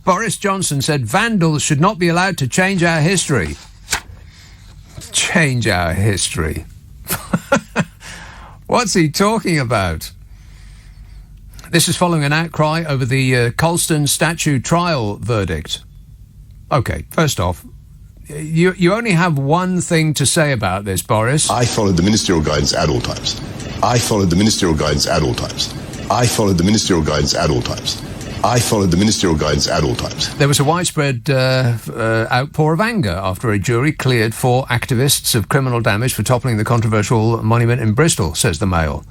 Boris Johnson said vandals should not be allowed to change our history. Change our history. What's he talking about? This is following an outcry over the Colston statue trial verdict. OK, first off, you only have one thing to say about this, Boris. I followed the ministerial guidance at all times. I followed the ministerial guidance at all times. I followed the ministerial guidance at all times. I followed the ministerial guidance at all times. There was a widespread outpour of anger after a jury cleared 4 activists of criminal damage for toppling the controversial monument in Bristol, says the Mail.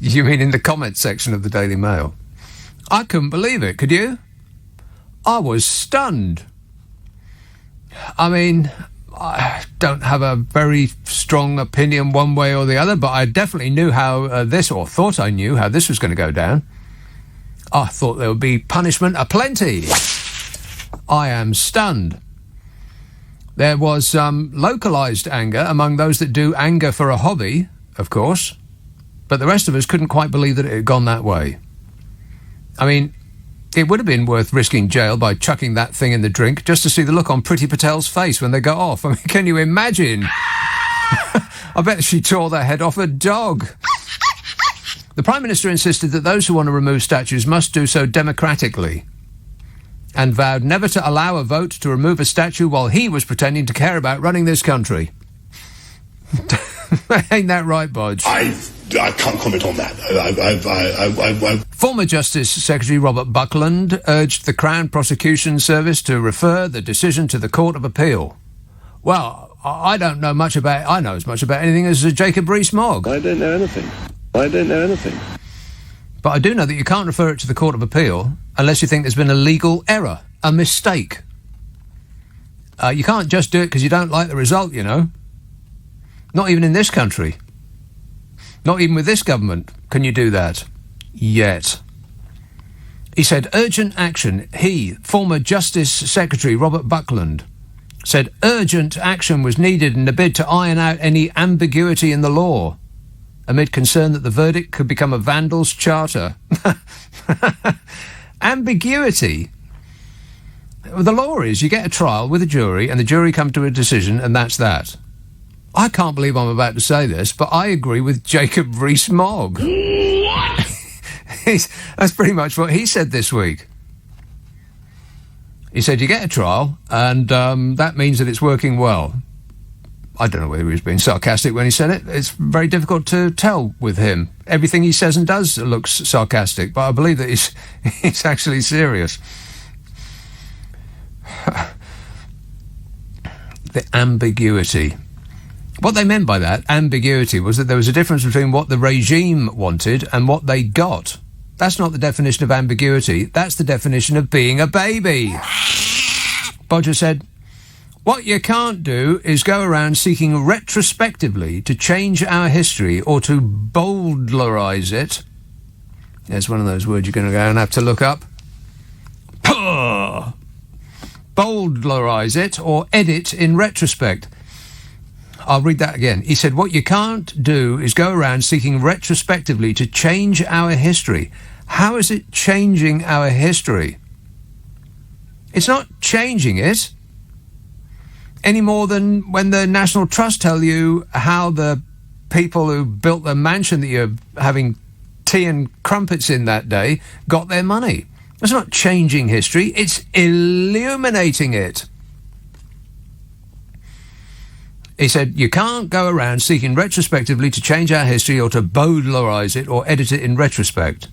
You mean in the comments section of the Daily Mail? I couldn't believe it, could you? I was stunned. I mean, I don't have a very strong opinion one way or the other, but I definitely knew how or thought I knew how this was going to go down. I thought there would be punishment aplenty. I am stunned. There was localised anger among those that do anger for a hobby, of course, but the rest of us couldn't quite believe that it had gone that way. I mean, it would have been worth risking jail by chucking that thing in the drink just to see the look on Priti Patel's face when they got off. I mean, can you imagine? I bet she tore the head off a dog. The Prime Minister insisted that those who want to remove statues must do so democratically and vowed never to allow a vote to remove a statue while he was pretending to care about running this country. Ain't that right, Bodge? I can't comment on that. Former Justice Secretary Robert Buckland urged the Crown Prosecution Service to refer the decision to the Court of Appeal. Well, I don't know much about... I know as much about anything as Jacob Rees-Mogg. I don't know anything. But I do know that you can't refer it to the Court of Appeal unless you think there's been a legal error, a mistake. You can't just do it because you don't like the result, you know. Not even in this country. Not even with this government can you do that. Yet. He said urgent action. He, former Justice Secretary Robert Buckland, said urgent action was needed in a bid to iron out any ambiguity in the law, amid concern that the verdict could become a vandal's charter. Ambiguity. The law is you get a trial with a jury and the jury come to a decision and that's that. I can't believe I'm about to say this, but I agree with Jacob Rees-Mogg. What? That's pretty much what he said this week. He said you get a trial and that means that it's working well. I don't know whether he was being sarcastic when he said it. It's very difficult to tell with him. Everything he says and does looks sarcastic, but I believe that he's actually serious. The ambiguity. What they meant by that, ambiguity, was that there was a difference between what the regime wanted and what they got. That's not the definition of ambiguity. That's the definition of being a baby. Bodger said, what you can't do is go around seeking retrospectively to change our history or to bowdlerise it. There's one of those words you're going to go and have to look up. Bowdlerise it or edit in retrospect. I'll read that again. He said, what you can't do is go around seeking retrospectively to change our history. How is it changing our history? It's not changing it any more than when the National Trust tell you how the people who built the mansion that you're having tea and crumpets in that day got their money. It's not changing history, it's illuminating it. He said, you can't go around seeking retrospectively to change our history or to bowdlerise it or edit it in retrospect.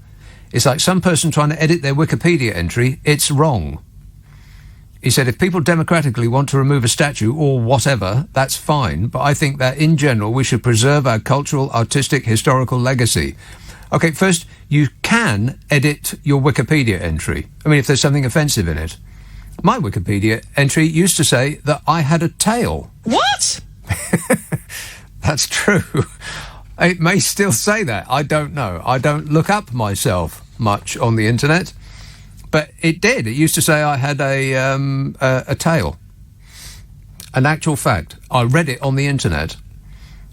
It's like some person trying to edit their Wikipedia entry. It's wrong. He said, if people democratically want to remove a statue or whatever, that's fine, but I think that in general we should preserve our cultural, artistic, historical legacy. OK, first, you can edit your Wikipedia entry. I mean, if there's something offensive in it. My Wikipedia entry used to say that I had a tail. What? That's true. It may still say that. I don't know. I don't look up myself much on the internet. But it did. It used to say I had a tail. An actual fact. I read it on the internet.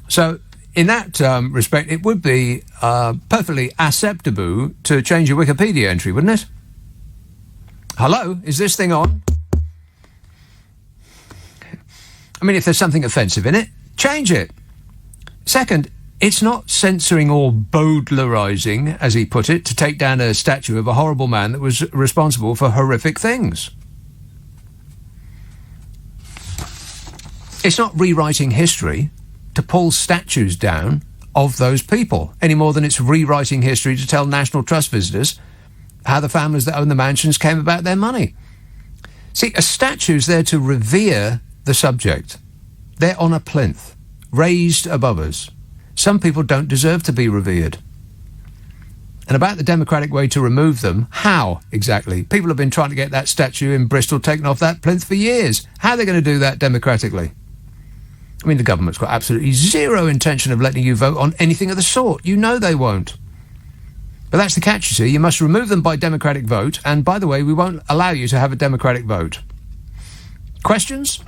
So, in that respect, it would be perfectly acceptable to change your Wikipedia entry, wouldn't it? Hello? Is this thing on? I mean, if there's something offensive in it, change it. Second, it's not censoring or Baudelarising, as he put it, to take down a statue of a horrible man that was responsible for horrific things. It's not rewriting history to pull statues down of those people, any more than it's rewriting history to tell National Trust visitors how the families that own the mansions came about their money. See, a statue's there to revere the subject. They're on a plinth, raised above us. Some people don't deserve to be revered. And about the democratic way to remove them, how exactly? People have been trying to get that statue in Bristol taken off that plinth for years. How are they going to do that democratically? I mean, the government's got absolutely zero intention of letting you vote on anything of the sort. You know they won't. But that's the catch, you see. You must remove them by democratic vote, and by the way, we won't allow you to have a democratic vote. Questions?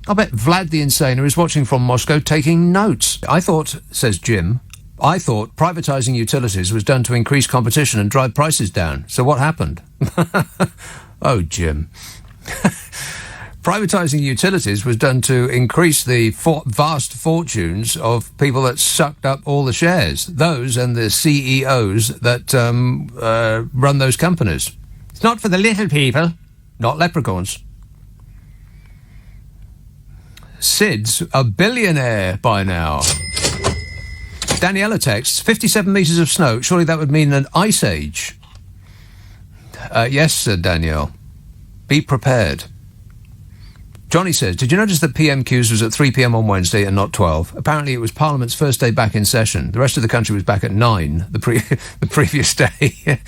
I bet Vlad the Insaner is watching from Moscow taking notes. I thought, says Jim, privatising utilities was done to increase competition and drive prices down. So what happened? Oh, Jim. Privatising utilities was done to increase the vast fortunes of people that sucked up all the shares, those and the CEOs that run those companies. It's not for the little people, not leprechauns. Sid's a billionaire by now. Daniela texts, 57 metres of snow, surely that would mean an ice age. Yes, said Danielle. Be prepared. Johnny says, did you notice that PMQs was at 3 p.m. on Wednesday and not 12? Apparently it was Parliament's first day back in session. The rest of the country was back at 9 the previous day.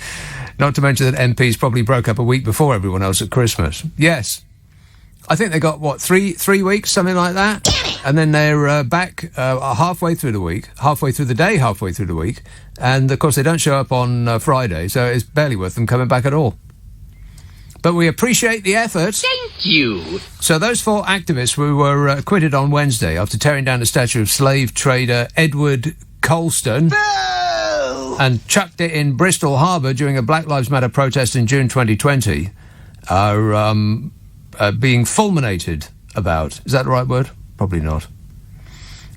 Not to mention that MPs probably broke up a week before everyone else at Christmas. Yes. I think they got, three weeks, something like that? And then they're back halfway through the week, halfway through the day, halfway through the week. And, of course, they don't show up on Friday, so it's barely worth them coming back at all. But we appreciate the effort. Thank you. So those 4 activists who were acquitted on Wednesday after tearing down the statue of slave trader Edward Colston and chucked it in Bristol Harbour during a Black Lives Matter protest in June 2020 are being fulminated about. Is that the right word? Probably not.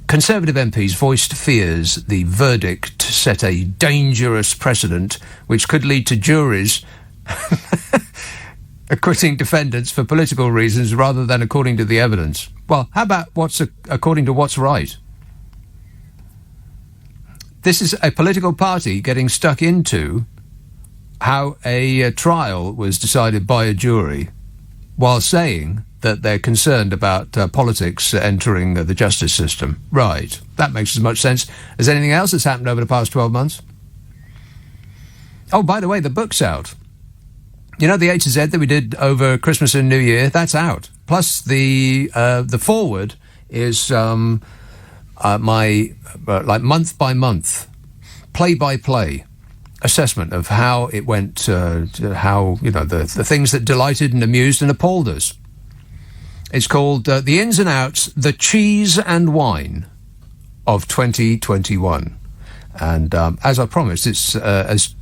Conservative MPs voiced fears the verdict set a dangerous precedent which could lead to juries acquitting defendants for political reasons rather than according to the evidence. Well, how about according to what's right? This is a political party getting stuck into how a trial was decided by a jury while saying that they're concerned about politics entering the justice system. Right. That makes as much sense as anything else that's happened over the past 12 months. Oh, by the way, the book's out. You know, the A to Z that we did over Christmas and New Year, that's out. Plus, the forward is my month by month, play by play assessment of how it went, how, the things that delighted and amused and appalled us. It's called The Ins and Outs, The Cheese and Wine of 2021. And as I promised, it's as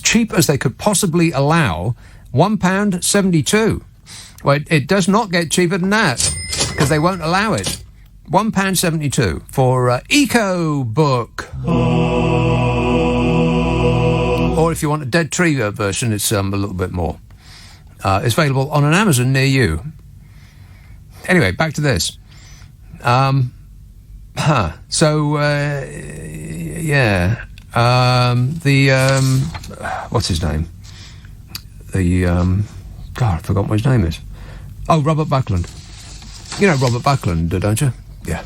cheap as they could possibly allow, £1.72. Well, it does not get cheaper than that, because they won't allow it. £1.72 for Eco Book. Or if you want a Dead Tree version, it's a little bit more. It's available on an Amazon near you. Anyway, back to this. What's his name? God, I've forgotten what his name is. Oh, Robert Buckland. You know Robert Buckland, don't you? Yeah.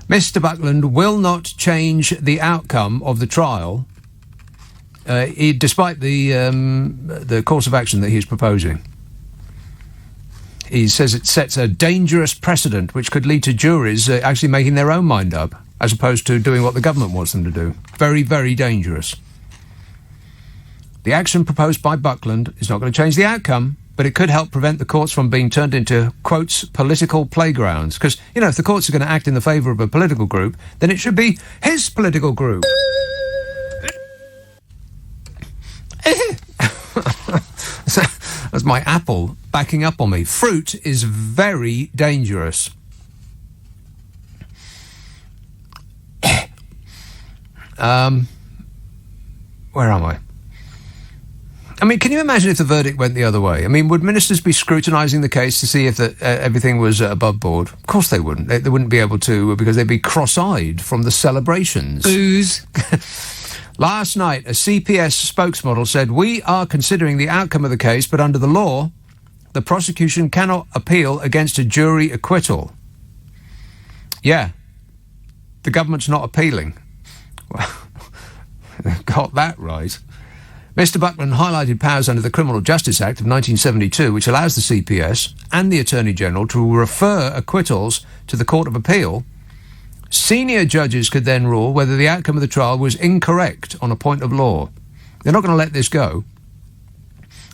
Mr. Buckland will not change the outcome of the trial, despite the course of action that he's proposing. He says it sets a dangerous precedent which could lead to juries actually making their own mind up, as opposed to doing what the government wants them to do. Very, very dangerous. The action proposed by Buckland is not going to change the outcome, but it could help prevent the courts from being turned into, quotes, political playgrounds. Because, if the courts are going to act in the favour of a political group, then it should be his political group. That's my apple backing up on me. Fruit is very dangerous. Where am I? I mean, can you imagine if the verdict went the other way? I mean, would ministers be scrutinising the case to see if everything was above board? Of course they wouldn't. They wouldn't be able to because they'd be cross-eyed from the celebrations. Booze. Last night, a CPS spokesmodel said, "We are considering the outcome of the case, but under the law, the prosecution cannot appeal against a jury acquittal." Yeah, the government's not appealing. Well, got that right. Mr. Buckland highlighted powers under the Criminal Justice Act of 1972, which allows the CPS and the Attorney General to refer acquittals to the Court of Appeal. Senior judges could then rule whether the outcome of the trial was incorrect on a point of law. They're not going to let this go.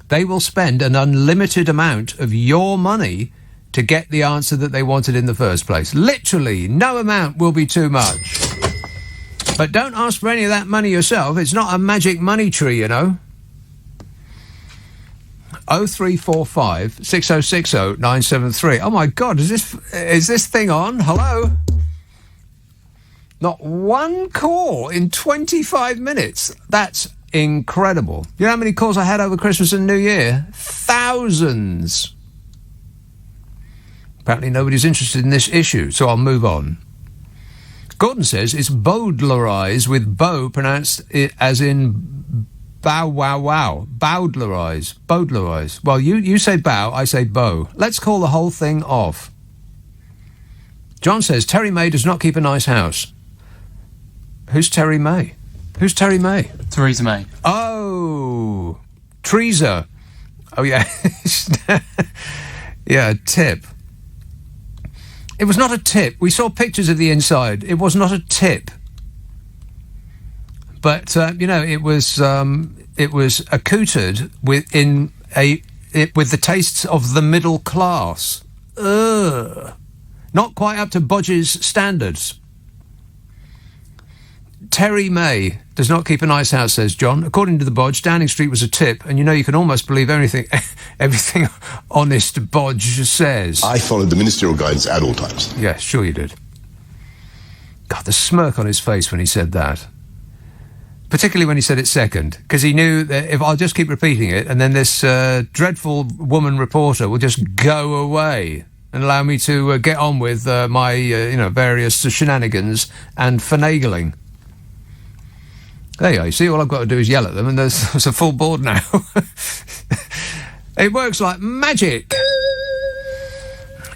They will spend an unlimited amount of your money to get the answer that they wanted in the first place. Literally, no amount will be too much. But don't ask for any of that money yourself. It's not a magic money tree, you know. 0345 6060 973. Oh my God, is this thing on? Hello? Not one call in 25 minutes. That's incredible. You know how many calls I had over Christmas and New Year? Thousands. Apparently nobody's interested in this issue, so I'll move on. Gordon says it's Bowdlerise with bow pronounced as in bow wow wow. Bowdlerise. Bowdlerise. Well, you say bow, I say bow. Let's call the whole thing off. John says Terry May does not keep a nice house. Who's Terry May? Who's Terry May? Theresa May. Oh, Teresa. Oh, yeah. Yeah, tip. It was not a tip. We saw pictures of the inside. It was not a tip. But, it was accoutered with the tastes of the middle class. Ugh. Not quite up to Bodge's standards. Terry May does not keep a nice house, says John. According to the Bodge, Downing Street was a tip, and you can almost believe everything honest Bodge says. I followed the ministerial guidance at all times. Yeah, sure you did. God, the smirk on his face when he said that. Particularly when he said it second, because he knew that if I'll just keep repeating it, and then this dreadful woman reporter will just go away and allow me to get on with my, various shenanigans and finagling. There you go. You see, all I've got to do is yell at them, and there's a full board now. It works like magic.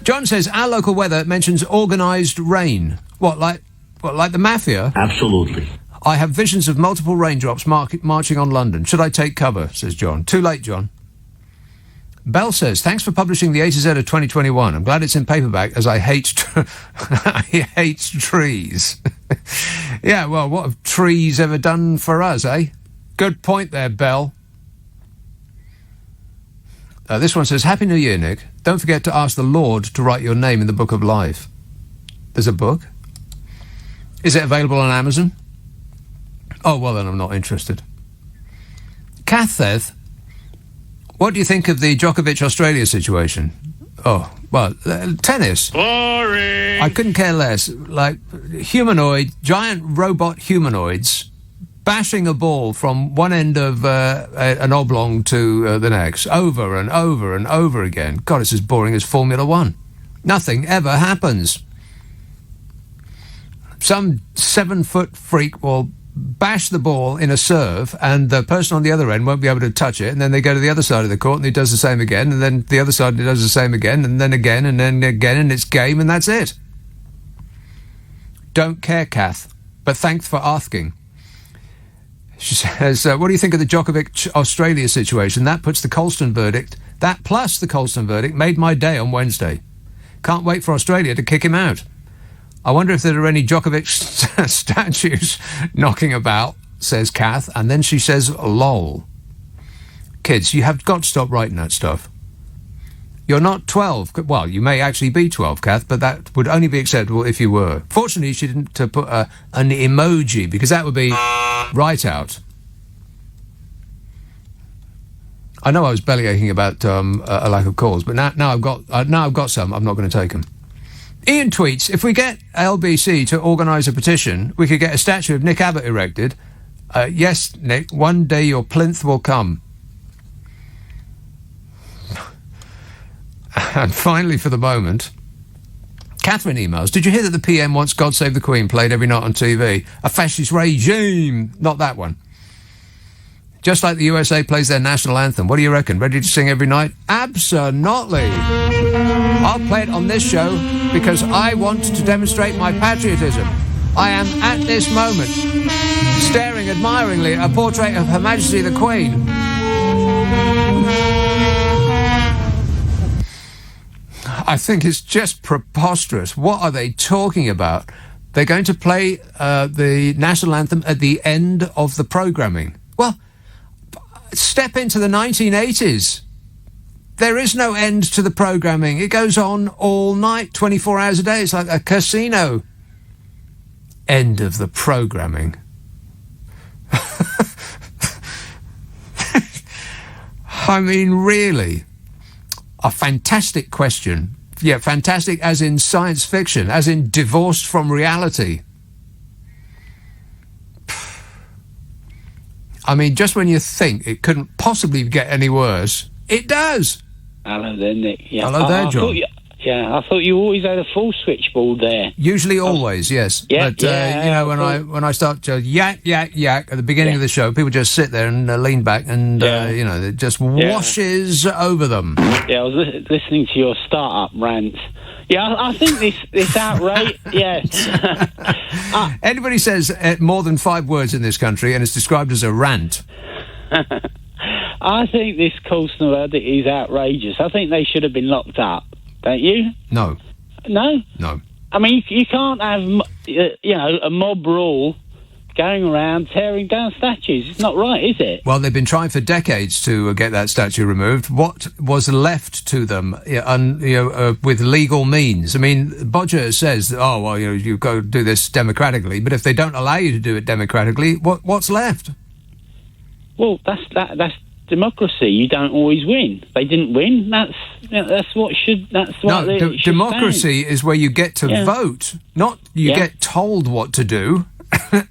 John says our local weather mentions organised rain. What, like the mafia? Absolutely. I have visions of multiple raindrops marching on London. Should I take cover? Says John. Too late, John. Bell says, thanks for publishing the A to Z of 2021. I'm glad it's in paperback, as I hate I hate trees. Yeah, well, what have trees ever done for us, eh? Good point there, Bell. This one says, Happy New Year, Nick. Don't forget to ask the Lord to write your name in the Book of Life. There's a book? Is it available on Amazon? Oh, well, then I'm not interested. Kath says, what do you think of the Djokovic-Australia situation? Oh, well, tennis. Boring. I couldn't care less. Like, giant robot humanoids bashing a ball from one end of an oblong to the next, over and over and over again. God, it's as boring as Formula One. Nothing ever happens. Some 7-foot freak will bash the ball in a serve, and the person on the other end won't be able to touch it, and then they go to the other side of the court and he does the same again, and then the other side does the same again, and then again, and then again, and it's game, and that's it. Don't care, Kath, but thanks for asking. She says, what do you think of the Djokovic-Australia situation? That plus the Colston verdict made my day on Wednesday. Can't wait for Australia to kick him out. I wonder if there are any Djokovic statues knocking about, says Kath, and then she says, lol. Kids, you have got to stop writing that stuff. You're not 12. Well, you may actually be 12, Kath, but that would only be acceptable if you were. Fortunately, she didn't put an emoji, because that would be right out. I know I was bellyaching about a lack of calls, but now I've got some. I'm not going to take them. Ian tweets, if we get LBC to organise a petition, we could get a statue of Nick Abbott erected. Yes, Nick, one day your plinth will come. And finally, for the moment, Catherine emails, did you hear that the PM wants God Save the Queen played every night on TV? A fascist regime. Not that one. Just like the USA plays their national anthem. What do you reckon? Ready to sing every night? Absolutely. I'll play it on this show because I want to demonstrate my patriotism. I am, at this moment, staring admiringly at a portrait of Her Majesty the Queen. I think it's just preposterous. What are they talking about? They're going to play the national anthem at the end of the programming. Well, step into the 1980s. There is no end to the programming. It goes on all night, 24 hours a day. It's like a casino. End of the programming. I mean, really? A fantastic question. Yeah, fantastic as in science fiction, as in divorced from reality. I mean, just when you think it couldn't possibly get any worse, it does. Hello there, Nick. Yeah. Hello there, John. I thought you always had a full switchboard there. Usually, always, yes. Yeah, but when I start to yak at the beginning of the show, people just sit there and lean back, and it just washes over them. Yeah, I was listening to your start-up rant. Yeah, I think this outrage. Yeah. Anybody says more than 5 words in this country, and it's described as a rant. I think this Coulson verdict is outrageous. I think they should have been locked up. Don't you? No. No? No. I mean, you can't have, a mob rule going around tearing down statues. It's not right, is it? Well, they've been trying for decades to get that statue removed. What was left to them, with legal means? I mean, Bodger says, you've got to do this democratically, but if they don't allow you to do it democratically, what's left? Well, that's democracy. You don't always win. They didn't win. That's what should. That's what. No, democracy is where you get to vote, not you get told what to do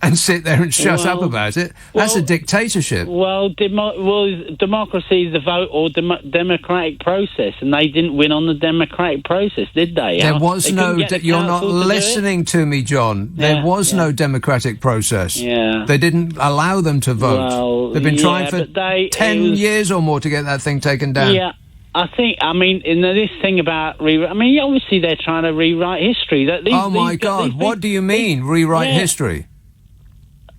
and sit there and shut up about it. That's a dictatorship. Well, democracy is the vote or democratic process, and they didn't win on the democratic process, did they? There was no. You're not listening to me, John. There was no democratic process. Yeah. They didn't allow them to vote. Well, they've been trying for 10 years or more to get that thing taken down. Yeah. This thing about obviously they're trying to rewrite history. What do you mean, rewrite history?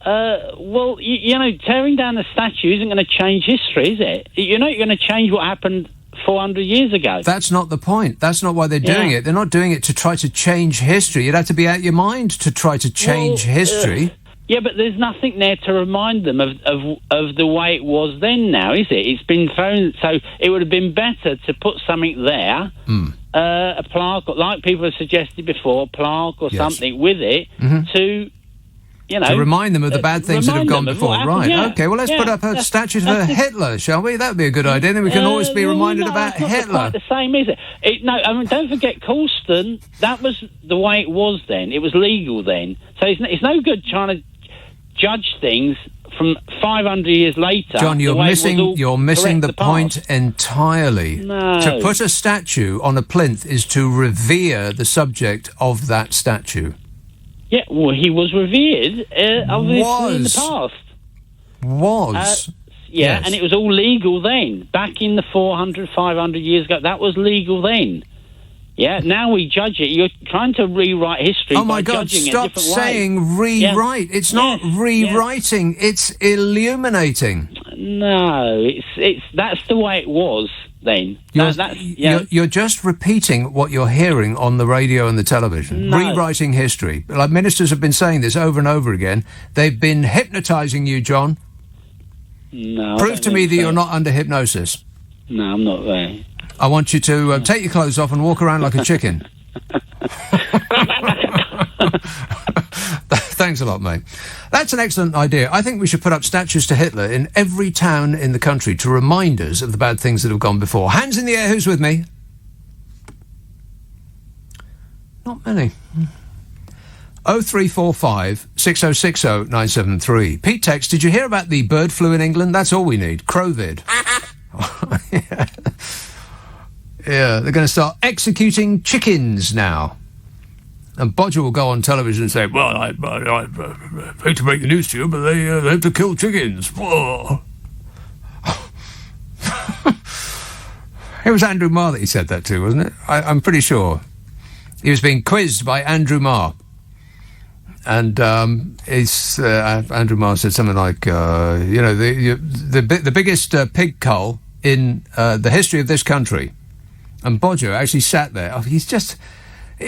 Tearing down the statue isn't going to change history, is it? You're not going to change what happened 400 years ago. That's not the point. That's not why they're doing it. They're not doing it to try to change history. You'd have to be out your mind to try to change history. Yeah, but there's nothing there to remind them of the way it was then now, is it? It's been thrown, so it would have been better to put something there, a plaque, like people have suggested before, a plaque or something with it, to remind them of the bad things that have gone before. Right, okay, well, let's put up a statue for Hitler, shall we? That would be a good idea. Then we can always be reminded about Hitler. It's not quite the same, is it? Don't forget Coulston, that was the way it was then. It was legal then. So it's no good trying to judge things from 500 years later. John, you're missing the point entirely. No. To put a statue on a plinth is to revere the subject of that statue. Yeah, well, he was revered, obviously, in the past. Yes. And it was all legal then. Back in the 400, 500 years ago, that was legal then. Yeah, now we judge it. You're trying to rewrite history by judging it a different way. Stop saying rewrite. It's not rewriting. It's illuminating. No, that's the way it was then. You're just repeating what you're hearing on the radio and the television. No. Rewriting history. Like ministers have been saying this over and over again. They've been hypnotising you, John. No. Prove to me that you're not under hypnosis. No, I'm not there. I want you to take your clothes off and walk around like a chicken. Thanks a lot, mate. That's an excellent idea. I think we should put up statues to Hitler in every town in the country to remind us of the bad things that have gone before. Hands in the air, who's with me? Not many. 0345 6060 973. Pete text, did you hear about the bird flu in England? That's all we need. Crovid. Yeah, they're going to start executing chickens now. And Bodger will go on television and say, well, I hate to break the news to you, but they have to kill chickens. Whoa. It was Andrew Marr that he said that to, wasn't it? I'm pretty sure. He was being quizzed by Andrew Marr. And Andrew Marr said something like, the biggest pig cull in the history of this country. And Bodger actually sat there. Oh, he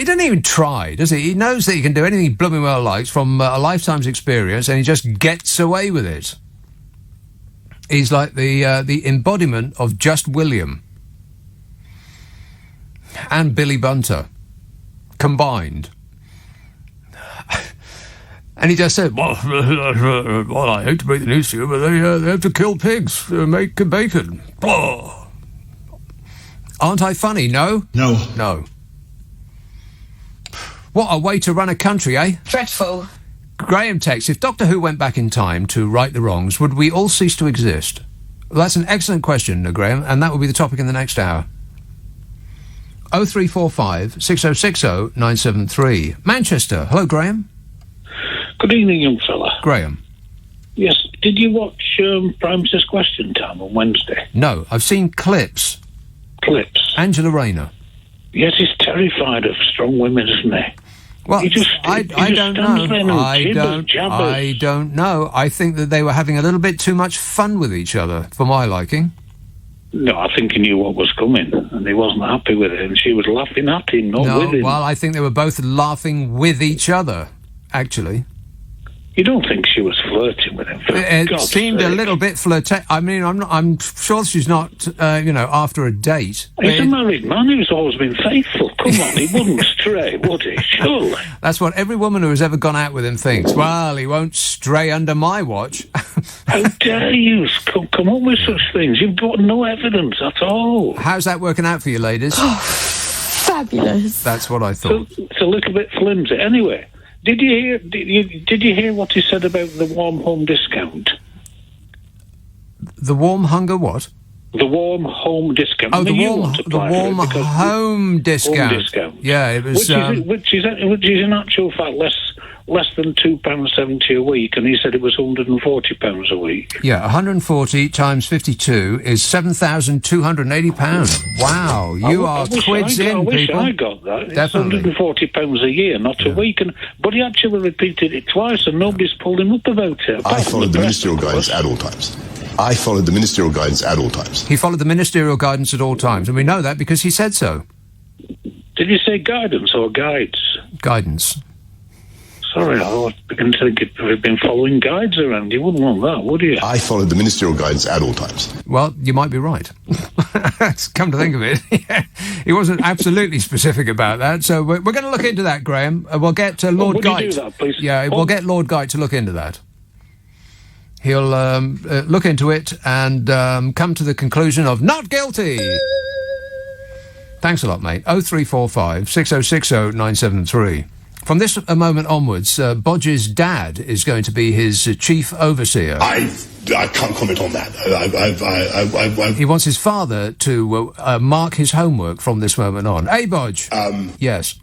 doesn't even try, does he? He knows that he can do anything he blooming well likes from a lifetime's experience, and he just gets away with it. He's like the embodiment of Just William and Billy Bunter combined. And he just said, well, I hate to break the news to you, but they have to kill pigs to make bacon. Oh. Aren't I funny? No? No. What a way to run a country, eh? Dreadful. Graham texts, if Doctor Who went back in time to right the wrongs, would we all cease to exist? Well, that's an excellent question, Graham, and that will be the topic in the next hour. 0345 6060 973. Manchester. Hello, Graham. Good evening, young fella. Graham. Yes, did you watch Prime Minister's Question Time on Wednesday? No, I've seen clips. Clips? Angela Rayner. Yes, he's terrified of strong women, isn't he? Well, I don't know. I don't know. I think that they were having a little bit too much fun with each other, for my liking. No, I think he knew what was coming, and he wasn't happy with it, and she was laughing at him, not with him. Well, I think they were both laughing with each other, actually. You don't think she was flirting with him? It seemed a little bit flirtatious. I mean, I'm sure she's not, after a date. He's a married man who's always been faithful. Come on, he wouldn't stray, would he? Surely. That's what every woman who has ever gone out with him thinks. Well, he won't stray under my watch. How dare you come up with such things? You've got no evidence at all. How's that working out for you, ladies? Fabulous. That's what I thought. It's a little bit flimsy. Anyway. Did you hear what he said about the warm home discount? The warm hunger what? The warm home discount. Oh, the warm home discount. Yeah, it was. Which is in actual fact less than £2.70 a week, and he said it was £140 a week. Yeah, 140 times 52 is £7,280. Wow, you are quids in, people. I got that. Definitely. It's £140 a year, not a week. But he actually repeated it twice, and nobody's pulled him up about it. I followed the ministerial guidance at all times. I followed the ministerial guidance at all times. He followed the ministerial guidance at all times, and we know that because he said so. Did you say guidance or guides? Guidance. Sorry, I was beginning to think if you'd been following guides around, you wouldn't want that, would you? I followed the ministerial guidance at all times. Well, you might be right. Come to think of it. He wasn't absolutely specific about that, so we're going to look into that, Graham. We'll get Lord Geit. Would you do that, please? Yeah, we'll get Lord Geit to look into that. He'll look into it and come to the conclusion of not guilty. Thanks a lot, mate. 0345 6060 973. From this moment onwards, Bodger's dad is going to be his chief overseer. I can't comment on that. He wants his father to mark his homework from this moment on. Hey, Bodge. Yes.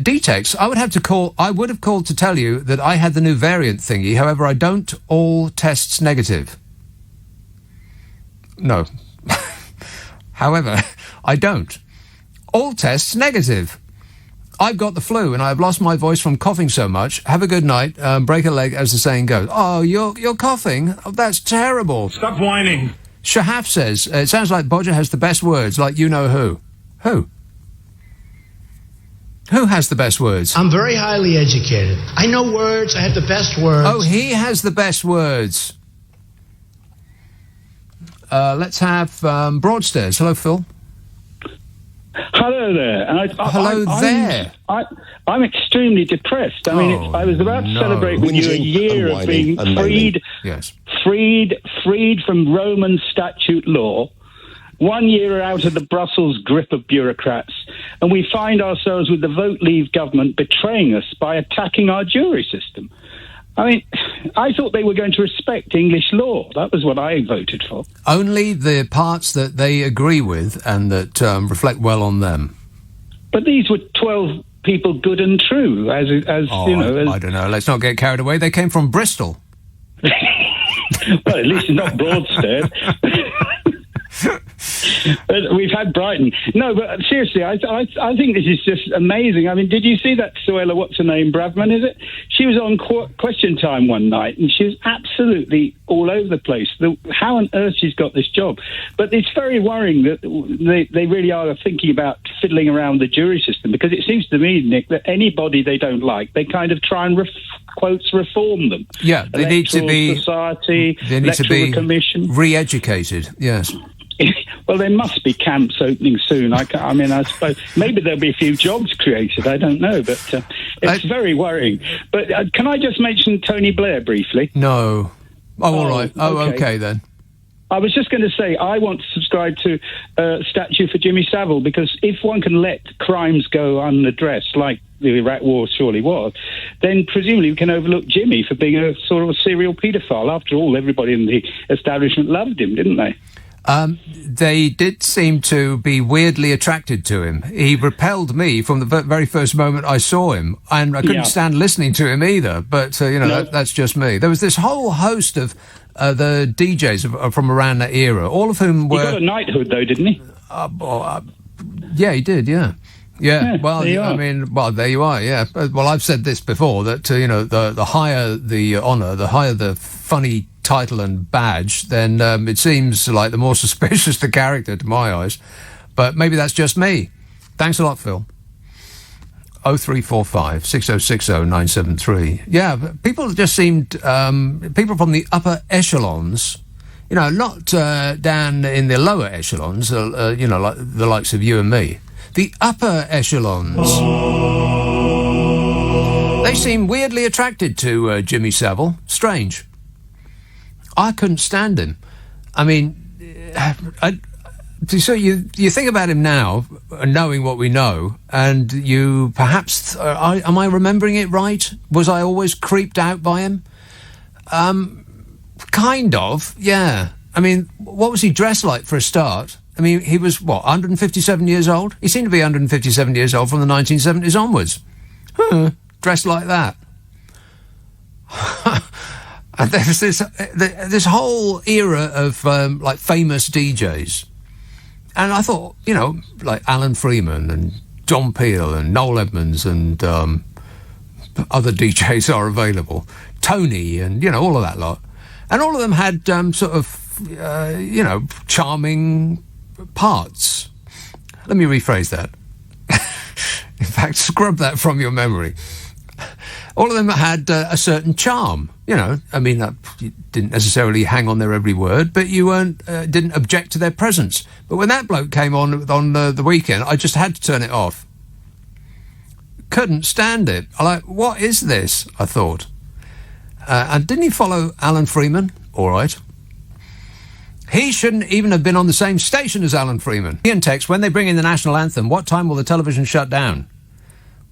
D-Tex, I would have called to tell you that I had the new variant thingy. However, I don't. All tests negative. No. However, I don't. All tests negative. I've got the flu and I've lost my voice from coughing so much. Have a good night. Break a leg, as the saying goes. Oh, you're coughing? Oh, that's terrible. Stop whining. Shahaf says, it sounds like Bodger has the best words, like you know who. Who? Who has the best words? I'm very highly educated. I know words. I have the best words. Oh, he has the best words. Let's have Broadstairs. Hello, Phil. Hello there. And Hello there. I'm extremely depressed. I mean, I was about to celebrate with you a year of being freed from Roman statute law, 1 year out of the Brussels grip of bureaucrats, and we find ourselves with the Vote Leave government betraying us by attacking our jury system. I mean, I thought they were going to respect English law. That was what I voted for. Only the parts that they agree with and that reflect well on them. But these were 12 people good and true, as you know. I don't know. Let's not get carried away. They came from Bristol. Well, at least it's not Broadstairs. But we've had Brighton. No, but seriously, I think this is just amazing. I mean, did you see that Suella, what's her name, Bravman, is it? She was on Question Time one night, and she was absolutely all over the place. How on earth she's got this job? But it's very worrying that they really are thinking about fiddling around the jury system, because it seems to me, Nick, that anybody they don't like, they kind of try and reform them. Yeah, they need to be society, they need to be commission, re-educated. Yes. Well, there must be camps opening soon. I suppose maybe there'll be a few jobs created. I don't know, but it's very worrying. But can I just mention Tony Blair briefly? No. Oh, all right. Oh, okay then. I was just going to say, I want to subscribe to a statue for Jimmy Savile, because if one can let crimes go unaddressed, like the Iraq War surely was, then presumably we can overlook Jimmy for being a sort of a serial paedophile. After all, everybody in the establishment loved him, didn't they? They did seem to be weirdly attracted to him. He repelled me from the very first moment I saw him, and I couldn't stand listening to him either. But, that's just me. There was this whole host of the DJs from around that era, all of whom were... He got a knighthood, though, didn't he? Yeah, he did, yeah. Yeah, well, I mean, there you are, yeah. Well, I've said this before, that, the higher the honour, the higher the funny title and badge, then it seems like the more suspicious the character to my eyes. But maybe that's just me. Thanks a lot, Phil. 0345 6060 973. Yeah, people just seemed, people from the upper echelons, not down in the lower echelons, like the likes of you and me. The upper echelons. They seem weirdly attracted to Jimmy Savile. Strange. I couldn't stand him. I mean, so you think about him now, knowing what we know, and you perhaps... am I remembering it right? Was I always creeped out by him? Kind of, yeah. I mean, what was he dressed like for a start? I mean, he was, 157 years old? He seemed to be 157 years old from the 1970s onwards. Dressed like that. And there was this whole era of, famous DJs. And I thought, like Alan Freeman and John Peel and Noel Edmonds and other DJs are available. Tony and, all of that lot. And all of them had charming parts. Let me rephrase that. In fact, scrub that from your memory. All of them had a certain charm. You didn't necessarily hang on their every word, but you didn't object to their presence. But when that bloke came on the weekend, I just had to turn it off. Couldn't stand it. What is this? I thought. And didn't he follow Alan Freeman? All right. He shouldn't even have been on the same station as Alan Freeman. Ian text, when they bring in the national anthem, what time will the television shut down?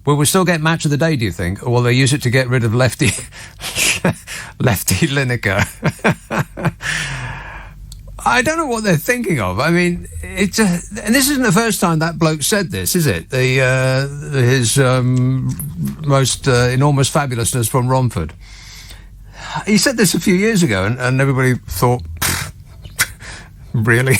Will we still get Match of the Day, do you think? Or will they use it to get rid of Lefty Lineker? I don't know what they're thinking of. I mean, and this isn't the first time that bloke said this, is it? His most enormous fabulousness from Romford. He said this a few years ago, and everybody thought, really?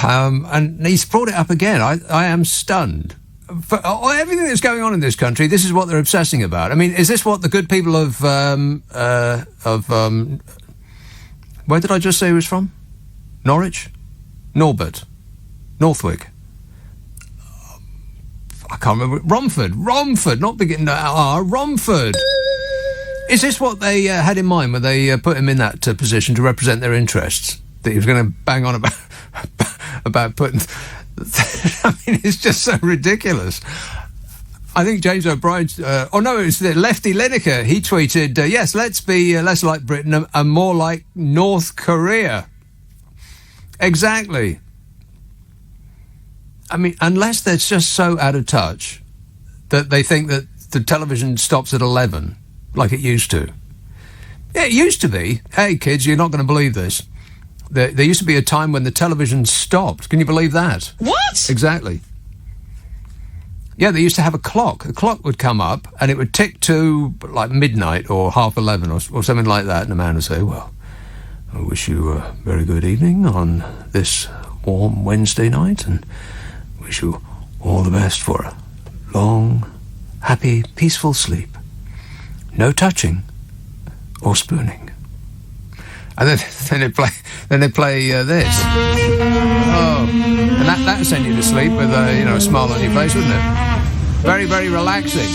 And he's brought it up again. I am stunned. For everything that's going on in this country, this is what they're obsessing about. I mean, is this what the good people of where did I just say he was from? Norwich? Norbert? Northwick? I can't remember. Romford, not beginning R. Romford. Is this what they had in mind when they put him in that position to represent their interests? That he was going to bang on about putting I mean, it's just so ridiculous. I think James O'Brien, it was the Lefty Lineker. He tweeted, yes, let's be less like Britain and more like North Korea. Exactly. I mean, unless they're just so out of touch that they think that the television stops at 11, like it used to. Yeah, it used to be. Hey, kids, you're not going to believe this. There used to be a time when the television stopped. Can you believe that? What? Exactly. Yeah, they used to have a clock. A clock would come up and it would tick to like midnight or 11:30 or something like that. And the man would say, well, I wish you a very good evening on this warm Wednesday night and wish you all the best for a long, happy, peaceful sleep. No touching or spooning. And then they play this. Oh, and that'll send you to sleep with a smile on your face, wouldn't it? Very, very relaxing.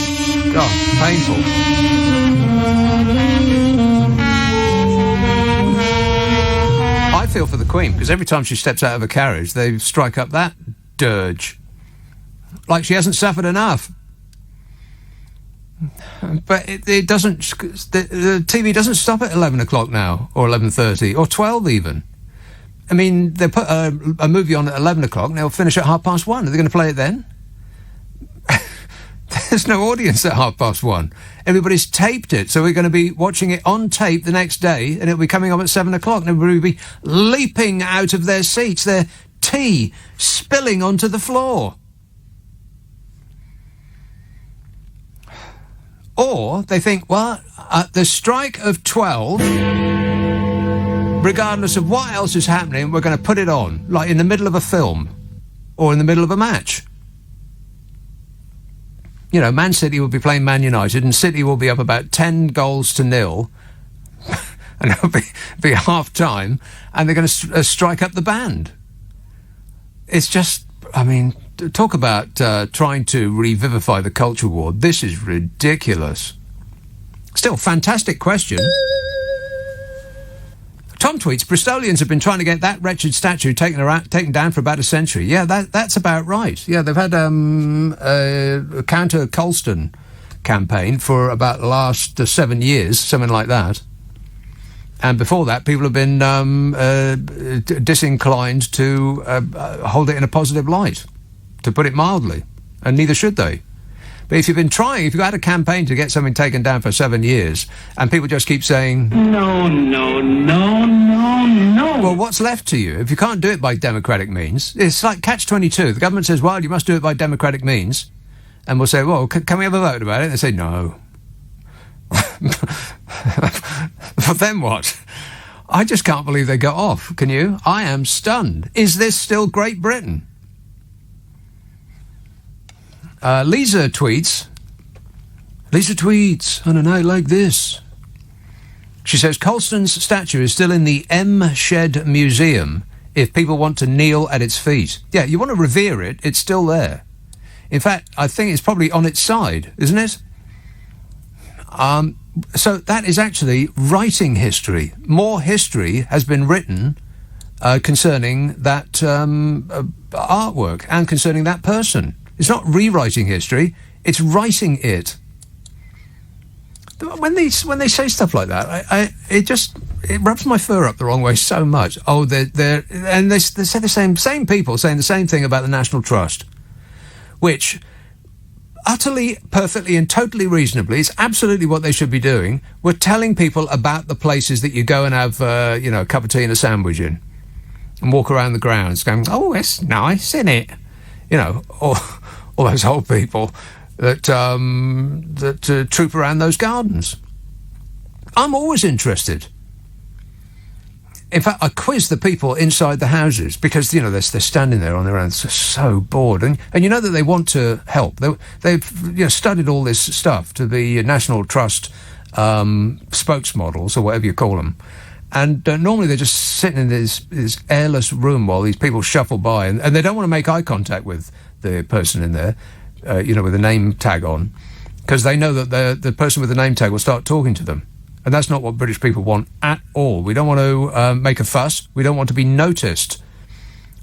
Oh, painful. I feel for the Queen because every time she steps out of a carriage, they strike up that dirge, like she hasn't suffered enough. But it doesn't. The TV doesn't stop at 11 o'clock now, or 11:30, or 12 even. I mean, they put a movie on at 11 o'clock, and they'll finish at 1:30. Are they going to play it then? There's no audience at 1:30. Everybody's taped it, so we're going to be watching it on tape the next day, and it'll be coming up at 7 o'clock, and everybody will be leaping out of their seats, their tea spilling onto the floor. Or they think, well, at the strike of 12, regardless of what else is happening, we're going to put it on, like in the middle of a film or in the middle of a match. Man City will be playing Man United and City will be up about 10-0, and it'll be half-time, and they're going to strike up the band. It's just, I mean, talk about trying to revivify the culture war. This is ridiculous. Still, fantastic question. Tom tweets, Bristolians have been trying to get that wretched statue taken down for about a century. Yeah, that's about right. Yeah, they've had a counter Colston campaign for about the last 7 years, something like that. And before that, people have been disinclined to hold it in a positive light, to put it mildly, and neither should they. But if you've had a campaign to get something taken down for 7 years, and people just keep saying, no. Well, what's left to you? If you can't do it by democratic means, it's like Catch-22. The government says, well, you must do it by democratic means. And we'll say, well, can we have a vote about it? And they say, no. But then what? I just can't believe they got off. Can you? I am stunned. Is this still Great Britain? Lisa tweets on a night like this. She says, Colston's statue is still in the M. Shed Museum if people want to kneel at its feet. Yeah, you want to revere it, it's still there. In fact, I think it's probably on its side, isn't it? So that is actually writing history. More history has been written concerning that artwork and concerning that person. It's not rewriting history, it's writing it. When they say stuff like that, it rubs my fur up the wrong way so much. Oh, they say the same people saying the same thing about the National Trust, which utterly, perfectly and totally reasonably, it's absolutely what they should be doing. We're telling people about the places that you go and have a cup of tea and a sandwich in and walk around the grounds going, oh, it's nice, isn't it? All those old people that troop around those gardens. I'm always interested. In fact, I quiz the people inside the houses because, they're standing there on their own, so bored. And you know that they want to help. They've studied all this stuff to the National Trust spokesmodels, or whatever you call them. And normally they're just sitting in this airless room while these people shuffle by. And they don't want to make eye contact with the person in there, with a name tag on, because they know that the person with the name tag will start talking to them. And that's not what British people want at all. We don't want to make a fuss. We don't want to be noticed.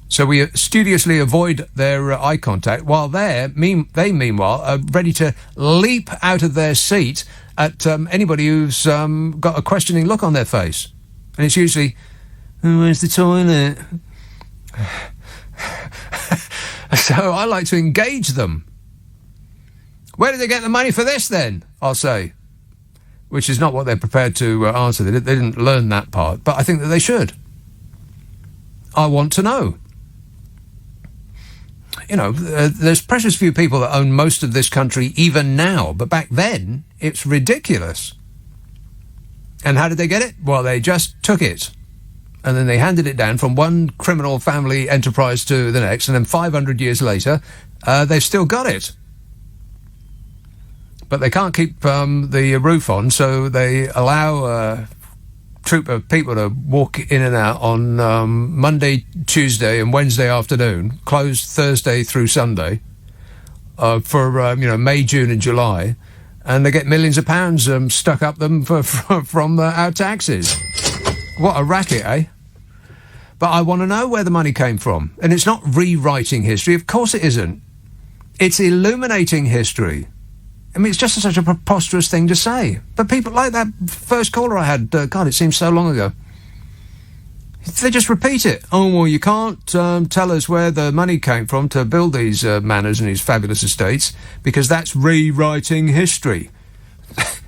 So we studiously avoid their eye contact while they meanwhile are ready to leap out of their seat at anybody who's got a questioning look on their face. And it's usually, oh, where's the toilet? So I like to engage them. Where did they get the money for this then? I'll say. Which is not what they're prepared to answer. They didn't learn that part. But I think that they should. I want to know. You know, there's precious few people that own most of this country even now. But back then, it's ridiculous. And how did they get it? Well, they just took it. And then they handed it down from one criminal family enterprise to the next. And then 500 years later, they've still got it. But they can't keep the roof on, so they allow a troop of people to walk in and out on Monday, Tuesday and Wednesday afternoon, closed Thursday through Sunday, for May, June and July. And they get millions of pounds stuck up them from our taxes. What a racket, eh? But I want to know where the money came from. And it's not rewriting history. Of course it isn't. It's illuminating history. I mean, it's just such a preposterous thing to say. But people like that first caller I had, God, it seems so long ago. They just repeat it. Oh, well, you can't tell us where the money came from to build these manors and these fabulous estates because that's rewriting history.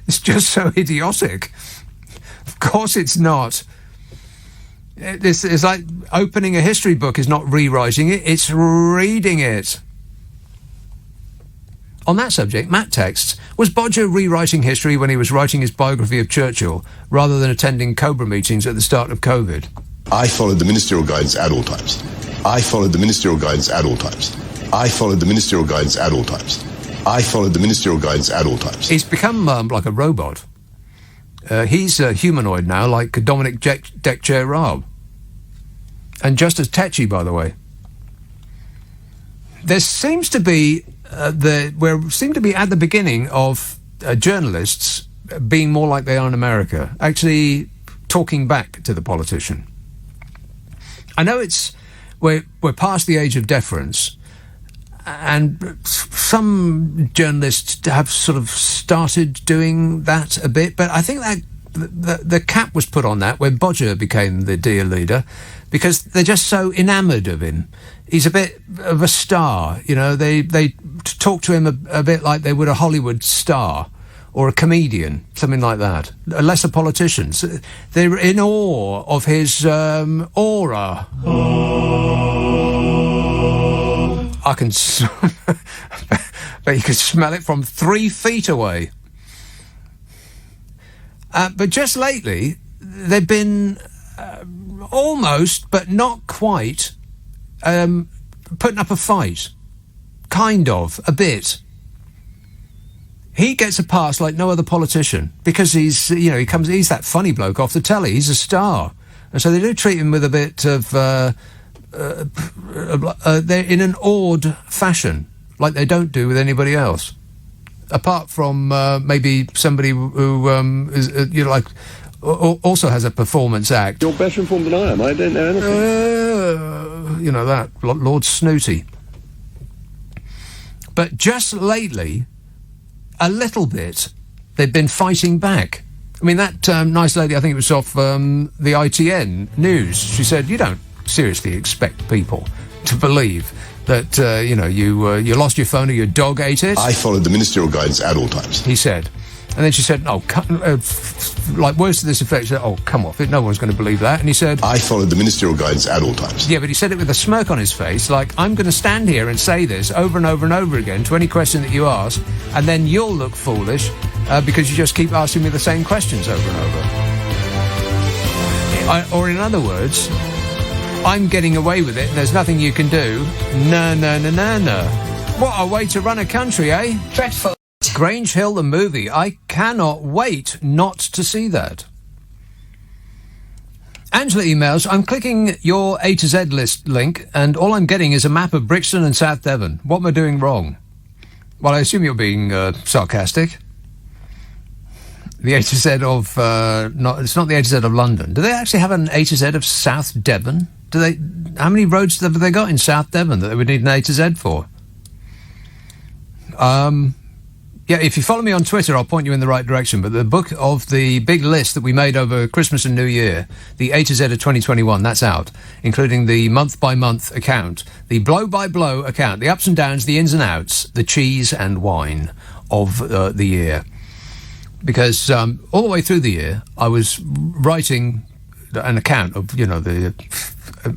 It's just so idiotic. Of course it's not. It's like opening a history book is not rewriting it, it's reading it. On that subject, Matt texts, was Bodger rewriting history when he was writing his biography of Churchill rather than attending Cobra meetings at the start of COVID? I followed the ministerial guidance at all times. I followed the ministerial guidance at all times. I followed the ministerial guidance at all times. I followed the ministerial guidance at all times. He's become like a robot. He's humanoid now, like Dominic Deck-Chair Raab. And just as tetchy, by the way. There seems to be we seem to be at the beginning of journalists being more like they are in America, actually talking back to the politician. I know we're past the age of deference, and some journalists have sort of started doing that a bit, but I think that the cap was put on that when Bodger became the dear leader, because they're just so enamoured of him. He's a bit of a star, you know. They talk to him a bit like they would a Hollywood star or a comedian, something like that. Lesser politicians. They're in awe of his aura. I can... but you can smell it from 3 feet away. But just lately, they've been almost, but not quite, putting up a fight. Kind of, a bit. He gets a pass like no other politician because he's that funny bloke off the telly. He's a star. And so they do treat him with a bit of, they're in an awed fashion, like they don't do with anybody else. Apart from maybe somebody who is, also has a performance act. You're better informed than I am. I don't know anything. That Lord Snooty. But just lately, a little bit, they've been fighting back. I mean, that nice lady, I think it was off the ITN news, she said, you don't seriously expect people to believe that, you lost your phone or your dog ate it. I followed the ministerial guidance at all times. He said. And then she said, like words to this effect, she said, oh, come off it, no one's going to believe that. And he said... I followed the ministerial guidance at all times. Yeah, but he said it with a smirk on his face, like, I'm going to stand here and say this over and over and over again to any question that you ask, and then you'll look foolish because you just keep asking me the same questions over and over. Or in other words, I'm getting away with it, there's nothing you can do. No. What a way to run a country, eh? Dreadful. Grange Hill, the movie. I cannot wait not to see that. Angela emails, I'm clicking your A to Z list link, and all I'm getting is a map of Brixton and South Devon. What am I doing wrong? Well, I assume you're being sarcastic. The A to Z of... it's not the A to Z of London. Do they actually have an A to Z of South Devon? How many roads have they got in South Devon that they would need an A to Z for? Yeah, if you follow me on Twitter, I'll point you in the right direction. But the book of the big list that we made over Christmas and New Year, the A to Z of 2021, that's out, including the month-by-month account, the blow-by-blow account, the ups and downs, the ins and outs, the cheese and wine of the year. Because all the way through the year, I was writing an account of, the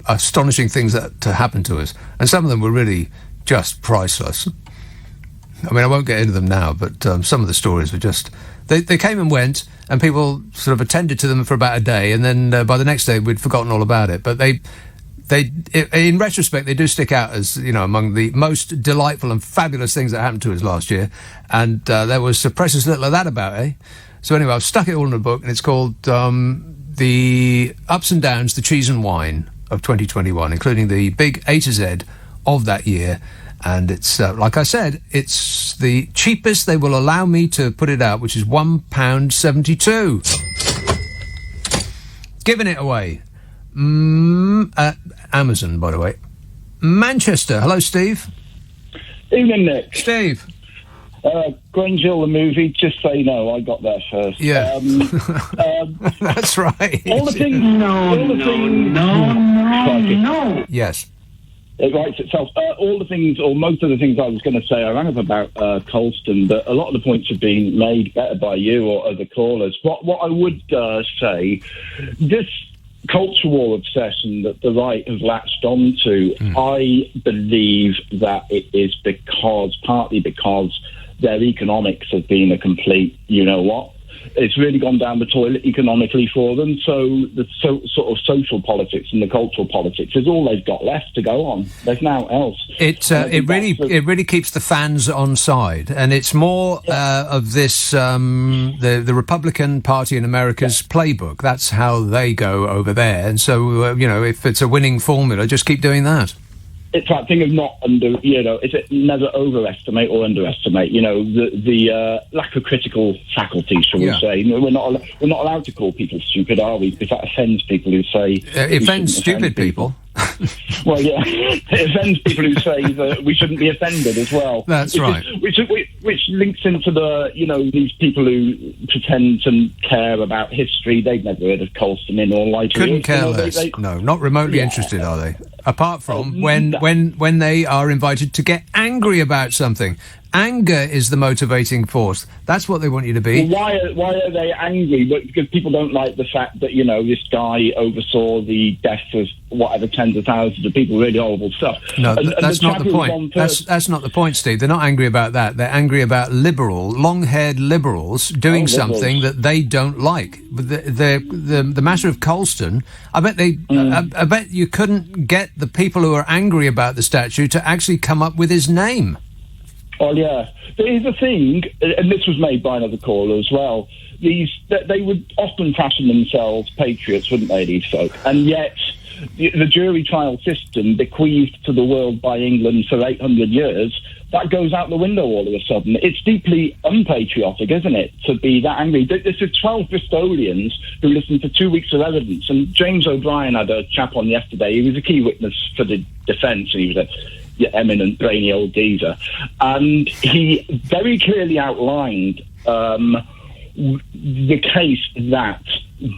astonishing things that happened to us. And some of them were really just priceless. I mean, I won't get into them now, but some of the stories were just... They came and went, and people sort of attended to them for about a day, and then by the next day, we'd forgotten all about it. But in retrospect, they do stick out as, among the most delightful and fabulous things that happened to us last year. And there was precious little of that about, eh? So anyway, I've stuck it all in a book, and it's called The Ups and Downs, the Cheese and Wine of 2021, including the big A to Z of that year. And it's, like I said, it's the cheapest they will allow me to put it out, which is £1.72. Giving it away. At Amazon, by the way. Manchester. Hello, Steve. Evening, Nick. Steve. Grange Hill, the movie, just say no. I got there first. Yeah. That's right. All the things... No. Yes. It writes itself. All the things, or most of the things I was going to say, I rang up about Colston, but a lot of the points have been made better by you or other callers. What I would say, this culture war obsession that the right have latched onto, I believe that it is partly because their economics have been a complete, it's really gone down the toilet economically for them. So the sort of social politics and the cultural politics is all they've got left to go on. There's now else. It really keeps the fans on side, and it's more of this the Republican Party in America's playbook. That's how they go over there. And so if it's a winning formula, just keep doing that. It's that thing of not is it never overestimate or underestimate, the lack of critical faculty, shall we say. We're not allowed to call people stupid, are we? Because that offends people who say... It offends stupid people. Well, yeah, it offends people who say that we shouldn't be offended as well. That's right. Which links into the, these people who pretend to care about history. They've never heard of Colston in all light. Couldn't care less. No, not remotely interested, are they? Apart from when they are invited to get angry about something. Anger is the motivating force. That's what they want you to be. Well, why are they angry? Because people don't like the fact that, this guy oversaw the deaths of whatever tens of thousands of people, really horrible stuff. No, that's not the point. That's not the point, Steve. They're not angry about that. They're angry about long-haired liberals doing something that they don't like. The matter of Colston, I bet you couldn't get the people who are angry about the statue to actually come up with his name. Well, yeah. Here's the thing, and this was made by another caller as well. They would often fashion themselves patriots, wouldn't they, these folk? And yet, the jury trial system bequeathed to the world by England for 800 years, that goes out the window all of a sudden. It's deeply unpatriotic, isn't it, to be that angry? This is 12 Bristolians who listened to 2 weeks of evidence, and James O'Brien had a chap on yesterday. He was a key witness for the defence, and he was a eminent, brainy old geezer. And he very clearly outlined the case that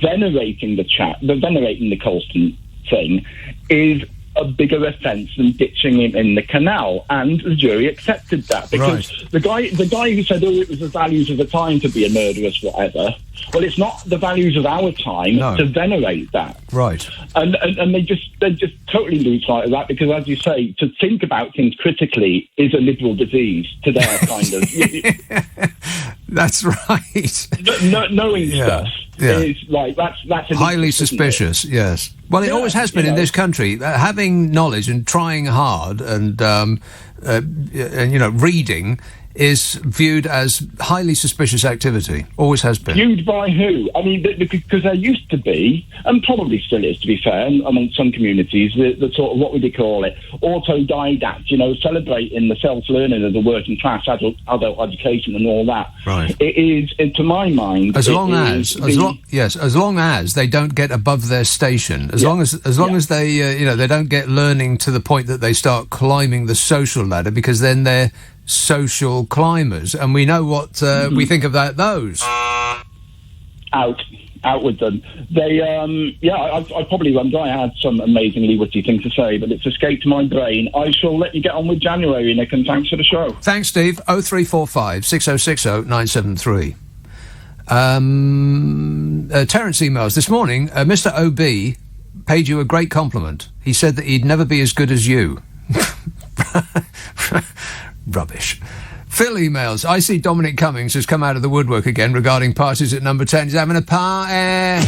venerating the Colston thing is a bigger offence than ditching him in the canal, and the jury accepted that because the guy who said, it was the values of the time to be a murderous whatever. Well, it's not the values of our time to venerate that. Right. And they just totally lose sight of that because, as you say, to think about things critically is a liberal disease to their kind of. That's right. Knowing stuff is like that's highly suspicious. Yes. Well, it always has been in this country. Having knowledge and trying hard and reading is viewed as highly suspicious activity. Always has been. Viewed by who? I mean, because there used to be, and probably still is, to be fair, among some communities, the sort of, what would they call it, autodidact, celebrating the self-learning of the working class, adult education and all that. Right. It is, to my mind... As long as they don't get above their station, as long as they don't get learning to the point that they start climbing the social ladder, because then they're social climbers, and we know what we think of those. Out with them. They, I probably won't. I had some amazingly witty things to say, but it's escaped my brain. I shall let you get on with January, Nick, and thanks for the show. Thanks, Steve. 0345 6060 973. Terence emails this morning. Mr. OB paid you a great compliment. He said that he'd never be as good as you. Rubbish. Phil emails. I see Dominic Cummings has come out of the woodwork again regarding parties at number 10. He's having a party.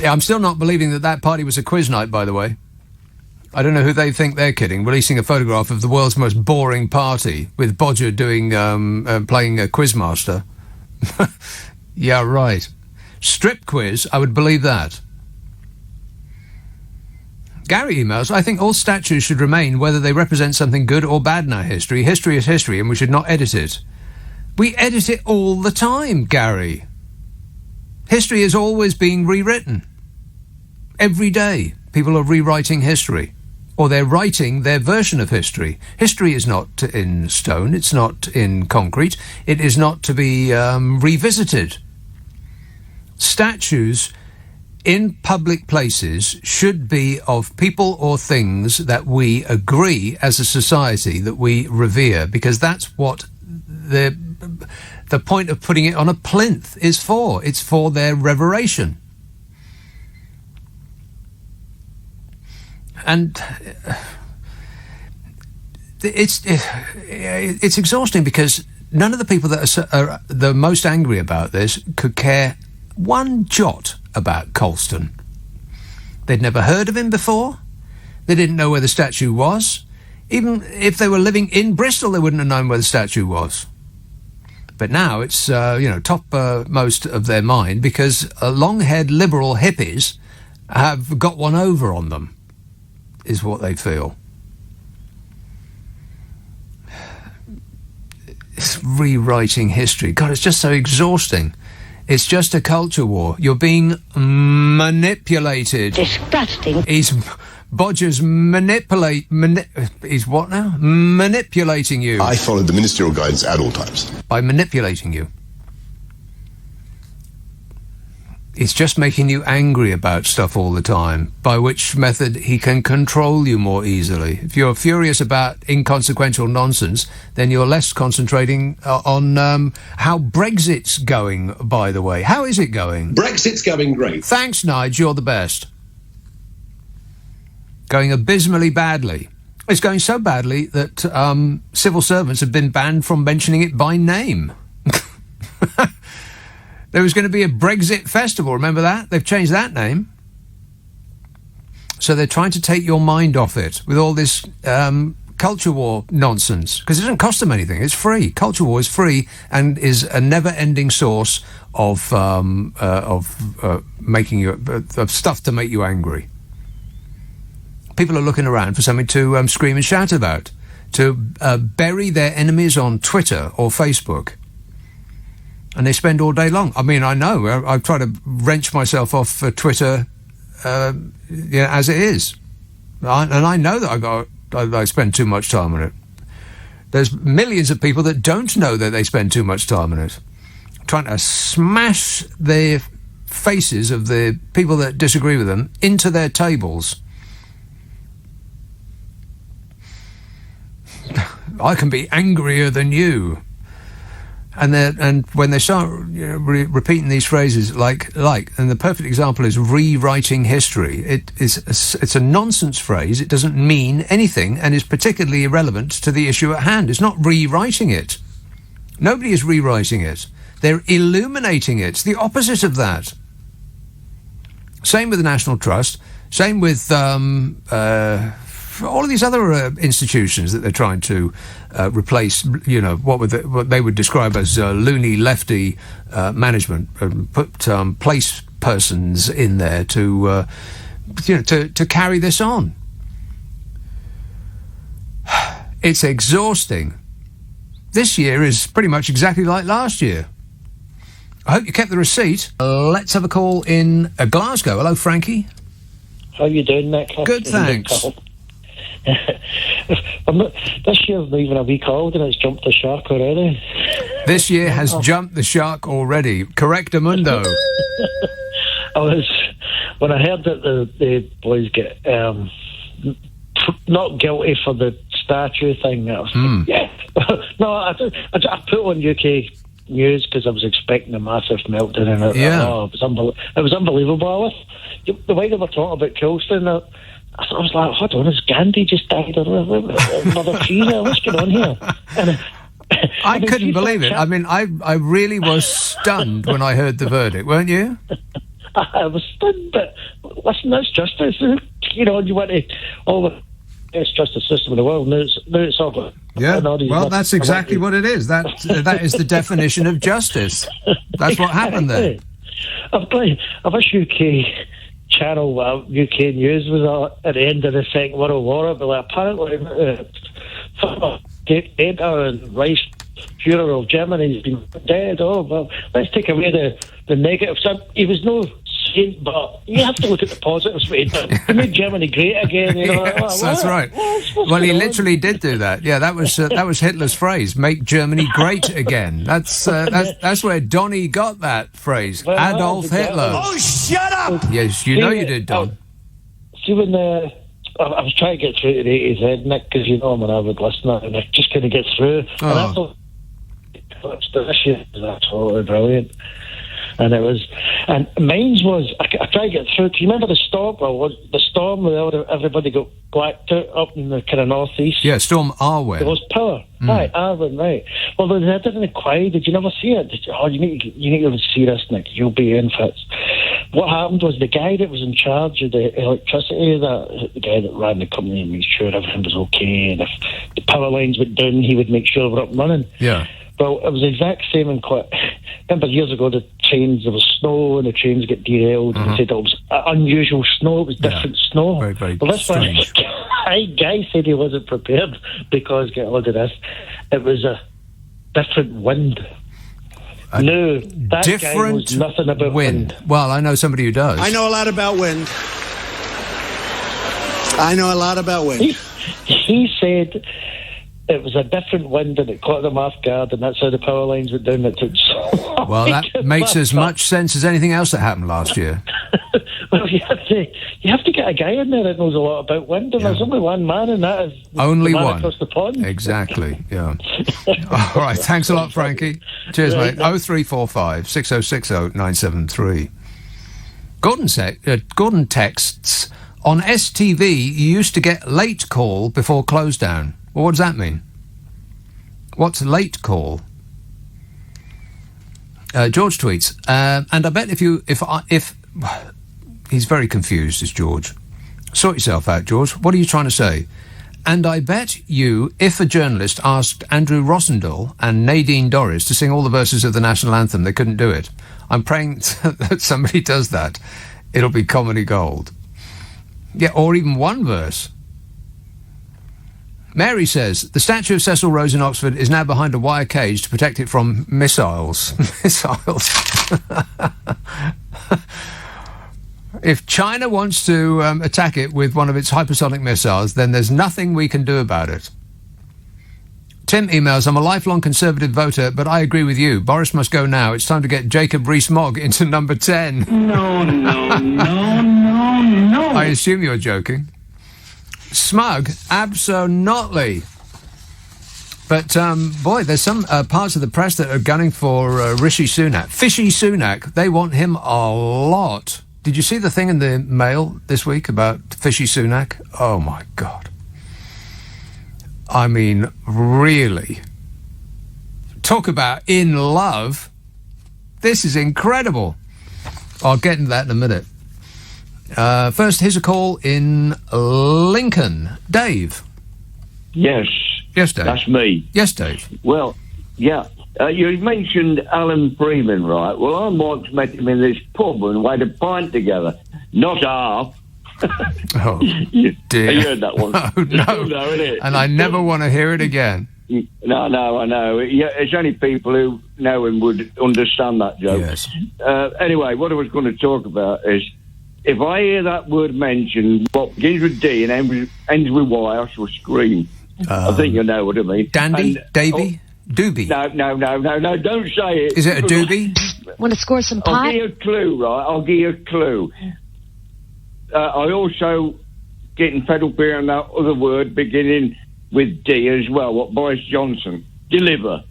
Yeah, I'm still not believing that party was a quiz night, by the way. I don't know who they think they're kidding, releasing a photograph of the world's most boring party with Bodger doing playing a quizmaster. Yeah, right. Strip quiz, I would believe that. Gary emails, I think all statues should remain whether they represent something good or bad in our history. History is history and we should not edit it. We edit it all the time, Gary. History is always being rewritten. Every day, people are rewriting history. Or they're writing their version of history. History is not in stone, it's not in concrete, it is not to be revisited. Statues in public places should be of people or things that we agree as a society that we revere, because that's what the point of putting it on a plinth is for. It's for their reveration. And it's exhausting, because none of the people that are the most angry about this could care one jot about Colston. They'd never heard of him before. They didn't know where the statue was. Even if they were living in Bristol, they wouldn't have known where the statue was. But now it's, topmost of their mind, because long-haired liberal hippies have got one over on them, is what they feel. It's rewriting history. God, it's just so exhausting. It's just a culture war. You're being manipulated. Disgusting. Bodger's he's what now? Manipulating you. I followed the ministerial guidance at all times. By manipulating you. It's just making you angry about stuff all the time, by which method he can control you more easily. If you're furious about inconsequential nonsense, then you're less concentrating on how Brexit's going, by the way. How is it going? Brexit's going great. Thanks, Nige, you're the best. Going abysmally badly. It's going so badly that civil servants have been banned from mentioning it by name. There was going to be a Brexit festival, remember that? They've changed that name. So they're trying to take your mind off it with all this culture war nonsense, because it doesn't cost them anything. It's free. Culture war is free and is a never-ending source of making you of stuff to make you angry. People are looking around for something to scream and shout about, to bury their enemies on Twitter or Facebook. And they spend all day long. I mean, I know. I try to wrench myself off Twitter as it is. And I know that I spend too much time on it. There's millions of people that don't know that they spend too much time on it. Trying to smash the faces of the people that disagree with them into their tables. I can be angrier than you. And when they start repeating these phrases like, and the perfect example is rewriting history. It's a nonsense phrase. It doesn't mean anything and is particularly irrelevant to the issue at hand. It's not rewriting it. Nobody is rewriting it. They're illuminating it. It's the opposite of that. Same with the National Trust. Same with all of these other institutions that they're trying to replace, what they would describe as loony lefty management, put place persons in there to carry this on. It's exhausting. This year is pretty much exactly like last year. I hope you kept the receipt. Let's have a call in Glasgow. Hello, Frankie. How you doing, Nick? Good, thanks. This year's not even a week old and it's jumped the shark already. This year has jumped the shark already. Correctamundo. When I heard that the boys get not guilty for the statue thing, I was like, yeah. No, I put on UK news because I was expecting a massive meltdown and it was unbelievable. The way they were talking about Kilston, I was like, hold on, has Gandhi just died or Mother Teresa? What's going on here? And, I couldn't believe it. I mean, I really was stunned when I heard the verdict, weren't you? I was stunned, but listen, that's justice. You want to best justice system in the world. Now it's all good. Yeah, well, that's exactly what it is. That is the definition of justice. That's what happened there. I wish UK channel, UK News was at the end of the Second World War. But apparently, Data and Reich, Führer of Germany, has been dead. Oh, well, let's take away the negatives. He was no saint, but you have to look at the positives. He made Germany great again. Yes, that's right. Well, he literally did do that. Yeah, that was Hitler's phrase: "Make Germany great again." That's where Donny got that phrase. Well, Adolf Hitler. Oh, shut up! Yes, you did, Don. See when I was trying to get through to the 80s, Nick, because I'm an avid listener, and I just couldn't get through. Oh. And I thought the issue was absolutely brilliant. And mine's was, I tried to get through. Do you remember the storm? Well, the storm where everybody got blacked out up in the kind of northeast? Yeah, Storm Arwen. There was power. Right, Arwen, right. Well, they did an inquiry. Did you never see it? You need to see this, Nick. You'll be in fits. What happened was the guy that was in charge of the electricity, the guy that ran the company and made sure everything was okay, and if the power lines went down, he would make sure they were up and running. Yeah. Well, it was the exact same in remember years ago, there was snow and the trains get derailed, and they said it was unusual snow, it was different snow. Very, very well, this strange. Guy said he wasn't prepared because, get a look at this, it was a different wind. No, that guy knows nothing about wind. Well, I know somebody who does. I know a lot about wind. He said it was a different wind and it caught them off guard, and that's how the power lines went down. It took so long. Well, that makes as much sense as anything else that happened last year. Well, you have to get a guy in there that knows a lot about wind, and there's only one man, and that is only the man one across the pond. Exactly. Yeah. All right. Thanks a lot, Frankie. Cheers, mate. 0345 6060 973. Gordon texts, on STV you used to get late call before close down. Well, what does that mean? What's late call? George tweets, and I bet if he's very confused, is George. Sort yourself out, George. What are you trying to say? And I bet you, if a journalist asked Andrew Rossendale and Nadine Dorries to sing all the verses of the national anthem, they couldn't do it. I'm praying that somebody does that. It'll be comedy gold. Yeah, or even one verse. Mary says, the statue of Cecil Rose in Oxford is now behind a wire cage to protect it from missiles. Missiles. If China wants to attack it with one of its hypersonic missiles, then there's nothing we can do about it. Tim emails, I'm a lifelong Conservative voter, but I agree with you. Boris must go now. It's time to get Jacob Rees-Mogg into number 10. No. I assume you're joking. Smug? Absolutely. But, boy, there's some parts of the press that are gunning for Rishi Sunak. Fishy Sunak. They want him a lot. Did you see the thing in the Mail this week about Fishy Sunak? Oh, my God. I mean, really. Talk about in love. This is incredible. I'll get into that in a minute. First, here's a call in Lincoln. Dave. Yes. Yes, Dave. That's me. Yes, Dave. Well, yeah. You mentioned Alan Freeman, right? Well, I once met him in this pub and we had a pint together. Not half. Oh, dear. You heard that one? Oh, no. No, isn't it? And I never want to hear it again. No, I know. Yeah, it's only people who know him would understand that joke. Yes. Anyway, what I was going to talk about is, if I hear that word mentioned, what begins with D and ends with Y, I shall scream. I think you know what I mean. Dandy? Davy? Doobie? No, don't say it. Is it a doobie? Want to score some pot? I'll give you a clue, right? I'll give you a clue. I also getting fed up hearing that other word beginning with D as well, what Boris Johnson. Deliver.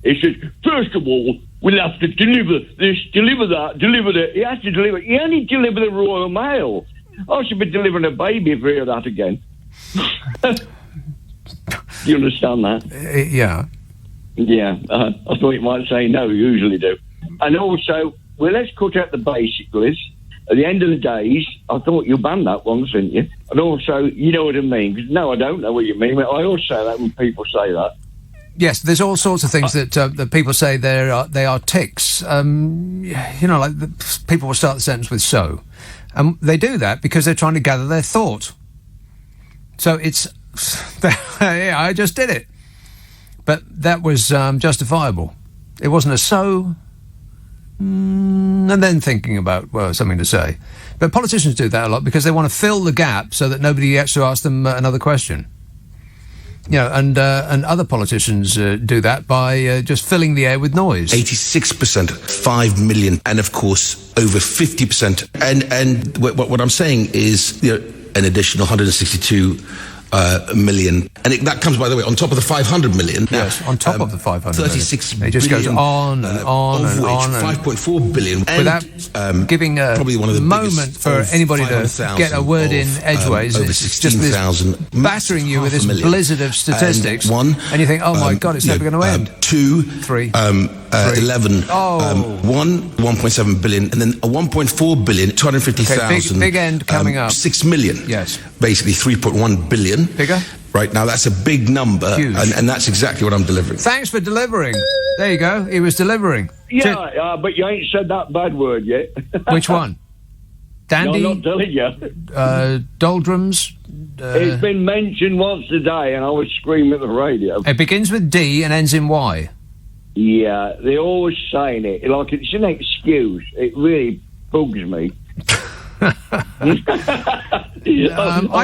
He said, first of all, we'll have to deliver this, deliver that, deliver that. He has to deliver. He only delivered the Royal Mail. I should be delivering a baby if I hear that again. Do you understand that? Yeah. Yeah, I thought you might say no, you usually do. And also, well, let's cut out the basic list. At the end of the days, I thought you banned that once, didn't you? And also, you know what I mean? 'Cause no, I don't know what you mean. I always say that when people say that. Yes, there's all sorts of things that people say they are tics. Like people will start the sentence with so. And they do that because they're trying to gather their thought. So it's... yeah, I just did it. But that was justifiable. It wasn't a so... and then thinking about, something to say. But politicians do that a lot because they want to fill the gap so that nobody gets to ask them another question. And other politicians do that by just filling the air with noise. 86%, 5 million, and of course over 50%. And what I'm saying is, an additional 162 million, and that comes, by the way, on top of the 500 million. Yes, on top of the 500 36 million. It just goes on and on and on. 5.4 billion. Without giving a probably one of the moment for anybody to get a word in edgeways. Over It's just this battering you with this blizzard of statistics. And you think, oh my God, it's never going to end. 2, 3, 11, 1.7 billion, and then a 1.4 billion, 250,000. Big end coming up. 6 million. Yes. Basically 3.1 billion. Bigger? Right, now that's a big number. Huge. And that's exactly what I'm delivering. Thanks for delivering. There you go. He was delivering. Yeah, but you ain't said that bad word yet. Which one? Dandy? No, I'm not telling you. Doldrums? It's been mentioned once today, and I was screaming at the radio. It begins with D and ends in Y. Yeah, they're always saying it. Like, it's an excuse. It really bugs me. I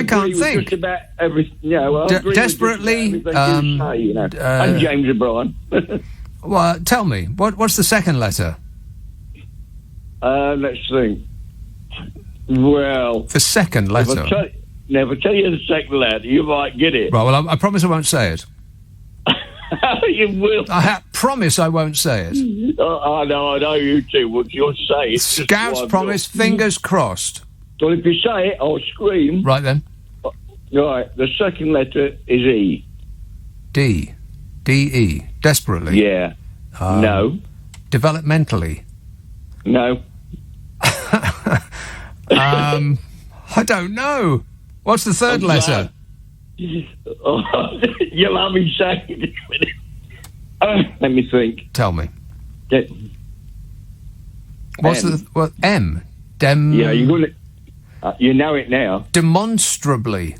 can't think. Just about everything. Yeah, well, desperately. And James O'Brien. Well, tell me, what's the second letter? Let's think. Well, the second letter. If I tell you the second letter, you might get it. Right. Well, I promise I won't say it. You will. I promise I won't say it. I know you too. What you'll say? Scouts promise. Fingers crossed. Well, if you say it, I'll scream. Right then. Right. The second letter is E. D. D-E. Desperately. Yeah. No. Developmentally. No. I don't know. What's the third letter? You'll have me say it. Let me think. Tell me. What's M? Yeah, you're going to... you know it now. Demonstrably.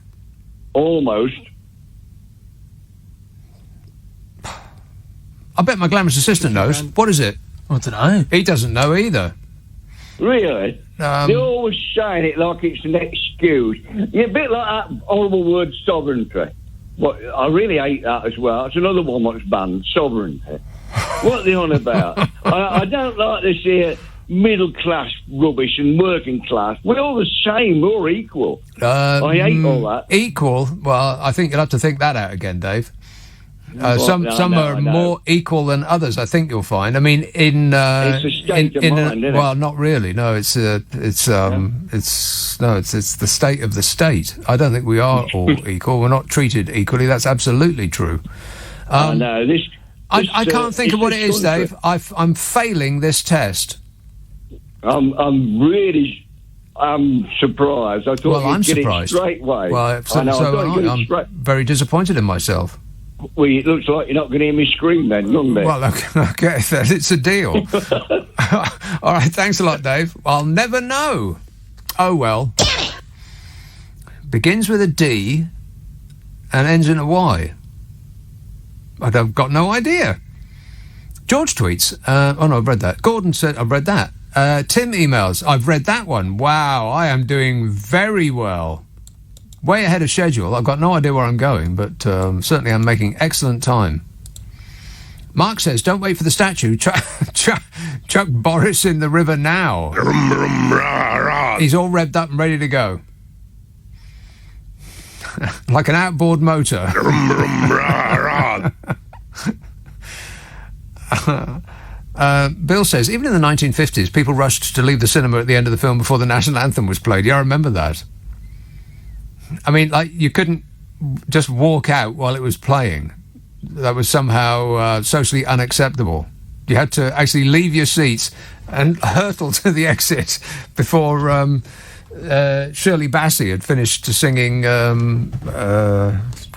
Almost. I bet my glamorous assistant knows. What is it? I don't know. He doesn't know either. Really? They're always saying it like it's an excuse. You're a bit like that horrible word sovereignty. What, I really hate that as well. It's another one that's banned, sovereignty. What are they on about? I don't like this here middle class rubbish and working class. We're all the same. We're all equal. I hate all that. Equal? Well, I think you'll have to think that out again, Dave. Some are more equal than others. I think you'll find. I mean, it's a state of mind, isn't it? Well, not really. No, it's the state of the state. I don't think we are all equal. We're not treated equally. That's absolutely true. No, I can't think of what it is, Dave. I'm failing this test. I'm really I'm surprised. I thought Well, you'd I'm get surprised. it straight away. Well, I'm very disappointed in myself. Well, it looks like you're not going to hear me scream then, doesn't it? Well, okay, it's a deal. All right, thanks a lot, Dave. I'll never know. Oh, well. Begins with a D and ends in a Y. I've got no idea. George tweets. Oh, no, I've read that. Gordon said, I've read that. Tim emails. I've read that one. Wow, I am doing very well. Way ahead of schedule. I've got no idea where I'm going, but certainly I'm making excellent time. Mark says, don't wait for the statue. Chuck Boris in the river now. He's all revved up and ready to go. Like an outboard motor. Bill says, even in the 1950s, people rushed to leave the cinema at the end of the film before the national anthem was played. Yeah, I remember that. I mean, like, you couldn't just walk out while it was playing. That was somehow socially unacceptable. You had to actually leave your seats and hurtle to the exit before Shirley Bassey had finished singing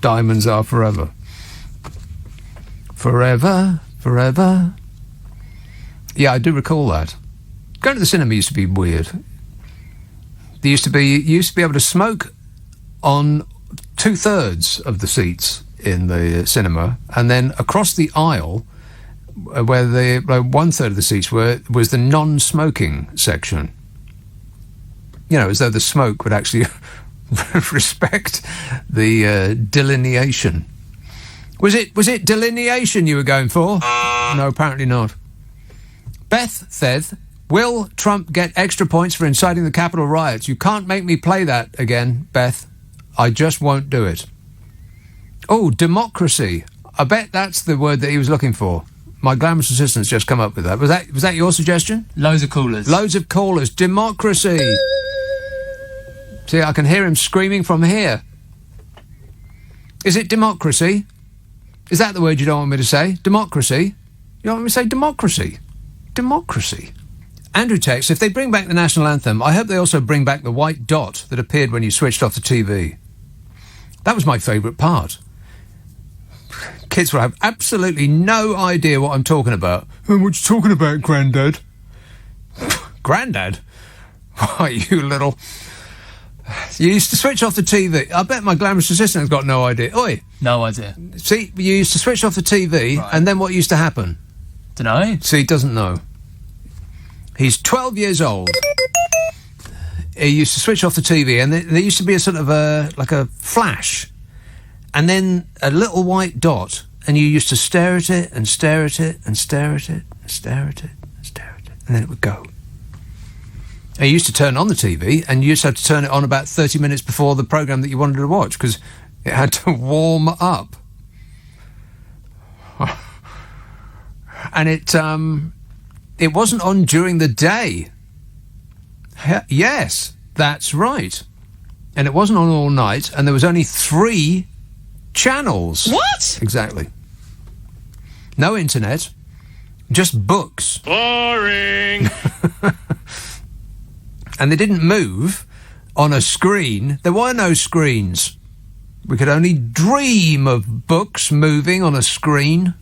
Diamonds Are Forever. Forever, forever. Yeah, I do recall that. Going to the cinema used to be weird. You used to be able to smoke on 2/3 of the seats in the cinema, and then across the aisle, where 1/3 of the seats was the non-smoking section. You know, as though the smoke would actually respect the delineation. Was it delineation you were going for? No, apparently not. Beth says, will Trump get extra points for inciting the Capitol riots? You can't make me play that again, Beth. I just won't do it. Oh, democracy. I bet that's the word that he was looking for. My glamorous assistant's just come up with that. Was that your suggestion? Loads of callers. Loads of callers. Democracy. See, I can hear him screaming from here. Is it democracy? Is that the word you don't want me to say? Democracy? You don't want me to say democracy? Democracy. Andrew texts, if they bring back the national anthem, I hope they also bring back the white dot that appeared when you switched off the TV. That was my favourite part. Kids will have absolutely no idea what I'm talking about. What you talking about, Grandad? Grandad? Why, you little... You used to switch off the TV. I bet my glamorous assistant has got no idea. Oi. No idea. See, you used to switch off the TV, right. And then what used to happen? Dunno. See, he doesn't know. He's 12 years old. He used to switch off the TV, and there used to be a sort of like a flash, and then a little white dot, and you used to stare at it, and stare at it, and stare at it, and stare at it, and stare at it, and then it would go. And you used to turn on the TV, and you used to have to turn it on about 30 minutes before the programme that you wanted to watch, because it had to warm up. And it wasn't on during the day. Yes, that's right. And it wasn't on all night, and there was only 3 channels. What? Exactly. No internet, just books. Boring. And they didn't move on a screen. There were no screens. We could only dream of books moving on a screen.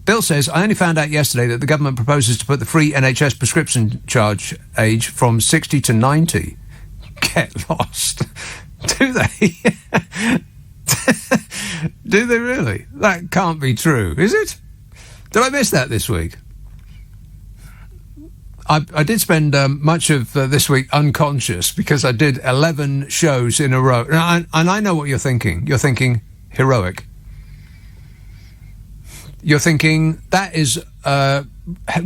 Bill says, I only found out yesterday that the government proposes to put the free NHS prescription charge age from 60 to 90. Get lost. Do they? Do they really? That can't be true, is it? Did I miss that this week? I did spend much of this week unconscious because I did 11 shows in a row. And I know what you're thinking. You're thinking heroic. You're thinking that is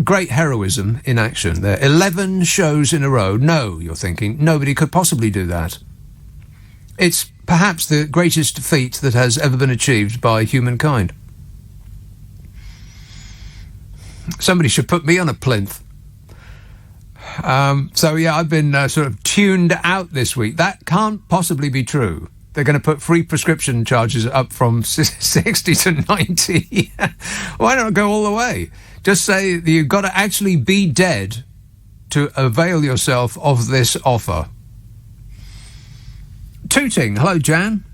great heroism in action there. 11 shows in a row. No, you're thinking, nobody could possibly do that. It's perhaps the greatest feat that has ever been achieved by humankind. Somebody should put me on a plinth. So, yeah, I've been sort of tuned out this week. That can't possibly be true. They're going to put free prescription charges up from 60 to 90. Why not go all the way? Just say that you've got to actually be dead to avail yourself of this offer. Tooting. Hello, Jan.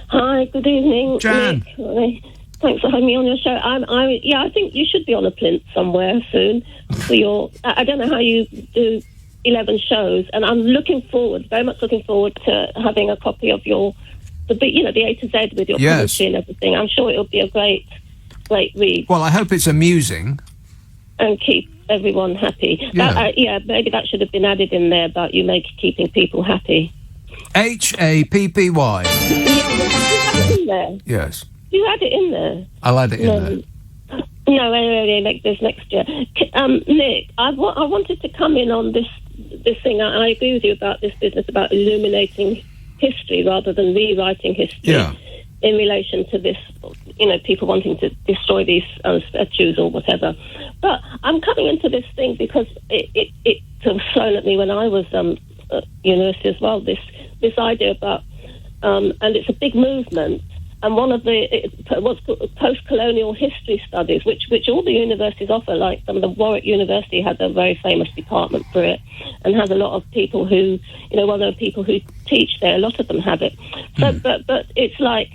Hi, good evening, Jan. Nick. Thanks for having me on your show. I think you should be on a plinth somewhere soon for your. I don't know how you do 11 shows, and I'm very much looking forward to having a copy of the A to Z with your poetry and everything. I'm sure it'll be a great read. Well, I hope it's amusing. And keep everyone happy. Maybe that should have been added in there about you keeping people happy. HAPPY. In there. Yes. You had it in there. I'll add it in there. No, make this next year. Nick, I wanted to come in on this thing. I agree with you about this business about illuminating history rather than rewriting history in relation to this, people wanting to destroy these statues or whatever. But I'm coming into this thing because it sort of thrown at me when I was at university as well, this idea about, and it's a big movement, and one of what's called post-colonial history studies, which all the universities offer, like the Warwick University has a very famous department for it, and has a lot of people who, well-known people who teach there, a lot of them have it. So, but it's like,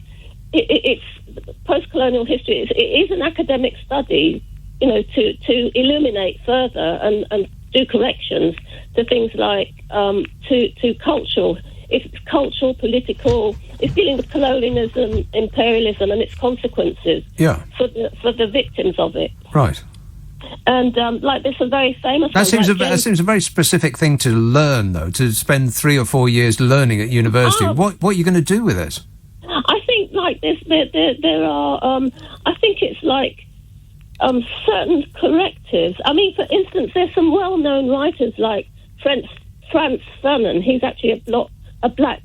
it's post-colonial history, it is an academic study, to illuminate further and do corrections to things like, to cultural. It's cultural, political. It's dealing with colonialism, imperialism, and its consequences. For the victims of it. Right. And there's a very famous. That seems a very specific thing to learn, though. To spend 3 or 4 years learning at university. What are you going to do with it? I think there are. I think it's like certain correctives. I mean, for instance, there's some well-known writers like Franz Fanon. He's actually a black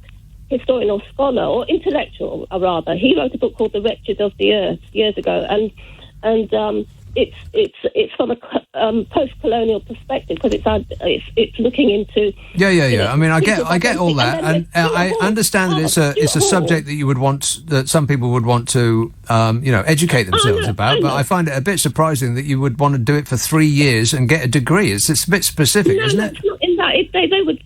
historian or scholar or intellectual, rather. He wrote a book called The Wretched of the Earth years ago, and it's from a post-colonial perspective because it's looking into. I mean, I get all that, and I understand that it's a subject that some people would want to educate themselves about. But I find it a bit surprising that you would want to do it for 3 years and get a degree. It's a bit specific, isn't it? Not in that.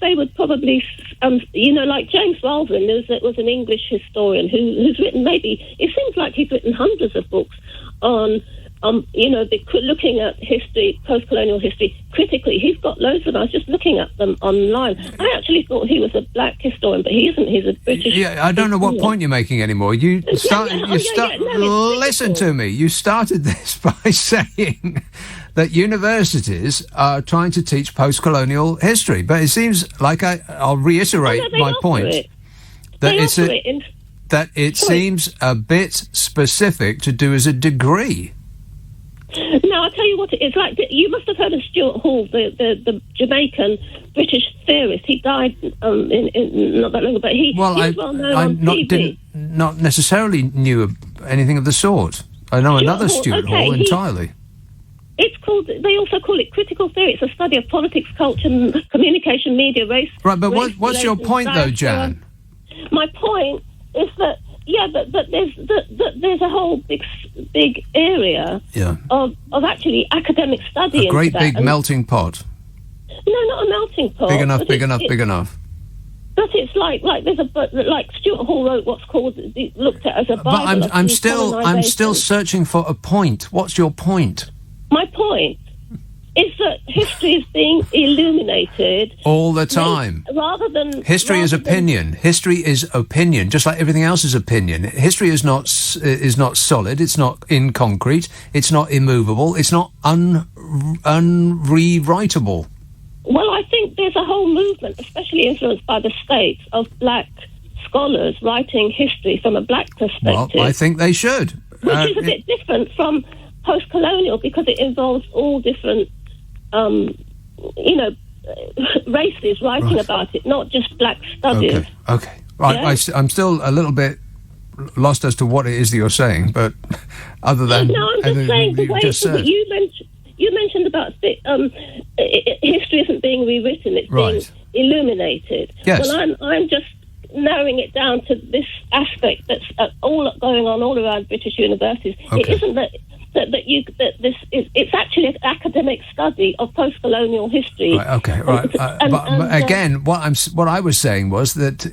They would probably, like James Baldwin was an English historian who's written it seems like he's written hundreds of books on looking at history, post-colonial history, critically. He's got loads of them. I was just looking at them online. I actually thought he was a black historian, but he isn't. He's a British. Yeah, I don't know what point you're making anymore. Listen to me. You started this by saying that universities are trying to teach post-colonial history, but it seems like I'll reiterate my point that it seems a bit specific to do as a degree. No, I'll tell you what it is like. You must have heard of Stuart Hall, the Jamaican British theorist. He died in not that long ago, but he was well known on TV. Not necessarily knew anything of the sort. I know another Stuart Hall entirely. It's called. They also call it critical theory. It's a study of politics, culture, communication, media, race. Right, but what's your point, though, Jan? My point is that. Yeah, but there's a whole big area of actually academic study. A great big melting pot. No, not a melting pot. Big enough. But it's like there's like Stuart Hall wrote what's looked at as a Bible. But I'm still searching for a point. What's your point? My point is that history is being illuminated all the time. Rather than history is opinion. History is opinion, just like everything else is opinion. History is not solid. It's not in concrete. It's not immovable. It's not unrewritable. Well, I think there's a whole movement, especially influenced by the States, of black scholars writing history from a black perspective. Well, I think they should. Which is a bit different from post-colonial because it involves all different races writing about it, not just black studies. Okay. Right. Yeah? I'm still a little bit lost as to what it is that you're saying, but other than no, I'm just saying the way that you mentioned about history isn't being rewritten; it's being illuminated. Yes. Well, I'm just narrowing it down to this aspect that's all going on all around British universities. Okay. It isn't that it's actually an academic study of post-colonial history. Right, okay, right. Again, what I was saying was that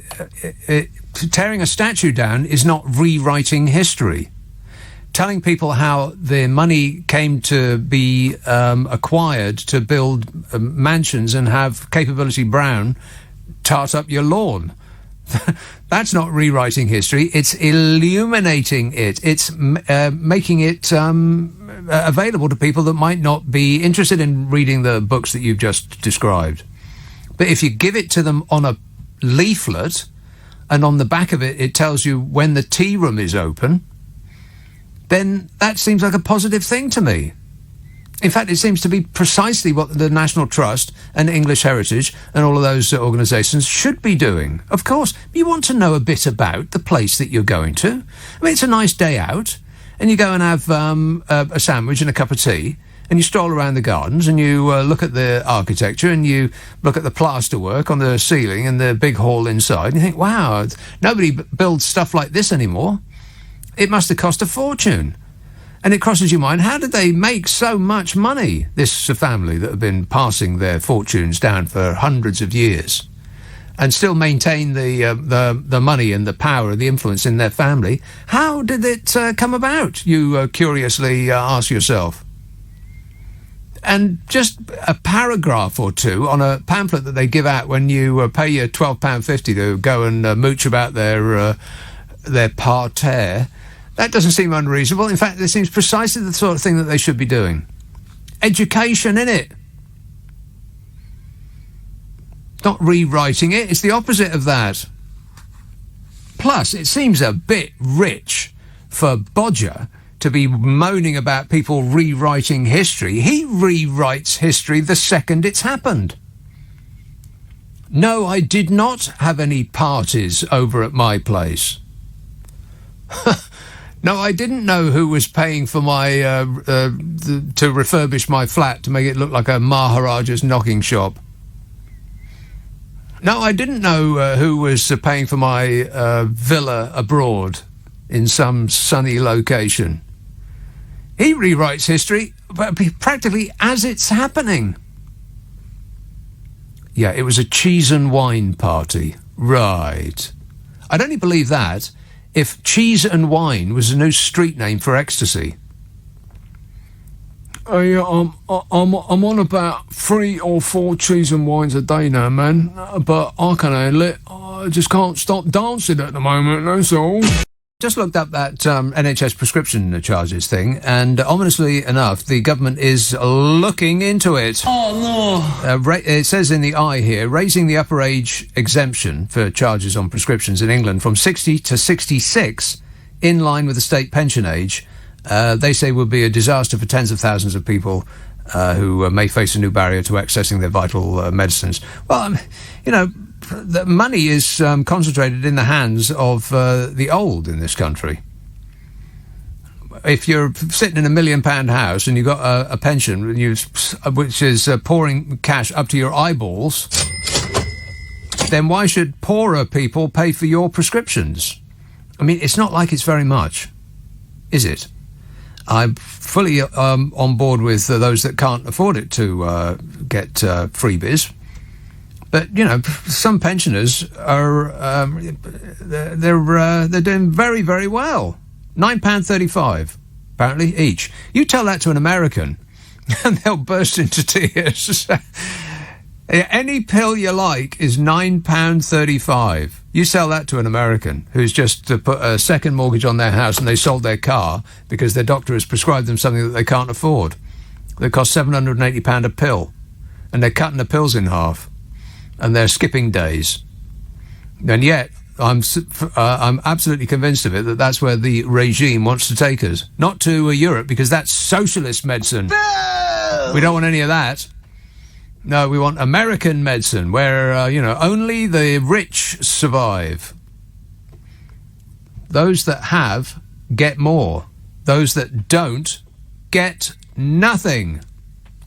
tearing a statue down is not rewriting history. Telling people how the money came to be acquired to build mansions and have Capability Brown tart up your lawn. That's not rewriting history. It's illuminating it. It's making it available to people that might not be interested in reading the books that you've just described. But if you give it to them on a leaflet, and on the back of it, it tells you when the tea room is open, then that seems like a positive thing to me. In fact, it seems to be precisely what the National Trust and English Heritage and all of those organisations should be doing. Of course, you want to know a bit about the place that you're going to. I mean, it's a nice day out, and you go and have a sandwich and a cup of tea, and you stroll around the gardens, and you look at the architecture, and you look at the plasterwork on the ceiling and the big hall inside, and you think, wow, nobody builds stuff like this anymore. It must have cost a fortune. And it crosses your mind, how did they make so much money, this family that have been passing their fortunes down for hundreds of years, and still maintain the money and the power and the influence in their family? How did it come about, you curiously ask yourself? And just a paragraph or two on a pamphlet that they give out when you pay your £12.50 to go and mooch about their parterre, that doesn't seem unreasonable. In fact, it seems precisely the sort of thing that they should be doing. Education, innit? Not rewriting it. It's the opposite of that. Plus, it seems a bit rich for Bodger to be moaning about people rewriting history. He rewrites history the second it's happened. No, I did not have any parties over at my place. No, I didn't know who was paying for my to refurbish my flat to make it look like a Maharaja's knocking shop. No, I didn't know who was paying for my villa abroad in some sunny location. He rewrites history practically as it's happening. Yeah, it was a cheese and wine party. Right. I'd only believe that if cheese and wine was a new street name for ecstasy. I'm on about 3 or 4 cheese and wines a day now, man. But I can handle it. I just can't stop dancing at the moment, that's all. Just looked up that NHS prescription charges thing, and ominously enough, the government is looking into it. Oh, no. It says in the eye here, raising the upper age exemption for charges on prescriptions in England from 60 to 66, in line with the state pension age, they say will be a disaster for tens of thousands of people who may face a new barrier to accessing their vital medicines. Well, you know, the money is concentrated in the hands of the old in this country. If you're sitting in £1 million house and you've got a pension which is pouring cash up to your eyeballs, then why should poorer people pay for your prescriptions? I mean, it's not like it's very much, is it? I'm fully on board with those that can't afford it to get freebies. But, you know, some pensioners are they're doing very, very well. £9.35, apparently, each. You tell that to an American, and they'll burst into tears. Any pill you like is £9.35. You sell that to an American who's just put a second mortgage on their house and they sold their car because their doctor has prescribed them something that they can't afford. That costs £780 a pill, and they're cutting the pills in half. And they're skipping days. And yet, I'm absolutely convinced of it that that's where the regime wants to take us. Not to Europe, because that's socialist medicine. No! We don't want any of that. No, we want American medicine, where, only the rich survive. Those that have get more. Those that don't get nothing.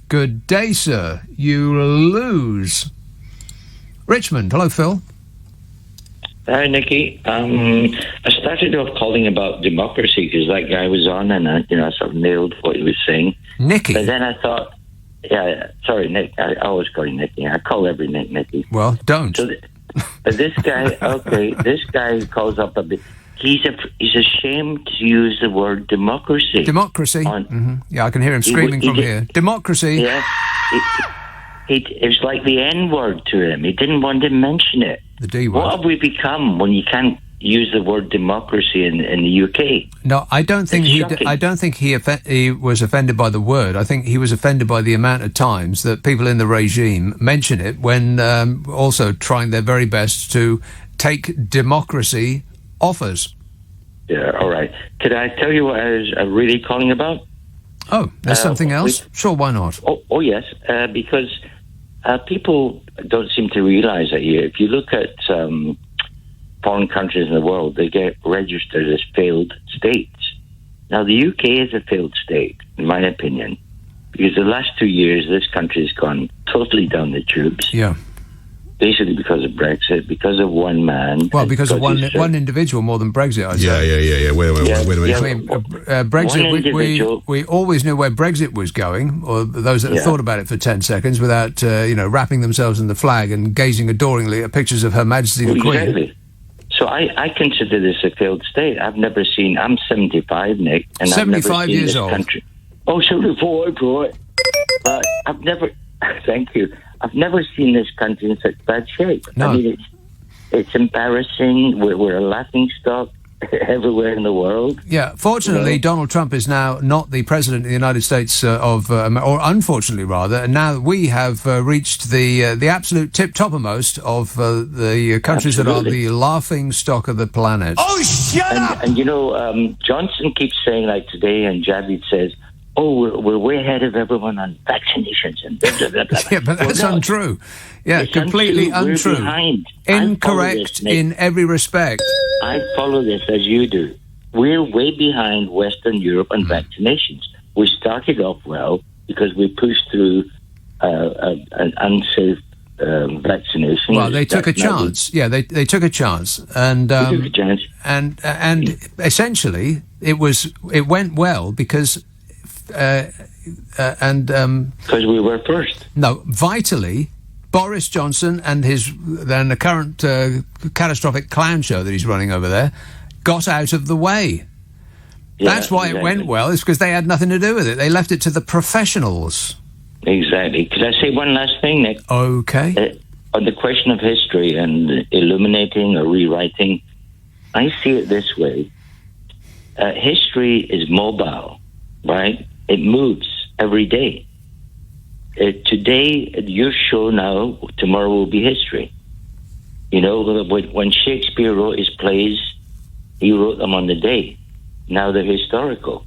Good day, sir. You lose. Richmond, hello, Phil. Hi, Nicky. I started off calling about democracy because that guy was on, and I sort of nailed what he was saying. Nicky. But then I thought, sorry, Nick. I always call you Nicky. I call every Nick Nicky. Well, don't. So but this guy, this guy who calls up a bit. He's ashamed to use the word democracy. Democracy. Yeah, I can hear him screaming from here. Democracy. Yeah. It was like the N word to him. He didn't want to mention it. The D word. What have we become when you can't use the word democracy in the UK? No, I don't think he was offended by the word. I think he was offended by the amount of times that people in the regime mention it when also trying their very best to take democracy off us. Yeah, all right. Could I tell you what I was really calling about? Oh, there's something else? Sure, why not? Oh yes, because people don't seem to realise that here. If you look at foreign countries in the world, they get registered as failed states. Now, the UK is a failed state, in my opinion, because the last 2 years, this country has gone totally down the tubes. Yeah. Basically because of Brexit, because of one man. Well, because of one individual more than Brexit, I'd say. Yeah. Wait a minute. I mean, Brexit, we always knew where Brexit was going, or those that had thought about it for 10 seconds without, wrapping themselves in the flag and gazing adoringly at pictures of Her Majesty the Queen. Exactly. So I consider this a failed state. I'm 75, Nick, and 75 I've never seen years this old. Country. Oh, 75, right. But I've never, thank you, I've never seen this country in such bad shape. No. I mean, it's embarrassing. We're a laughing stock everywhere in the world. Yeah, fortunately, Donald Trump is now not the president of the United States or unfortunately rather, and now we have reached the absolute toppermost of the countries that are the laughing stock of the planet. Oh, shut up! And Johnson keeps saying, like today, and Javid says, oh, we're way ahead of everyone on vaccinations and blah, blah, blah, blah. Yeah, but that's untrue. Yeah, it's completely untrue. We're behind. Incorrect in every respect. I follow this as you do. We're way behind Western Europe on vaccinations. We started off well because we pushed through an unsafe vaccination. Well, they took a chance. Yeah, they took a chance, and they took a chance. and essentially it went well because. Because we were first. No, vitally, Boris Johnson and the current catastrophic clown show that he's running over there got out of the way. Yeah, that's why it went well. It's because they had nothing to do with it. They left it to the professionals. Exactly. Could I say one last thing, Nick? Okay. On the question of history and illuminating or rewriting, I see it this way. History is mobile, right? It moves every day. Today, your show now, tomorrow will be history. You know, when Shakespeare wrote his plays, he wrote them on the day. Now they're historical.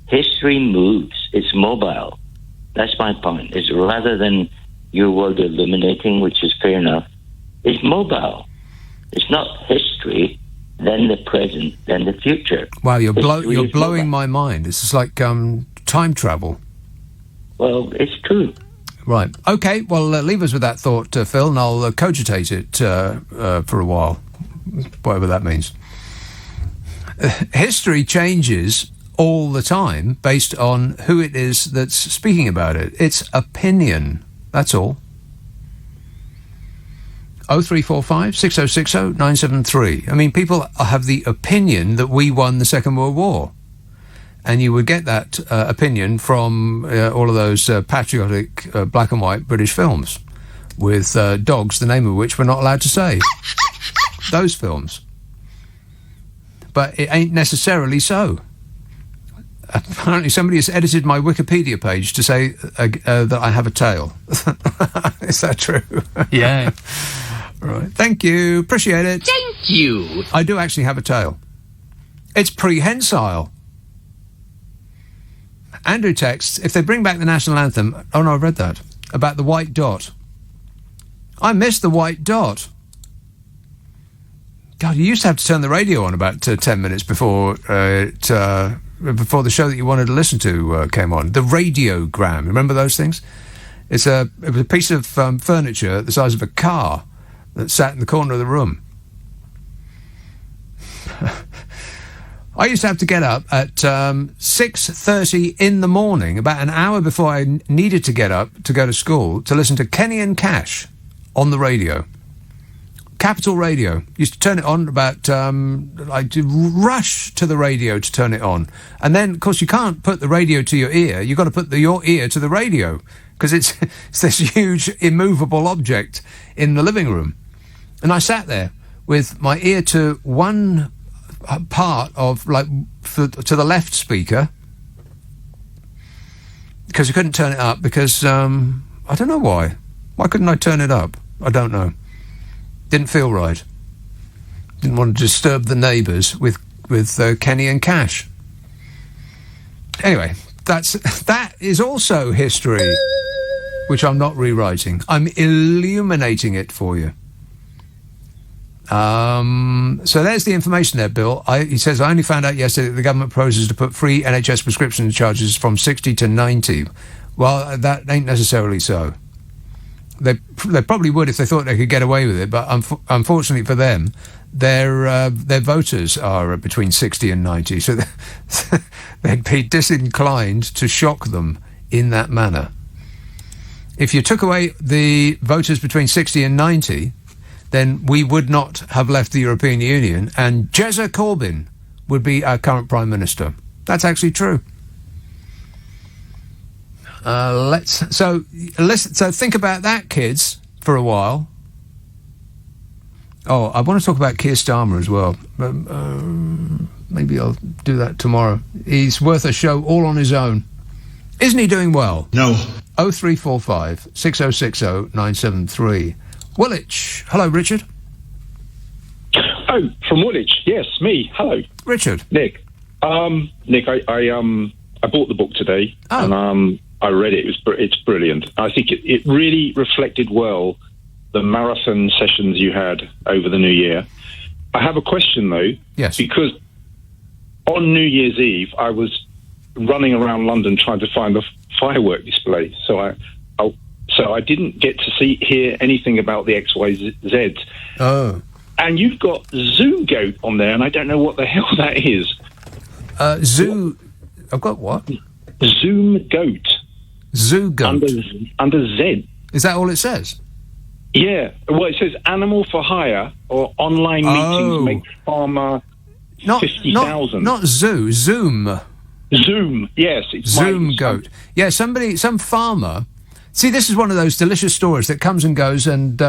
History moves. It's mobile. That's my point. It's rather than your word illuminating, which is fair enough, it's mobile. It's not history, then the present, then the future. Wow, you're blowing my mind. This is like time travel. Well, it's true. Right. Okay, well, leave us with that thought, Phil, and I'll cogitate it for a while, whatever that means. History changes all the time based on who it is that's speaking about it. It's opinion. That's all. 0345 6060 973. I mean, people have the opinion that we won the Second World War. And you would get that opinion from all of those patriotic black and white British films with dogs, the name of which we're not allowed to say. Those films. But it ain't necessarily so. Apparently somebody has edited my Wikipedia page to say that I have a tail. Is that true? Yeah. Right. Thank you. Appreciate it. Thank you. I do actually have a tail. It's prehensile. Andrew texts, if they bring back the national anthem... Oh, no, I read that. About the white dot. I missed the white dot. God, you used to have to turn the radio on about 10 minutes before before the show that you wanted to listen to came on. The radiogram. Remember those things? It was a piece of furniture the size of a car that sat in the corner of the room. I used to have to get up at 6:30 in the morning, about an hour before I needed to get up to go to school, to listen to Kenny and Cash on the radio. Capital Radio. Used to turn it on about, I'd rush to the radio to turn it on. And then, of course, you can't put the radio to your ear. You've got to put your ear to the radio, because it's this huge immovable object in the living room. And I sat there with my ear to one part of, to the left speaker, because I couldn't turn it up, because I don't know why. Why couldn't I turn it up? I don't know. Didn't feel right. Didn't want to disturb the neighbours with Kenny and Cash. Anyway, that is also history, which I'm not rewriting. I'm illuminating it for you. So there's the information there, Bill. He says, I only found out yesterday that the government proposes to put free NHS prescription charges from 60 to 90. Well, that ain't necessarily so. They probably would if they thought they could get away with it, but unfortunately for them, their voters are between 60 and 90, so they'd be disinclined to shock them in that manner. If you took away the voters between 60 and 90, then we would not have left the European Union, and Jezza Corbyn would be our current Prime Minister. That's actually true. So think about that, kids, for a while. Oh, I want to talk about Keir Starmer as well. Maybe I'll do that tomorrow. He's worth a show all on his own. Isn't he doing well? No. 0345 6060 973. Woolwich. Hello, Richard. Oh, from Woolwich. Yes, me. Hello, Richard. Nick. Nick, I bought the book today, and I read it. It's brilliant. I think it really reflected well the marathon sessions you had over the New Year. I have a question, though. Yes. Because on New Year's Eve, I was running around London trying to find the firework display. So I didn't get to hear anything about the XYZ. Oh. And you've got Zoo Goat on there, and I don't know what the hell that is. I've got what? Zoom Goat. Zoo Goat. Under Z. Is that all it says? Yeah. Well, it says animal for hire or online meetings make farmer 50,000. Not zoo. Zoom. Zoom. Yes. It's Zoom Goat. Yeah, some farmer. See, this is one of those delicious stories that comes and goes, and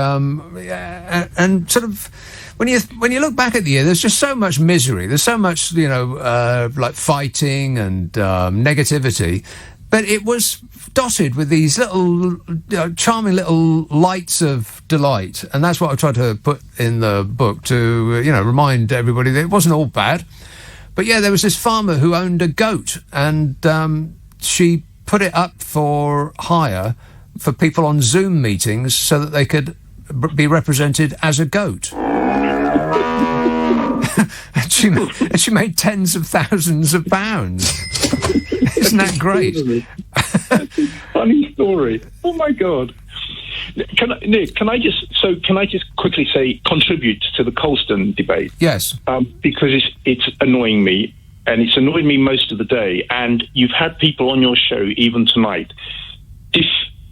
sort of when you look back at the year, there's just so much misery. There's so much, like fighting and negativity, but it was dotted with these little charming little lights of delight, and that's what I tried to put in the book to remind everybody that it wasn't all bad. But yeah, there was this farmer who owned a goat, and she put it up for hire for people on Zoom meetings so that they could be represented as a goat. and she made tens of thousands of pounds. Isn't that great? That's a funny story. Oh my God. Nick, can I just quickly say contribute to the Colston debate? Yes. Because it's annoying me, and it's annoyed me most of the day. And you've had people on your show even tonight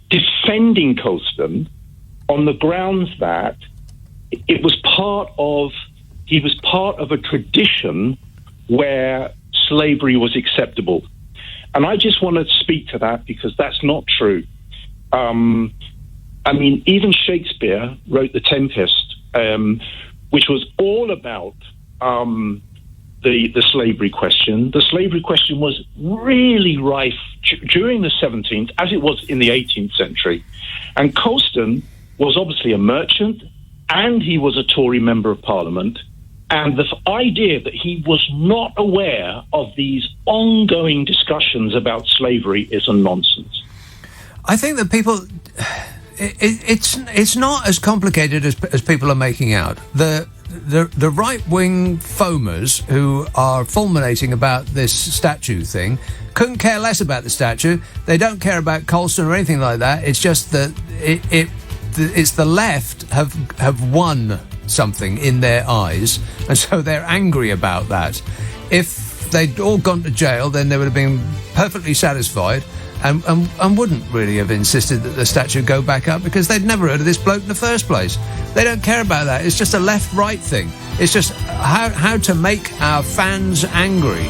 defending Colston on the grounds that he was part of a tradition where slavery was acceptable. And I just want to speak to that, because that's not true. Even Shakespeare wrote The Tempest, which was all about the slavery question. The slavery question was really rife during the 17th, as it was in the 18th century. And Colston was obviously a merchant, and he was a Tory member of Parliament. And the idea that he was not aware of these ongoing discussions about slavery is a nonsense. I think that people... It's not as complicated as people are making out. The right-wing foamers who are fulminating about this statue thing couldn't care less about the statue. They don't care about Colston or anything like that. It's just that it's the left have won something in their eyes, and so they're angry about that. If they'd all gone to jail, then they would have been perfectly satisfied and wouldn't really have insisted that the statue go back up, because they'd never heard of this bloke in the first place. They don't care about that. It's just a left-right thing. It's just how to make our fans angry.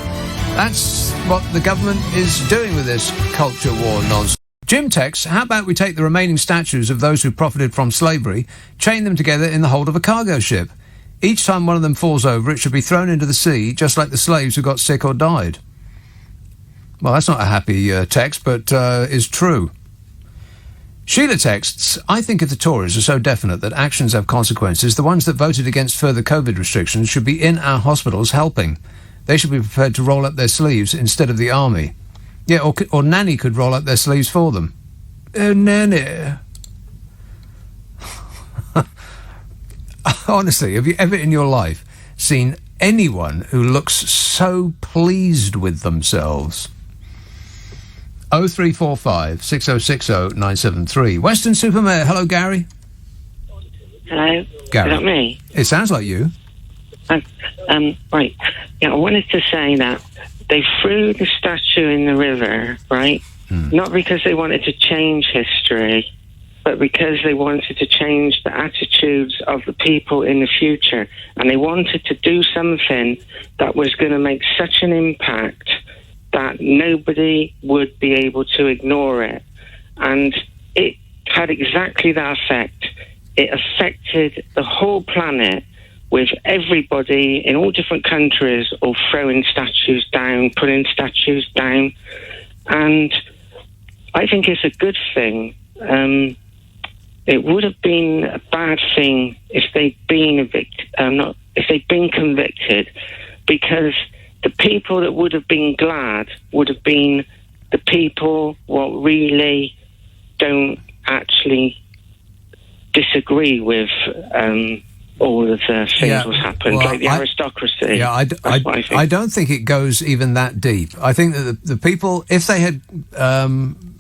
That's what the government is doing with this culture war nonsense. Jim texts, how about we take the remaining statues of those who profited from slavery, chain them together in the hold of a cargo ship. Each time one of them falls over, it should be thrown into the sea, just like the slaves who got sick or died. Well, that's not a happy text, but is true. Sheila texts, I think if the Tories are so definite that actions have consequences, the ones that voted against further COVID restrictions should be in our hospitals helping. They should be prepared to roll up their sleeves instead of the army. Yeah, or Nanny could roll up their sleeves for them. Nanny. Honestly, have you ever in your life seen anyone who looks so pleased with themselves? 0345 6060 973. Western Supermare. Hello, Gary. Hello. Gary. Is that me? It sounds like you. Right. Yeah, I wanted to say that they threw the statue in the river, right? Not because they wanted to change history, but because they wanted to change the attitudes of the people in the future. And they wanted to do something that was going to make such an impact that nobody would be able to ignore it. And it had exactly that effect. It affected the whole planet, with everybody in all different countries all throwing statues down, putting statues down. And I think it's a good thing. It would have been a bad thing if they'd been convicted, because the people that would have been glad would have been the people what really don't actually disagree with all of the things that happened, like the aristocracy. Yeah, I don't think it goes even that deep. I think that the people, if they had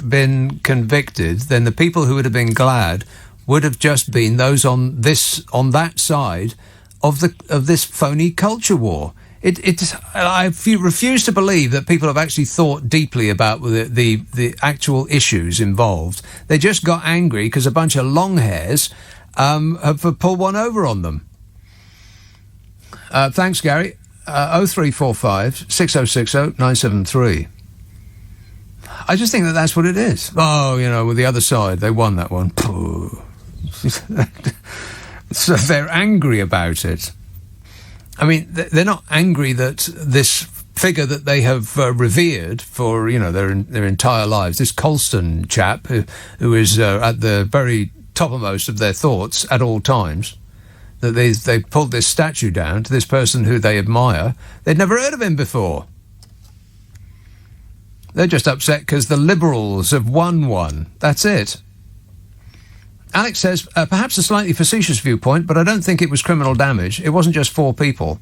been convicted, then the people who would have been glad would have just been those on that side of this phony culture war. I refuse to believe that people have actually thought deeply about the actual issues involved. They just got angry because a bunch of long hairs have pulled one over on them. Thanks, Gary. 0345 6060 973. I just think that's what it is. Oh, with the other side, they won that one. So they're angry about it. I mean, they're not angry that this figure that they have revered for, their entire lives, this Colston chap who is at the very toppermost of their thoughts at all times, that they pulled this statue down to this person who they admire. They'd never heard of him before. They're just upset because the Liberals have won one. That's it. Alex says, perhaps a slightly facetious viewpoint, but I don't think it was criminal damage. It wasn't just 4 people.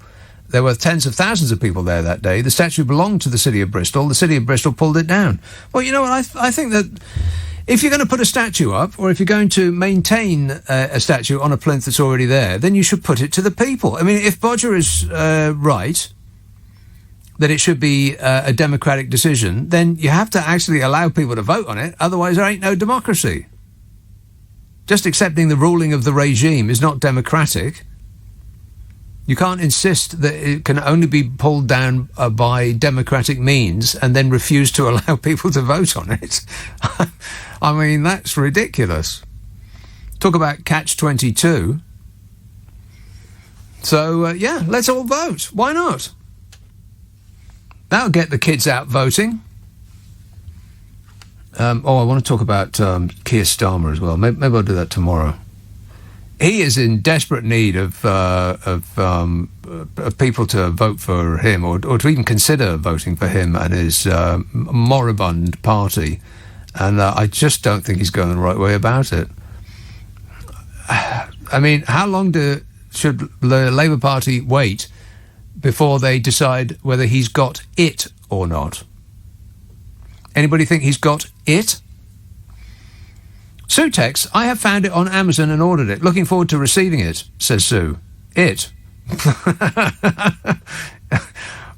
There were tens of thousands of people there that day. The statue belonged to the City of Bristol. The City of Bristol pulled it down. Well, you know what? I think that if you're going to put a statue up, or if you're going to maintain a statue on a plinth that's already there, then you should put it to the people. I mean, if Bodger is right, that it should be a democratic decision, then you have to actually allow people to vote on it. Otherwise, there ain't no democracy. Just accepting the ruling of the regime is not democratic. You can't insist that it can only be pulled down by democratic means and then refuse to allow people to vote on it. I mean, that's ridiculous. Talk about catch-22. So, let's all vote. Why not? That'll get the kids out voting. I want to talk about Keir Starmer as well. Maybe I'll do that tomorrow. He is in desperate need of people to vote for him, or to even consider voting for him and his moribund party. And I just don't think he's going the right way about it. I mean, how long should the Labour Party wait before they decide whether he's got it or not? Anybody think he's got it? Sue texts, I have found it on Amazon and ordered it. Looking forward to receiving it, says Sue. It.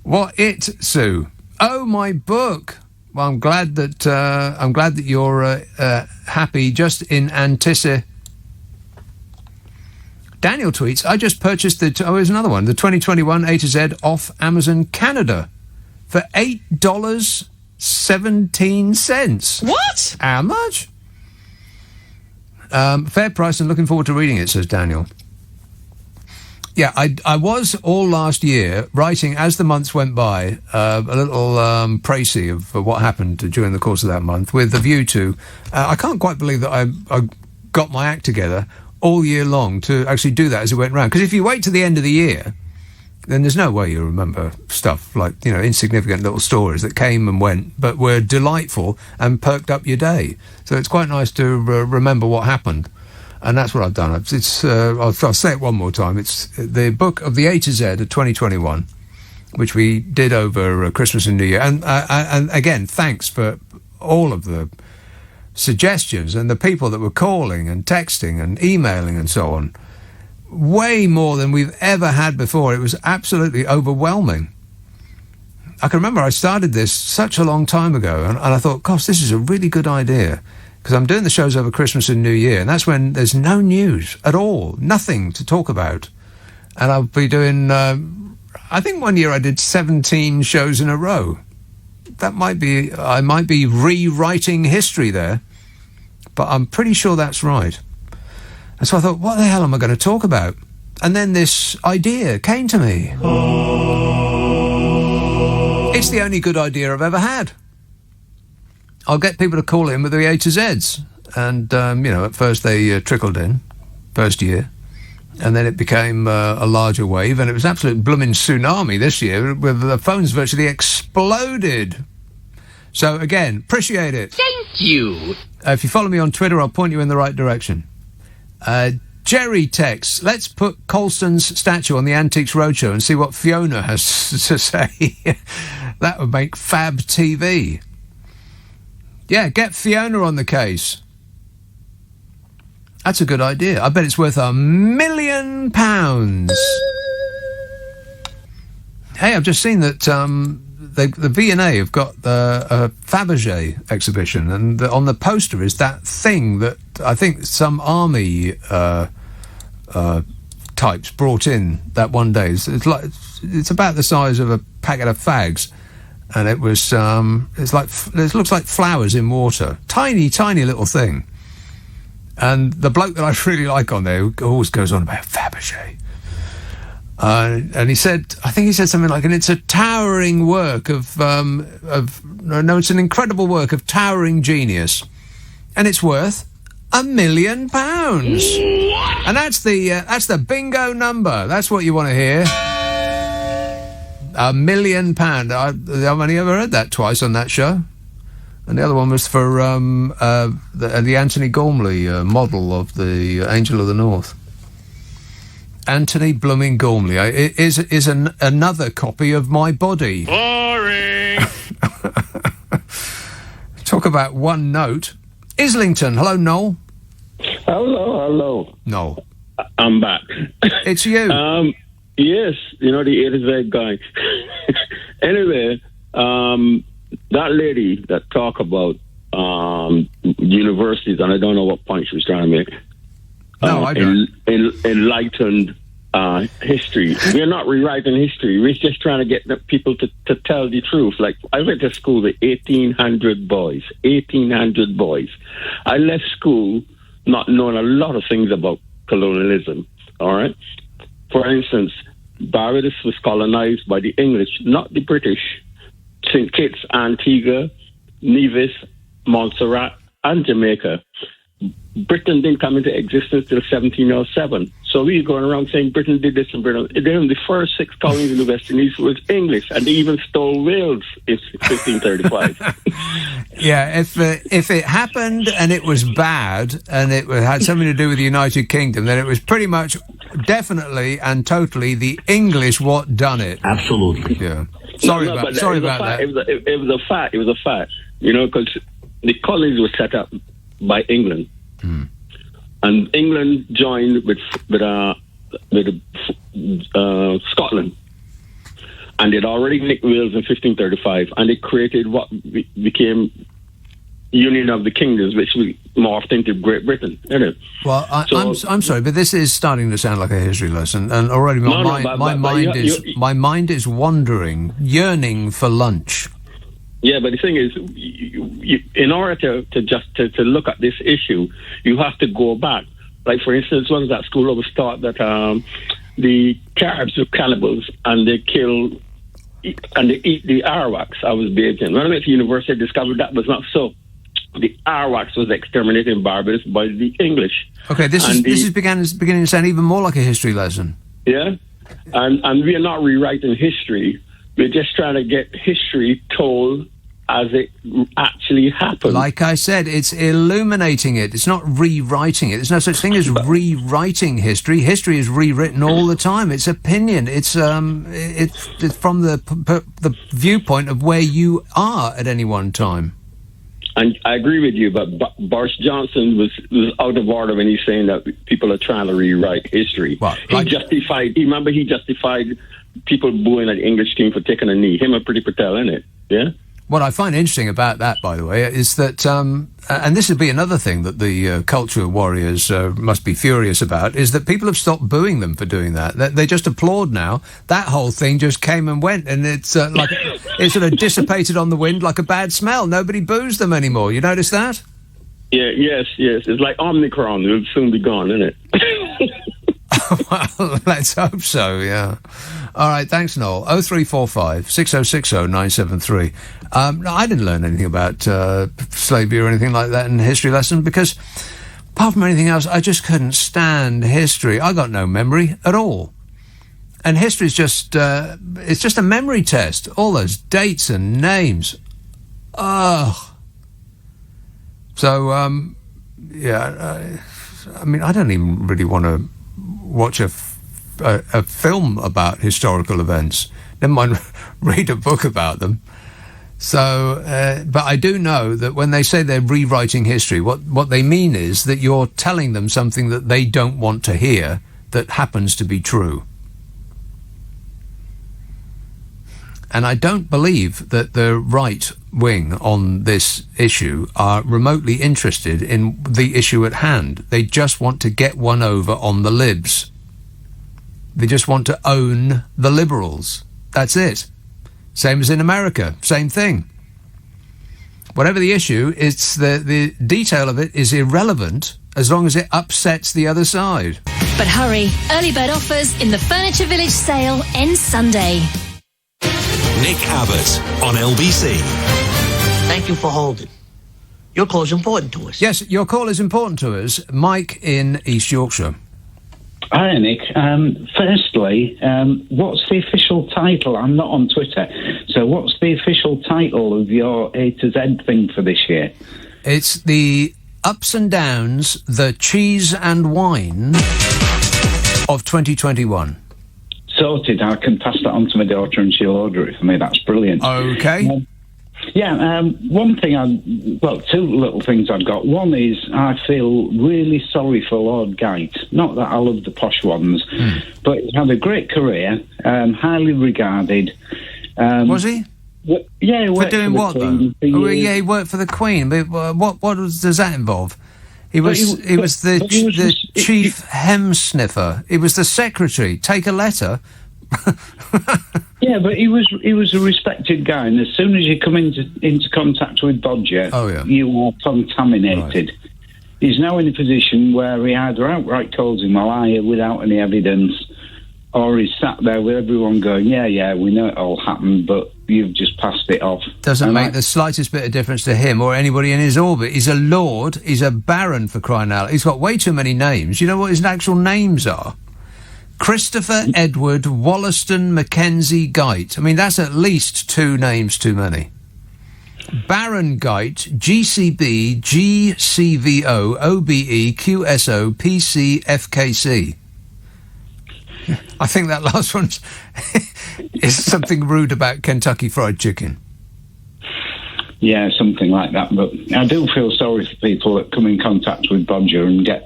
What it, Sue? Oh, my book. Well, I'm glad that you're happy just in anticipation. Daniel tweets, I just purchased here's another one, the 2021 A to Z off Amazon Canada for $8.17. What? How much? Fair price and looking forward to reading it, says Daniel. Yeah, I was all last year writing, as the months went by, a little précis of what happened during the course of that month, with a view to... I can't quite believe that I got my act together all year long to actually do that as it went round. Because if you wait to the end of the year, then there's no way you remember stuff like, insignificant little stories that came and went, but were delightful and perked up your day. So it's quite nice to remember what happened. And that's what I've done. I'll say it one more time. It's the book of the A to Z of 2021, which we did over Christmas and New Year. And again, thanks for all of the suggestions and the people that were calling and texting and emailing and so on. Way more than we've ever had before. It was absolutely overwhelming. I can remember I started this such a long time ago, and I thought, gosh, this is a really good idea. Because I'm doing the shows over Christmas and New Year, and that's when there's no news at all, nothing to talk about. And I'll be doing, I think one year I did 17 shows in a row. I might be rewriting history there, but I'm pretty sure that's right. And so I thought, what the hell am I going to talk about? And then this idea came to me. It's the only good idea I've ever had. I'll get people to call in with the A to Zs. And, at first they trickled in, first year. And then it became a larger wave, and it was absolute blooming tsunami this year, where the phones virtually exploded. So, again, appreciate it. Thank you. If you follow me on Twitter, I'll point you in the right direction. Jerry texts, let's put Colston's statue on the Antiques Roadshow and see what Fiona has to say. That would make fab TV. Yeah, get Fiona on the case. That's a good idea. I bet it's worth £1 million. Hey, I've just seen that the V&A have got a Fabergé exhibition, and on the poster is that thing that I think some army types brought in that one day. It's about the size of a packet of fags. And it was, it looks like flowers in water. Tiny, tiny little thing. And the bloke that I really like on there always goes on about Fabergé. And he said, I think he said something like, and it's a towering work it's an incredible work of towering genius. And it's worth £1 million. And that's the bingo number. That's what you want to hear. £1 million. I've only ever heard that twice on that show. And the other one was for the Anthony Gormley model of the Angel of the North. Anthony blooming Gormley is another copy of my body. Boring. Talk about one note. Islington, hello, Noel. Hello. Noel. I'm back. It's you. Yes, the A to Z guy. Anyway, that lady that talk about universities, and I don't know what point she was trying to make. No, I don't. Enlightened history. We're not rewriting history. We're just trying to get the people to tell the truth. Like, I went to school with 1,800 boys. 1,800 boys. I left school not knowing a lot of things about colonialism. All right? For instance, Barbados was colonized by the English, not the British. St. Kitts, Antigua, Nevis, Montserrat, and Jamaica. Britain didn't come into existence till 1707. So we're going around saying Britain did this and Britain. Then the first 6 colonies in the West Indies was English, and they even stole Wales in 1535. Yeah, if it happened and it was bad and it had something to do with the United Kingdom, then it was pretty much, definitely and totally the English what done it. Absolutely. Yeah. Sorry about that. It was a fact. Because the colonies were set up by England. and England joined with Scotland, and they'd already nicked Wales in 1535, and it created what became Union of the Kingdoms, which we morphed into Great Britain, isn't it? Well, I'm sorry, but this is starting to sound like a history lesson, and already my mind is wandering, yearning for lunch. Yeah, but the thing is, in order to look at this issue, you have to go back. Like, for instance, once at school, I was taught that the Caribs were cannibals and they kill and they eat the Arawaks. I was bathed in. When I went to university, I discovered that was not so. The Arawaks was exterminated in Barbados by the English. Okay, this is beginning to sound even more like a history lesson. Yeah, and we are not rewriting history. We're just trying to get history told as it actually happened. Like I said, it's illuminating it. It's not rewriting it. There's no such thing as rewriting history. History is rewritten all the time. It's opinion. It's from the viewpoint of where you are at any one time. And I agree with you, but Boris Johnson was out of order when he's saying that people are trying to rewrite history. Well, he justified people booing at the English team for taking a knee. Him and Priti Patel, innit? Yeah? What I find interesting about that, by the way, is that, and this would be another thing that the culture warriors must be furious about, is that people have stopped booing them for doing that. They just applaud now. That whole thing just came and went, and it's like it sort of dissipated on the wind like a bad smell. Nobody boos them anymore. You notice that? Yeah, yes. It's like Omicron. It'll soon be gone, isn't it? Well, let's hope so, yeah. All right, thanks, Noel. 0345 6060 973. I didn't learn anything about slavery or anything like that in history lesson because, apart from anything else, I just couldn't stand history. I got no memory at all. And history's just, it's just a memory test. All those dates and names. Ugh. So, yeah, I mean, I don't even really want to watch a film about historical events. Never mind read a book about them. So, but I do know that when they say they're rewriting history, what they mean is that you're telling them something that they don't want to hear that happens to be true. And I don't believe that the right wing on this issue are remotely interested in the issue at hand. They just want to get one over on the libs. They just want to own the liberals. That's it. Same as in America. Same thing. Whatever the issue, it's the detail of it is irrelevant as long as it upsets the other side. But hurry, early bird offers in the Furniture Village sale ends Sunday. Nick Abbott on LBC. Thank you for holding. Your call is important to us. Yes, your call is important to us. Mike in East Yorkshire. Hi, Nick. Firstly, what's the official title? I'm not on Twitter. So what's the official title of your A to Z thing for this year? It's the Ups and Downs, the Cheese and Wine of 2021. Sorted. I can pass that on to my daughter and she'll order it for me. That's brilliant. Okay. One thing two little things I've got. One is I feel really sorry for Lord Geit. Not that I love the posh ones, but he had a great career, highly regarded. Was he? Yeah, for doing what though? He worked for the Queen. But what does that involve? He was the chief hem sniffer. He was the secretary. Take a letter. Yeah, but he was a respected guy, and as soon as you come into contact with Bodger, you are contaminated. Right. He's now in a position where he either outright calls him a liar without any evidence, or he's sat there with everyone going, yeah, we know it all happened, but you've just passed it off. Doesn't make the slightest bit of difference to him or anybody in his orbit. He's a lord, he's a baron, for crying out loud. He's got way too many names. You know what his actual names are? Christopher Edward Wollaston Mackenzie Geit. I mean, that's at least two names too many. Baron Geit, GCB, GCVO, OBE, QSO, PC, FKC. I think that last one is something rude about Kentucky Fried Chicken. Yeah, something like that. But I do feel sorry for people that come in contact with Bodger and get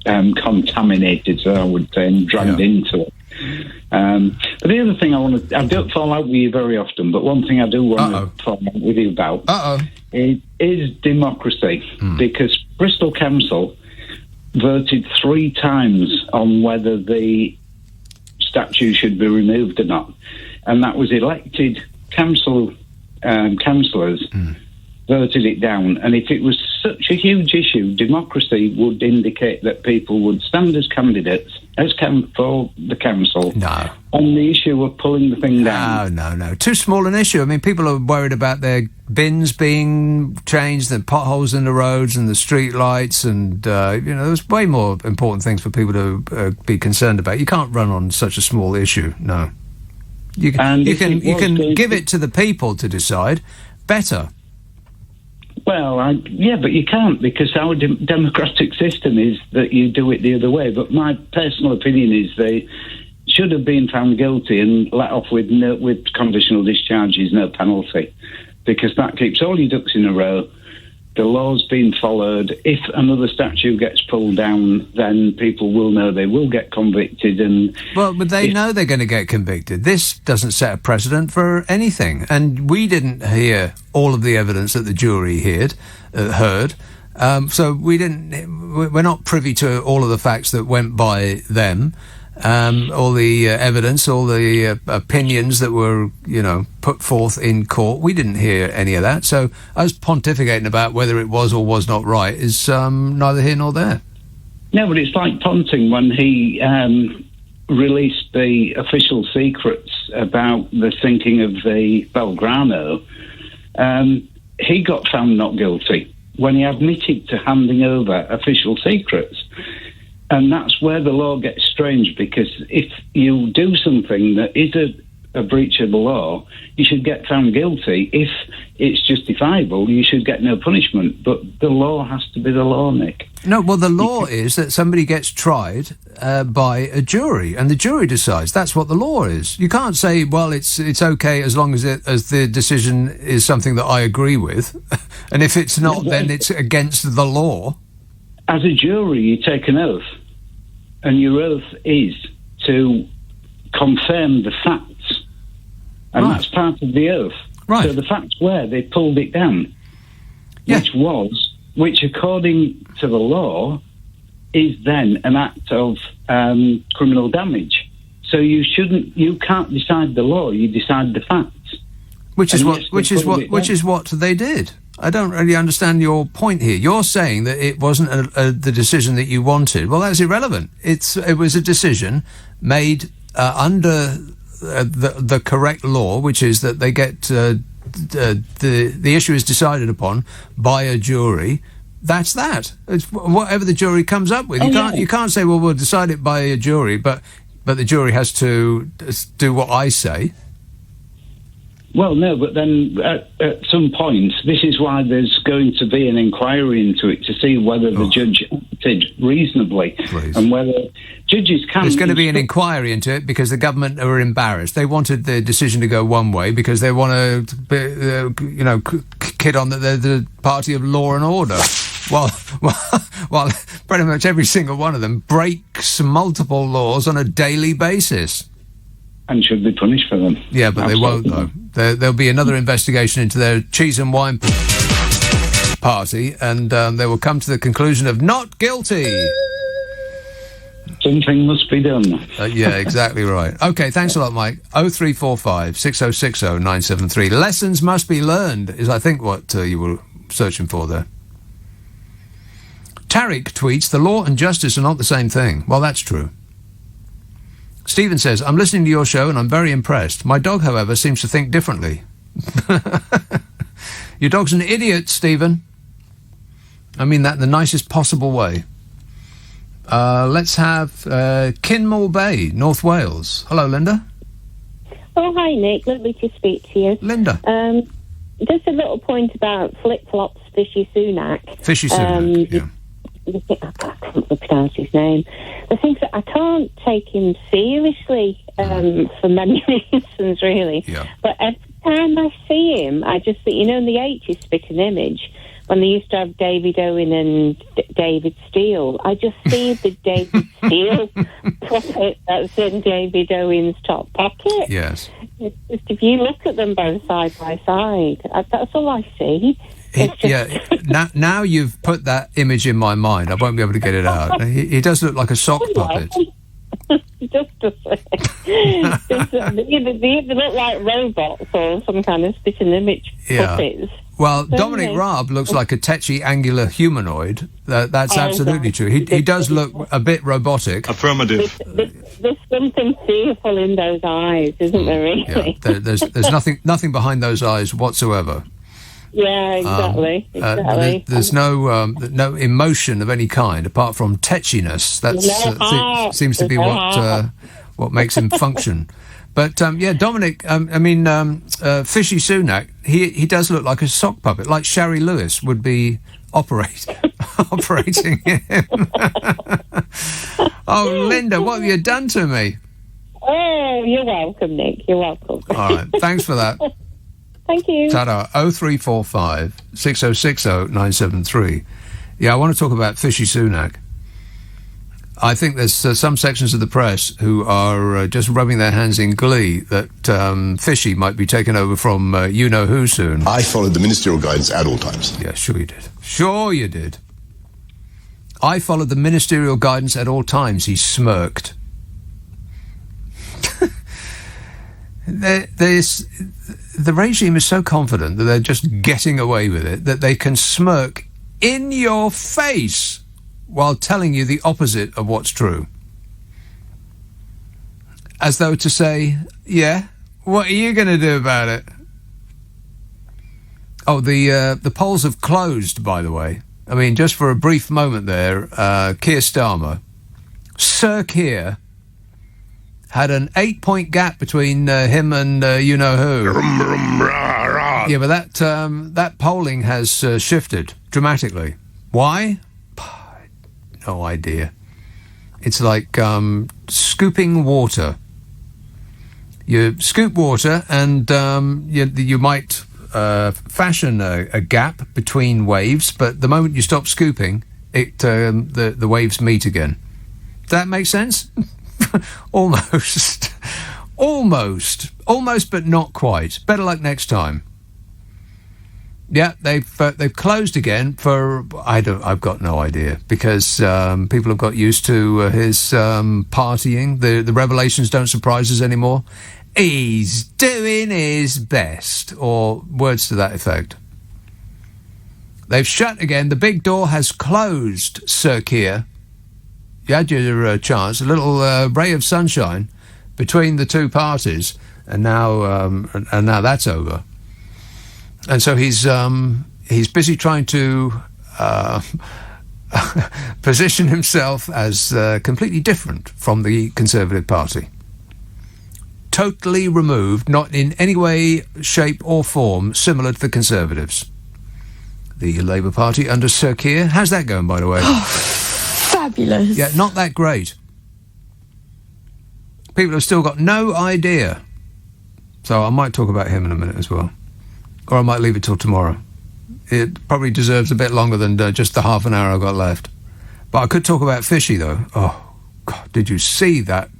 contaminated, so I would say, and dragged into it. But the other thing I don't fall out with you very often, but one thing I do want to fall out with you about is democracy, because Bristol Council voted 3 times on whether the statue should be removed or not, and that was elected councillors voted it down. And if it was such a huge issue, democracy would indicate that people would stand as candidates for the council on the issue of pulling the thing down. No. Too small an issue. I mean, people are worried about their bins being changed, the potholes in the roads and the street lights, and there's way more important things for people to be concerned about. You can't run on such a small issue. No. You can give it to the people to decide. Better. Well, but you can't, because our democratic system is that you do it the other way. But my personal opinion is they should have been found guilty and let off with conditional discharges, no penalty, because that keeps all your ducks in a row. The law's been followed. If another statue gets pulled down, then people will know they will get convicted. But they know they're going to get convicted. This doesn't set a precedent for anything. And we didn't hear all of the evidence that the jury heard. So we're not privy to all of the facts that went by them. All the evidence, all the opinions that were, put forth in court. We didn't hear any of that. So us pontificating about whether it was or was not right is neither here nor there. No, but it's like Ponting when he released the official secrets about the sinking of the Belgrano. He got found not guilty when he admitted to handing over official secrets. And that's where the law gets strange, because if you do something that is a breach of the law, you should get found guilty. If it's justifiable, you should get no punishment. But the law has to be the law, Nick. No, well, the law is that somebody gets tried by a jury, and the jury decides. That's what the law is. You can't say, well, it's okay as long as the decision is something that I agree with, and if it's not, then it's against the law. As a jury, you take an oath, and your oath is to confirm the facts, and that's part of the oath. Right. So the facts were they pulled it down, which according to the law is then an act of criminal damage. So you can't decide the law; you decide the facts. Which is what they did. I don't really understand your point here. You're saying that it wasn't the decision that you wanted. Well, that's irrelevant. It was a decision made under the correct law, which is that they get the issue is decided upon by a jury. That's that. It's whatever the jury comes up with. You can't say, well, we'll decide it by a jury, but the jury has to do what I say. Well, no, but then at some point, this is why there's going to be an inquiry into it to see whether the judge acted reasonably. Please. And whether judges can... There's going to be an inquiry into it because the government are embarrassed. They wanted the decision to go one way because they want to, kid on that they're the party of law and order. While pretty much every single one of them breaks multiple laws on a daily basis. And should be punished for them. Yeah, but Absolutely. They won't, though. There'll be another investigation into their cheese and wine party, and they will come to the conclusion of not guilty. Something must be done. Yeah, exactly right. OK, thanks a lot, Mike. 0345 6060 973. Lessons must be learned is, I think, what you were searching for there. Tariq tweets, the law and justice are not the same thing. Well, that's true. Stephen says, I'm listening to your show and I'm very impressed. My dog, however, seems to think differently. Your dog's an idiot, Stephen. I mean that in the nicest possible way. Let's have Kinmore Bay, North Wales. Hello, Linda. Oh, hi, Nick. Lovely to speak to you. Linda. Just a little point about flip-flops, Fishy Sunak. Fishy Sunak, yeah. I can't pronounce his name. The things that I can't take him seriously for many reasons, really. Yeah. But every time I see him, I just think, in the 80s Spitting Image, when they used to have David Owen and David Steele, I just see the David Steele puppet that's in David Owen's top pocket. Yes. It's just, if you look at them both side by side, that's all I see. Now you've put that image in my mind. I won't be able to get it out. He does look like a sock puppet. He just does. They either look like robots or some kind of Spitting Image puppets. Well, Dominic Raab looks like a tetchy, angular humanoid. That's absolutely true. He does look a bit robotic. Affirmative. There's something fearful in those eyes, isn't there, really? Yeah, there's nothing behind those eyes whatsoever. Yeah, exactly. There's no emotion of any kind apart from tetchiness. That seems to be what makes him function. But Dominic, Fishy Sunak, he does look like a sock puppet, like Shari Lewis would be operating him. Oh, Linda, what have you done to me? Oh, you're welcome, Nick. You're welcome. All right, thanks for that. Thank you. Ta-da. 0345 6060 973. Yeah, I want to talk about Fishy Sunak. I think there's some sections of the press who are just rubbing their hands in glee that Fishy might be taken over from you-know-who soon. I followed the ministerial guidance at all times. Yeah, sure you did. Sure you did. I followed the ministerial guidance at all times, he smirked. The regime is so confident that they're just getting away with it that they can smirk in your face while telling you the opposite of what's true. As though to say, yeah, what are you going to do about it? Oh, the polls have closed, by the way. I mean, just for a brief moment there, Keir Starmer, Sir Keir, had an 8-point gap between him and you-know-who. Yeah, but that polling has shifted dramatically. Why? No idea. It's like scooping water. You scoop water and you might fashion a gap between waves, but the moment you stop scooping, the waves meet again. Does that make sense? Almost, but not quite. Better luck next time. Yeah, they've closed again for I've got no idea, because people have got used to his partying. The revelations don't surprise us anymore. He's doing his best, or words to that effect. They've shut again. The big door has closed, Sir Keir. You had your chance, a little ray of sunshine between the two parties, and now that's over. And so he's busy trying to position himself as completely different from the Conservative Party. Totally removed, not in any way, shape or form similar to the Conservatives. The Labour Party under Sir Keir, how's that going, by the way? Fabulous. Yeah, not that great. People have still got no idea. So I might talk about him in a minute as well. Or I might leave it till tomorrow. It probably deserves a bit longer than just the half an hour I've got left. But I could talk about Fishy, though. Oh, God, did you see that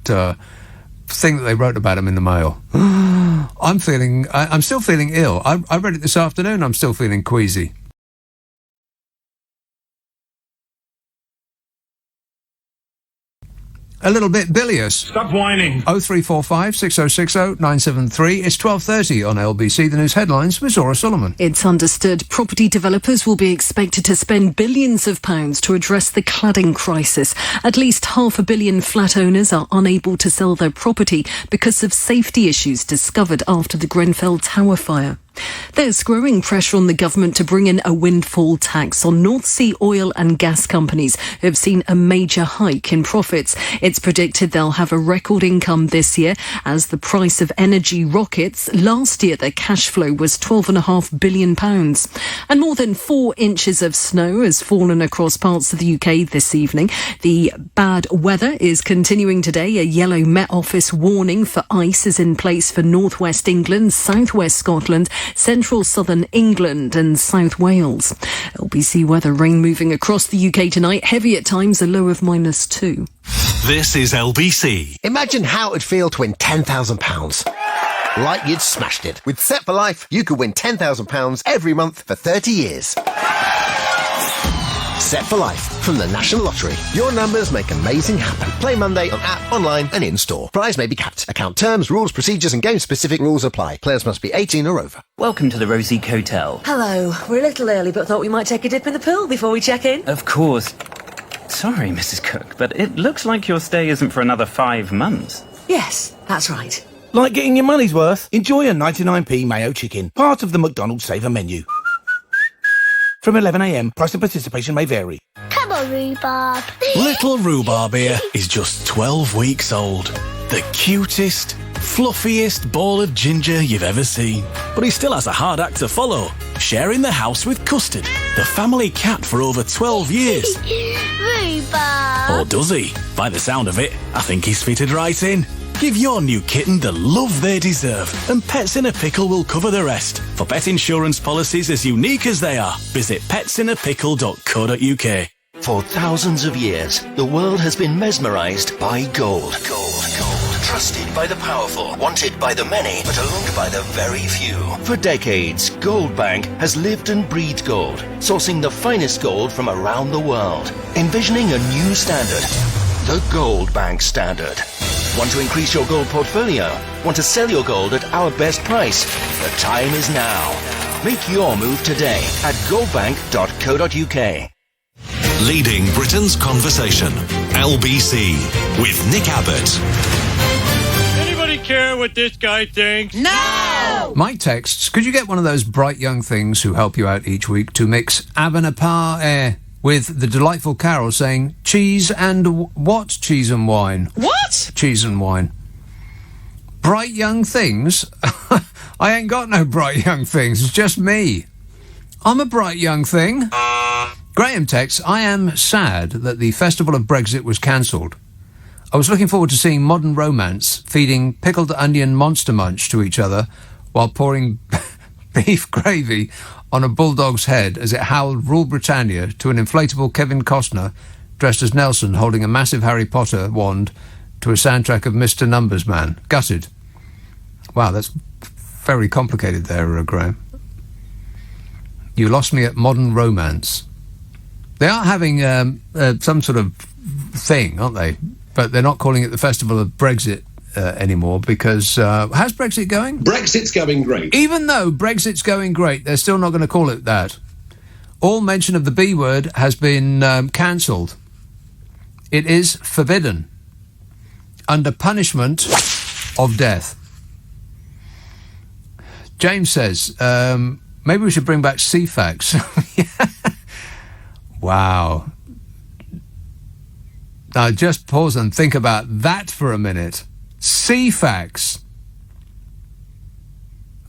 thing that they wrote about him in the Mail? I'm still feeling ill. I read it this afternoon. I'm still feeling queasy. A little bit bilious. Stop whining. 0345 6060 973. It's 12:30 on LBC. The news headlines with Zora Solomon. It's understood property developers will be expected to spend billions of pounds to address the cladding crisis. At least 500 million flat owners are unable to sell their property because of safety issues discovered after the Grenfell Tower fire. There's growing pressure on the government to bring in a windfall tax on North Sea oil and gas companies who have seen a major hike in profits. It's predicted they'll have a record income this year as the price of energy rockets. Last year, their cash flow was £12.5 billion. And more than 4 inches of snow has fallen across parts of the UK this evening. The bad weather is continuing today. A yellow Met Office warning for ice is in place for northwest England, southwest Scotland, central southern England and South Wales. LBC weather, rain moving across the UK tonight, heavy at times, a low of -2. This is LBC. Imagine how it'd feel to win £10,000. Like you'd smashed it. With Set for Life, you could win £10,000 every month for 30 years. Set for Life from the National Lottery. Your numbers make amazing happen. Play Monday on app, online and in-store. Prize may be capped. Account terms, rules, procedures and game-specific rules apply. Players must be 18 or over. Welcome to the Rosique Hotel. Hello. We're a little early, but thought we might take a dip in the pool before we check in. Of course. Sorry, Mrs. Cook, but it looks like your stay isn't for another 5 months. Yes, that's right. Like getting your money's worth? Enjoy a 99p mayo chicken, part of the McDonald's Saver menu. From 11am, price and participation may vary. Come on, Rhubarb. Little Rhubarb here is just 12 weeks old. The cutest, fluffiest ball of ginger you've ever seen. But he still has a hard act to follow, sharing the house with Custard, the family cat for over 12 years. Rhubarb. Or does he? By the sound of it, I think he's fitted right in. Give your new kitten the love they deserve, and Pets in a Pickle will cover the rest. For pet insurance policies as unique as they are, visit petsinapickle.co.uk. For thousands of years, the world has been mesmerised by gold. Gold. Trusted by the powerful, wanted by the many, but owned by the very few. For decades, Gold Bank has lived and breathed gold, sourcing the finest gold from around the world, envisioning a new standard, the Gold Bank Standard. Want to increase your gold portfolio? Want to sell your gold at our best price? The time is now. Make your move today at goldbank.co.uk. Leading Britain's conversation. LBC with Nick Abbott. Anybody care what this guy thinks? No! Mike texts, could you get one of those bright young things who help you out each week to mix Avanapar air with the delightful carol saying cheese and what? Cheese and wine. What? Cheese and wine. Bright young things? I ain't got no bright young things. It's just me. I'm a bright young thing. Graham texts, I am sad that the Festival of Brexit was cancelled. I was looking forward to seeing modern romance feeding pickled onion monster munch to each other while pouring beef gravy on a bulldog's head as it howled Rule Britannia to an inflatable Kevin Costner dressed as Nelson holding a massive Harry Potter wand to a soundtrack of Mr. Numbers Man. Gutted. Wow, that's very complicated there, Graham. You lost me at modern romance. They are having some sort of thing, aren't they? But they're not calling it the Festival of Brexit anymore because how's Brexit going? Brexit's going great. Even though Brexit's going great, they're still not going to call it that. All mention of the B word has been cancelled. It is forbidden under punishment of death. James says, maybe we should bring back CFAX. Wow. Now just pause and think about that for a minute. CFAX.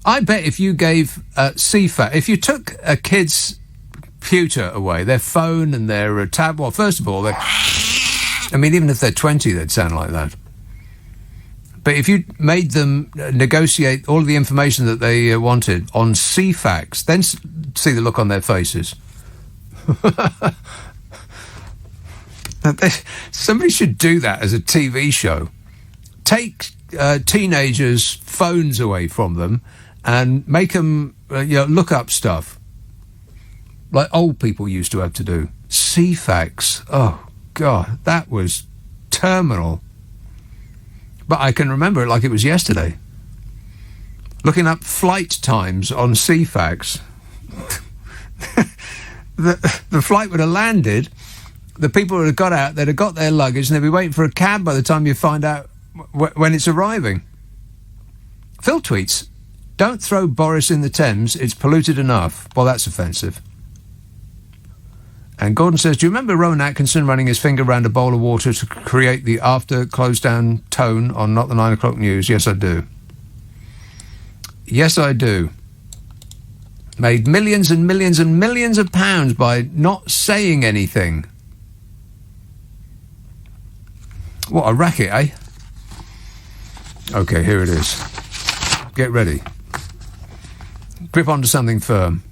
I bet if you gave CFAX, if you took a kid's computer away, their phone and their tab, well, first of all, I mean, even if they're 20, they'd sound like that. But if you made them negotiate all of the information that they wanted on CFAX, then see the look on their faces. Somebody should do that as a TV show. Take teenagers' phones away from them and make them look up stuff like old people used to have to do. CFAX. Oh, God, that was terminal. But I can remember it like it was yesterday. Looking up flight times on CFAX. The flight would have landed, the people would have got out, they'd have got their luggage, and they'd be waiting for a cab by the time you find out when it's arriving. Phil tweets, Don't throw Boris in the Thames, it's polluted enough. Well, that's offensive. And Gordon says, do you remember Rowan Atkinson running his finger round a bowl of water to create the after-close-down tone on Not the 9 O'Clock News? Yes, I do. Yes, I do. Made millions and millions and millions of pounds by not saying anything. What a racket, eh? OK, here it is. Get ready. Grip onto something firm.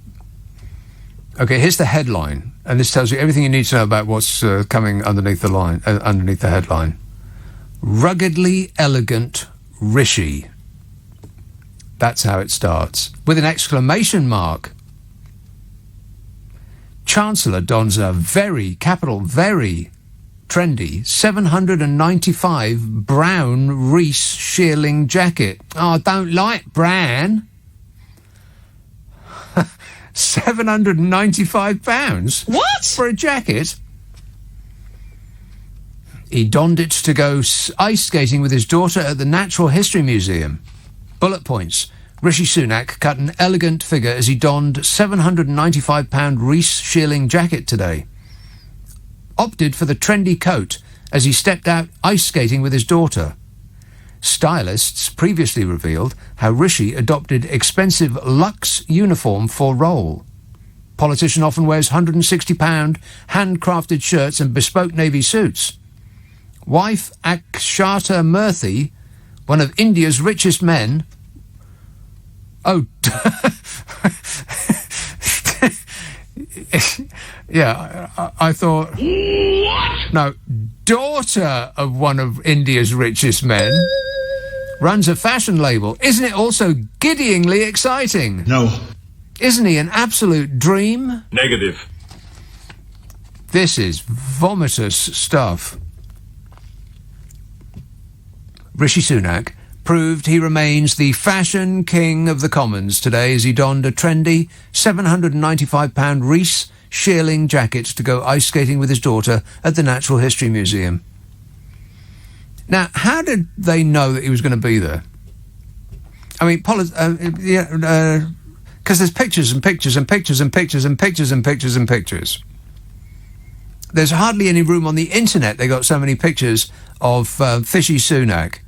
OK, here's the headline. And this tells you everything you need to know about what's coming underneath the line, underneath the headline. Ruggedly elegant Rishi. That's how it starts. With an exclamation mark. Chancellor dons a very, capital very, trendy 795 brown Reese shearling jacket. Oh, I don't like brown. £795? What? For a jacket? He donned it to go ice skating with his daughter at the Natural History Museum. Bullet points. Rishi Sunak cut an elegant figure as he donned £795 Reese shearling jacket today. Opted for the trendy coat as he stepped out ice skating with his daughter. Stylists previously revealed how Rishi adopted expensive luxe uniform for role. Politician often wears £160 handcrafted shirts and bespoke navy suits. Wife Akshata Murthy, one of India's richest men... Oh... Yeah, I thought... What? No, daughter of one of India's richest men runs a fashion label. Isn't it also giddyingly exciting? No. Isn't he an absolute dream? Negative. This is vomitous stuff. Rishi Sunak proved he remains the fashion king of the Commons today as he donned a trendy £795 Reese shearling jacket to go ice skating with his daughter at the Natural History Museum. Now, how did they know that he was going to be there? I mean, because there's pictures and pictures and pictures and pictures and pictures and pictures and pictures. There's hardly any room on the internet. They got so many pictures of Fishy Sunak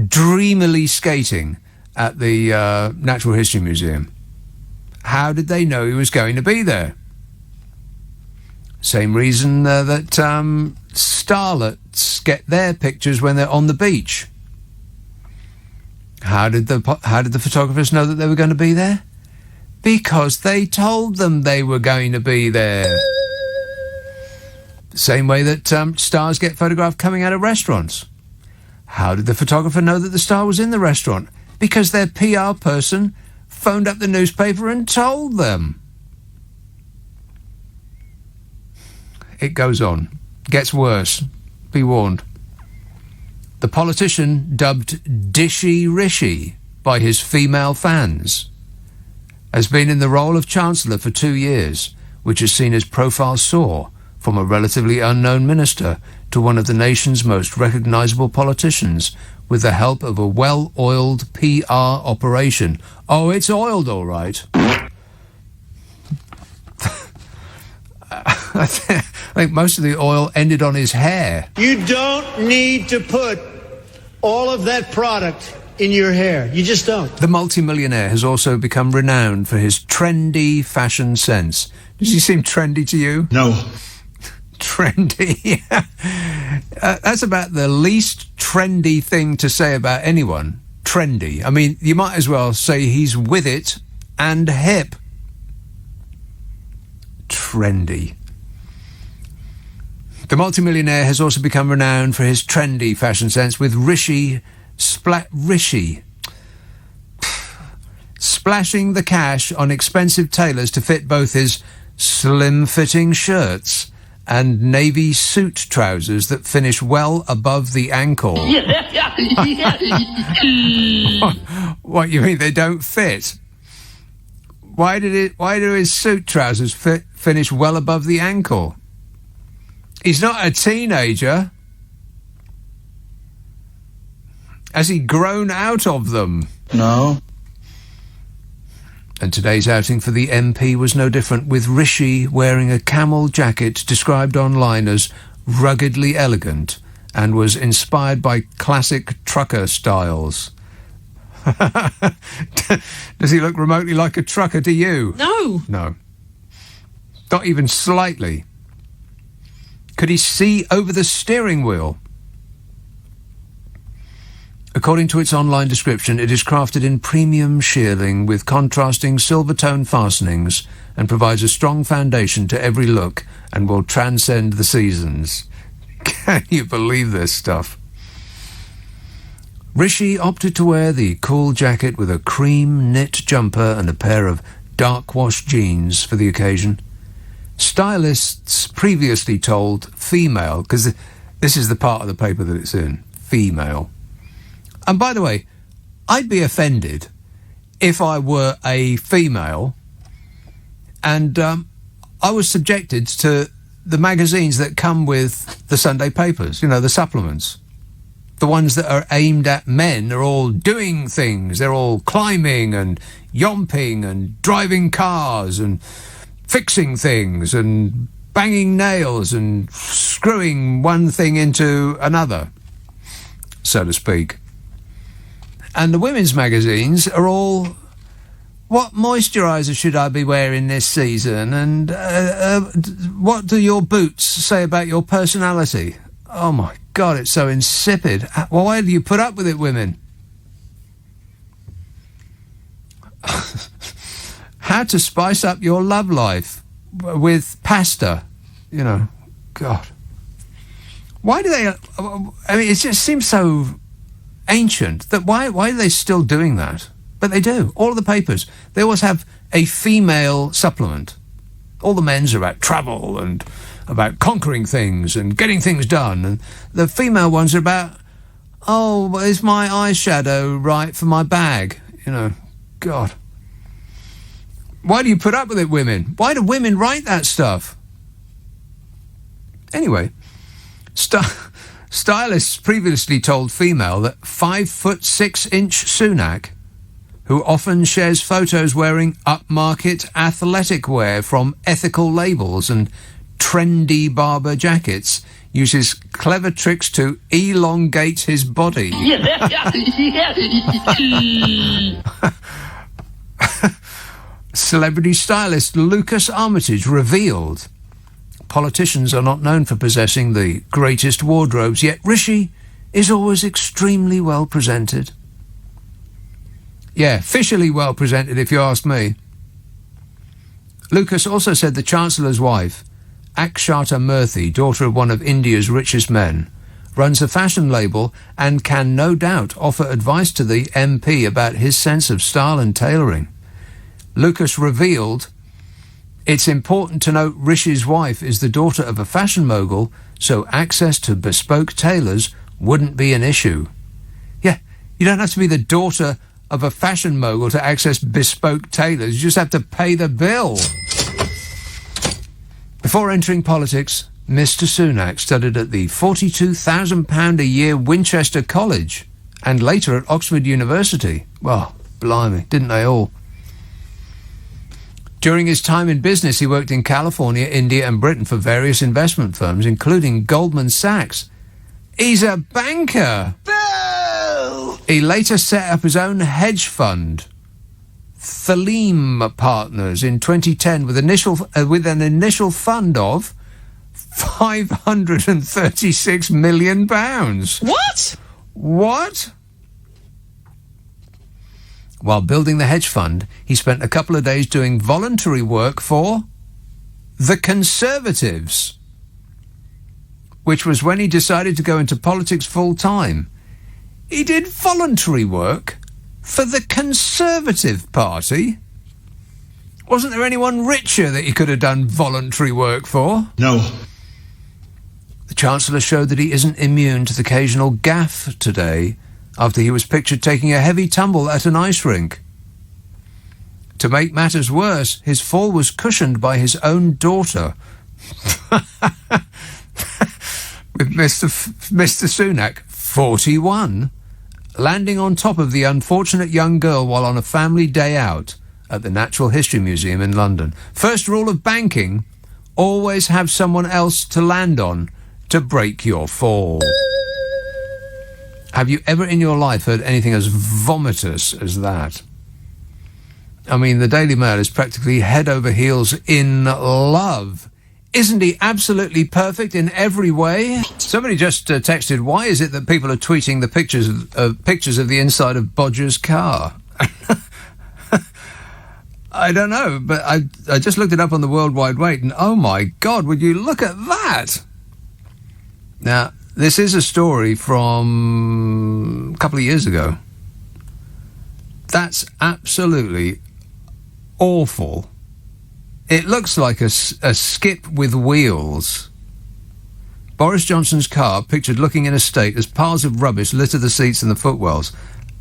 dreamily skating at the Natural History Museum. How did they know he was going to be there? Same reason that starlets get their pictures when they're on the beach. How did the photographers know that they were going to be there? Because they told them they were going to be there. Same way that stars get photographed coming out of restaurants. How did the photographer know that the star was in the restaurant? Because their PR person phoned up the newspaper and told them. It goes on. Gets worse. Be warned. The politician, dubbed Dishy Rishi by his female fans, has been in the role of Chancellor for 2 years, which has seen his profile soar from a relatively unknown minister to one of the nation's most recognisable politicians, with the help of a well-oiled PR operation. Oh, it's oiled, all right. I think most of the oil ended on his hair. You don't need to put all of that product in your hair. You just don't. The multimillionaire has also become renowned for his trendy fashion sense. Does he seem trendy to you? No. Trendy? That's about the least trendy thing to say about anyone. Trendy. I mean, you might as well say he's with it and hip. Trendy. The multimillionaire has also become renowned for his trendy fashion sense, with Rishi splashing the cash on expensive tailors to fit both his slim-fitting shirts and navy suit trousers that finish well above the ankle. What, you mean they don't fit? Why do his suit trousers finish well above the ankle? He's not a teenager. Has he grown out of them? No. And today's outing for the MP was no different, with Rishi wearing a camel jacket described online as ruggedly elegant and was inspired by classic trucker styles. Does he look remotely like a trucker to you? No. No. Not even slightly. Could he see over the steering wheel? According to its online description, it is crafted in premium shearling with contrasting silver tone fastenings and provides a strong foundation to every look and will transcend the seasons. Can you believe this stuff? Rishi opted to wear the cool jacket with a cream knit jumper and a pair of dark wash jeans for the occasion. Stylists previously told female, because this is the part of the paper that it's in, female. And by the way, I'd be offended if I were a female and I was subjected to the magazines that come with the Sunday papers, you know, the supplements. The ones that are aimed at men are all doing things. They're all climbing and yomping and driving cars and fixing things and banging nails and screwing one thing into another, so to speak. And the women's magazines are all, what moisturiser should I be wearing this season? And what do your boots say about your personality? Oh my God, it's so insipid. Well, why do you put up with it, women? How to spice up your love life with pasta, you know. God. Why do they... I mean, it just seems so ancient that why are they still doing that? But they do. All of the papers, they always have a female supplement. All the men's are about travel and about conquering things and getting things done, and the female ones are about, oh, is my eyeshadow right for my bag? You know, God. Why do you put up with it, women? Why do women write that stuff? Anyway, stylists previously told female that 5'6" Sunak, who often shares photos wearing upmarket athletic wear from ethical labels and trendy barber jackets, uses clever tricks to elongate his body. Celebrity stylist Lucas Armitage revealed politicians are not known for possessing the greatest wardrobes, yet Rishi is always extremely well presented. Yeah, officially well presented, if you ask me. Lucas also said the Chancellor's wife, Akshata Murthy, daughter of one of India's richest men, runs a fashion label and can no doubt offer advice to the MP about his sense of style and tailoring. Lucas revealed, it's important to note Rishi's wife is the daughter of a fashion mogul, so access to bespoke tailors wouldn't be an issue. Yeah, you don't have to be the daughter of a fashion mogul to access bespoke tailors. You just have to pay the bill. Before entering politics, Mr. Sunak studied at the £42,000 a year Winchester College and later at Oxford University. Well, blimey, didn't they all? During his time in business, he worked in California, India and Britain for various investment firms, including Goldman Sachs. He's a banker! Bill! He later set up his own hedge fund, Thalim Partners, in 2010 with an initial fund of £536 million. What? What? While building the hedge fund, he spent a couple of days doing voluntary work for the Conservatives, which was when he decided to go into politics full-time. He did voluntary work for the Conservative Party. Wasn't there anyone richer that he could have done voluntary work for? No. The Chancellor showed that he isn't immune to the occasional gaffe today, after he was pictured taking a heavy tumble at an ice rink. To make matters worse, his fall was cushioned by his own daughter. With Mr. Sunak, 41, landing on top of the unfortunate young girl while on a family day out at the Natural History Museum in London. First rule of banking, always have someone else to land on to break your fall. Have you ever in your life heard anything as vomitous as that? I mean, the Daily Mail is practically head over heels in love. Isn't he absolutely perfect in every way? Somebody just texted, why is it that people are tweeting the pictures of the inside of Bodger's car? I don't know, but I just looked it up on the World Wide Web, and oh my God, would you look at that? Now, this is a story from a couple of years ago. That's absolutely awful. It looks like a skip with wheels. Boris Johnson's car, pictured looking in a state as piles of rubbish litter the seats and the footwells.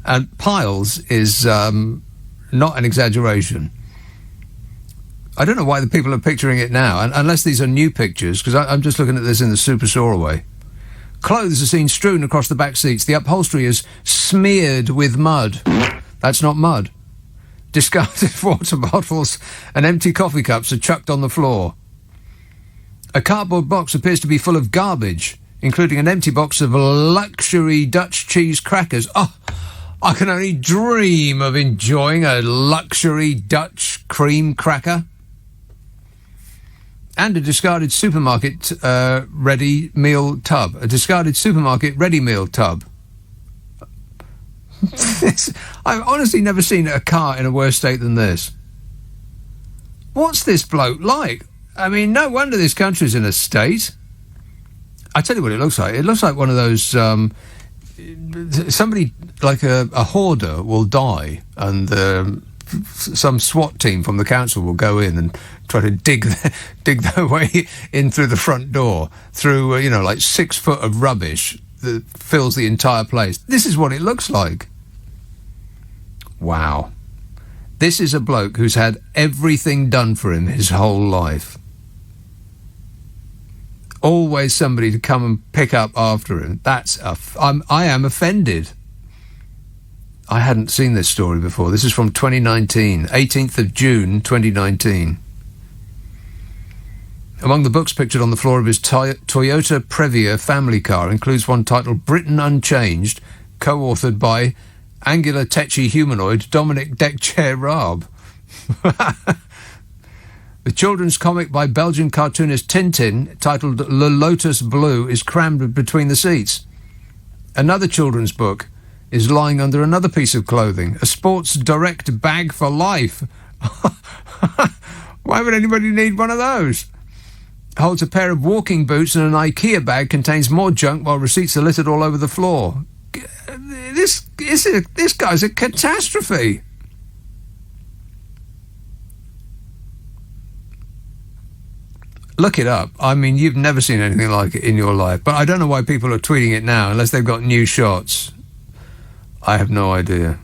And piles is not an exaggeration. I don't know why the people are picturing it now, unless these are new pictures, because I'm just looking at this in the super Soaraway. Clothes are seen strewn across the back seats. The upholstery is smeared with mud. That's not mud. Discarded water bottles and empty coffee cups are chucked on the floor. A cardboard box appears to be full of garbage, including an empty box of luxury Dutch cheese crackers. Oh, I can only dream of enjoying a luxury Dutch cream cracker. And a discarded supermarket ready meal tub. A discarded supermarket ready meal tub. I've honestly never seen a car in a worse state than this. What's this bloke like? I mean, no wonder this country's in a state. I tell you what it looks like. It looks like one of those... somebody, like a hoarder, will die, and some SWAT team from the council will go in and try to dig their way in through the front door, through, like 6 foot of rubbish that fills the entire place. This is what it looks like. Wow. This is a bloke who's had everything done for him his whole life. Always somebody to come and pick up after him. I am offended. I hadn't seen this story before. This is from 2019, 18th of June, 2019. Among the books pictured on the floor of his Toyota Previa family car includes one titled Britain Unchanged, co-authored by Angular Tetchy humanoid Dominic Deckchair Raab. The children's comic by Belgian cartoonist Tintin, titled Le Lotus Bleu, is crammed between the seats. Another children's book is lying under another piece of clothing, a Sports Direct bag for life. Why would anybody need one of those? Holds a pair of walking boots, and an IKEA bag contains more junk while receipts are littered all over the floor. This guy's a catastrophe. Look it up. I mean, you've never seen anything like it in your life. But I don't know why people are tweeting it now, unless they've got new shots. I have no idea.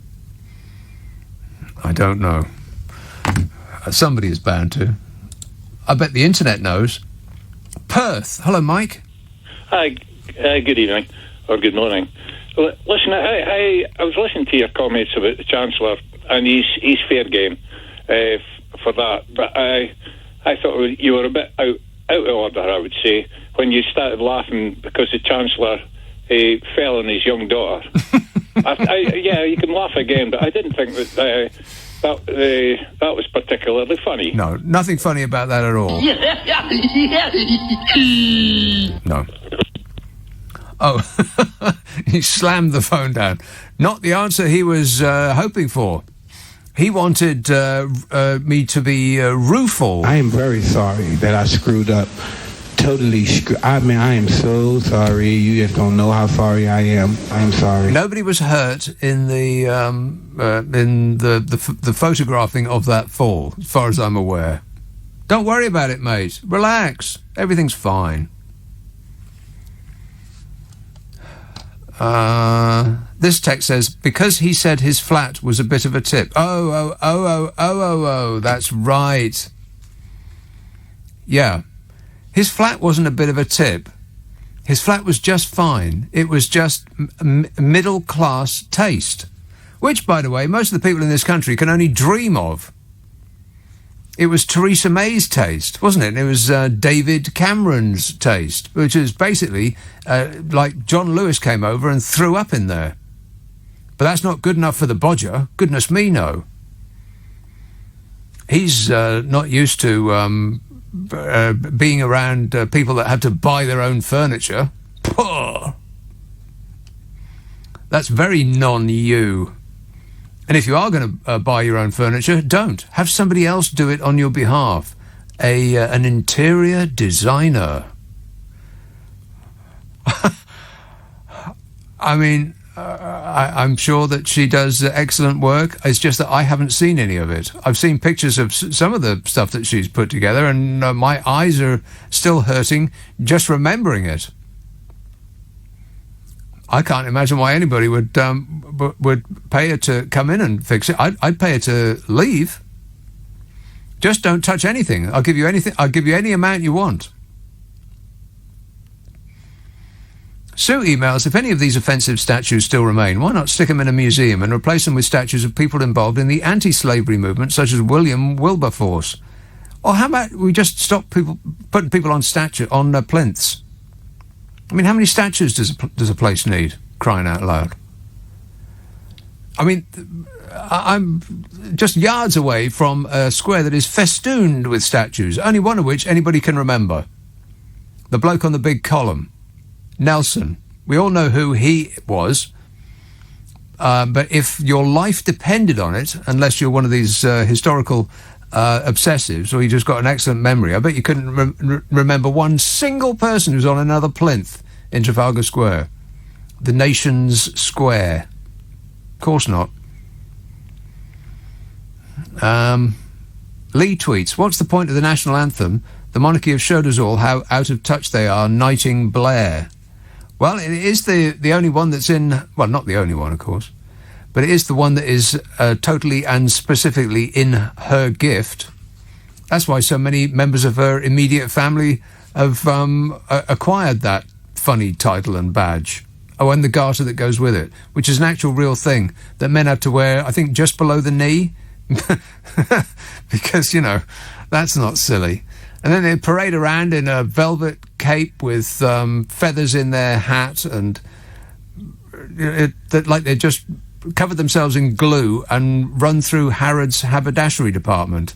I don't know. Somebody is bound to. I bet the internet knows. Perth. Hello, Mike. Hi. Good evening. Or good morning. Listen, I was listening to your comments about the Chancellor, and he's fair game for that. But I thought you were a bit out of order, I would say, when you started laughing because the Chancellor fell on his young daughter. Yeah, you can laugh again, but I didn't think that was particularly funny. No, nothing funny about that at all. No. Oh, he slammed the phone down. Not the answer he was hoping for. He wanted me to be rueful. I am very sorry that I screwed up. Totally I mean, I am so sorry. You just don't know how sorry I am. I'm sorry. Nobody was hurt in the photographing of that fall, as far as I'm aware. Don't worry about it, mate. Relax. Everything's fine. This text says, because he said his flat was a bit of a tip. Oh, that's right. Yeah. His flat wasn't a bit of a tip. His flat was just fine. It was just middle-class taste. Which, by the way, most of the people in this country can only dream of. It was Theresa May's taste, wasn't it? It was David Cameron's taste, which is basically like John Lewis came over and threw up in there. But that's not good enough for the bodger. Goodness me, no. He's not used to being around people that have to buy their own furniture. Poor. That's very non-you. And if you are going to buy your own furniture, don't. Have somebody else do it on your behalf. An interior designer. I mean, I'm sure that she does excellent work. It's just that I haven't seen any of it. I've seen pictures of some of the stuff that she's put together, and my eyes are still hurting just remembering it. I can't imagine why anybody would pay her to come in and fix it. I'd pay her to leave. Just don't touch anything. I'll give you anything. I'll give you any amount you want. Sue emails, if any of these offensive statues still remain, why not stick them in a museum and replace them with statues of people involved in the anti-slavery movement, such as William Wilberforce? Or how about we just stop putting people on plinths? I mean, how many statues does a place need, crying out loud? I mean, I'm just yards away from a square that is festooned with statues, only one of which anybody can remember. The bloke on the big column, Nelson. We all know who he was. But if your life depended on it, unless you're one of these historical obsessives, or you just got an excellent memory, I bet you couldn't remember one single person who's on another plinth in Trafalgar Square. The nation's square. Of course not. Lee tweets, what's the point of the national anthem? The monarchy have showed us all how out of touch they are, knighting Blair. Well, it is the only one that's in... Well, not the only one, of course. But it is the one that is totally and specifically in her gift. That's why so many members of her immediate family have acquired that funny title and badge. Oh, and the garter that goes with it, which is an actual real thing that men have to wear, I think, just below the knee. Because, you know, that's not silly. And then they parade around in a velvet cape with feathers in their hat, and like they just covered themselves in glue and run through Harrods haberdashery department.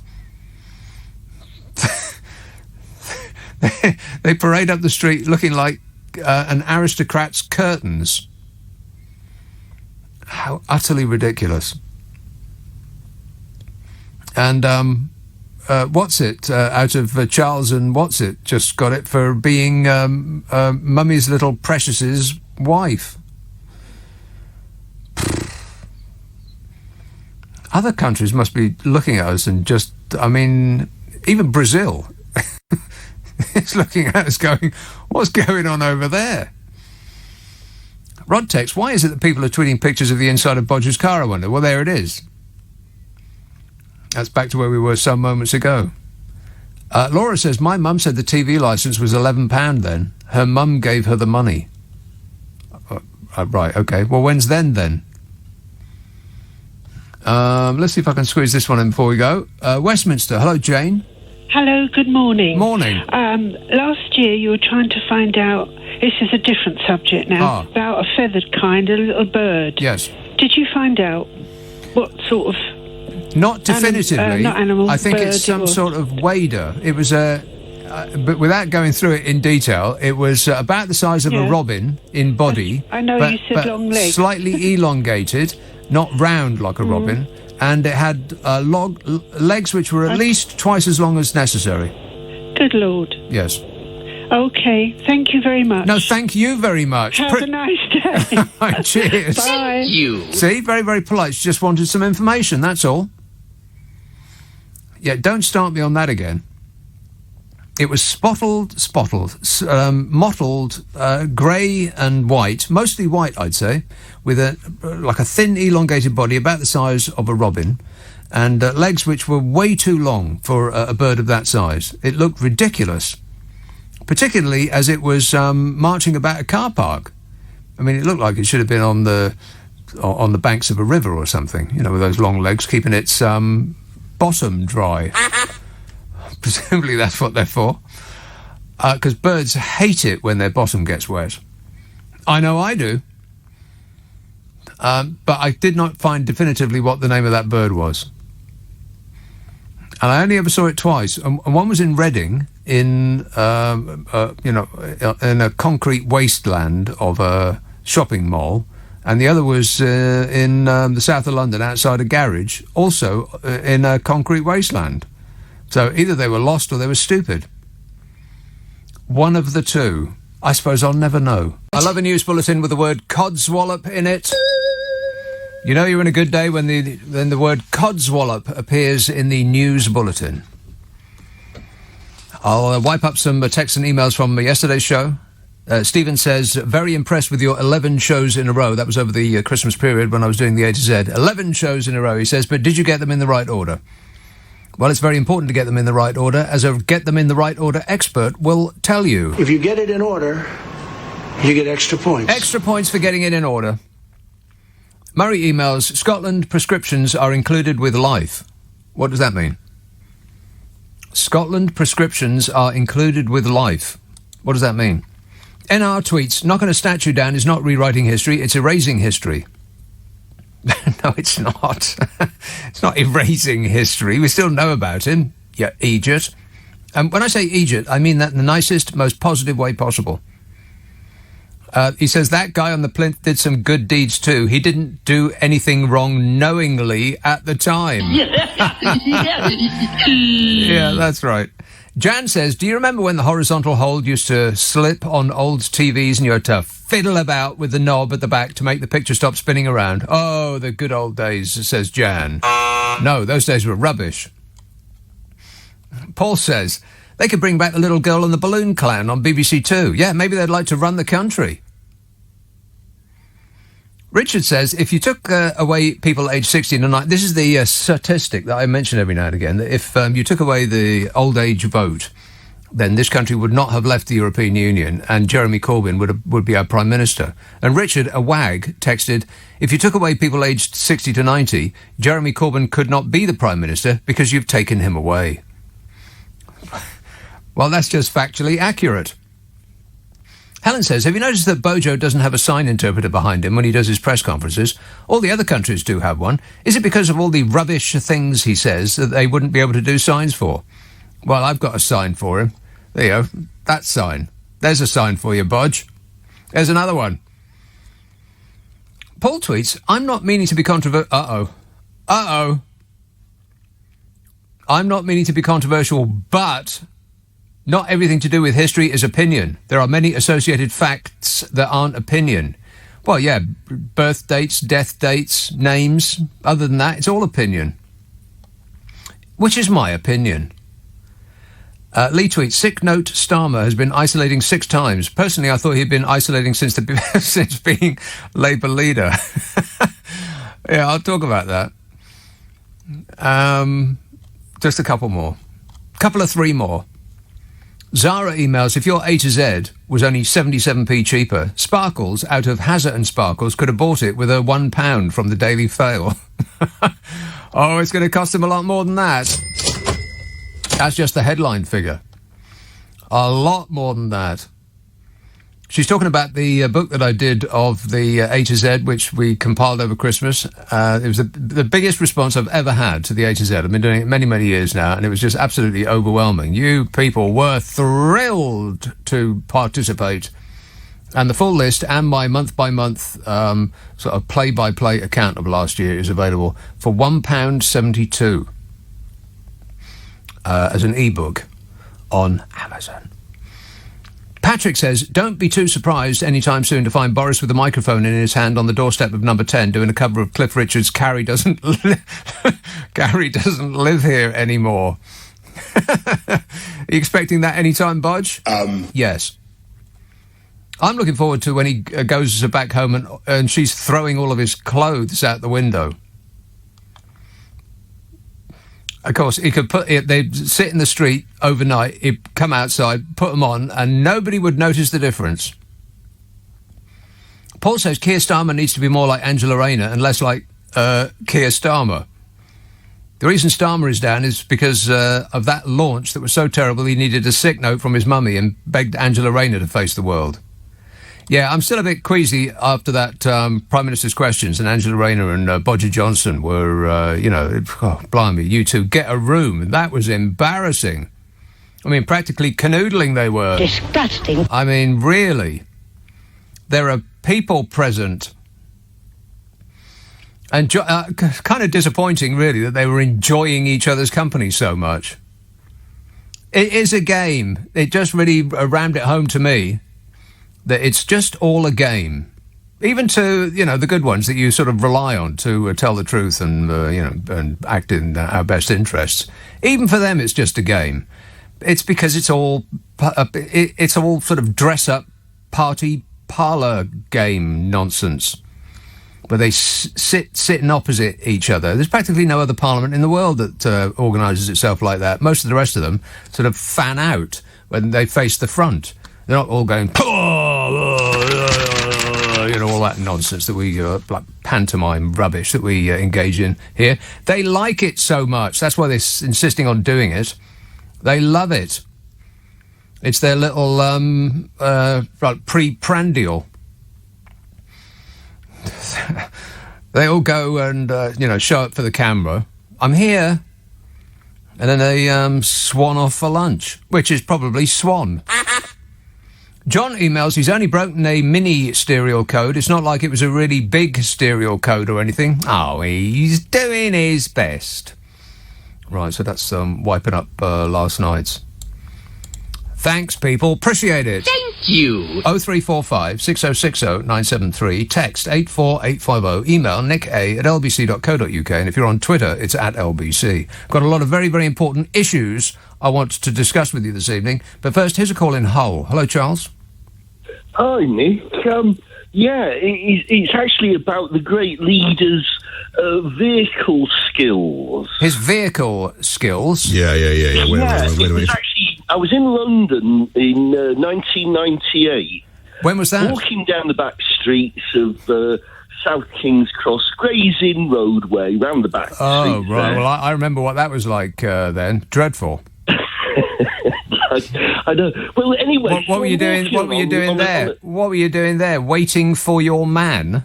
They parade up the street looking like an aristocrat's curtains. How utterly ridiculous. And what's it out of Charles and what's it just got it for being Mummy's little Precious's wife. Other countries must be looking at us and just, I mean, even Brazil is looking at us going, what's going on over there? Rod text, why is it that people are tweeting pictures of the inside of Bodger's car, I wonder? Well, there it is. That's back to where we were some moments ago. Laura says, my mum said the TV licence was £11 then. Her mum gave her the money. Right, okay. Well, when's then? Let's see if I can squeeze this one in before we go. Westminster. Hello, Jane. Hello, good morning. Morning. Last year you were trying to find out, this is a different subject now, about a feathered kind, a little bird. Yes. Did you find out what sort of... Not definitively. Not animal, I think bird it's some sort of wader. It was but without going through it in detail, it was about the size of a robin in body. I know you said long legs. Slightly elongated, not round like a robin, and it had legs which were at least twice as long as necessary. Good Lord. Yes. Okay, thank you very much. No, thank you very much. Have a nice day. Right, cheers. Bye. You. See, very, very polite. She just wanted some information, that's all. Yeah, don't start me on that again. It was mottled, grey and white, mostly white, I'd say, with a thin, elongated body about the size of a robin, and legs which were way too long for a bird of that size. It looked ridiculous, particularly as it was marching about a car park. I mean, it looked like it should have been on the banks of a river or something, you know, with those long legs, keeping its bottom dry. presumably that's what they're for. Because birds hate it when their bottom gets wet. I know I do. But I did not find definitively what the name of that bird was. And I only ever saw it twice. And one was in Reading, in a concrete wasteland of a shopping mall, and the other was in the south of London, outside a garage, also in a concrete wasteland. So either they were lost or they were stupid. One of the two. I suppose I'll never know. I love a news bulletin with the word codswallop in it. You know you're in a good day when the word codswallop appears in the news bulletin. I'll wipe up some texts and emails from yesterday's show. Stephen says, very impressed with your 11 shows in a row. That was over the Christmas period when I was doing the A to Z. 11 shows in a row, he says, but did you get them in the right order? Well, it's very important to get them in the right order, as a get them in the right order expert will tell you. If you get it in order, you get extra points. Extra points for getting it in order. Murray emails, Scotland prescriptions are included with life. What does that mean? Scotland prescriptions are included with life. What does that mean? NR tweets, knocking a statue down is not rewriting history, it's erasing history. No, it's not. It's not erasing history. We still know about him. Yeah, Egypt. And when I say Egypt, I mean that in the nicest, most positive way possible. He says that guy on the plinth did some good deeds too. He didn't do anything wrong knowingly at the time. Yeah, that's right. Jan says, do you remember when the horizontal hold used to slip on old TVs and you had to fiddle about with the knob at the back to make the picture stop spinning around? Oh, the good old days, says Jan. No, those days were rubbish. Paul says, they could bring back the little girl and the balloon clown on BBC Two. Yeah, maybe they'd like to run the country. Richard says, if you took away people aged 60 and 90, this is the statistic that I mention every now and again, that if you took away the old age vote, then this country would not have left the European Union and Jeremy Corbyn would be our Prime Minister. And Richard, a wag, texted, if you took away people aged 60 to 90, Jeremy Corbyn could not be the Prime Minister because you've taken him away. Well, that's just factually accurate. Helen says, have you noticed that Bojo doesn't have a sign interpreter behind him when he does his press conferences? All the other countries do have one. Is it because of all the rubbish things he says that they wouldn't be able to do signs for? Well, I've got a sign for him. There you go. That sign. There's a sign for you, Bodge. There's another one. Paul tweets, I'm not meaning to be controversial. I'm not meaning to be controversial, but not everything to do with history is opinion. There are many associated facts that aren't opinion. Well, yeah, birth dates, death dates, names. Other than that, it's all opinion. Which is my opinion. Lee tweets, sick note Starmer has been isolating 6 times. Personally, I thought he'd been isolating since being Labour leader. Yeah, I'll talk about that. Just a couple more. Couple of 3 more. Zara emails, if your A to Z was only 77p cheaper, Sparkles, out of Hazard and Sparkles, could have bought it with a £1 from the Daily Fail. Oh, it's going to cost them a lot more than that. That's just the headline figure. A lot more than that. She's talking about the book that I did of the A to Z, which we compiled over Christmas. It was the biggest response I've ever had to the A to Z. I've been doing it many, many years now, and it was just absolutely overwhelming. You people were thrilled to participate. And the full list and my month-by-month sort of play-by-play account of last year is available for £1.72 as an e-book on Amazon. Patrick says, don't be too surprised anytime soon to find Boris with a microphone in his hand on the doorstep of number 10 doing a cover of Cliff Richard's Carrie Doesn't Live Here Anymore. Are you expecting that anytime, Bodge? Yes. I'm looking forward to when he goes back home and she's throwing all of his clothes out the window. Of course, he could they'd sit in the street overnight, he'd come outside, put them on, and nobody would notice the difference. Paul says Keir Starmer needs to be more like Angela Rayner and less like Keir Starmer. The reason Starmer is down is because of that launch that was so terrible he needed a sick note from his mummy and begged Angela Rayner to face the world. Yeah, I'm still a bit queasy after that Prime Minister's questions, and Angela Rayner and Bodger Johnson were, blimey, you two, get a room. That was embarrassing. I mean, practically canoodling they were. Disgusting. I mean, really. There are people present. And kind of disappointing, really, that they were enjoying each other's company so much. It is a game. It just really rammed it home to me that it's just all a game. Even to, the good ones that you sort of rely on to tell the truth and, and act in our best interests. Even for them, it's just a game. It's because it's all sort of dress-up, party, parlour game nonsense. Where they sitting opposite each other. There's practically no other parliament in the world that organises itself like that. Most of the rest of them sort of fan out when they face the front. They're not all going, all that nonsense that we, like pantomime rubbish that we engage in here. They like it so much. That's why they're insisting on doing it. They love it. It's their little pre-prandial. They all go and, show up for the camera. I'm here. And then they swan off for lunch, which is probably swan. John emails, he's only broken a mini stereo code. It's not like it was a really big stereo code or anything. Oh, he's doing his best. Right, so that's wiping up last night's. Thanks, people. Appreciate it. Thank you. 0345 6060 973. Text 84850. Email nick@lbc.co.uk. And if you're on Twitter, it's @LBC. Got a lot of very, very important issues I want to discuss with you this evening. But first, here's a call in Hull. Hello, Charles. Hi, Nick. It's actually about the great leader's vehicle skills. His vehicle skills? Yeah. Wait a minute. I was in London in 1998. When was that? Walking down the back streets of South King's Cross, Gray's Inn roadway, round the back. Oh, right. Well, I remember what that was like then. Dreadful. I know. Well, anyway, what were you doing? What were you doing there? What were you doing there? Waiting for your man?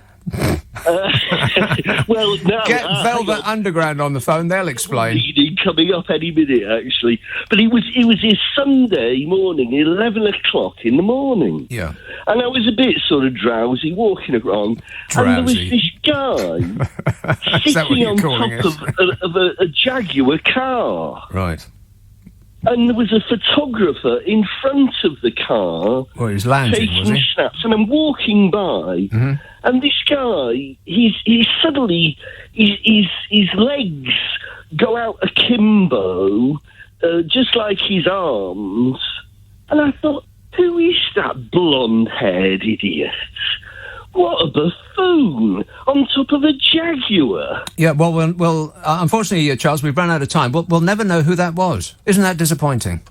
Well, no. Get Velvet Underground on the phone. They'll explain. Coming up any minute, actually. But it was his Sunday morning, 11 o'clock in the morning. Yeah. And I was a bit sort of drowsy, walking along. Drowsy. And there was this guy sitting on top of a Jaguar car. Right. And there was a photographer in front of the car. Well, he was lounging, taking was he? snaps. And I'm walking by, and this guy, he's suddenly, his legs go out akimbo, just like his arms. And I thought, who is that blonde-haired idiot? What a buffoon on top of a Jaguar. Yeah, well, unfortunately, Charles, we've run out of time. We'll never know who that was. Isn't that disappointing?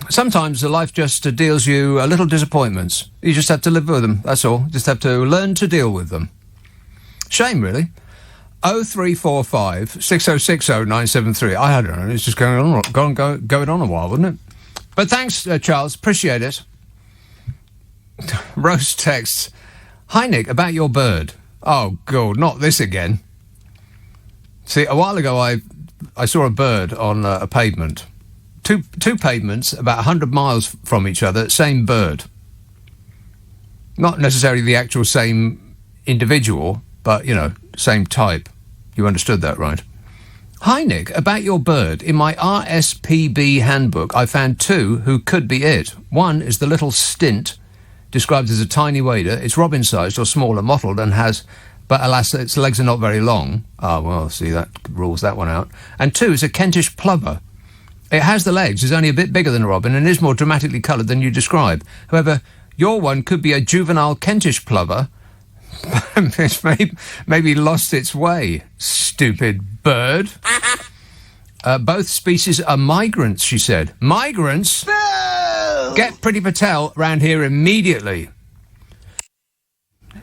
Sometimes life just deals you little disappointments. You just have to live with them, that's all. Just have to learn to deal with them. Shame, really. 0345 6060 973. I don't know, it's just going on a while, wouldn't it? But thanks, Charles, appreciate it. Rose texts, "Hi Nick, about your bird." Oh God, not this again. See, a while ago I saw a bird on a pavement. Two pavements about 100 miles from each other, same bird. Not necessarily the actual same individual, but, same type. You understood that, right? "Hi Nick, about your bird. In my RSPB handbook, I found two who could be it. One is the little stint, described as a tiny wader. It's robin-sized or smaller, mottled, and but alas, its legs are not very long. Ah, well, see, that rules that one out. And two is a Kentish plover. It has the legs, is only a bit bigger than a robin, and is more dramatically coloured than you describe. However, your one could be a juvenile Kentish plover. It's maybe lost its way. Stupid bird." Both species are migrants, she said. Migrants? No! Get Priti Patel round here immediately.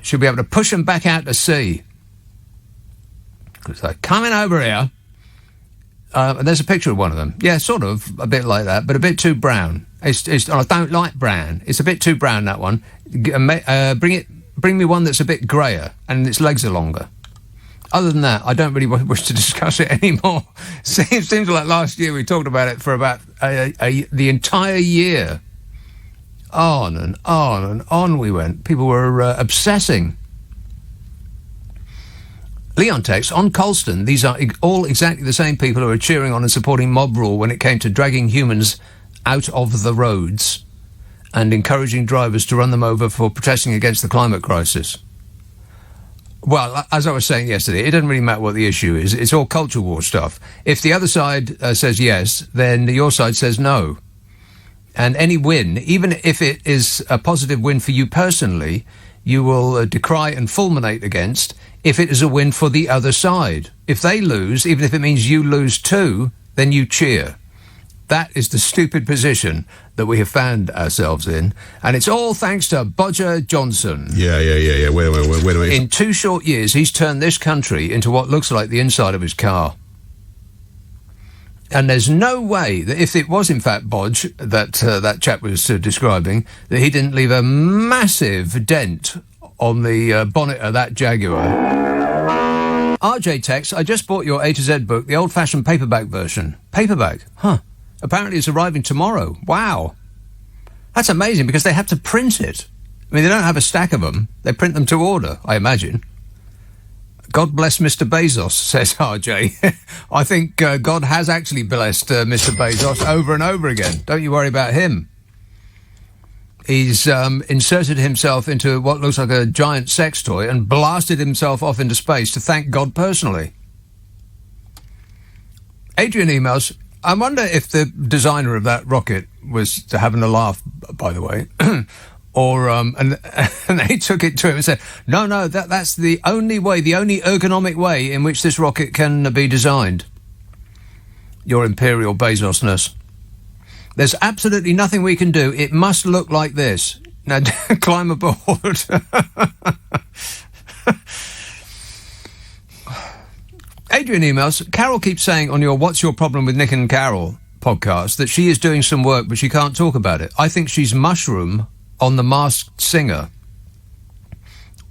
She'll be able to push them back out to sea. So coming over here, and there's a picture of one of them. Yeah, sort of a bit like that, but a bit too brown. I don't like brown. It's a bit too brown, that one. Bring me one that's a bit greyer and its legs are longer. Other than that, I don't really wish to discuss it anymore. Seems like last year we talked about it for about the entire year. On and on and on we went. People were obsessing. Leon texts, on Colston, these are all exactly the same people who are cheering on and supporting mob rule when it came to dragging humans out of the roads and encouraging drivers to run them over for protesting against the climate crisis. Well, as I was saying yesterday, it doesn't really matter what the issue is. It's all culture war stuff. If the other side says yes, then your side says no. And any win, even if it is a positive win for you personally, you will decry and fulminate against if it is a win for the other side. If they lose, even if it means you lose too, then you cheer. That is the stupid position that we have found ourselves in. And it's all thanks to Bodger Johnson. Yeah. Wait. In 2 short years, he's turned this country into what looks like the inside of his car. And there's no way that if it was in fact Bodge that that chap was describing, that he didn't leave a massive dent on the bonnet of that Jaguar. RJ texts, I just bought your A to Z book, the old-fashioned paperback version. Paperback? Huh. Apparently it's arriving tomorrow. Wow. That's amazing because they have to print it. I mean, they don't have a stack of them. They print them to order, I imagine. God bless Mr. Bezos, says RJ. I think God has actually blessed Mr. Bezos over and over again. Don't you worry about him. He's inserted himself into what looks like a giant sex toy and blasted himself off into space to thank God personally. Adrian emails, I wonder if the designer of that rocket was having a laugh, by the way, or and they took it to him and said, no, that's the only way, the only ergonomic way in which this rocket can be designed. Your Imperial Bezosness. There's absolutely nothing we can do. It must look like this. Now, climb aboard. Adrian emails, Carol keeps saying on your What's Your Problem with Nick and Carol podcast that she is doing some work, but she can't talk about it. I think she's Mushroom on The Masked Singer.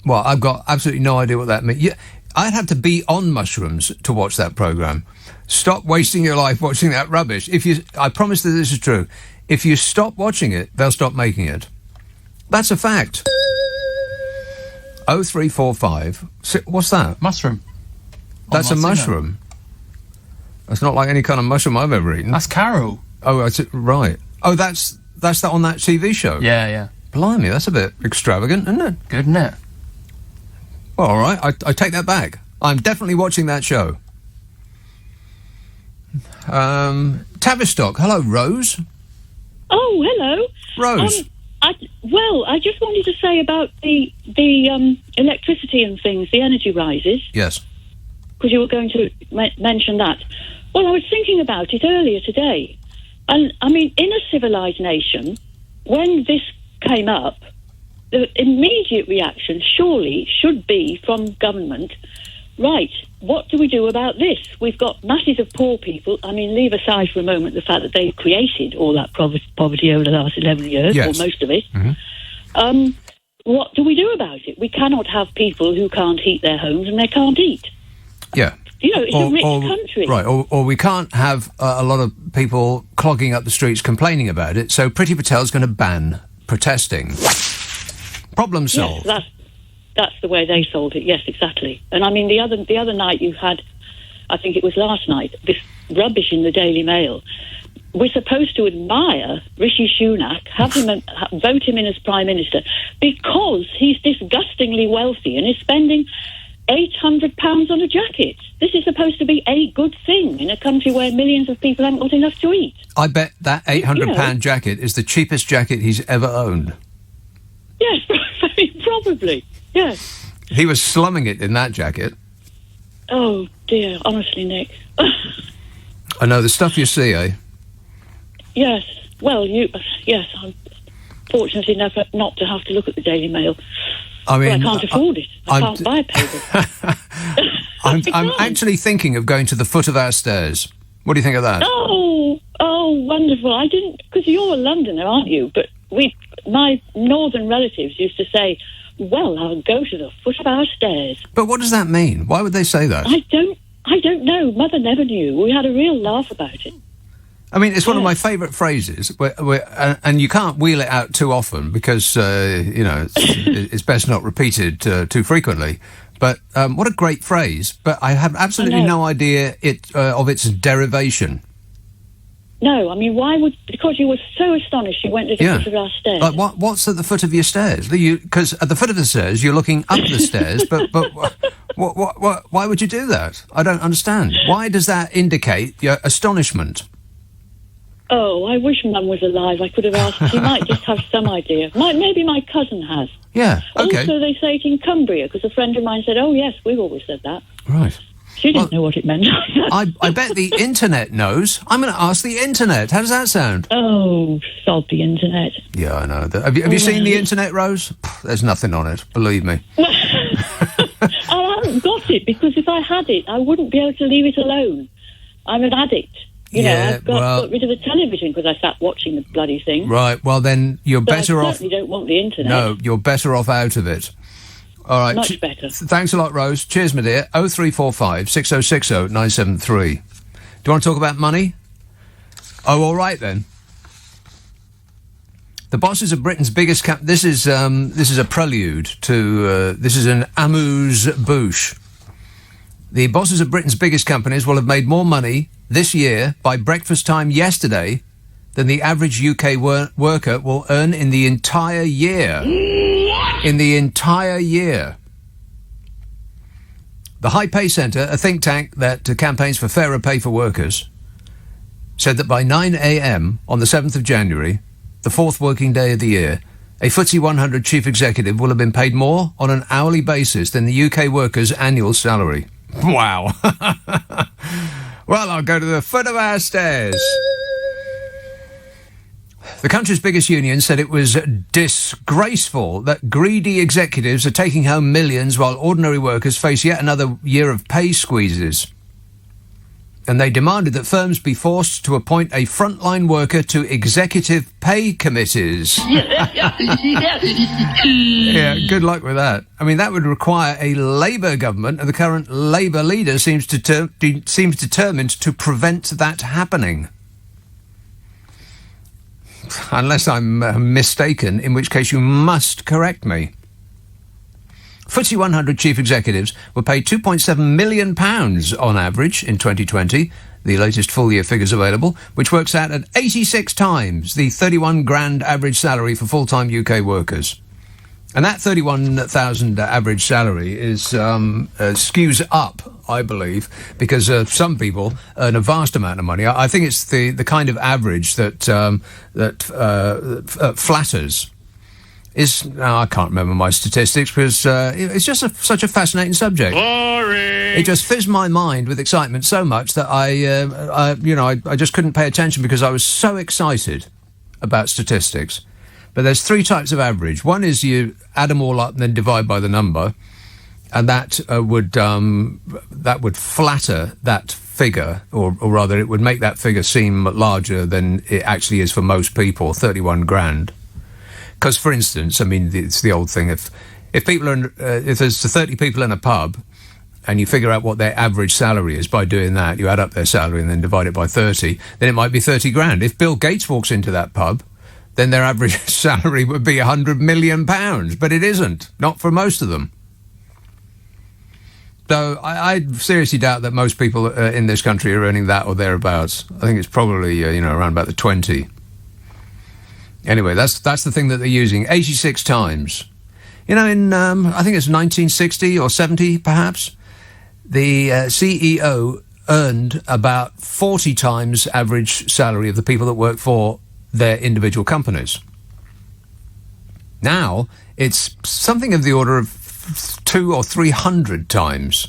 Well, I've got absolutely no idea what that means. Yeah, I'd have to be on mushrooms to watch that programme. Stop wasting your life watching that rubbish. I promise that this is true. If you stop watching it, they'll stop making it. That's a fact. 0345. What's that? Mushroom. That's a mushroom. That's not like any kind of mushroom I've ever eaten. That's Carol. Oh, that's it, right. Oh, that's that on that TV show? Yeah. Blimey, that's a bit extravagant, isn't it? Good, isn't it? Well, all right, I take that back. I'm definitely watching that show. Tavistock. Hello, Rose. Oh, hello. Rose. I just wanted to say about the electricity and things, the energy rises. Yes. Because you were going to mention that. Well, I was thinking about it earlier today. And, I mean, in a civilised nation, when this came up, the immediate reaction surely should be from government, right, what do we do about this? We've got masses of poor people. I mean, leave aside for a moment the fact that they've created all that poverty over the last 11 years, yes. or most of it. Mm-hmm. What do we do about it? We cannot have people who can't heat their homes and they can't eat. Yeah. You know, it's a rich country. Right, or we can't have a lot of people clogging up the streets complaining about it, so Priti Patel's going to ban protesting. Problem solved. Yes, that's the way they solved it, yes, exactly. And I mean, the other night you had, I think it was last night, this rubbish in the Daily Mail. We're supposed to admire Rishi Sunak, have him vote him in as Prime Minister, because he's disgustingly wealthy and is spending £800 on a jacket. This is supposed to be a good thing in a country where millions of people haven't got enough to eat. I bet that £800 jacket is the cheapest jacket he's ever owned. Yes, probably, yes. He was slumming it in that jacket. Oh, dear, honestly, Nick. I know, the stuff you see, eh? Yes, well, yes, I'm fortunate enough not to have to look at the Daily Mail. I mean, I can't afford it. I can't buy a paper. I'm actually thinking of going to the foot of our stairs. What do you think of that? Oh, wonderful. I didn't, because you're a Londoner, aren't you? But my northern relatives used to say, well, I'll go to the foot of our stairs. But what does that mean? Why would they say that? I don't know. Mother never knew. We had a real laugh about it. I mean, it's one of my favourite phrases, and you can't wheel it out too often because, it's best not repeated too frequently. But what a great phrase. But I have absolutely no idea of its derivation. No, I mean, why would... Because you were so astonished you went to the foot of our stairs. Like, what's at the foot of your stairs? Because at the foot of the stairs, you're looking up the stairs, but why would you do that? I don't understand. Why does that indicate your astonishment? Oh, I wish Mum was alive. I could have asked. She might just have some idea. Maybe my cousin has. Yeah, okay. Also, they say it in Cumbria, because a friend of mine said, oh, yes, we've always said that. Right. She didn't know what it meant. I bet the internet knows. I'm going to ask the internet. How does that sound? Oh, sod the internet. Yeah, I know. Have you seen the internet, Rose? There's nothing on it, believe me. I haven't got it, because if I had it, I wouldn't be able to leave it alone. I'm an addict. I've got rid of the television because I sat watching the bloody thing. Right, well then you're better off... I certainly don't want the internet. No, you're better off out of it. All right. Much better. Thanks a lot, Rose. Cheers, my dear. 0345 6060 973. Do you want to talk about money? Oh, all right then. The bosses of Britain's biggest... This is a prelude to... this is an amuse-bouche. The bosses of Britain's biggest companies will have made more money this year by breakfast time yesterday than the average UK worker will earn in the entire year. What? In the entire year. The High Pay Centre, a think tank that campaigns for fairer pay for workers, said that by 9 a.m. on the 7th of January, the fourth working day of the year, a FTSE 100 chief executive will have been paid more on an hourly basis than the UK worker's annual salary. Wow. Well, I'll go to the foot of our stairs. The country's biggest union said it was disgraceful that greedy executives are taking home millions while ordinary workers face yet another year of pay squeezes. And they demanded that firms be forced to appoint a frontline worker to executive pay committees. Yeah, good luck with that. I mean, that would require a Labour government, and the current Labour leader seems determined to prevent that happening. Unless I'm mistaken, in which case you must correct me. FTSE 100 chief executives were paid £2.7 million on average in 2020, the latest full-year figures available, which works out at 86 times the 31 grand average salary for full-time UK workers. And that 31,000 average salary is skews up, I believe, because some people earn a vast amount of money. I think it's the kind of average that flatters. I can't remember my statistics because it's just such a fascinating subject. Boring. It just fizzed my mind with excitement so much that I just couldn't pay attention because I was so excited about statistics. But there's three types of average. One is you add them all up and then divide by the number, and that would flatter that figure, or rather, it would make that figure seem larger than it actually is for most people. 31 grand. Because, for instance, I mean, it's the old thing. If people are if there's 30 people in a pub, and you figure out what their average salary is by doing that, you add up their salary and then divide it by 30, then it might be 30 grand. If Bill Gates walks into that pub, then their average salary would be £100 million, but it isn't. Not for most of them. So I seriously doubt that most people in this country are earning that or thereabouts. I think it's probably around about the 20. Anyway, that's the thing that they're using 86 times. In I think it's 1960 or 70 perhaps, the CEO earned about 40 times average salary of the people that work for their individual companies. Now it's something of the order of 200 or 300 times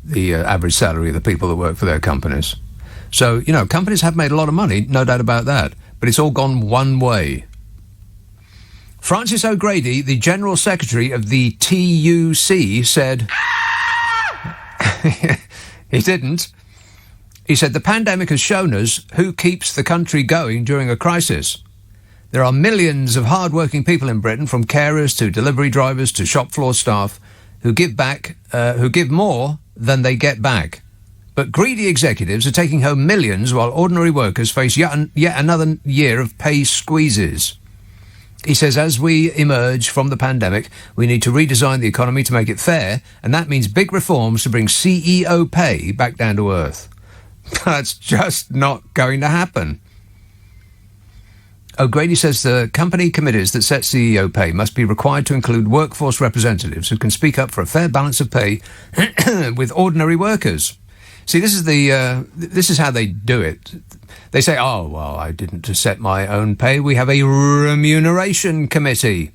the average salary of the people that work for their companies. So, companies have made a lot of money, no doubt about that, but it's all gone one way. Francis O'Grady, the General Secretary of the TUC, said... He didn't. He said, the pandemic has shown us who keeps the country going during a crisis. There are millions of hard-working people in Britain, from carers to delivery drivers to shop floor staff, who give more than they get back. But greedy executives are taking home millions while ordinary workers face yet another year of pay squeezes. He says, as we emerge from the pandemic, we need to redesign the economy to make it fair, and that means big reforms to bring CEO pay back down to earth. That's just not going to happen. O'Grady says the company committees that set CEO pay must be required to include workforce representatives who can speak up for a fair balance of pay with ordinary workers. See, this is how they do it. They say, oh, well, I didn't set my own pay. We have a remuneration committee.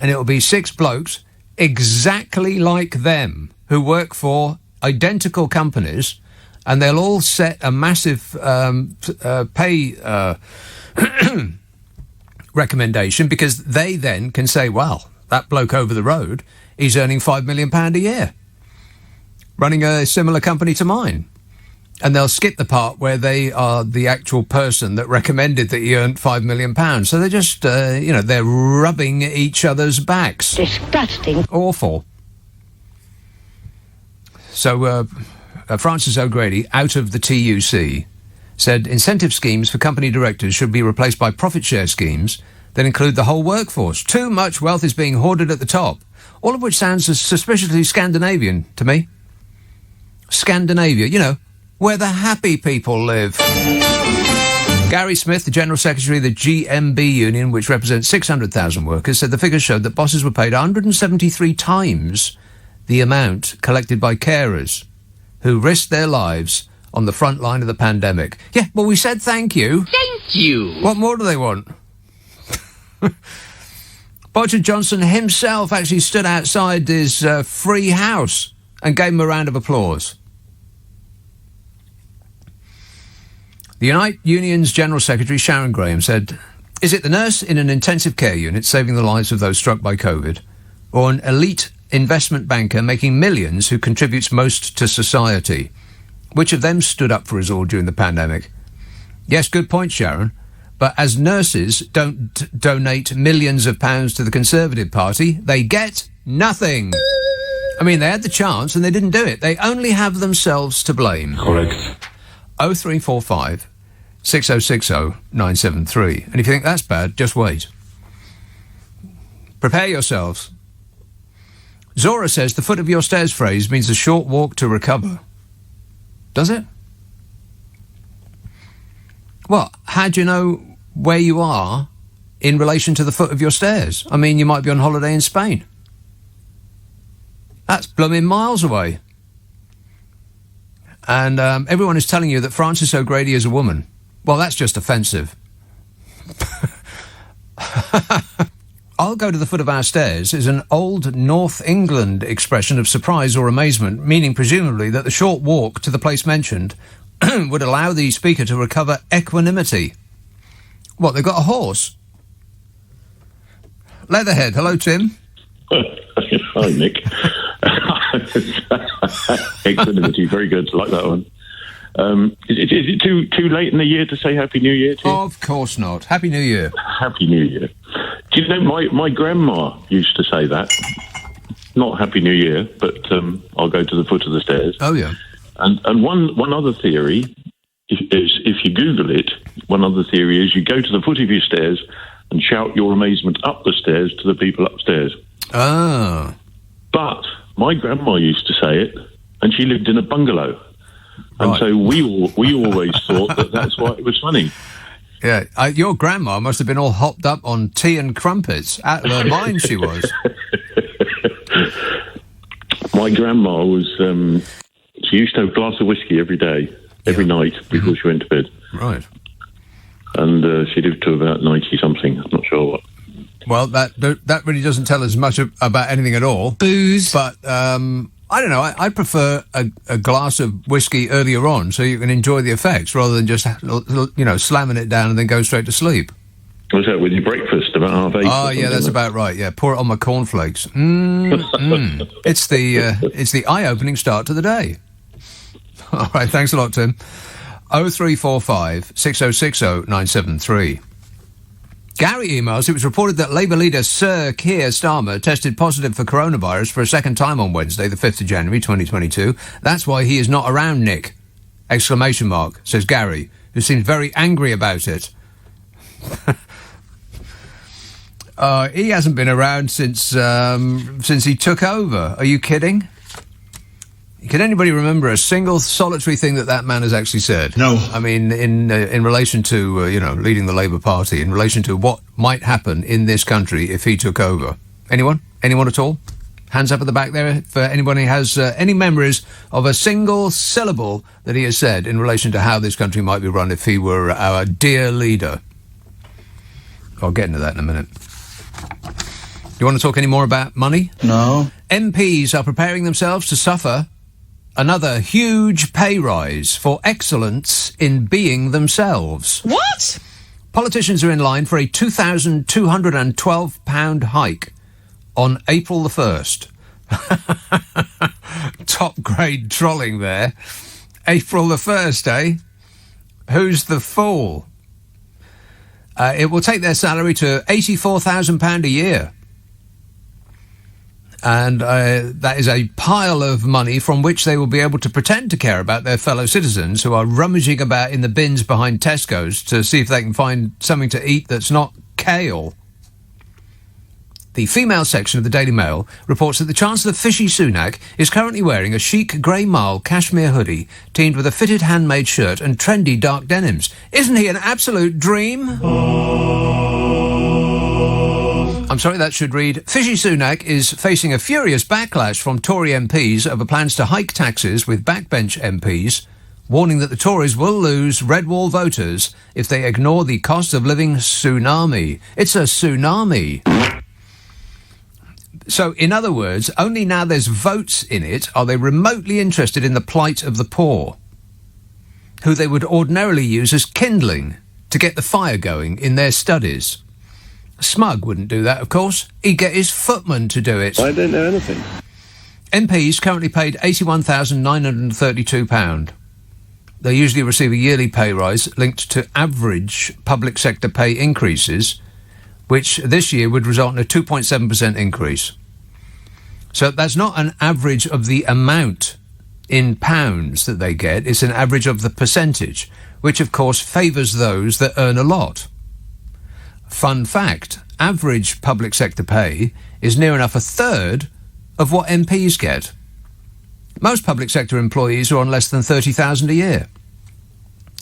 And it'll be 6 blokes exactly like them who work for identical companies, and they'll all set a massive pay recommendation, because they then can say, well, that bloke over the road, he's earning £5 million a year, running a similar company to mine. And they'll skip the part where they are the actual person that recommended that he earned £5 million. So they're just, they're rubbing each other's backs. Disgusting. Awful. So Francis O'Grady, out of the TUC, said incentive schemes for company directors should be replaced by profit share schemes that include the whole workforce. Too much wealth is being hoarded at the top, all of which sounds suspiciously Scandinavian to me. Scandinavia, where the happy people live. Gary Smith, the General Secretary of the GMB Union, which represents 600,000 workers, said the figures showed that bosses were paid 173 times the amount collected by carers who risked their lives on the front line of the pandemic. Yeah, well, we said thank you. Thank you. What more do they want? Boris Johnson himself actually stood outside his free house and gave him a round of applause. The Unite Union's General Secretary, Sharon Graham, said, is it the nurse in an intensive care unit saving the lives of those struck by COVID, or an elite investment banker making millions who contributes most to society? Which of them stood up for us all during the pandemic? Yes, good point, Sharon. But as nurses don't donate millions of pounds to the Conservative Party, they get nothing. I mean, they had the chance and they didn't do it. They only have themselves to blame. Correct. 0345 6060 973. And if you think that's bad, just wait. Prepare yourselves. Zora says the foot of your stairs phrase means a short walk to recover. Does it? Well, how do you know where you are in relation to the foot of your stairs? I mean, you might be on holiday in Spain. That's blooming miles away. And everyone is telling you that Francis O'Grady is a woman. Well, that's just offensive. I'll go to the foot of our stairs is an old North England expression of surprise or amazement, meaning presumably that the short walk to the place mentioned would allow the speaker to recover equanimity. What, they've got a horse? Leatherhead, hello, Tim. Hi, Nick. Equanimity, very good. I like that one. Is it too late in the year to say Happy New Year to you? Of course not. Happy New Year. Happy New Year. Do you know, my grandma used to say that. Not Happy New Year, but I'll go to the foot of the stairs. Oh, yeah. And one other theory is, if you Google it, one other theory is you go to the foot of your stairs and shout your amazement up the stairs to the people upstairs. Oh. But my grandma used to say it, and she lived in a bungalow. And right. So we always thought that that's why it was funny. Yeah, your grandma must have been all hopped up on tea and crumpets. Out of her mind she was. My grandma was... she used to have a glass of whiskey every day, every night before she went to bed. Right. And she lived to about 90-something. I'm not sure what. Well, that really doesn't tell us much about anything at all. Booze. But... I don't know, I prefer a glass of whiskey earlier on so you can enjoy the effects rather than just, slamming it down and then go straight to sleep. Was that with your breakfast, about 8:30. Oh, yeah, that's about right. Yeah, pour it on my cornflakes. It's the eye-opening start to the day. All right, thanks a lot, Tim. 0345 6060 973. Gary emails, it was reported that Labour leader Sir Keir Starmer tested positive for coronavirus for a second time on Wednesday, the 5th of January 2022. That's why he is not around, Nick! ! Says Gary, who seems very angry about it. He hasn't been around since he took over. Are you kidding? Can anybody remember a single solitary thing that man has actually said? No. I mean, in relation to, leading the Labour Party, in relation to what might happen in this country if he took over. Anyone? Anyone at all? Hands up at the back there for anyone who has any memories of a single syllable that he has said in relation to how this country might be run if he were our dear leader. I'll get into that in a minute. You want to talk any more about money? No. MPs are preparing themselves to suffer another huge pay rise for excellence in being themselves. What? Politicians are in line for a £2,212 hike on April the 1st. Top grade trolling there. April the 1st, eh? Who's the fool? It will take their salary to £84,000 a year. And that is a pile of money from which they will be able to pretend to care about their fellow citizens who are rummaging about in the bins behind Tesco's to see if they can find something to eat that's not kale. The female section of the Daily Mail reports that the Chancellor Fishy Sunak is currently wearing a chic grey marl cashmere hoodie teamed with a fitted handmade shirt and trendy dark denims. Isn't he an absolute dream? I'm sorry, that should read, Fishy Sunak is facing a furious backlash from Tory MPs over plans to hike taxes with backbench MPs, warning that the Tories will lose red wall voters if they ignore the cost of living tsunami. It's a tsunami. So, in other words, only now there's votes in it are they remotely interested in the plight of the poor, who they would ordinarily use as kindling to get the fire going in their studies. Smug wouldn't do that, of course. He'd get his footman to do it. I don't know anything. MPs currently paid £81,932. They usually receive a yearly pay rise linked to average public sector pay increases, which this year would result in a 2.7% increase. So that's not an average of the amount in pounds that they get, it's an average of the percentage, which of course favours those that earn a lot. Fun fact, average public sector pay is near enough a third of what MPs get. Most public sector employees are on less than $30,000 a year.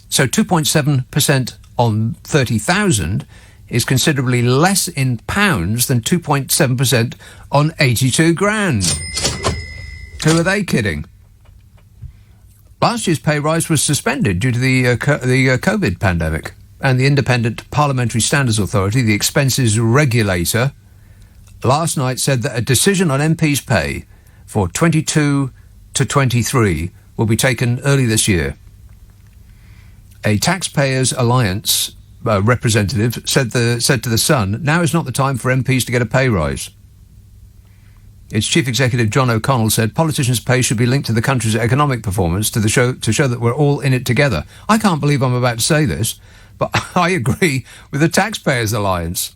So 2.7% on 30,000 is considerably less in pounds than 2.7% on 82 grand. Who are they kidding? Last year's pay rise was suspended due to the COVID pandemic, and the Independent Parliamentary Standards Authority, the expenses regulator, last night said that a decision on MPs' pay for 22 to 23 will be taken early this year. A Taxpayers Alliance representative said to The Sun, now is not the time for MPs to get a pay rise. Its chief executive, John O'Connell, said politicians' pay should be linked to the country's economic performance to show that we're all in it together. I can't believe I'm about to say this, but I agree with the Taxpayers Alliance.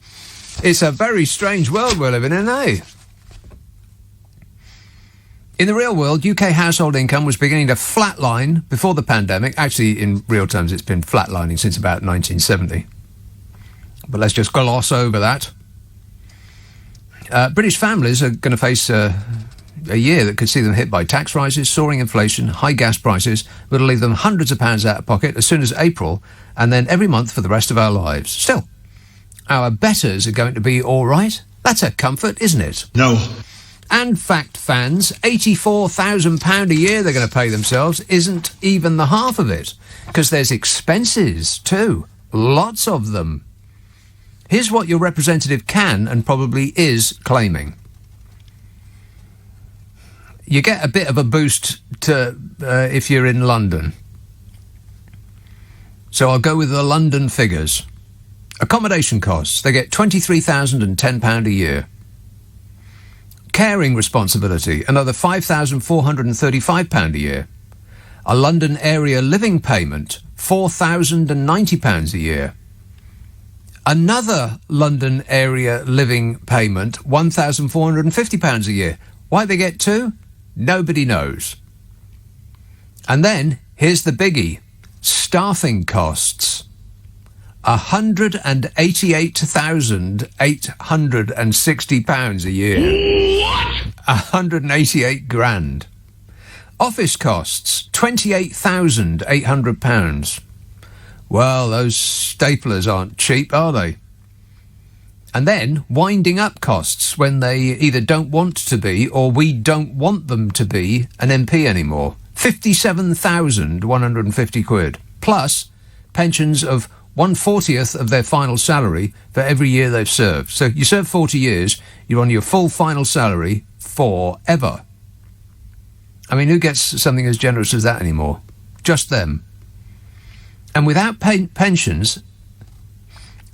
It's a very strange world we're living in, eh? In the real world, UK household income was beginning to flatline before the pandemic. Actually, in real terms, it's been flatlining since about 1970. But let's just gloss over that. British families are going to face a year that could see them hit by tax rises, soaring inflation, high gas prices, that'll leave them hundreds of pounds out of pocket as soon as April, and then every month for the rest of our lives. Still, our betters are going to be all right. That's a comfort, isn't it? No. And fact fans, £84,000 a year they're going to pay themselves isn't even the half of it, because there's expenses too. Lots of them. Here's what your representative can and probably is claiming. You get a bit of a boost if you're in London. So I'll go with the London figures. Accommodation costs, they get £23,010 a year. Caring responsibility, another £5,435 a year. A London area living payment, £4,090 a year. Another London area living payment, £1,450 a year. Why they get two? Nobody knows. And then, here's the biggie. Staffing costs. £188,860 a year. What? 188 grand. Office costs, £28,800. Well, those staplers aren't cheap, are they? And then, winding up costs when they either don't want to be or we don't want them to be an MP anymore. 57,150 quid. Plus, pensions of 1/40th of their final salary for every year they've served. So you serve 40 years, you're on your full final salary forever. I mean, who gets something as generous as that anymore? Just them. And without pensions,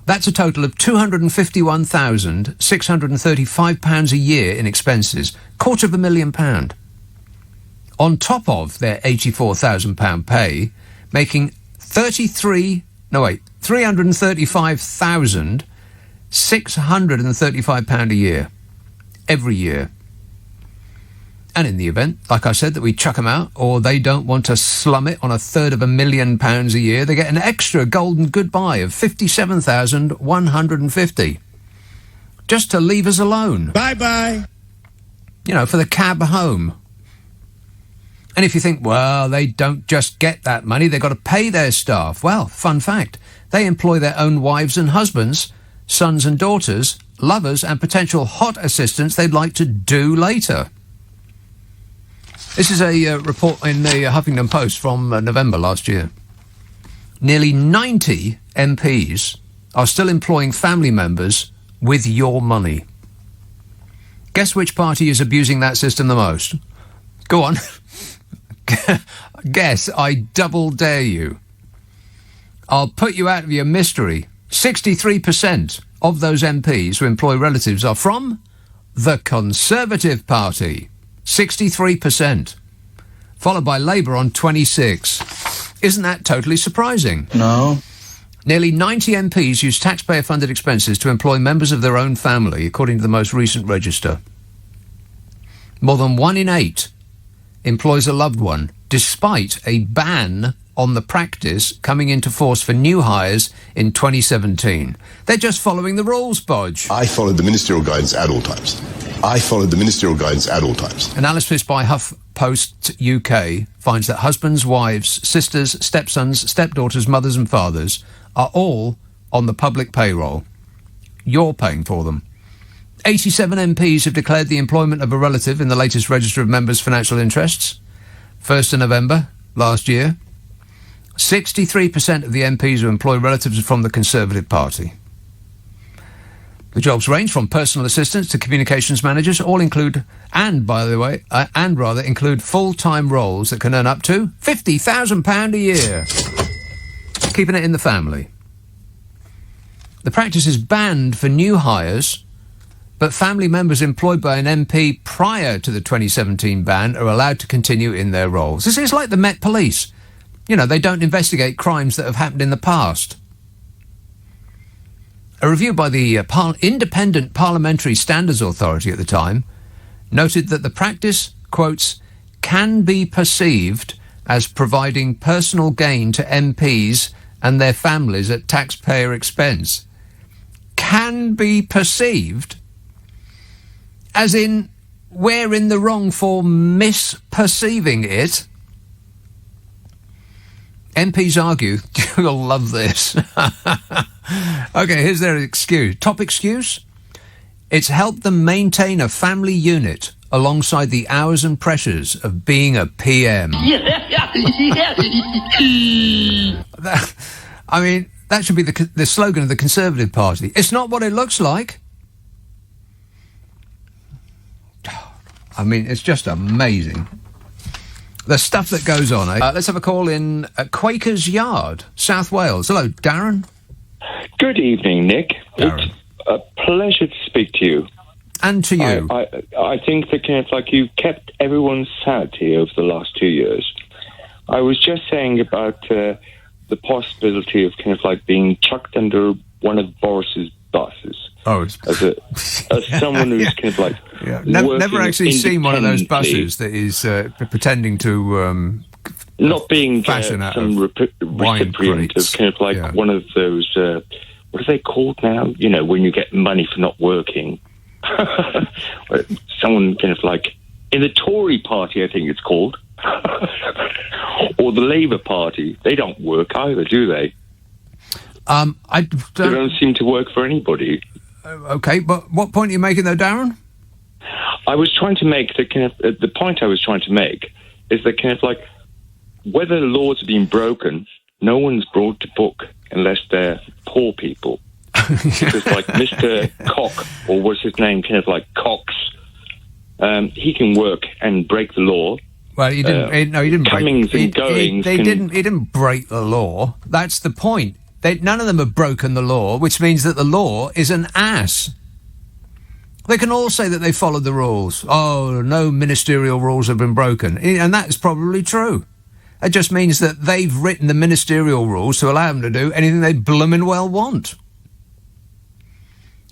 that's a total of £251,635 a year in expenses, £250,000. On top of their £84,000 pay, making £335,635 a year, every year. And in the event, like I said, that we chuck them out, or they don't want to slum it on £333,000 a year, they get an extra golden goodbye of £57,150. Just to leave us alone. Bye-bye. You know, for the cab home. And if you think, well, they don't just get that money, they've got to pay their staff. Well, fun fact, they employ their own wives and husbands, sons and daughters, lovers and potential hot assistants they'd like to do later. This is a report in the Huffington Post from November last year. Nearly 90 MPs are still employing family members with your money. Guess which party is abusing that system the most? Go on. Guess, I double dare you. I'll put you out of your mystery. 63% of those MPs who employ relatives are from the Conservative Party. 63%. Followed by Labour on 26%. Isn't that totally surprising? No. Nearly 90 MPs use taxpayer-funded expenses to employ members of their own family, according to the most recent register. More than 1 in 8 employs a loved one, despite a ban on the practice coming into force for new hires in 2017. They're just following the rules, Bodge. I followed the ministerial guidance at all times. I followed the ministerial guidance at all times. Analysis by HuffPost UK finds that husbands, wives, sisters, stepsons, stepdaughters, mothers and fathers are all on the public payroll. You're paying for them. 87 MPs have declared the employment of a relative in the latest register of members' financial interests. 1st of November last year. 63% of the MPs who employ relatives are from the Conservative Party. The jobs range from personal assistants to communications managers, all include, include full-time roles that can earn up to £50,000 a year. Keeping it in the family. The practice is banned for new hires, but family members employed by an MP prior to the 2017 ban are allowed to continue in their roles. This is like the Met Police. You know, they don't investigate crimes that have happened in the past. A review by the Independent Parliamentary Standards Authority at the time noted that the practice, quotes, can be perceived as providing personal gain to MPs and their families at taxpayer expense. Can be perceived? As in, we're in the wrong for misperceiving it. MPs argue, you'll love this. Okay, here's their excuse. Top excuse? It's helped them maintain a family unit alongside the hours and pressures of being a PM. I mean, that should be the slogan of the Conservative Party. It's not what it looks like. I mean, it's just amazing. The stuff that goes on, eh? Let's have a call in at Quaker's Yard, South Wales. Hello, Darren. Good evening, Nick. Darren. It's a pleasure to speak to you. And to you. I think that kind of like you've kept everyone sanity over the last 2 years. I was just saying about the possibility of kind of like being chucked under one of Boris's buses. Oh, as someone who's kind of like never actually seen one of those buses that is pretending to not being fashion out some of recipient of kind of like one of those what are they called now? You know, when you get money for not working. Someone kind of like in the Tory party, I think it's called, or the Labour Party. They don't work either, do they? They don't seem to work for anybody. Okay, but what point are you making, though, Darren? I was trying to make the point I was trying to make is that kind of like whether the laws are being broken, no one's brought to book unless they're poor people. Because like Mr. Cock, or what's his name, kind of like Cox, he can work and break the law. Well, he didn't. He didn't Cummings break. and Goings. He didn't break the law. That's the point. None of them have broken the law, which means that the law is an ass. They can all say that they followed the rules. Oh, no ministerial rules have been broken, and that's probably true. It just means that they've written the ministerial rules to allow them to do anything they bloomin' well want.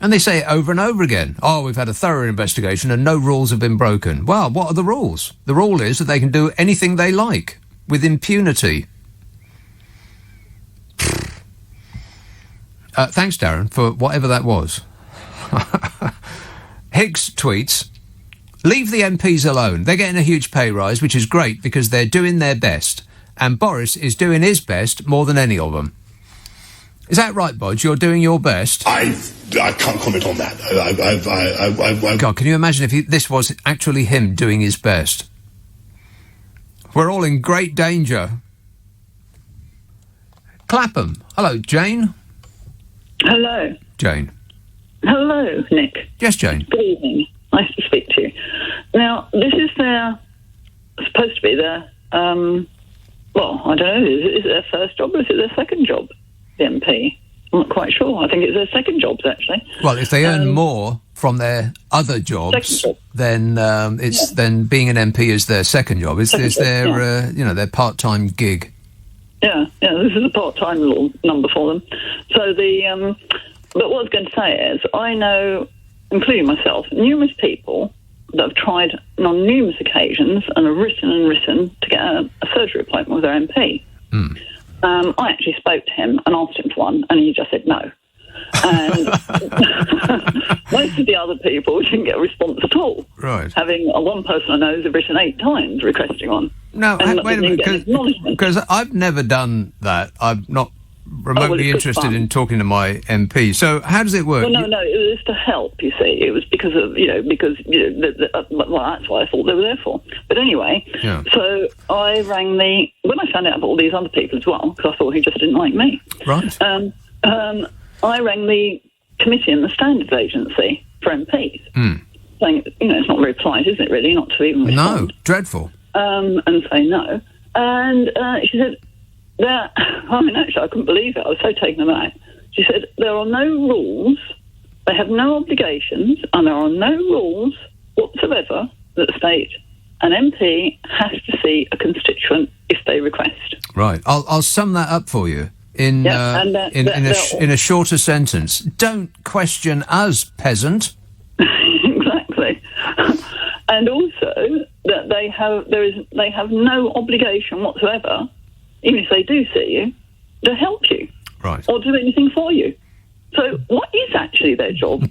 And they say it over and over again. Oh, we've had a thorough investigation and no rules have been broken. Well, what are the rules? The rule is that they can do anything they like with impunity. Thanks, Darren, for whatever that was. Higgs tweets, leave the MPs alone. They're getting a huge pay rise, which is great because they're doing their best. And Boris is doing his best more than any of them. Is that right, Bodge? You're doing your best? I can't comment on that. God, can you imagine if this was actually him doing his best? We're all in great danger. Clapham. Hello, Jane. Hello. Jane. Hello, Nick. Yes, Jane. Good evening. Nice to speak to you. Now, this is supposed to be their, well, I don't know, is it their first job or is it their second job, the MP? I'm not quite sure. I think it's their second jobs, actually. Well, if they earn more from their other jobs, then then being an MP is their second job. It's their, their part-time gig. Yeah, this is a part-time little number for them. So but what I was going to say is, I know, including myself, numerous people that have tried on numerous occasions and have written to get a surgery appointment with their MP. I actually spoke to him and asked him for one, and he just said no. And most of the other people didn't get a response at all. Right. Having one person I know has written 8 times requesting one. No, wait a minute, because I've never done that. I'm not remotely interested in talking to my MP. So how does it work? Well, no, it was to help, you see. It was because of, well, that's what I thought they were there for. But anyway, so I rang when I found out about all these other people as well, because I thought he just didn't like me. Right. I rang the committee and the standards agency for MPs, saying, it's not very polite, is it, really, not to even respond? No, dreadful. And say no. And she said, actually, I couldn't believe it. I was so taken aback. She said, there are no rules, they have no obligations, and there are no rules whatsoever that state an MP has to see a constituent if they request. Right. I'll sum that up for you in a shorter sentence. Don't question us, peasant. Exactly. And also that they have no obligation whatsoever, even if they do see you, to help you. Right. Or do anything for you. So what is actually their job?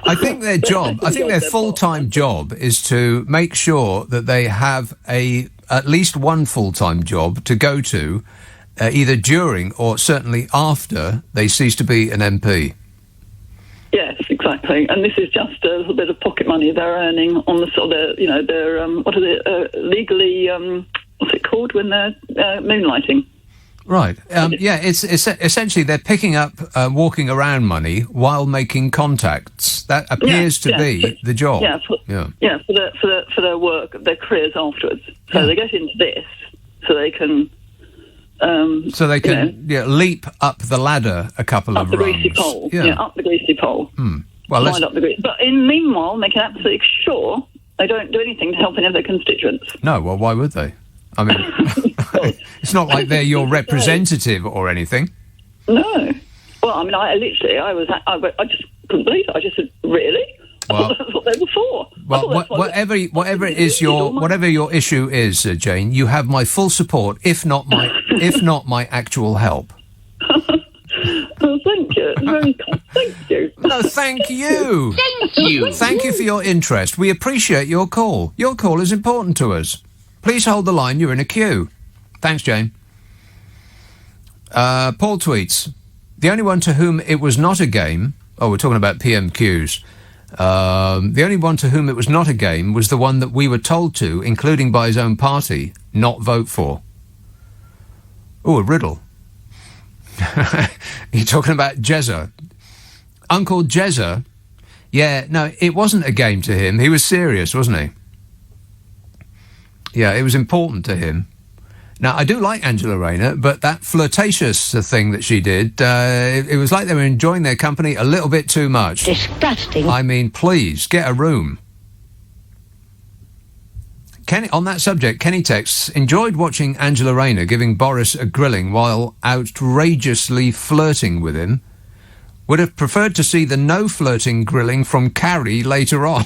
I think their full-time job is to make sure that they have at least one full-time job to go to either during or certainly after they cease to be an MP. Yes, exactly. And this is just a little bit of pocket money they're earning on the sort of, legally, what's it called when they're moonlighting? Right. It's essentially they're picking up walking around money while making contacts. That appears to be the job. For their work, their careers afterwards. So they get into this so they can So they can leap up the ladder a couple of rungs. Up the greasy pole. Yeah, up the greasy pole. Well, Slide up the greasy. But meanwhile, making absolutely sure they don't do anything to help any of their constituents. No, well, why would they? I mean, it's not like they're your representative or anything. No. Well, I mean, I just couldn't believe it. I just said, really? Well, that's what they were for. Well, whatever your issue is, Jane, you have my full support, if not my actual help. Oh, thank you. It's very kind. Thank you. No, thank you. Thank you. Thank you for your interest. We appreciate your call. Your call is important to us. Please hold the line. You're in a queue. Thanks, Jane. Paul tweets, the only one to whom it was not a game... Oh, we're talking about PMQs. The only one to whom it was not a game was the one that we were told to, including by his own party, not vote for. Oh, a riddle. You're talking about Jezza. Uncle Jezza? Yeah, no, it wasn't a game to him. He was serious, wasn't he? Yeah, it was important to him. Now, I do like Angela Rayner, but that flirtatious thing that she did, it was like they were enjoying their company a little bit too much. Disgusting. I mean, please, get a room. Kenny, on that subject, Kenny texts, enjoyed watching Angela Rayner giving Boris a grilling while outrageously flirting with him. Would have preferred to see the no-flirting grilling from Carrie later on.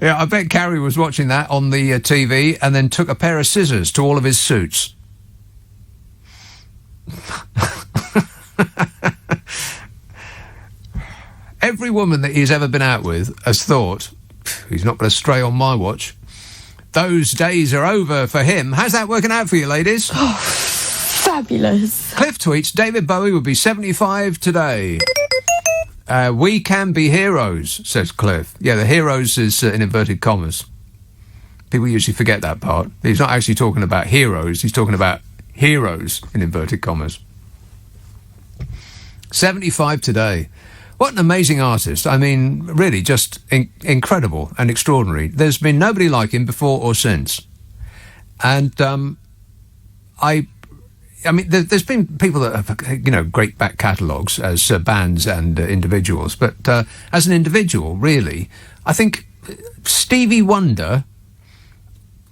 Yeah, I bet Carrie was watching that on the TV and then took a pair of scissors to all of his suits. Every woman that he's ever been out with has thought, he's not going to stray on my watch. Those days are over for him. How's that working out for you, ladies? Oh, fabulous. Cliff tweets, David Bowie would be 75 today. We can be heroes, says Cliff. Yeah, the heroes is in inverted commas. People usually forget that part. He's not actually talking about heroes. He's talking about heroes in inverted commas. 75 today. What an amazing artist. I mean, really just incredible and extraordinary. There's been nobody like him before or since. And I mean, there's been people that have, great back catalogues as bands and individuals. But as an individual, really, I think Stevie Wonder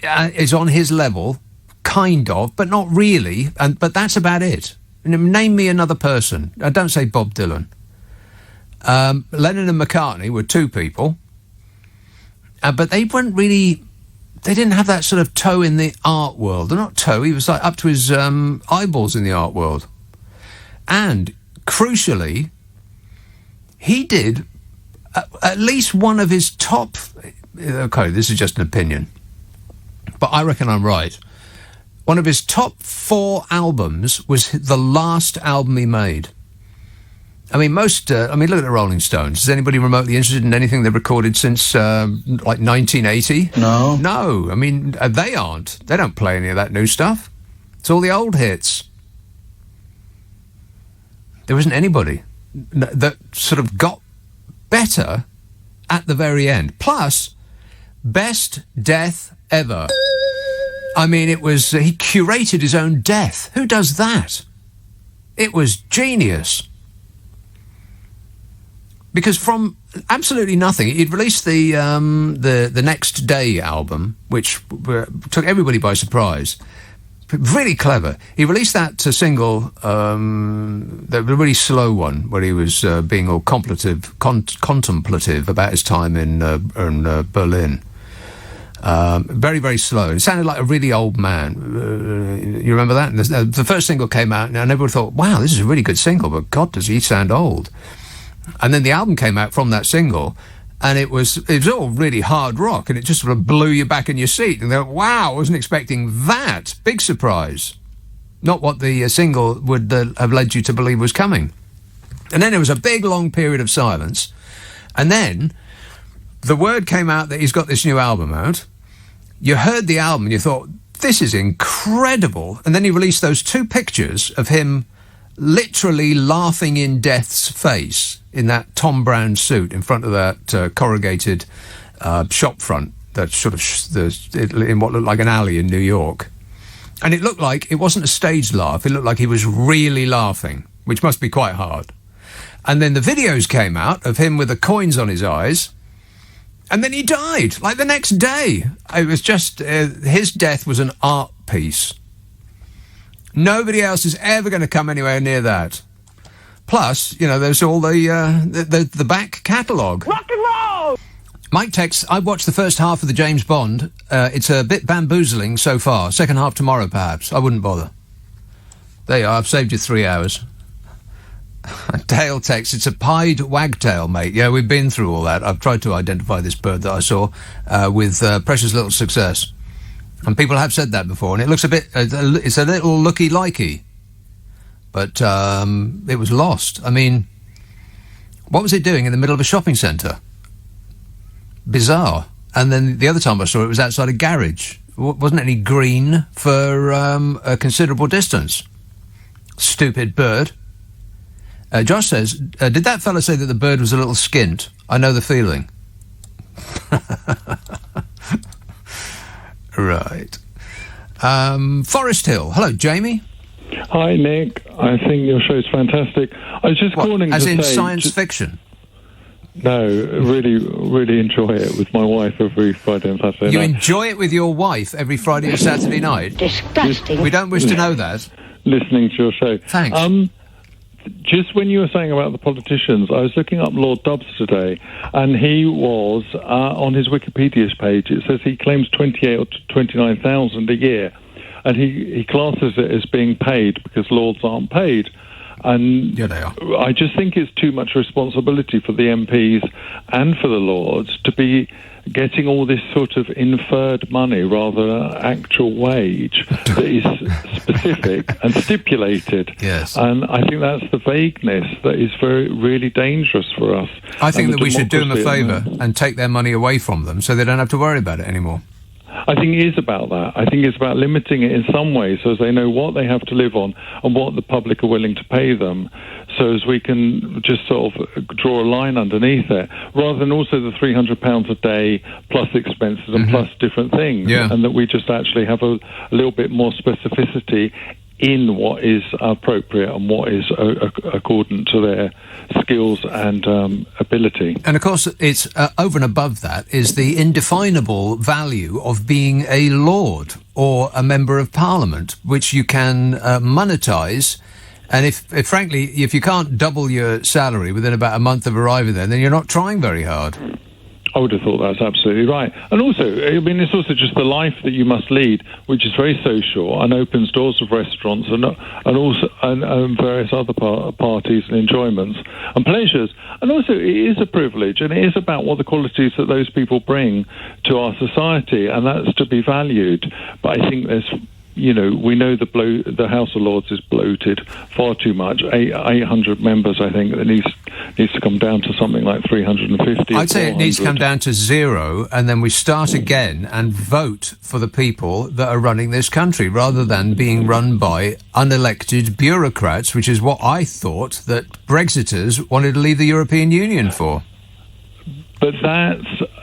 is on his level, kind of, but not really. But that's about it. Name me another person. Don't say Bob Dylan. Lennon and McCartney were two people. But they weren't really... They didn't have that sort of toe in the art world. They're not toe, he was like up to his eyeballs in the art world. And, crucially, he did at least one of his top... Okay, this is just an opinion, but I reckon I'm right. One of his top 4 albums was the last album he made. I mean, look at the Rolling Stones. Is anybody remotely interested in anything they've recorded since, 1980? No. No. I mean, they aren't. They don't play any of that new stuff. It's all the old hits. There wasn't anybody that sort of got better at the very end. Plus, best death ever. I mean, he curated his own death. Who does that? It was genius. Because from absolutely nothing, he'd released the Next Day album, which took everybody by surprise. Really clever. He released that single, the really slow one, where he was being all contemplative about his time in Berlin. Very, very slow. It sounded like a really old man. You remember that? The first single came out, and everyone thought, wow, this is a really good single, but God, does he sound old. And then the album came out from that single, and it was all really hard rock, and it just sort of blew you back in your seat. And they went, wow, I wasn't expecting that. Big surprise. Not what the single would have led you to believe was coming. And then there was a big, long period of silence. And then the word came out that he's got this new album out. You heard the album, and you thought, this is incredible. And then he released those 2 pictures of him literally laughing in death's face in that Tom Brown suit in front of that corrugated shop front that sort of in what looked like an alley in New York. And it looked like it wasn't a staged laugh. It looked like he was really laughing, which must be quite hard. And then the videos came out of him with the coins on his eyes. And then he died, like the next day. It was just, his death was an art piece. Nobody else is ever going to come anywhere near that. Plus, you know, there's all the back catalogue. Rock and roll! Mike texts, I watched the first half of the James Bond. It's a bit bamboozling so far. Second half tomorrow, perhaps. I wouldn't bother. There you are. I've saved you 3 hours. Dale texts, it's a pied wagtail, mate. Yeah, we've been through all that. I've tried to identify this bird that I saw with precious little success. And people have said that before, and it looks a bit... it's a little looky-likey. But it was lost. I mean, what was it doing in the middle of a shopping centre? Bizarre. And then the other time I saw it was outside a garage. Wasn't any green for a considerable distance. Stupid bird. Josh says, did that fella say that the bird was a little skint? I know the feeling. Right. Forest Hill. Hello, Jamie. Hi, Nick. I think your show's fantastic. I was just calling to say... As in science fiction? No, really enjoy it with my wife every Friday and Saturday night. You enjoy it with your wife every Friday and Saturday night? Disgusting. We don't wish to know that. Listening to your show. Thanks. Just when you were saying about the politicians, I was looking up Lord Dobbs today, and he was, on his Wikipedia page, it says he claims 28 or 29,000 a year, and he classes it as being paid because lords aren't paid. And yeah, they are. I just think it's too much responsibility for the MPs and for the lords to be getting all this sort of inferred money rather than an actual wage that is specific and stipulated. Yes. And I think that's the vagueness that is really dangerous for us. I think that we should do them a favour and take their money away from them so they don't have to worry about it anymore. I think it is about that. I think it's about limiting it in some way so as they know what they have to live on and what the public are willing to pay them, so as we can just sort of draw a line underneath it, rather than also the £300 a day plus expenses and plus different things, and that we just actually have a little bit more specificity in what is appropriate and what is accordant to their skills and ability. And of course, it's over and above that is the indefinable value of being a lord or a member of parliament, which you can monetise. And if frankly, if you can't double your salary within about a month of arriving there, then you're not trying very hard. I would have thought that's absolutely right. And also, I mean, it's also just the life that you must lead, which is very social and opens doors of restaurants and also various other parties and enjoyments and pleasures. And also, it is a privilege, and it is about what the qualities that those people bring to our society, and that's to be valued. But I think there's... You know, we know the House of Lords is bloated far too much. 800 members, I think, that needs to come down to something like 350. I'd say it needs to come down to 0, and then we start again and vote for the people that are running this country, rather than being run by unelected bureaucrats, which is what I thought that Brexiters wanted to leave the European Union for. But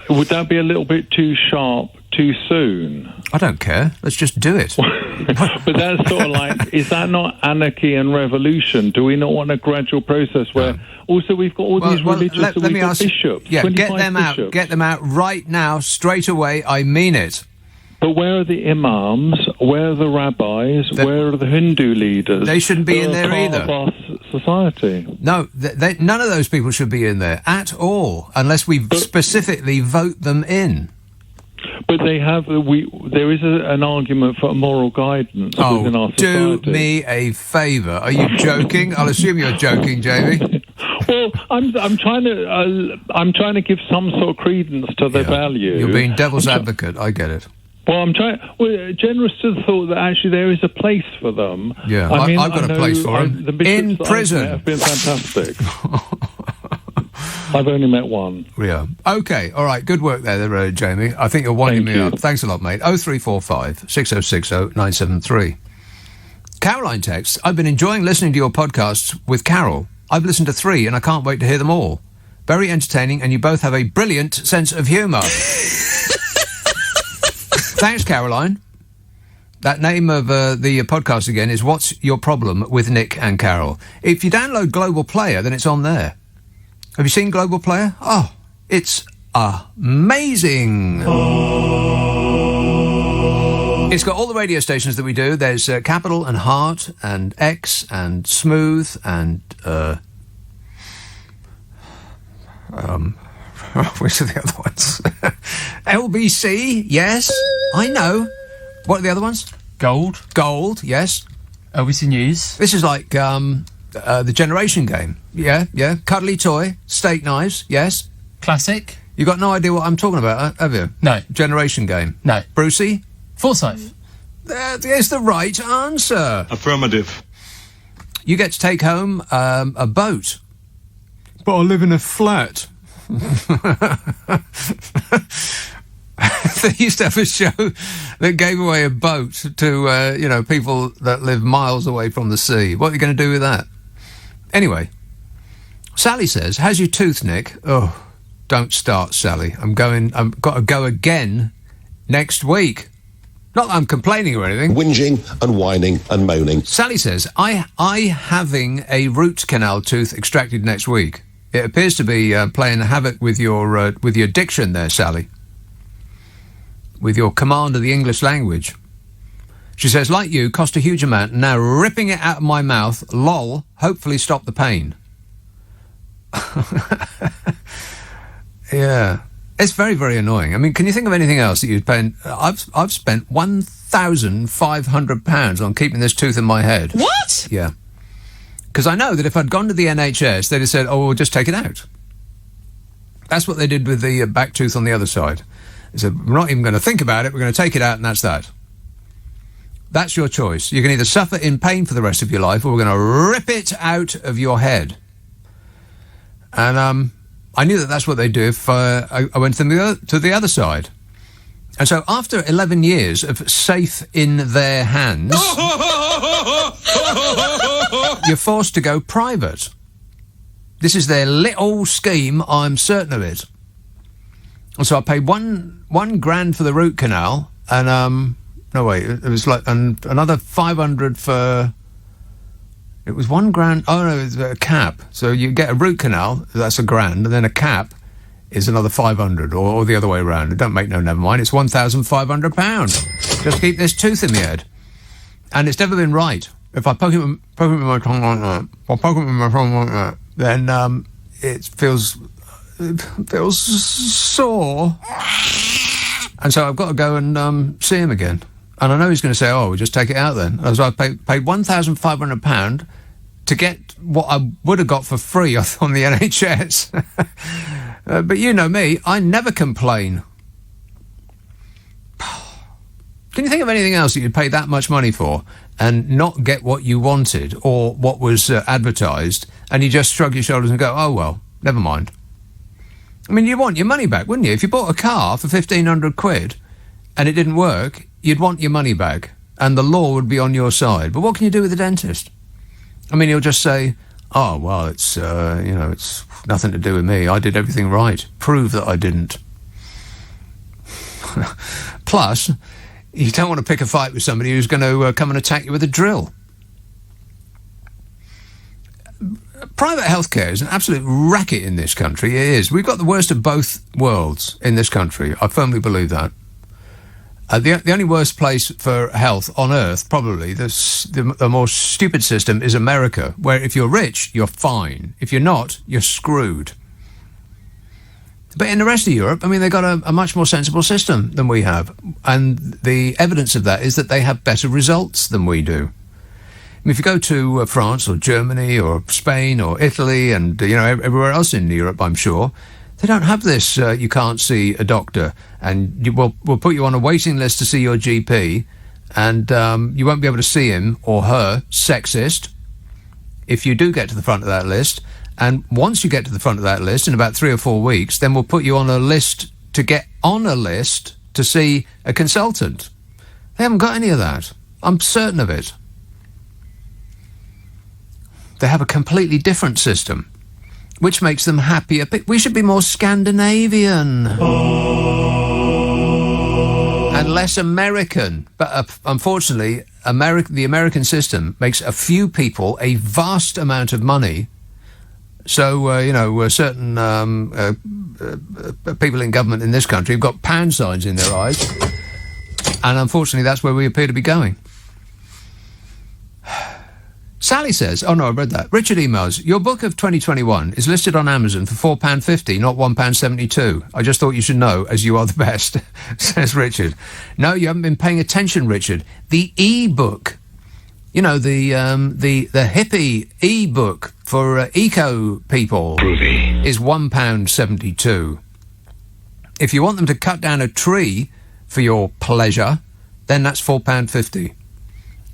would that be a little bit too sharp too soon? I don't care. Let's just do it. But that's sort of like, is that not anarchy and revolution? Do we not want a gradual process where also we've got all these religious let me ask, bishops? Yeah, get them bishops. Out. Get them out right now, straight away. I mean it. But where are the imams? Where are the rabbis? Where are the Hindu leaders? They shouldn't be in there either. Of our society. No, none of those people should be in there at all, unless we specifically vote them in. But they have. There is an argument for moral guidance within our society. Do me a favour. Are you joking? I'll assume you're joking, Jamie. Well, I'm trying to give some sort of credence to their value. You're being devil's advocate. I get it. Well, I'm trying. Well, generous to the thought that actually there is a place for them. Yeah, I've got a place for them in prison. Have been fantastic. I've only met one. Yeah. Okay. All right. Good work there, Jamie. I think you're winding me up. Thanks a lot, mate. 0345 6060 973. Caroline texts, I've been enjoying listening to your podcasts with Carol. I've listened to 3 and I can't wait to hear them all. Very entertaining, and you both have a brilliant sense of humour. Thanks, Caroline. That name of the podcast again is What's Your Problem with Nick and Carol? If you download Global Player, then it's on there. Have you seen Global Player? Oh, it's amazing. It's got all the radio stations that we do. There's Capital and Heart and X and Smooth and which are the other ones? LBC, yes, I know. What are the other ones? Gold, yes. LBC News. This is like the Generation Game. Yeah. Cuddly Toy, Steak Knives, yes. Classic. You got no idea what I'm talking about, have you? No. Generation Game. No. Brucey? Forsyth. That is the right answer. Affirmative. You get to take home a boat. But I live in a flat. They used to have a show that gave away a boat to, people that live miles away from the sea. What are you going to do with that? Anyway, Sally says, how's your tooth, Nick? Oh, don't start, Sally. I've got to go again next week. Not that I'm complaining or anything. Whinging and whining and moaning. Sally says, I having a root canal tooth extracted next week. It appears to be playing havoc with your diction there, Sally. With your command of the English language. She says, like you, cost a huge amount, and now ripping it out of my mouth, lol, hopefully stop the pain. Yeah. It's very, very annoying. I mean, can you think of anything else that you'd pay? I've spent £1,500 on keeping this tooth in my head. What? Yeah. Because I know that if I'd gone to the NHS, they'd have said, oh, we'll just take it out. That's what they did with the back tooth on the other side. They said, we're not even going to think about it, we're going to take it out, and that's that. That's your choice. You can either suffer in pain for the rest of your life, or we're going to rip it out of your head. And I knew that that's what they'd do if I went to the other side. And so after 11 years of safe in their hands, you're forced to go private. This is their little scheme, I'm certain of it. And so I paid $1,000 for the root canal, and it was like another 500 for. It was $1,000. Oh no, it was a cap. So you get a root canal, that's $1,000, and then a cap is another 500, or the other way around. It don't make no never mind. It's £1,500. Just keep this tooth in my head, and it's never been right. If I poke it with my tongue like that, then it feels sore, and so I've got to go and see him again. And I know he's going to say, "Oh, we'll just take it out then." So I paid £1,500 to get what I would have got for free on the NHS. But you know me, I never complain. Can you think of anything else that you'd pay that much money for and not get what you wanted or what was advertised, and you just shrug your shoulders and go, oh, well, never mind? I mean, you'd want your money back, wouldn't you? If you bought a car for £1,500 and it didn't work, you'd want your money back, and the law would be on your side. But what can you do with the dentist? I mean, he'll just say, oh, well, it's nothing to do with me. I did everything right. Prove that I didn't. Plus, you don't want to pick a fight with somebody who's going to come and attack you with a drill. Private healthcare is an absolute racket in this country. It is. We've got the worst of both worlds in this country. I firmly believe that. The only worst place for health on earth, probably, the more stupid system, is America, where if you're rich, you're fine. If you're not, you're screwed. But in the rest of Europe, I mean, they've got a much more sensible system than we have. And the evidence of that is that they have better results than we do. I mean, if you go to France or Germany or Spain or Italy and, everywhere else in Europe, I'm sure, they don't have this, you can't see a doctor, and we'll put you on a waiting list to see your GP, and you won't be able to see him or her, sexist, if you do get to the front of that list. And once you get to the front of that list, in about 3 or 4 weeks, then we'll put you on a list to get on a list to see a consultant. They haven't got any of that. I'm certain of it. They have a completely different system, which makes them happier. We should be more Scandinavian. and less American. But unfortunately, the American system makes a few people a vast amount of money. So, certain people in government in this country have got pound signs in their eyes. And unfortunately, that's where we appear to be going. Sally says, oh no, I read that. Richard emails, your book of 2021 is listed on Amazon for £4.50, not £1.72. I just thought you should know, as you are the best, says Richard. No, you haven't been paying attention, Richard. The e-book, the hippie e-book for eco people is £1.72. If you want them to cut down a tree for your pleasure, then that's £4.50.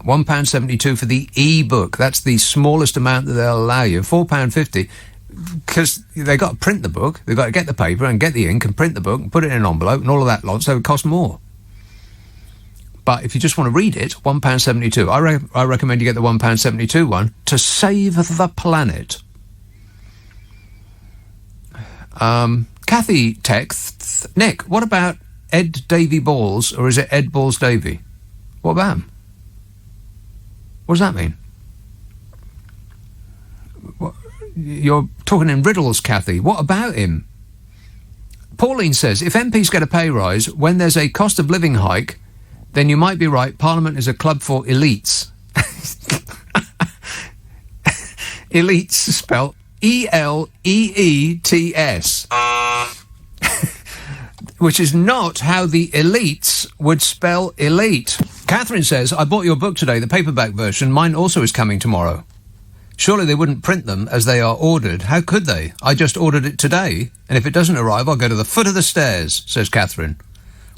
£1.72 for the e-book. That's the smallest amount that they'll allow you. £4.50, because they've got to print the book, they've got to get the paper and get the ink and print the book and put it in an envelope and all of that lot, so it costs more. But if you just want to read it, £1.72. I recommend you get the £1.72 one to save the planet. Kathy texts, Nick, what about Ed Davy Balls, or is it Ed Balls Davy? What about him? What does that mean? You're talking in riddles, Kathy. What about him? Pauline says, if MPs get a pay rise when there's a cost of living hike, then you might be right. Parliament is a club for elites. Elites spelled E-L-E-E-T-S. Which is not how the elites would spell elite. Catherine says, I bought your book today, the paperback version. Mine also is coming tomorrow. Surely they wouldn't print them as they are ordered. How could they? I just ordered it today, and if it doesn't arrive, I'll go to the foot of the stairs, says Catherine.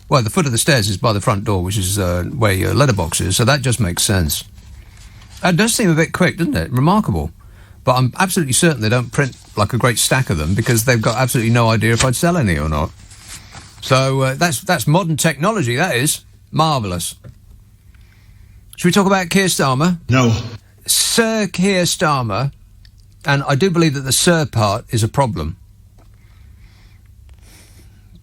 Well, the foot of the stairs is by the front door, which is where your letterbox is, so that just makes sense. That does seem a bit quick, doesn't it? Remarkable. But I'm absolutely certain they don't print like a great stack of them, because they've got absolutely no idea if I'd sell any or not. So that's modern technology, that is. Marvellous. Should we talk about Keir Starmer? No. Sir Keir Starmer, and I do believe that the Sir part is a problem.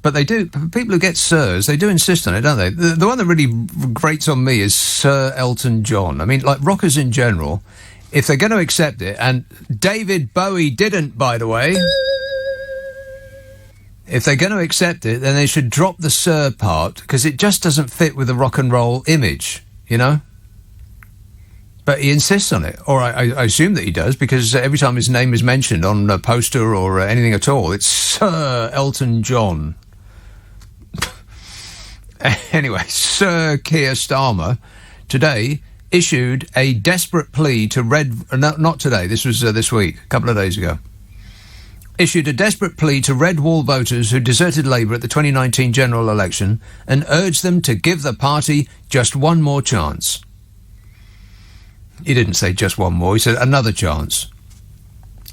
But they do, people who get Sirs, they do insist on it, don't they? The one that really grates on me is Sir Elton John. I mean, like rockers in general, if they're going to accept it, and David Bowie didn't, by the way... If they're going to accept it, then they should drop the Sir part, because it just doesn't fit with the rock and roll image, you know? But he insists on it, or I assume that he does, because every time his name is mentioned on a poster or anything at all, it's Sir Elton John. Anyway, Sir Keir Starmer today issued a desperate plea to not today, this was this week, a couple of days ago. Issued a desperate plea to Red Wall voters who deserted Labour at the 2019 general election and urged them to give the party just one more chance. He didn't say just one more, he said another chance.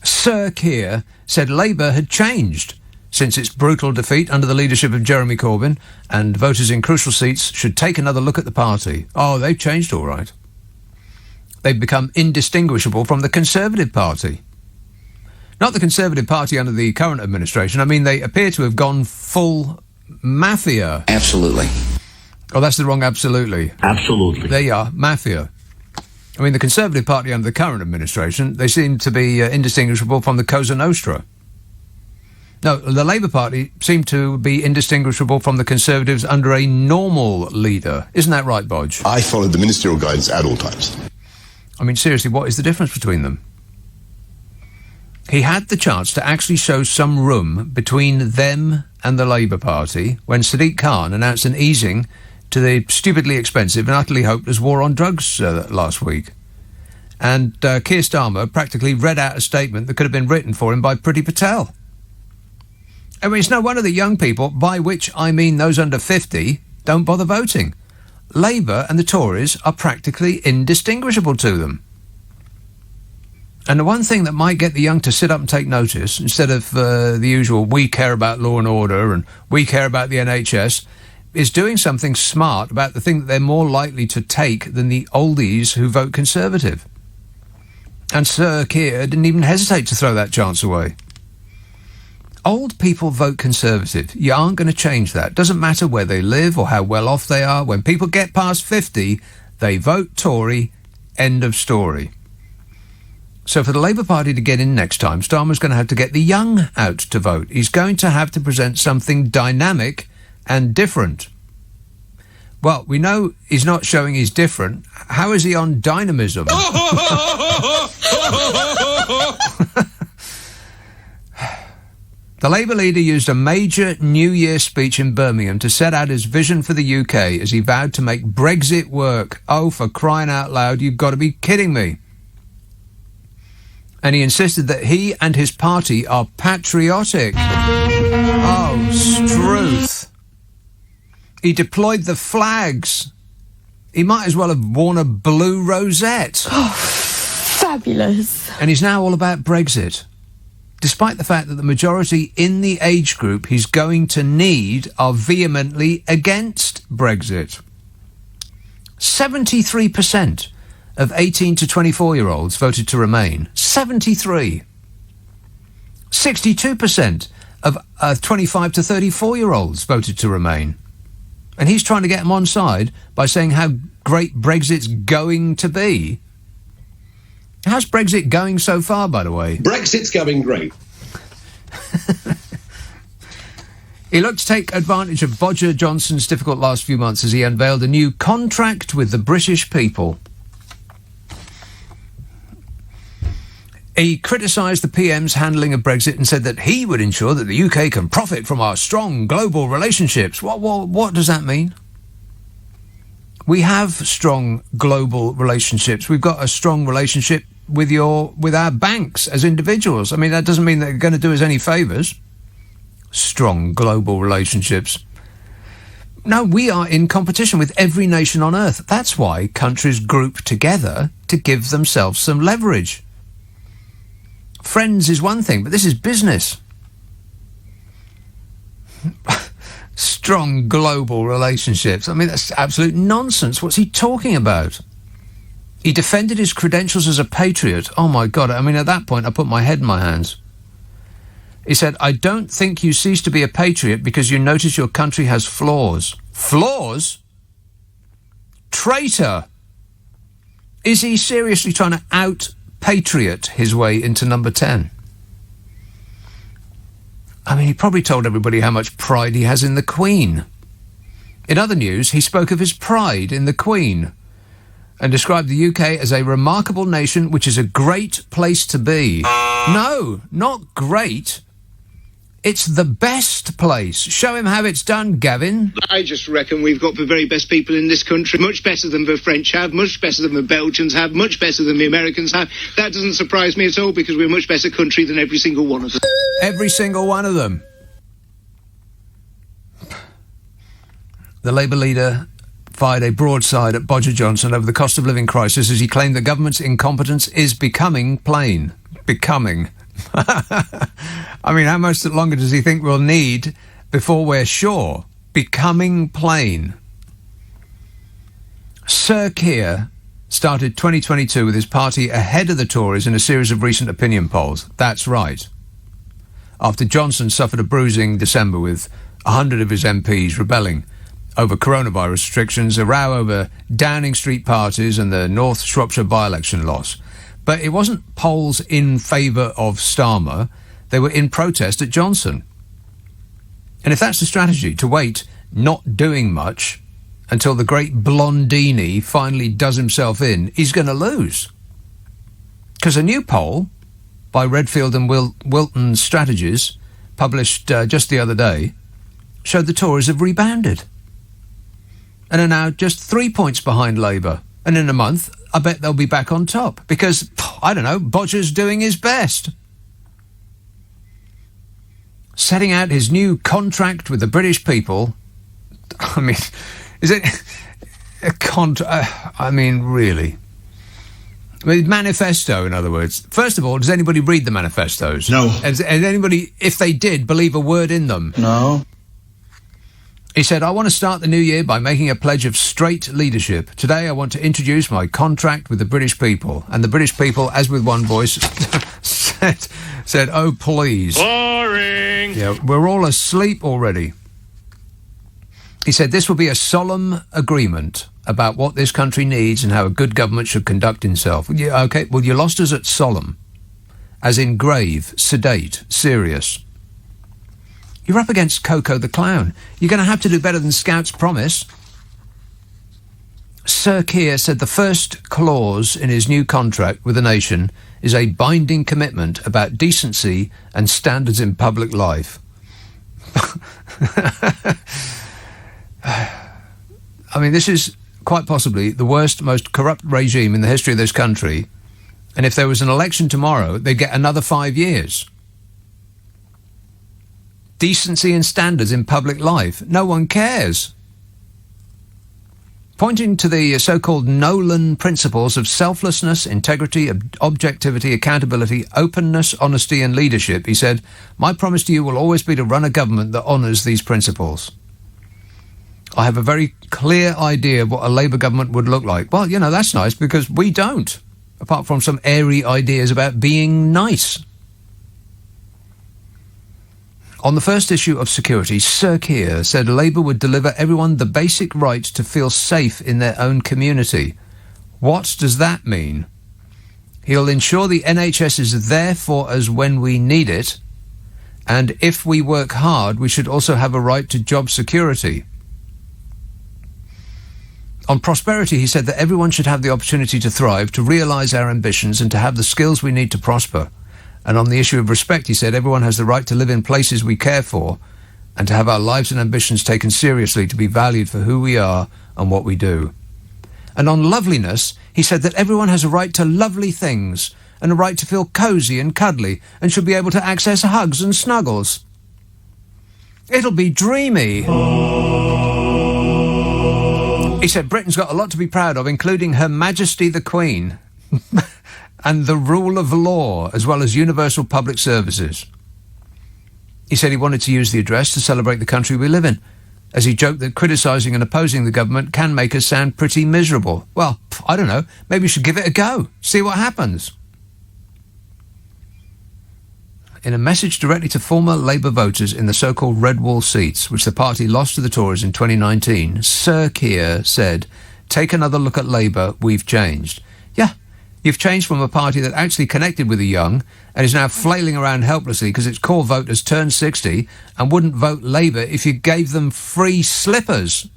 Sir Keir said Labour had changed since its brutal defeat under the leadership of Jeremy Corbyn, and voters in crucial seats should take another look at the party. Oh, they've changed all right. They've become indistinguishable from the Conservative Party. Not the Conservative Party under the current administration. I mean, they appear to have gone full mafia. Absolutely. Oh, that's the wrong absolutely. Absolutely. There you are, mafia. I mean, the Conservative Party under the current administration, they seem to be indistinguishable from the Cosa Nostra. No, the Labour Party seemed to be indistinguishable from the Conservatives under a normal leader. Isn't that right, Bodge? I followed the ministerial guidance at all times. I mean, seriously, what is the difference between them? He had the chance to actually show some room between them and the Labour Party when Sadiq Khan announced an easing to the stupidly expensive and utterly hopeless war on drugs last week. And Keir Starmer practically read out a statement that could have been written for him by Priti Patel. I mean, it's no wonder that young people, by which I mean those under 50, don't bother voting. Labour and the Tories are practically indistinguishable to them. And the one thing that might get the young to sit up and take notice, instead of the usual, we care about law and order and we care about the NHS, is doing something smart about the thing that they're more likely to take than the oldies who vote Conservative. And Sir Keir didn't even hesitate to throw that chance away. Old people vote Conservative. You aren't going to change that. Doesn't matter where they live or how well off they are. When people get past 50, they vote Tory. End of story. So for the Labour Party to get in next time, Starmer's going to have to get the young out to vote. He's going to have to present something dynamic and different. Well, we know he's not showing he's different. How is he on dynamism? The Labour leader used a major New Year speech in Birmingham to set out his vision for the UK as he vowed to make Brexit work. Oh, for crying out loud, you've got to be kidding me. And he insisted that he and his party are patriotic. Oh, Struth. He deployed the flags. He might as well have worn a blue rosette. Oh, fabulous. And he's now all about Brexit, despite the fact that the majority in the age group he's going to need are vehemently against Brexit. 73% of 18 to 24-year-olds voted to remain. 73. 62% of 25 to 34-year-olds voted to remain. And he's trying to get them on side by saying how great Brexit's going to be. How's Brexit going so far, by the way? Brexit's going great. He looked to take advantage of Boris Johnson's difficult last few months as he unveiled a new contract with the British people. He criticised the PM's handling of Brexit and said that he would ensure that the UK can profit from our strong global relationships. What does that mean? We have strong global relationships. We've got a strong relationship with our banks as individuals. I mean, that doesn't mean they're going to do us any favours. Strong global relationships. No, we are in competition with every nation on earth. That's why countries group together to give themselves some leverage. Friends is one thing, but this is business. Strong global relationships. I mean, that's absolute nonsense. What's he talking about? He defended his credentials as a patriot. Oh, my God. I mean, at that point, I put my head in my hands. He said, I don't think you cease to be a patriot because you notice your country has flaws. Flaws? Traitor! Is he seriously trying to out-patriot his way into number 10? I mean, he probably told everybody how much pride he has in the Queen. In other news, he spoke of his pride in the Queen and described the UK as a remarkable nation which is a great place to be. No, not great. It's the best place. Show him how it's done, Gavin. I just reckon we've got the very best people in this country. Much better than the French have, much better than the Belgians have, much better than the Americans have. That doesn't surprise me at all because we're a much better country than every single one of them. Every single one of them. The Labour leader fired a broadside at Boris Johnson over the cost of living crisis as he claimed the government's incompetence is becoming plain. Becoming. I mean, how much longer does he think we'll need before we're sure? Becoming plain. Sir Keir started 2022 with his party ahead of the Tories in a series of recent opinion polls. That's right. After Johnson suffered a bruising December with 100 of his MPs rebelling over coronavirus restrictions, a row over Downing Street parties and the North Shropshire by-election loss. But it wasn't polls in favour of Starmer. They were in protest at Johnson. And if that's the strategy, to wait, not doing much, until the great Blondini finally does himself in, he's going to lose. Because a new poll by Redfield and Wilton Strategies, published just the other day, showed the Tories have rebounded and are now just 3 points behind Labour. And in a month, I bet they'll be back on top because, I don't know, Bodger's doing his best. Setting out his new contract with the British people. I mean, is it a I mean, really? I mean, manifesto, in other words. First of all, does anybody read the manifestos? No. Has anybody, if they did, believe a word in them? No. He said, I want to start the new year by making a pledge of straight leadership. Today I want to introduce my contract with the British people. And the British people, as with one voice, said, oh, please. Boring. Yeah, we're all asleep already. He said this will be a solemn agreement about what this country needs and how a good government should conduct himself. Yeah, okay, well, you lost us at solemn, as in grave, sedate, serious. You're up against Coco the Clown. You're going to have to do better than Scout's promise. Sir Keir said the first clause in his new contract with the nation is a binding commitment about decency and standards in public life. I mean, this is quite possibly the worst, most corrupt regime in the history of this country. And if there was an election tomorrow, they'd get another 5 years. Decency and standards in public life. No one cares. Pointing to the so-called Nolan principles of selflessness, integrity, objectivity, accountability, openness, honesty and leadership, he said, my promise to you will always be to run a government that honours these principles. I have a very clear idea of what a Labour government would look like. Well, you know, that's nice because we don't, apart from some airy ideas about being nice. On the first issue of security, Sir Keir said Labour would deliver everyone the basic right to feel safe in their own community. What does that mean? He'll ensure the NHS is there for us when we need it, and if we work hard, we should also have a right to job security. On prosperity, he said that everyone should have the opportunity to thrive, to realise our ambitions, and to have the skills we need to prosper. And on the issue of respect, he said everyone has the right to live in places we care for and to have our lives and ambitions taken seriously, to be valued for who we are and what we do. And on loveliness, he said that everyone has a right to lovely things and a right to feel cosy and cuddly and should be able to access hugs and snuggles. It'll be dreamy. He said Britain's got a lot to be proud of, including Her Majesty the Queen. And the rule of law, as well as universal public services. He said he wanted to use the address to celebrate the country we live in, as he joked that criticising and opposing the government can make us sound pretty miserable. Well, I don't know, maybe we should give it a go, see what happens. In a message directly to former Labour voters in the so-called Red Wall seats, which the party lost to the Tories in 2019, Sir Keir said, take another look at Labour, we've changed. Yeah. You've changed from a party that actually connected with the young and is now flailing around helplessly because its core voters turned 60 and wouldn't vote Labour if you gave them free slippers.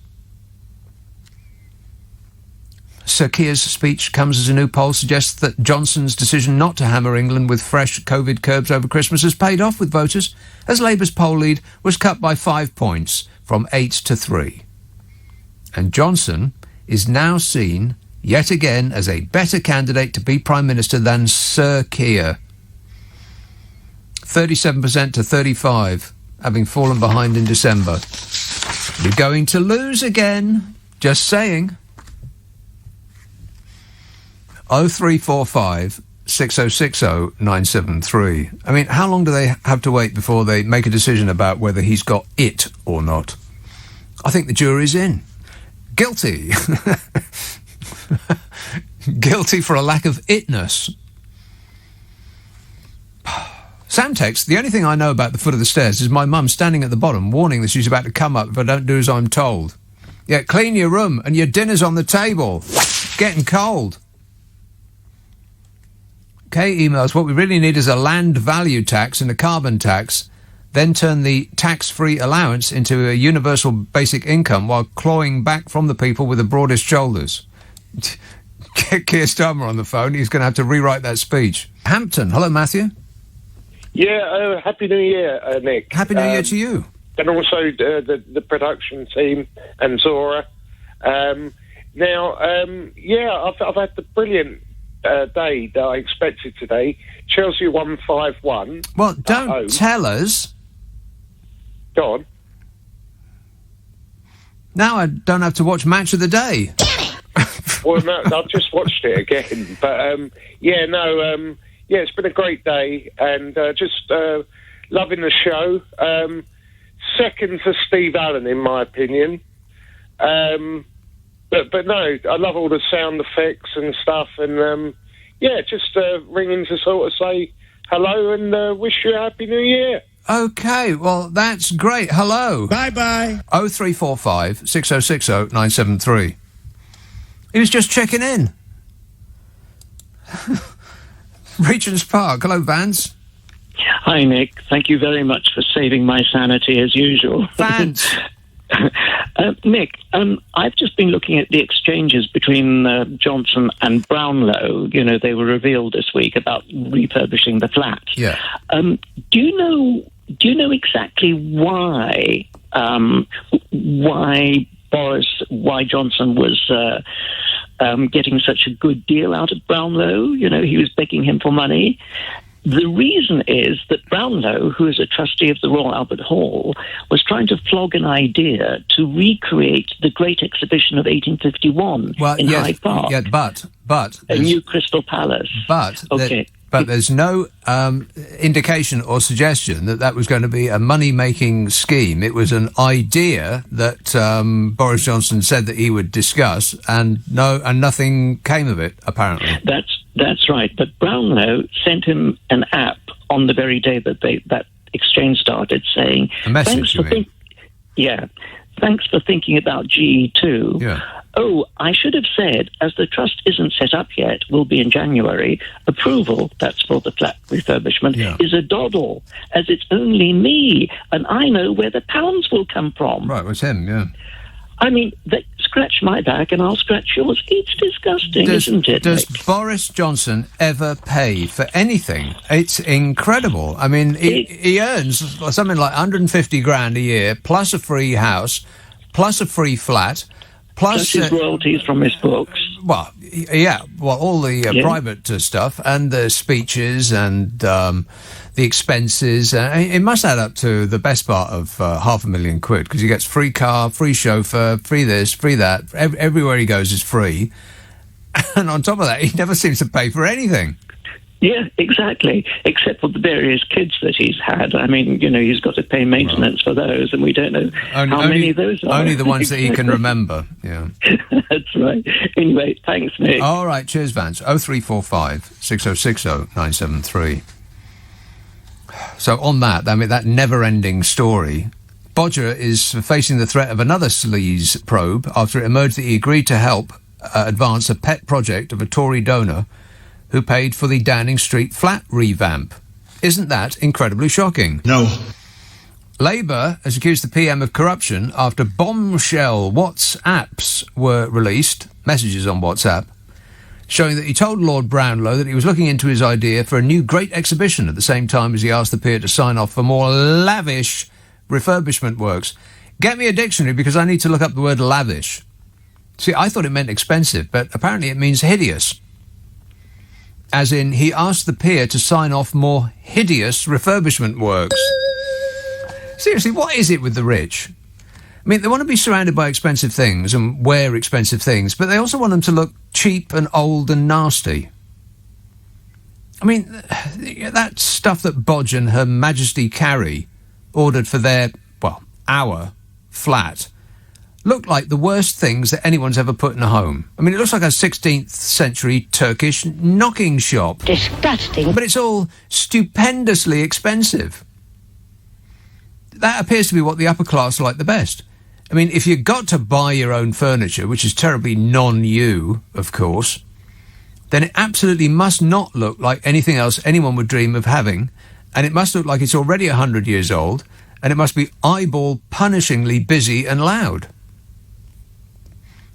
Sir Keir's speech comes as a new poll suggests that Johnson's decision not to hammer England with fresh COVID curbs over Christmas has paid off with voters, as Labour's poll lead was cut by 5 points from 8 to 3. And Johnson is now seen yet again as a better candidate to be Prime Minister than Sir Keir. 37% to 35%, having fallen behind in December. You're going to lose again. Just saying. 0345 6060 973. I mean, how long do they have to wait before they make a decision about whether he's got it or not? I think the jury's in. Guilty. Guilty for a lack of itness. Sam texts, the only thing I know about the foot of the stairs is my mum standing at the bottom warning that she's about to come up if I don't do as I'm told. Yeah, clean your room and your dinner's on the table. Getting cold. Kay emails, what we really need is a land value tax and a carbon tax, then turn the tax-free allowance into a universal basic income while clawing back from the people with the broadest shoulders. Get Keir Starmer on the phone. He's going to have to rewrite that speech. Hampton. Hello, Matthew. Yeah, Happy New Year, Nick. Happy New Year to you. And also the production team and Zora. I've had the brilliant day that I expected today. Chelsea won 5-1. Well, don't tell us. Go on. Now I don't have to watch Match of the Day. Well, no, I've just watched it again. But, it's been a great day. And just loving the show. Second to Steve Allen, in my opinion. But no, I love all the sound effects and stuff. And, just ringing to sort of say hello and wish you a happy new year. OK, well, that's great. Hello. Bye-bye. 0345 6060 973. He was just checking in. Regent's Park. Hello, Vance. Hi, Nick. Thank you very much for saving my sanity as usual. Vance. Nick, I've just been looking at the exchanges between Johnson and Brownlow. You know, they were revealed this week about refurbishing the flat. Yeah. Do you know exactly why Johnson was getting such a good deal out of Brownlow? You know, he was begging him for money. The reason is that Brownlow, who is a trustee of the Royal Albert Hall, was trying to flog an idea to recreate the great exhibition of 1851 in Hyde Park. Yeah, but a new Crystal Palace. But okay. But there's no indication or suggestion that was going to be a money-making scheme. It was an idea that Boris Johnson said that he would discuss, and nothing came of it, apparently. That's right. But Brownlow sent him an app on the very day that that exchange started, saying, a message, thanks for thinking about GE2. Yeah. Oh, I should have said, as the trust isn't set up yet, will be in January, approval, that's for the flat refurbishment, is a doddle, as it's only me, and I know where the pounds will come from. Right, it was him, yeah. I mean, scratch my back and I'll scratch yours. It's disgusting, isn't it? Does Boris Johnson ever pay for anything? It's incredible. I mean, he earns something like 150 grand a year, plus a free house, plus a free flat, plus his royalties from his books. Well, yeah, all the private stuff and the speeches and the expenses. It must add up to the best part of £500,000 because he gets free car, free chauffeur, free this, free that. Everywhere he goes is free. And on top of that, he never seems to pay for anything. Yeah, exactly. Except for the various kids that he's had. I mean, you know, he's got to pay maintenance for those, and we don't know how many of those are. Only the ones that he can remember, yeah. That's right. Anyway, thanks, Nick. All right, cheers, Vance. 0345 6060 973. So on that, I mean, that never-ending story, Bodger is facing the threat of another sleaze probe after it emerged that he agreed to help advance a pet project of a Tory donor who paid for the Downing Street flat revamp. Isn't that incredibly shocking? No. Labour has accused the PM of corruption after bombshell WhatsApps were released, messages on WhatsApp, showing that he told Lord Brownlow that he was looking into his idea for a new great exhibition at the same time as he asked the peer to sign off for more lavish refurbishment works. Get me a dictionary because I need to look up the word lavish. See, I thought it meant expensive, but apparently it means hideous. As in, he asked the peer to sign off more hideous refurbishment works. Seriously, what is it with the rich? I mean, they want to be surrounded by expensive things and wear expensive things, but they also want them to look cheap and old and nasty. I mean, that stuff that Bodge and Her Majesty Carrie ordered for our flat looked like the worst things that anyone's ever put in a home. I mean, it looks like a 16th century Turkish knocking shop. Disgusting. But it's all stupendously expensive. That appears to be what the upper class like the best. I mean, if you've got to buy your own furniture, which is terribly non-you, of course, then it absolutely must not look like anything else anyone would dream of having, and it must look like it's already 100 years old, and it must be eyeball-punishingly busy and loud.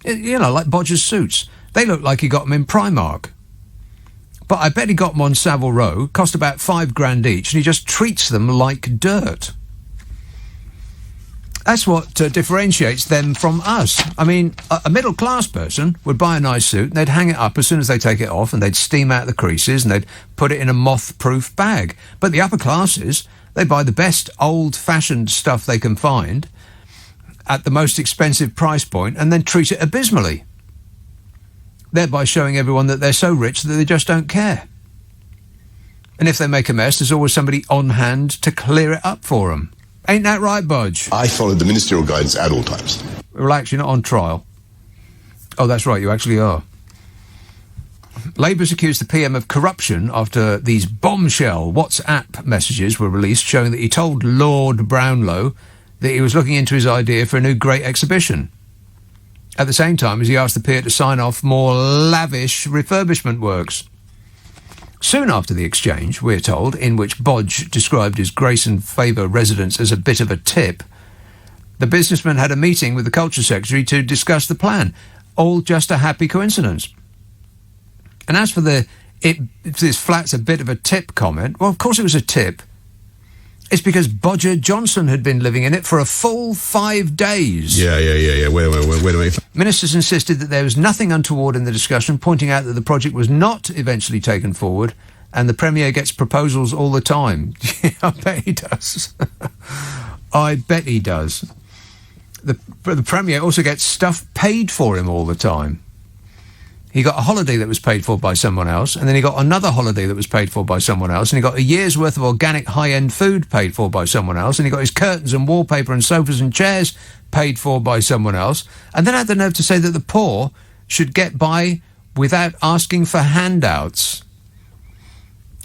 You know, like Bodger's suits. They look like he got them in Primark. But I bet he got them on Savile Row, cost about £5,000 each, and he just treats them like dirt. That's what differentiates them from us. I mean, a middle-class person would buy a nice suit and they'd hang it up as soon as they take it off and they'd steam out the creases and they'd put it in a moth-proof bag. But the upper classes, they buy the best old-fashioned stuff they can find at the most expensive price point and then treat it abysmally, thereby showing everyone that they're so rich that they just don't care. And if they make a mess, there's always somebody on hand to clear it up for them. Ain't that right, Bodge? I followed the ministerial guidance at all times. Relax, you're not on trial. Oh, that's right, you actually are. Labour's accused the PM of corruption after these bombshell WhatsApp messages were released showing that he told Lord Brownlow that he was looking into his idea for a new great exhibition, at the same time as he asked the peer to sign off more lavish refurbishment works. Soon after the exchange, we're told, in which Bodge described his Grace and Favour residence as a bit of a tip, the businessman had a meeting with the Culture Secretary to discuss the plan. All just a happy coincidence. And as for this flat's a bit of a tip comment, well, of course it was a tip. It's because Bodger Johnson had been living in it for a full 5 days. Yeah. Wait a minute. Ministers insisted that there was nothing untoward in the discussion, pointing out that the project was not eventually taken forward, and the Premier gets proposals all the time. I bet he does. I bet he does. The Premier also gets stuff paid for him all the time. He got a holiday that was paid for by someone else, and then he got another holiday that was paid for by someone else, and he got a year's worth of organic high-end food paid for by someone else, and he got his curtains and wallpaper and sofas and chairs paid for by someone else, and then had the nerve to say that the poor should get by without asking for handouts.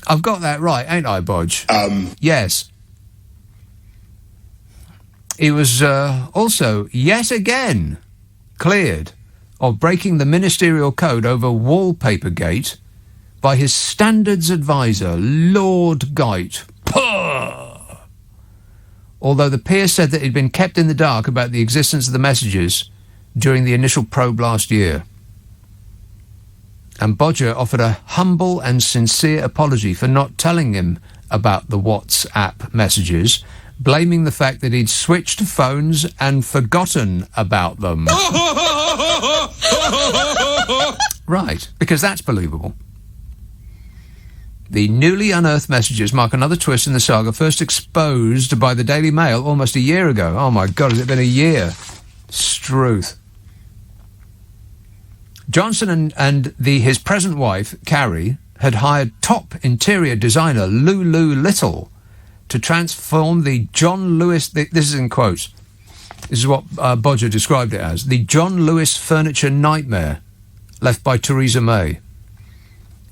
I've got that right, ain't I, Bodge? Yes. He was also, yet again, cleared of breaking the ministerial code over Wallpapergate by his standards advisor, Lord Gite. Puh! Although the peer said that he'd been kept in the dark about the existence of the messages during the initial probe last year. And Bodger offered a humble and sincere apology for not telling him about the WhatsApp messages, blaming the fact that he'd switched phones and forgotten about them. Right, because that's believable. The newly unearthed messages mark another twist in the saga first exposed by the Daily Mail almost a year ago. Oh my God, has it been a year? Struth. Johnson and his present wife, Carrie, had hired top interior designer Lulu Little to transform the John Lewis... This is in quotes. This is what Bodger described it as. The John Lewis furniture nightmare left by Theresa May.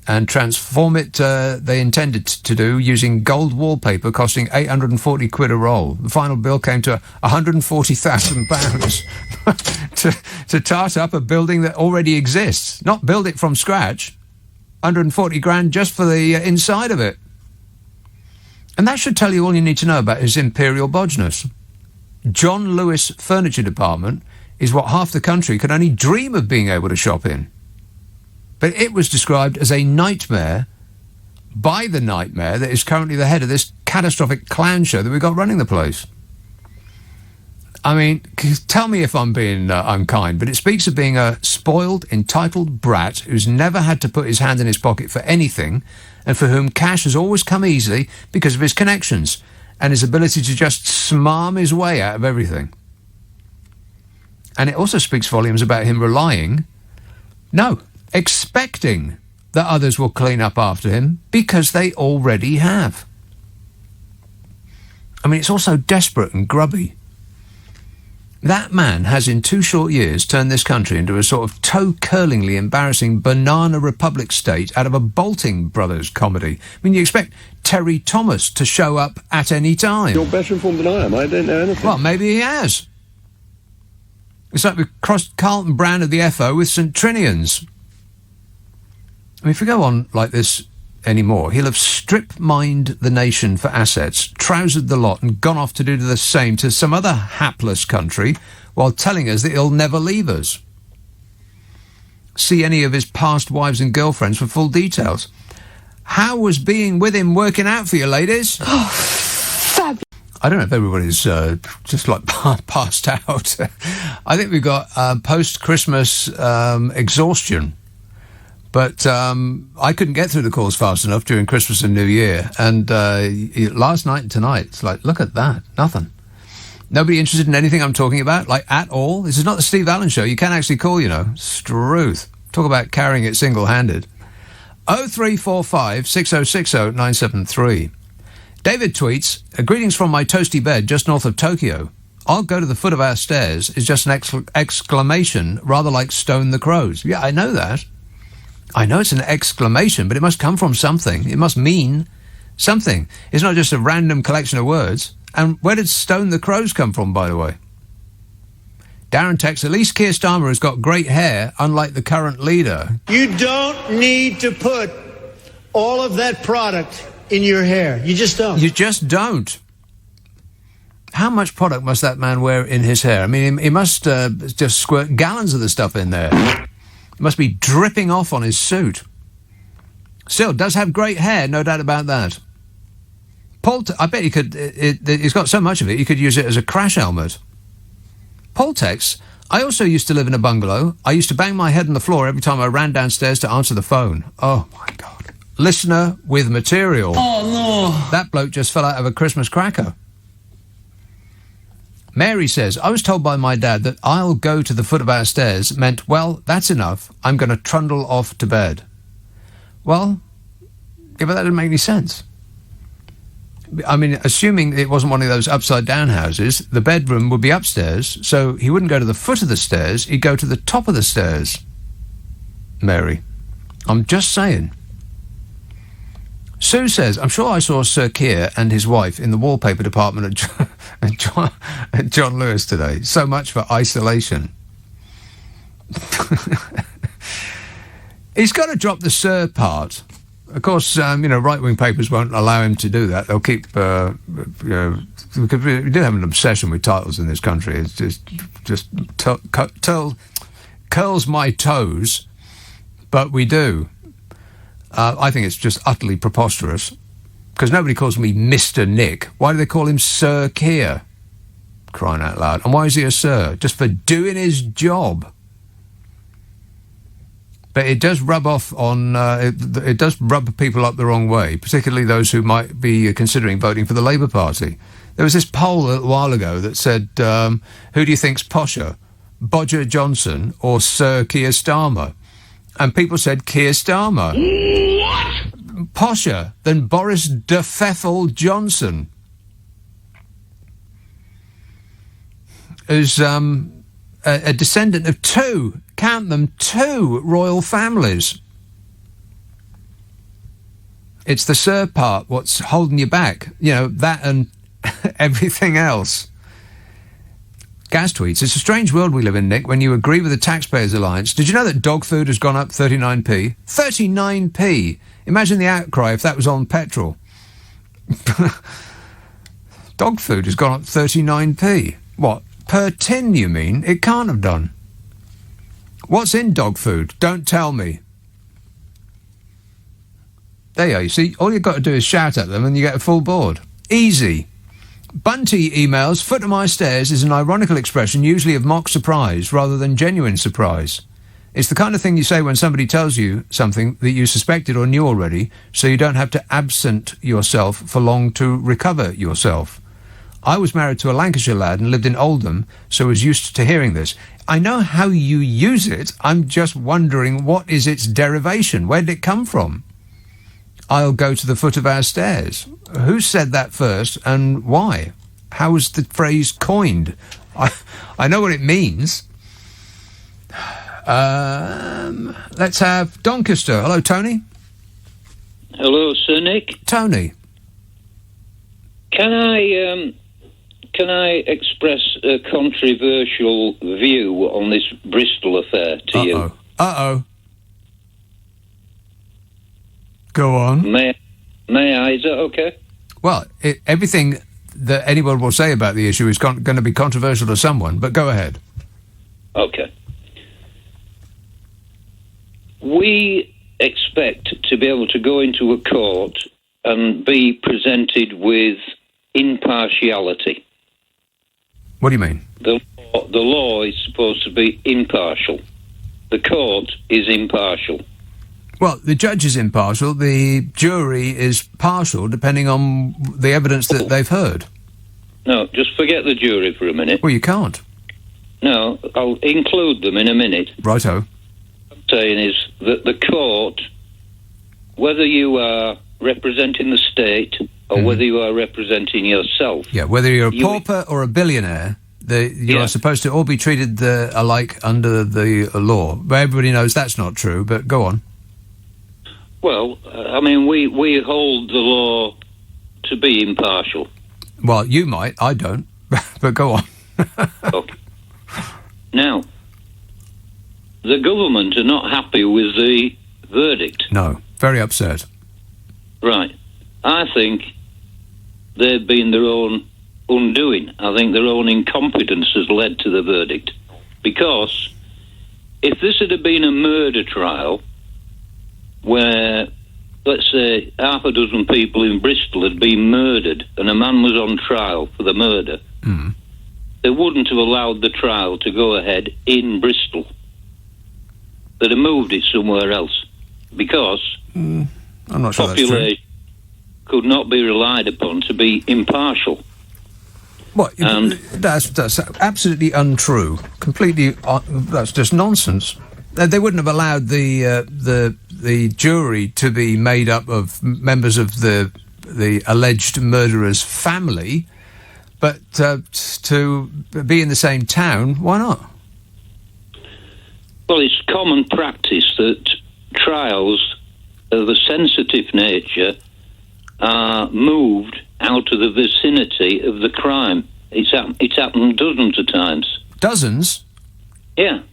And transform it, they intended to do, using gold wallpaper costing £840 a roll. The final bill came to £140,000 to tart up a building that already exists. Not build it from scratch. 140 grand just for the inside of it. And that should tell you all you need to know about his imperial bodgeness. John Lewis Furniture Department is what half the country could only dream of being able to shop in. But it was described as a nightmare by the nightmare that is currently the head of this catastrophic clown show that we've got running the place. I mean, tell me if I'm being unkind, but it speaks of being a spoiled, entitled brat who's never had to put his hand in his pocket for anything, and for whom cash has always come easily because of his connections and his ability to just smarm his way out of everything. And it also speaks volumes about him expecting that others will clean up after him because they already have. I mean, it's also desperate and grubby. That man has in 2 short years turned this country into a sort of toe-curlingly embarrassing banana republic state out of a Bolting Brothers comedy. I mean, you expect Terry Thomas to show up at any time. You're better informed than I am. I don't know anything. Well, maybe he has. It's like we crossed Carlton Brown of the FO with St Trinians. I mean, if we go on like this anymore, he'll have strip-mined the nation for assets, trousered the lot and gone off to do the same to some other hapless country while telling us that he'll never leave us. See any of his past wives and girlfriends for full details. How was being with him working out for you, ladies? Oh, fabulous. I don't know if everybody's just like passed out. I think we've got post-Christmas exhaustion. But I couldn't get through the calls fast enough during Christmas and New Year. And last night and tonight, it's like, look at that. Nothing. Nobody interested in anything I'm talking about, like, at all. This is not the Steve Allen Show. You can actually call, you know. Struth. Talk about carrying it single-handed. 0345 6060 973. David tweets, greetings from my toasty bed just north of Tokyo. I'll go to the foot of our stairs is just an exclamation, rather like Stone the Crows. Yeah, I know that. I know it's an exclamation, but it must come from something. It must mean something. It's not just a random collection of words. And where did Stone the Crows come from, by the way? Darren texts, at least Keir Starmer has got great hair, unlike the current leader. You don't need to put all of that product in your hair. You just don't. You just don't. How much product must that man wear in his hair? I mean, he must just squirt gallons of the stuff in there. It must be dripping off on his suit. Still, does have great hair, no doubt about that. Paul, I bet he could. He's got so much of it, you could use it as a crash helmet. Paul texts, I also used to live in a bungalow. I used to bang my head on the floor every time I ran downstairs to answer the phone. Oh, my God. Listener with material. Oh, no. That bloke just fell out of a Christmas cracker. Mary says, I was told by my dad that I'll go to the foot of our stairs meant, well, that's enough. I'm going to trundle off to bed. Well, yeah, but that doesn't make any sense. I mean, assuming it wasn't one of those upside-down houses, the bedroom would be upstairs, so he wouldn't go to the foot of the stairs, he'd go to the top of the stairs. Mary. I'm just saying. Sue says, I'm sure I saw Sir Keir and his wife in the wallpaper department at John Lewis today. So much for isolation. He's got to drop the Sir part. Of course, right-wing papers won't allow him to do that. They'll keep, because we do have an obsession with titles in this country. It's just curls my toes, but we do. I think it's just utterly preposterous, because nobody calls me Mr. Nick. Why do they call him Sir Keir? Crying out loud. And why is he a Sir? Just for doing his job. But it does rub off on, it does rub people up the wrong way, particularly those who might be considering voting for the Labour Party. There was this poll a while ago that said, who do you think's posher, Bodger Johnson or Sir Keir Starmer? And people said Keir Starmer. What? Posher than Boris de Pfeffel Johnson. Who's a descendant of two royal families. It's the Sir part what's holding you back. That and everything else. Gas tweets, it's a strange world we live in, Nick, when you agree with the Taxpayers Alliance. Did you know that dog food has gone up 39p? 39p! Imagine the outcry if that was on petrol. Dog food has gone up 39p. What, per tin, you mean? It can't have done. What's in dog food? Don't tell me. There you are, you see, all you've got to do is shout at them and you get a full board. Easy. Bunty emails, foot of my stairs is an ironical expression, usually of mock surprise rather than genuine surprise. It's the kind of thing you say when somebody tells you something that you suspected or knew already, so you don't have to absent yourself for long to recover yourself. I was married to a Lancashire lad and lived in Oldham, so was used to hearing this. I know how you use it, I'm just wondering what is its derivation? Where did it come from? I'll go to the foot of our stairs. Who said that first and why? How was the phrase coined? I know what it means. Let's have Doncaster. Hello, Tony. Hello, Sir Nick. Tony. Can I express a controversial view on this Bristol affair to you? Uh-oh. Go on. May I? Is that okay? Well, everything that anyone will say about the issue is going to be controversial to someone, but go ahead. Okay. We expect to be able to go into a court and be presented with impartiality. What do you mean? The law is supposed to be impartial. The court is impartial. Well, the judge is impartial, the jury is partial, depending on the evidence that they've heard. No, just forget the jury for a minute. Well, you can't. No, I'll include them in a minute. Righto. What I'm saying is that the court, whether you are representing the state or whether you are representing yourself... Yeah, whether you're a pauper or a billionaire, you are supposed to all be treated alike under the law. But everybody knows that's not true, but go on. Well, I mean, we hold the law to be impartial. Well, you might. I don't. But go on. Okay. Now, the government are not happy with the verdict. No. Very upset. Right. I think they've been their own undoing. I think their own incompetence has led to the verdict. Because if this had been a murder trial where, let's say, half a dozen people in Bristol had been murdered and a man was on trial for the murder, they wouldn't have allowed the trial to go ahead in Bristol. They'd have moved it somewhere else because I'm not sure that's true. population could not be relied upon to be impartial. What? That's absolutely untrue. Completely. That's just nonsense. They wouldn't have allowed the jury to be made up of members of the alleged murderer's family, but to be in the same town. Why not? Well, it's common practice that trials of a sensitive nature are moved out of the vicinity of the crime. It's happened dozens of times. Dozens? Yeah.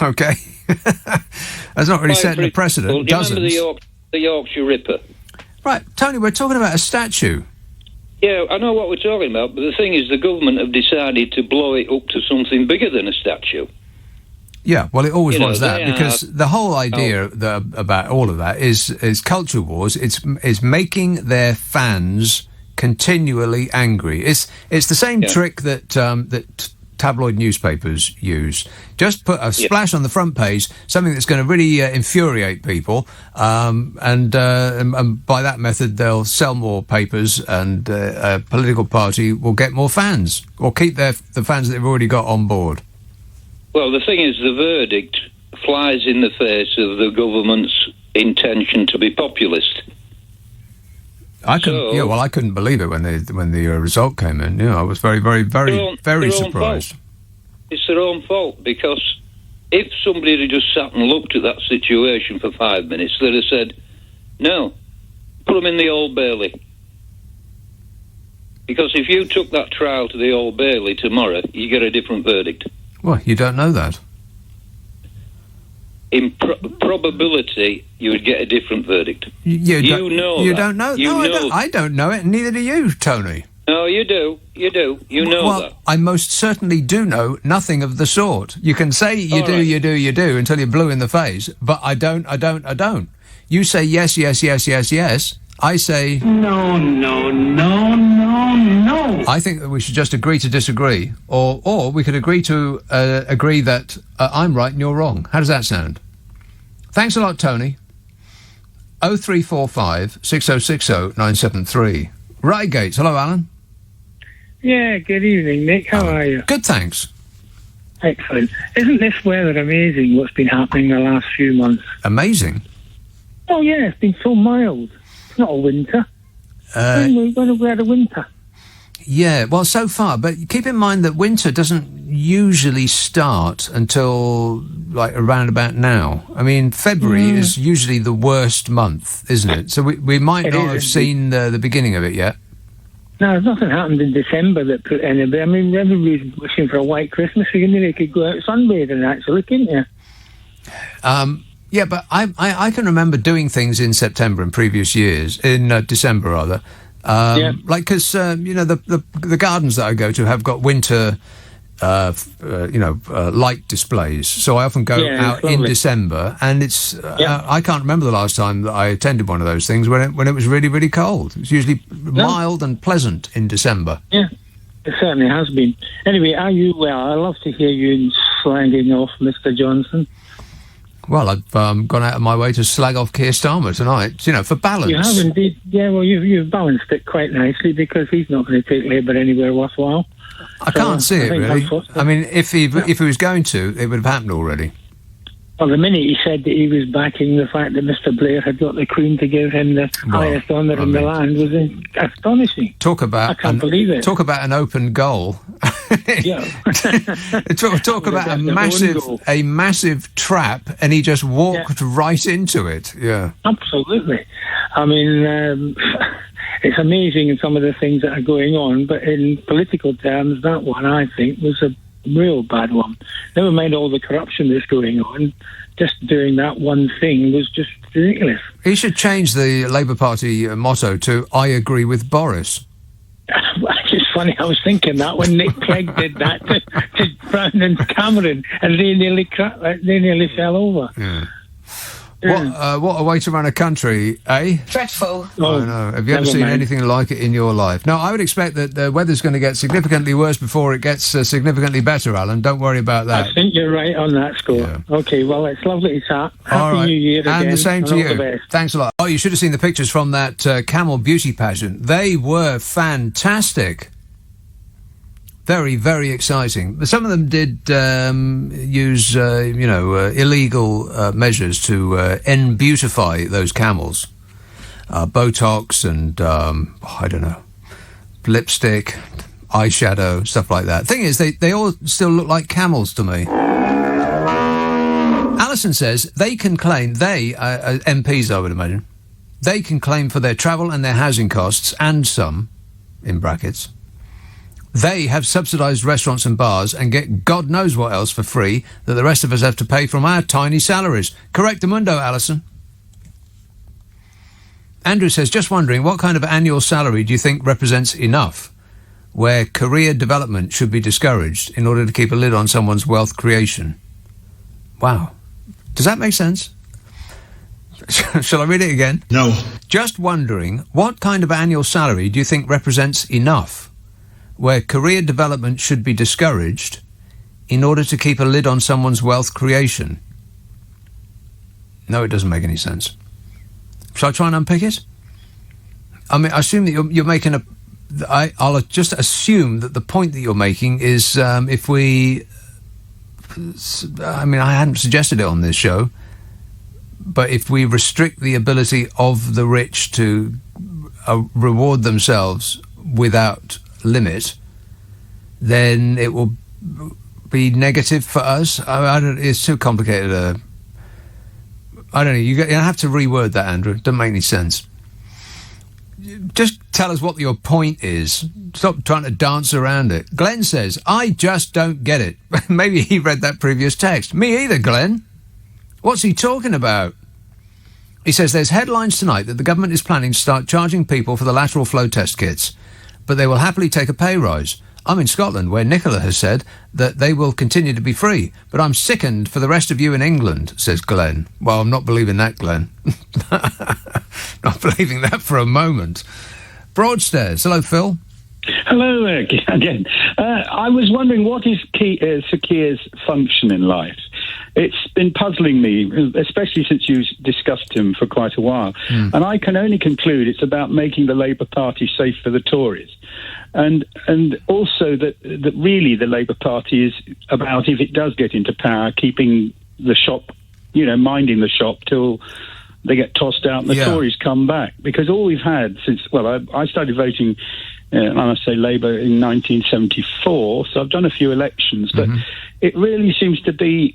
Okay. That's not really setting a precedent. Do you Dozens. remember the Yorkshire Ripper? Right, Tony, we're talking about a statue. Yeah, I know what we're talking about, but the thing is the government have decided to blow it up to something bigger than a statue. Yeah, well, it always You know, was that, they because the whole idea about all of that is culture wars. It's making their fans continually angry. It's the same trick that tabloid newspapers use. Just put a splash on the front page, something that's going to really infuriate people, and by that method they'll sell more papers, and a political party will get more fans, or keep the fans that they've already got on board. Well, the thing is, the verdict flies in the face of the government's intention to be populist. I couldn't believe it when the result came in. I was very, very, very surprised. It's their own fault, because if somebody had just sat and looked at that situation for 5 minutes, they'd have said, no, put them in the Old Bailey. Because if you took that trial to the Old Bailey tomorrow, you get a different verdict. Well, you don't know that. In probability, you would get a different verdict. You don't know. No, I don't know it, and neither do you, Tony. No, you do. You do. You know that. I most certainly do know nothing of the sort. You can say you do until you're blue in the face, but I don't. You say yes. I say No. I think that we should just agree to disagree, or we could agree to agree that I'm right and you're wrong. How does that sound? Thanks a lot, Tony. 0345 6060 973. Reigate. Hello, Alan. Yeah, good evening, Nick. How are you? Good, thanks. Excellent. Isn't this weather amazing, what's been happening the last few months? Amazing? Oh, yeah, it's been so mild. It's not a winter. When have we had a winter? Yeah, well, so far, but keep in mind that winter doesn't usually start until, like, around about now. I mean, February is usually the worst month, isn't it? So we might not have seen the beginning of it yet. No, nothing happened in December that put anybody. I mean, everybody's wishing for a white Christmas, so you know they could go out sunbathing, actually, couldn't you? Yeah, but I can remember doing things in September in previous years, in December rather. Like, because the gardens that I go to have got winter, light displays. So I often go out in December, and it's I can't remember the last time that I attended one of those things when it was really, really cold. It's usually mild and pleasant in December. Yeah, it certainly has been. Anyway, are you well? I love to hear you slanging off Mr. Johnson. Well, I've gone out of my way to slag off Keir Starmer tonight, for balance. You have indeed. Yeah, well, you've balanced it quite nicely, because he's not going to take Labour anywhere worthwhile. I can't see it, really. I mean, if he was going to, it would have happened already. Well, the minute he said that he was backing the fact that Mr. Blair had got the Queen to give him the highest honour in the land was astonishing. I can't believe it. Talk about an open goal. Yeah. talk about a massive trap, and he just walked right into it. Yeah. Absolutely. I mean, it's amazing in some of the things that are going on, but in political terms, that one, I think, was a real bad one. Never mind all the corruption that's going on. Just doing that one thing was just ridiculous. He should change the Labour Party motto to "I agree with Boris." It's funny, I was thinking that when Nick Clegg did that to Brown and Cameron, and they nearly fell over. Yeah. What a way to run a country, eh? Dreadful. I know. Have you ever seen anything like it in your life? No, I would expect that the weather's going to get significantly worse before it gets significantly better, Alan. Don't worry about that. I think you're right on that score. Yeah. Okay, well, it's lovely to chat. Happy New Year again. And the same to you. Thanks a lot. Oh, you should have seen the pictures from that camel beauty pageant. They were fantastic. Very, very exciting. Some of them did use, illegal measures to beautify those camels. Botox and, lipstick, eyeshadow, stuff like that. Thing is, they all still look like camels to me. Alison says they can claim, MPs I would imagine, they can claim for their travel and their housing costs, and some, in brackets. They have subsidised restaurants and bars and get God knows what else for free that the rest of us have to pay from our tiny salaries. Correctamundo, Alison. Andrew says, just wondering, what kind of annual salary do you think represents enough, where career development should be discouraged in order to keep a lid on someone's wealth creation? Wow. Does that make sense? Shall I read it again? No. Just wondering, what kind of annual salary do you think represents enough, where career development should be discouraged in order to keep a lid on someone's wealth creation? No, it doesn't make any sense. Shall I try and unpick it? I mean, I assume that you're making I'll just assume that the point that you're making is I hadn't suggested it on this show, but if we restrict the ability of the rich to reward themselves without limit, then it will be negative for us. It's too complicated. I don't know. You have to reword that, Andrew. It doesn't make any sense. Just tell us what your point is. Stop trying to dance around it. Glenn says, I just don't get it. Maybe he read that previous text. Me either, Glenn. What's he talking about? He says there's headlines tonight that the government is planning to start charging people for the lateral flow test kits, but they will happily take a pay rise. I'm in Scotland, where Nicola has said that they will continue to be free, but I'm sickened for the rest of you in England, says Glenn. Well, I'm not believing that, Glenn. Not believing that for a moment. Broadstairs. Hello, Phil. Hello again. I was wondering, what is Sir Keir's function in life? It's been puzzling me, especially since you discussed him for quite a while. And I can only conclude it's about making the Labour Party safe for the Tories. And also that really the Labour Party is about, if it does get into power, keeping the shop, minding the shop till they get tossed out and the Tories come back. Because all we've had since, I started voting, I must say, Labour in 1974, so I've done a few elections, but it really seems to be,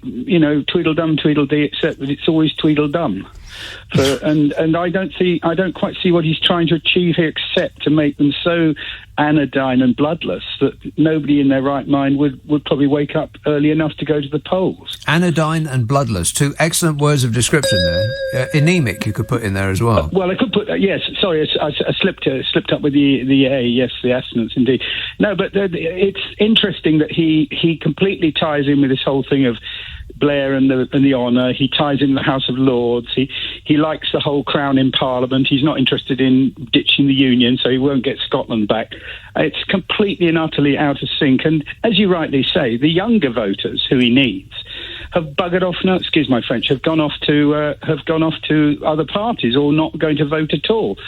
tweedledum, tweedledee, except that it's always tweedledum. And I don't quite see what he's trying to achieve here, except to make them so anodyne and bloodless that nobody in their right mind would probably wake up early enough to go to the polls. Anodyne and bloodless, two excellent words of description there. Anemic you could put in there as well. Well, I could put, yes, sorry, I slipped up with the A, yes, the assonance indeed. No, but it's interesting that he completely ties in with this whole thing of Blair and the honour. He ties in the House of Lords. He likes the whole Crown in Parliament. He's not interested in ditching the Union, so he won't get Scotland back. It's completely and utterly out of sync. And as you rightly say, the younger voters who he needs have buggered off. No, excuse my French. Have gone off to other parties or not going to vote at all.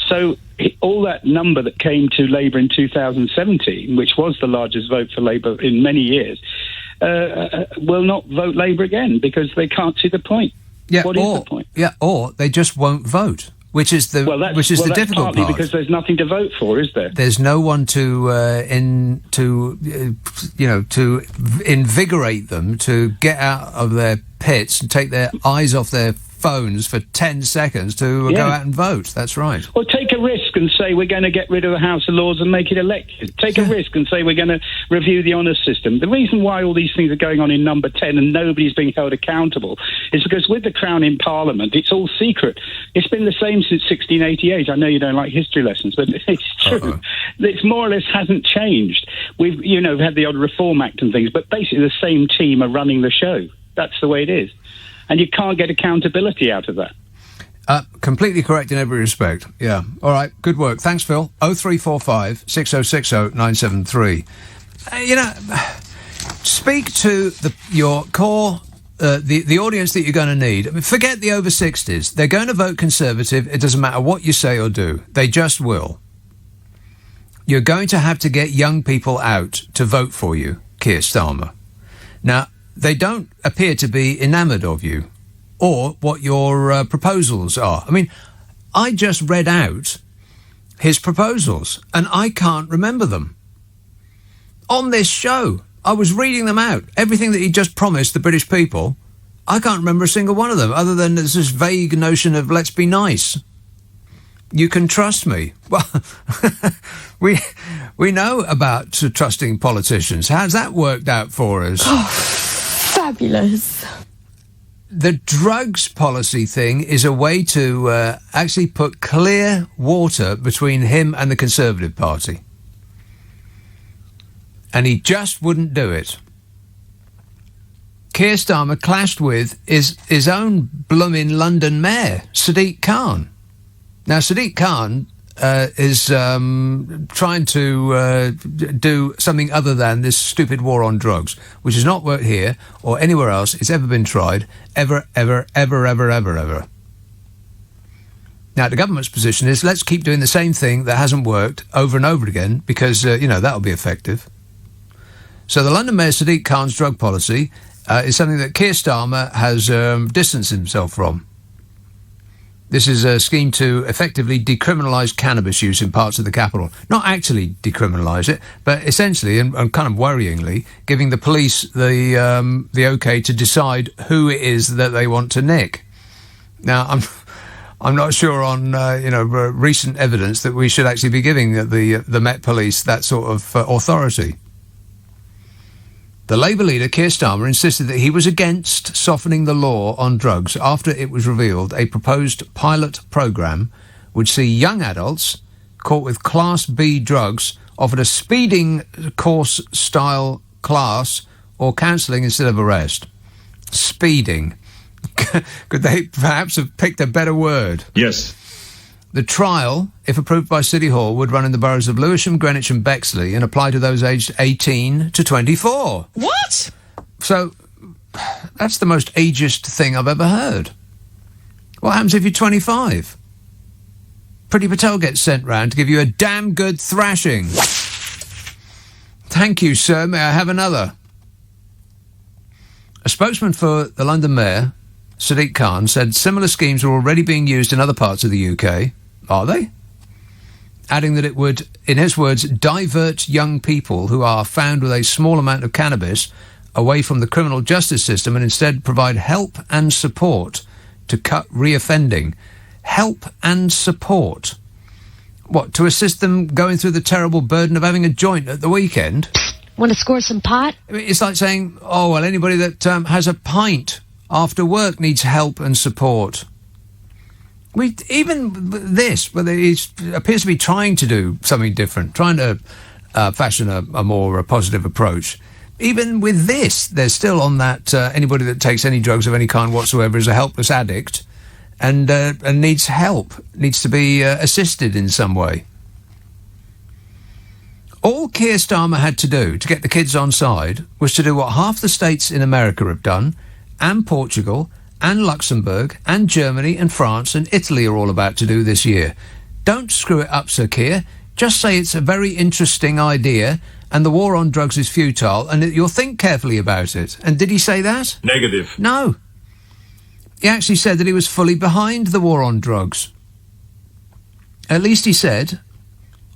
So all that number that came to Labour in 2017, which was the largest vote for Labour in many years, will not vote Labour again because they can't see the point. Yeah, What is the point? Yeah, or they just won't vote, which is the that's difficult partly part. because there's nothing to vote for, is there? There's no one to invigorate them to get out of their pits and take their eyes off their phones for 10 seconds to go out and vote. That's right. Or take a risk and say we're going to get rid of the House of Lords and make it elected. Take a risk and say we're going to review the honours system. The reason why all these things are going on in Number 10 and nobody's being held accountable is because with the Crown in Parliament, it's all secret. It's been the same since 1688. I know you don't like history lessons, but it's true. It's more or less hasn't changed. We've had the odd Reform Act and things, but basically the same team are running the show. That's the way it is. And you can't get accountability out of that. Completely correct in every respect. Yeah. All right. Good work. Thanks, Phil. 0345 6060 973. Speak to your core, the audience that you're going to need. I mean, forget the over 60s. They're going to vote Conservative. It doesn't matter what you say or do. They just will. You're going to have to get young people out to vote for you, Keir Starmer. Now, they don't appear to be enamoured of you or what your proposals are. I mean, I just read out his proposals and I can't remember them. On this show, I was reading them out. Everything that he just promised the British people, I can't remember a single one of them, other than there's this vague notion of let's be nice. You can trust me. Well, we know about trusting politicians. How's that worked out for us? Fabulous. The drugs policy thing is a way to actually put clear water between him and the Conservative Party. And he just wouldn't do it. Keir Starmer clashed with his own bloomin' London mayor, Sadiq Khan. Now, Sadiq Khan is trying to do something other than this stupid war on drugs, which has not worked here or anywhere else it's ever been tried, ever. Now, the government's position is let's keep doing the same thing that hasn't worked over and over again because, that'll be effective. So the London Mayor Sadiq Khan's drug policy is something that Keir Starmer has distanced himself from. This is a scheme to effectively decriminalise cannabis use in parts of the capital. Not actually decriminalise it, but essentially, and kind of worryingly, giving the police the okay to decide who it is that they want to nick. Now, I'm not sure on recent evidence that we should actually be giving the Met Police that sort of authority. The Labour leader, Keir Starmer, insisted that he was against softening the law on drugs after it was revealed a proposed pilot programme would see young adults caught with Class B drugs offered a speeding course-style class or counselling instead of arrest. Speeding. Could they perhaps have picked a better word? Yes. The trial, if approved by City Hall, would run in the boroughs of Lewisham, Greenwich and Bexley and apply to those aged 18 to 24. What? So, that's the most ageist thing I've ever heard. What happens if you're 25? Priti Patel gets sent round to give you a damn good thrashing. Thank you, sir. May I have another? A spokesman for the London Mayor, Sadiq Khan, said similar schemes are already being used in other parts of the UK. Are they? Adding that it would, in his words, divert young people who are found with a small amount of cannabis away from the criminal justice system and instead provide help and support to cut reoffending. Help and support. What, to assist them going through the terrible burden of having a joint at the weekend? Want to score some pot? I mean, it's like saying, oh, well, anybody that has a pint after work needs help and support. Even this, whether he appears to be trying to do something different, trying to fashion a more positive approach. Even with this, they're still on that anybody that takes any drugs of any kind whatsoever is a helpless addict and needs help, needs to be assisted in some way. All Keir Starmer had to do to get the kids on side was to do what half the states in America have done, and Portugal, and Luxembourg, and Germany, and France, and Italy are all about to do this year. Don't screw it up, Sir Keir. Just say it's a very interesting idea, and the war on drugs is futile, and you'll think carefully about it. And did he say that? Negative. No. He actually said that he was fully behind the war on drugs. At least he said,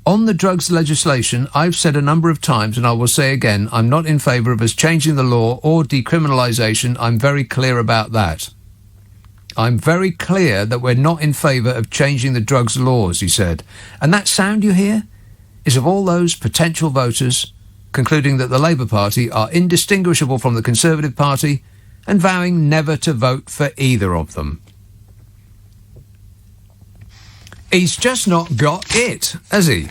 on the drugs legislation, I've said a number of times, and I will say again, I'm not in favour of us changing the law or decriminalisation. I'm very clear about that. I'm very clear that we're not in favour of changing the drugs laws, he said. And that sound you hear is of all those potential voters concluding that the Labour Party are indistinguishable from the Conservative Party and vowing never to vote for either of them. He's just not got it, has he?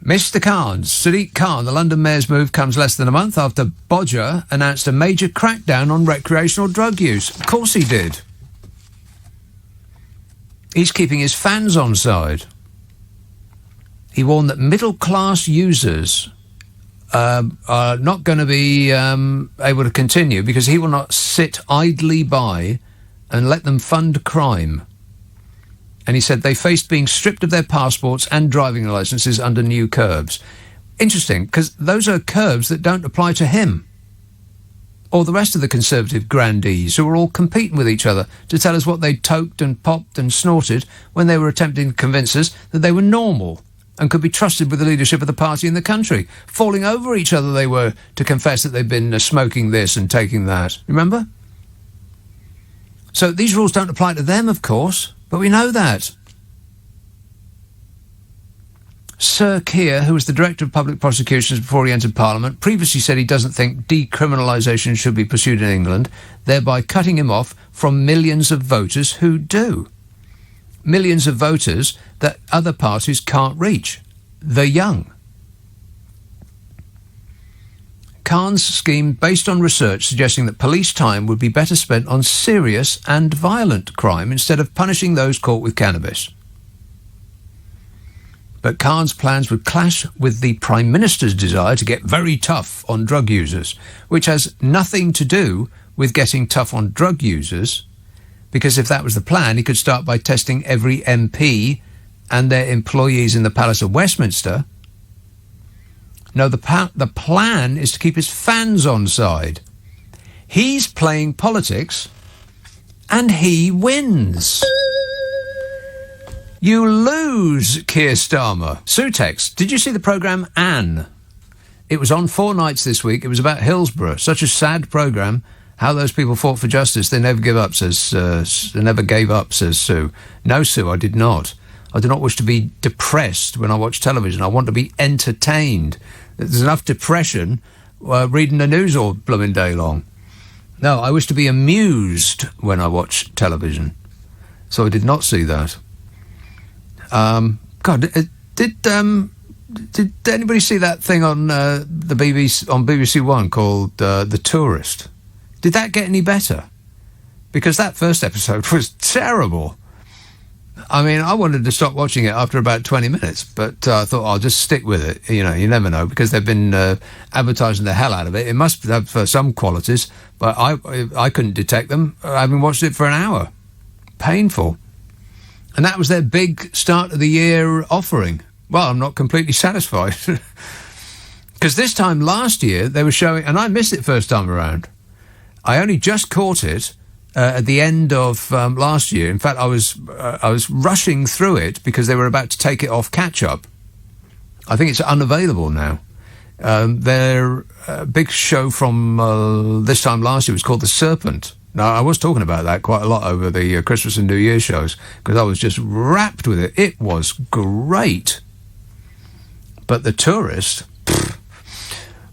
Mr. Khan's Sadiq Khan, the London Mayor's move comes less than a month after Bodger announced a major crackdown on recreational drug use. Of course he did. He's keeping his fans on side. He warned that middle-class users are not going to be able to continue because he will not sit idly by and let them fund crime. And he said they faced being stripped of their passports and driving licences under new curbs. Interesting, because those are curbs that don't apply to him or the rest of the Conservative grandees who were all competing with each other to tell us what they toked and popped and snorted when they were attempting to convince us that they were normal and could be trusted with the leadership of the party in the country. Falling over each other they were to confess that they'd been smoking this and taking that. Remember? So these rules don't apply to them, of course, but we know that. Sir Keir, who was the Director of Public Prosecutions before he entered Parliament, previously said he doesn't think decriminalisation should be pursued in England, thereby cutting him off from millions of voters who do. Millions of voters that other parties can't reach. The young. Khan's scheme based on research suggesting that police time would be better spent on serious and violent crime instead of punishing those caught with cannabis. But Khan's plans would clash with the Prime Minister's desire to get very tough on drug users, which has nothing to do with getting tough on drug users, because if that was the plan, he could start by testing every MP and their employees in the Palace of Westminster. No, the plan is to keep his fans on side. He's playing politics, and he wins. You lose, Keir Starmer. Sutex, did you see the programme Anne? It was on 4 nights this week. It was about Hillsborough. Such a sad programme. How those people fought for justice. They never gave up, says Sue. No, Sue, I did not. I do not wish to be depressed when I watch television. I want to be entertained. There's enough depression reading the news all blooming day long. No, I wish to be amused when I watch television. So I did not see that. Did anybody see that thing on the BBC on BBC One called The Tourist? Did that get any better? Because that first episode was terrible. I mean, I wanted to stop watching it after about 20 minutes, but I thought I'll just stick with it. You know, you never know, because they've been advertising the hell out of it. It must have some qualities, but I couldn't detect them, having watched it for an hour. Painful. And that was their big start of the year offering. Well, I'm not completely satisfied. Because this time last year, they were showing, and I missed it first time around. I only just caught it at the end of last year. In fact, I was rushing through it because they were about to take it off catch-up. I think it's unavailable now. Their big show from this time last year was called The Serpent. Now, I was talking about that quite a lot over the Christmas and New Year shows because I was just wrapped with it. It was great. But The Tourist,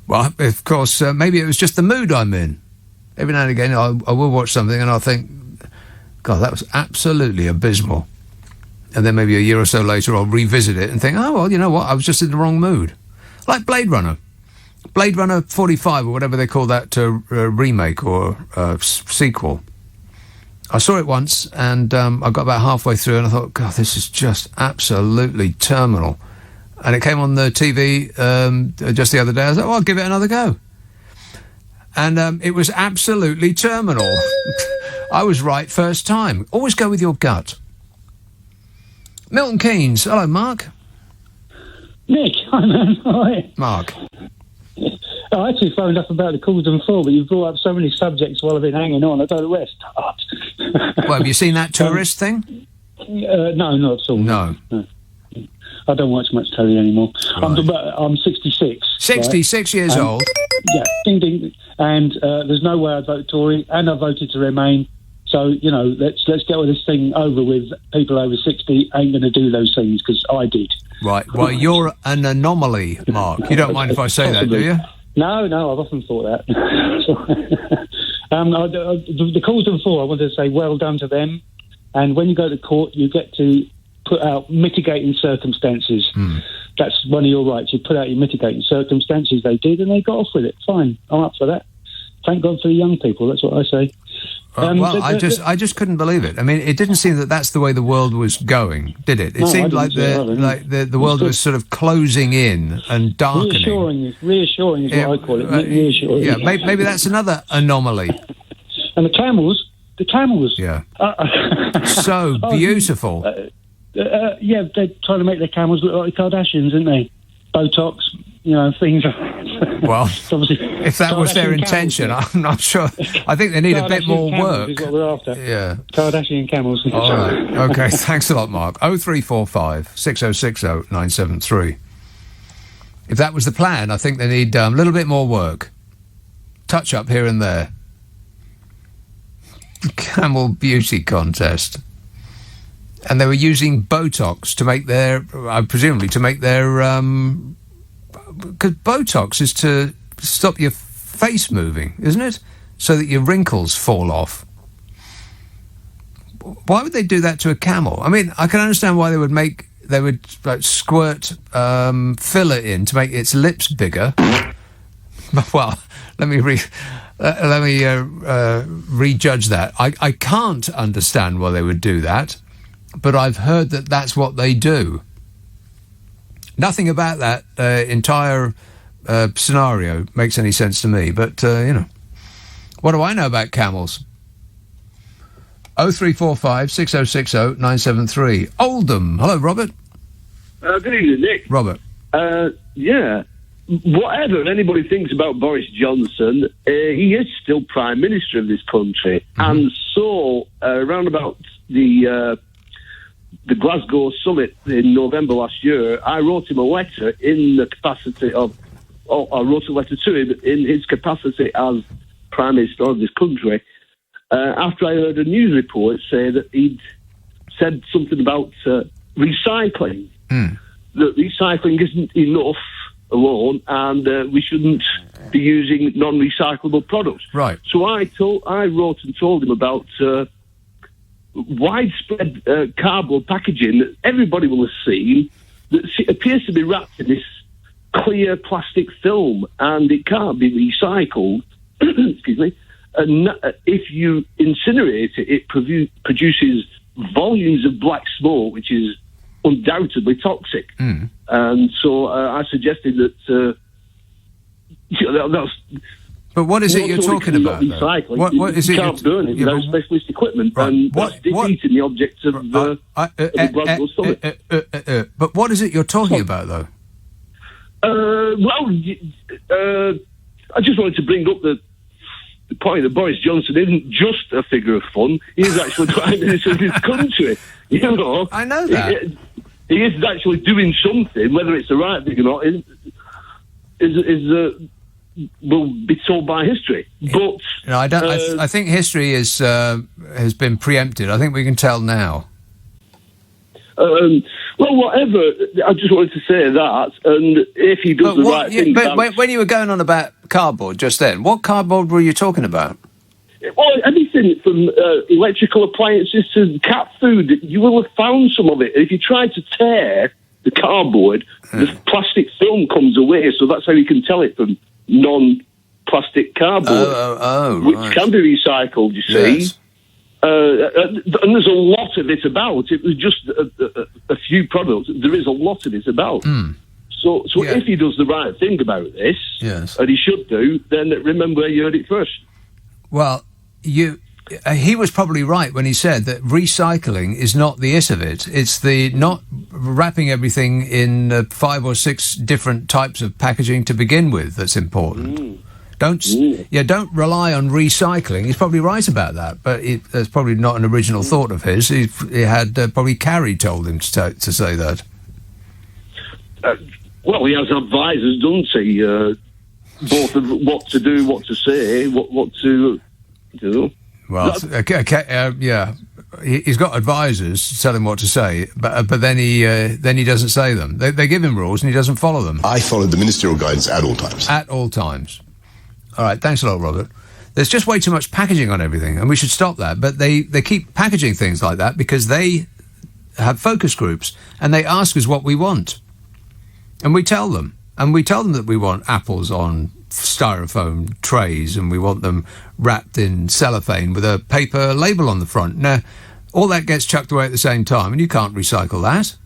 well, of course, maybe it was just the mood I'm in. Every now and again, I will watch something and I'll think, God, that was absolutely abysmal. And then maybe a year or so later, I'll revisit it and think, oh, well, you know what? I was just in the wrong mood. Like Blade Runner. Blade Runner 45, or whatever they call that remake or sequel. I saw it once and I got about halfway through and I thought, God, this is just absolutely terminal. And it came on the TV just the other day. I was like, well, I'll give it another go. And it was absolutely terminal. I was right first time. Always go with your gut. Milton Keynes. Hello, Mark. Nick, hi man. Hi. Mark. I actually phoned up about the Caldon 4, but you've brought up so many subjects while I've been hanging on. I don't know where to start. Well, have you seen that tourist thing? No, not at all. No. I don't watch much telly anymore. Right. I'm 66. 66 years old. Yeah, ding ding. And there's no way I'd vote Tory, and I voted to Remain. So, you know, let's get all this thing over with. People over 60 ain't going to do those things, because I did. Right. Well, you're an anomaly, Mark. You don't mind if I say that, do you? No, I've often thought that. The Caldon 4, I wanted to say well done to them. And when you go to court, you get to put out mitigating circumstances. That's one of your rights. You put out your mitigating circumstances. They did, and they got off with it. Fine. I'm up for that. Thank God for the young people. That's what I say. I just couldn't believe it. I mean, it didn't seem that that's the way the world was going, did it? It seemed like the world was sort of closing in and darkening. Reassuring is what I call it. Reassuring. Yeah, maybe that's another anomaly. And the camels. Yeah. So beautiful. Yeah, they're trying to make their camels look like the Kardashians, aren't they? Botox, you know, things. Well, if that was their intention, I'm not sure. I think they need a bit more work. Is what we're after. Yeah. Kardashian camels. All right. Okay, thanks a lot, Mark. 0345 6060 973. If that was the plan, I think they need a little bit more work. Touch up here and there. Camel beauty contest. And they were using Botox to make their, presumably to make their, because Botox is to stop your face moving, isn't it? So that your wrinkles fall off. Why would they do that to a camel? I mean, I can understand why they would squirt filler in to make its lips bigger. Well, let me rejudge that. I can't understand why they would do that. But I've heard that that's what they do. Nothing about that entire scenario makes any sense to me. But, you know, what do I know about camels? 0345 6060 973. Oldham. Hello, Robert. Good evening, Nick. Robert. Yeah. Whatever anybody thinks about Boris Johnson, he is still Prime Minister of this country. Mm-hmm. And so, around about the Glasgow summit in November last year, I wrote him a letter in the capacity of, I wrote a letter to him in his capacity as Prime Minister of this country, after I heard a news report say that he'd said something about recycling. That recycling isn't enough alone, and we shouldn't be using non-recyclable products. Right. So I wrote and told him about widespread cardboard packaging that everybody will have seen that appears to be wrapped in this clear plastic film, and it can't be recycled. Excuse me. And if you incinerate it, it produces volumes of black smoke, which is undoubtedly toxic. And so I suggested that that's. But what is it you're talking about? What is it? You can't burn it without specialist equipment, right. And that's defeating the object of the Glasgow summit. But what is it you're talking about, though? I just wanted to bring up the point that Boris Johnson isn't just a figure of fun. He is actually Prime Minister of this country. You know, I know that. He is actually doing something. Whether it's the right thing or not will be told by history. But no, I don't. I think history has been preempted. I think we can tell now. Well, whatever. I just wanted to say that, and if he does the right thing. But when you were going on about cardboard just then, what cardboard were you talking about? Well, anything from electrical appliances to cat food, you will have found some of it. If you try to tear the cardboard, the plastic film comes away, so that's how you can tell it from non-plastic cardboard, which can be recycled, you see. Yes. And there's a lot of it about. It was just a few products. There is a lot of it about. So if he does the right thing about this, yes, and he should do, then remember where you heard it first. Well, he was probably right when he said that recycling is not the it of it. It's the not wrapping everything in 5 or 6 different types of packaging to begin with that's important. Don't rely on recycling. He's probably right about that, but that's probably not an original thought of his. He had probably Carrie told him to say that. Well, he has advisors, doesn't he? Both of what to do, what to say, what to do. Well, yeah, he's got advisors to tell him what to say, but then he doesn't say them. They give him rules and he doesn't follow them. I followed the ministerial guidance at all times. At all times. All right, thanks a lot, Robert. There's just way too much packaging on everything, and we should stop that. But they keep packaging things like that because they have focus groups, and they ask us what we want. And we tell them. And we tell them that we want apples on styrofoam trays, and we want them wrapped in cellophane with a paper label on the front. Now, all that gets chucked away at the same time, and you can't recycle that.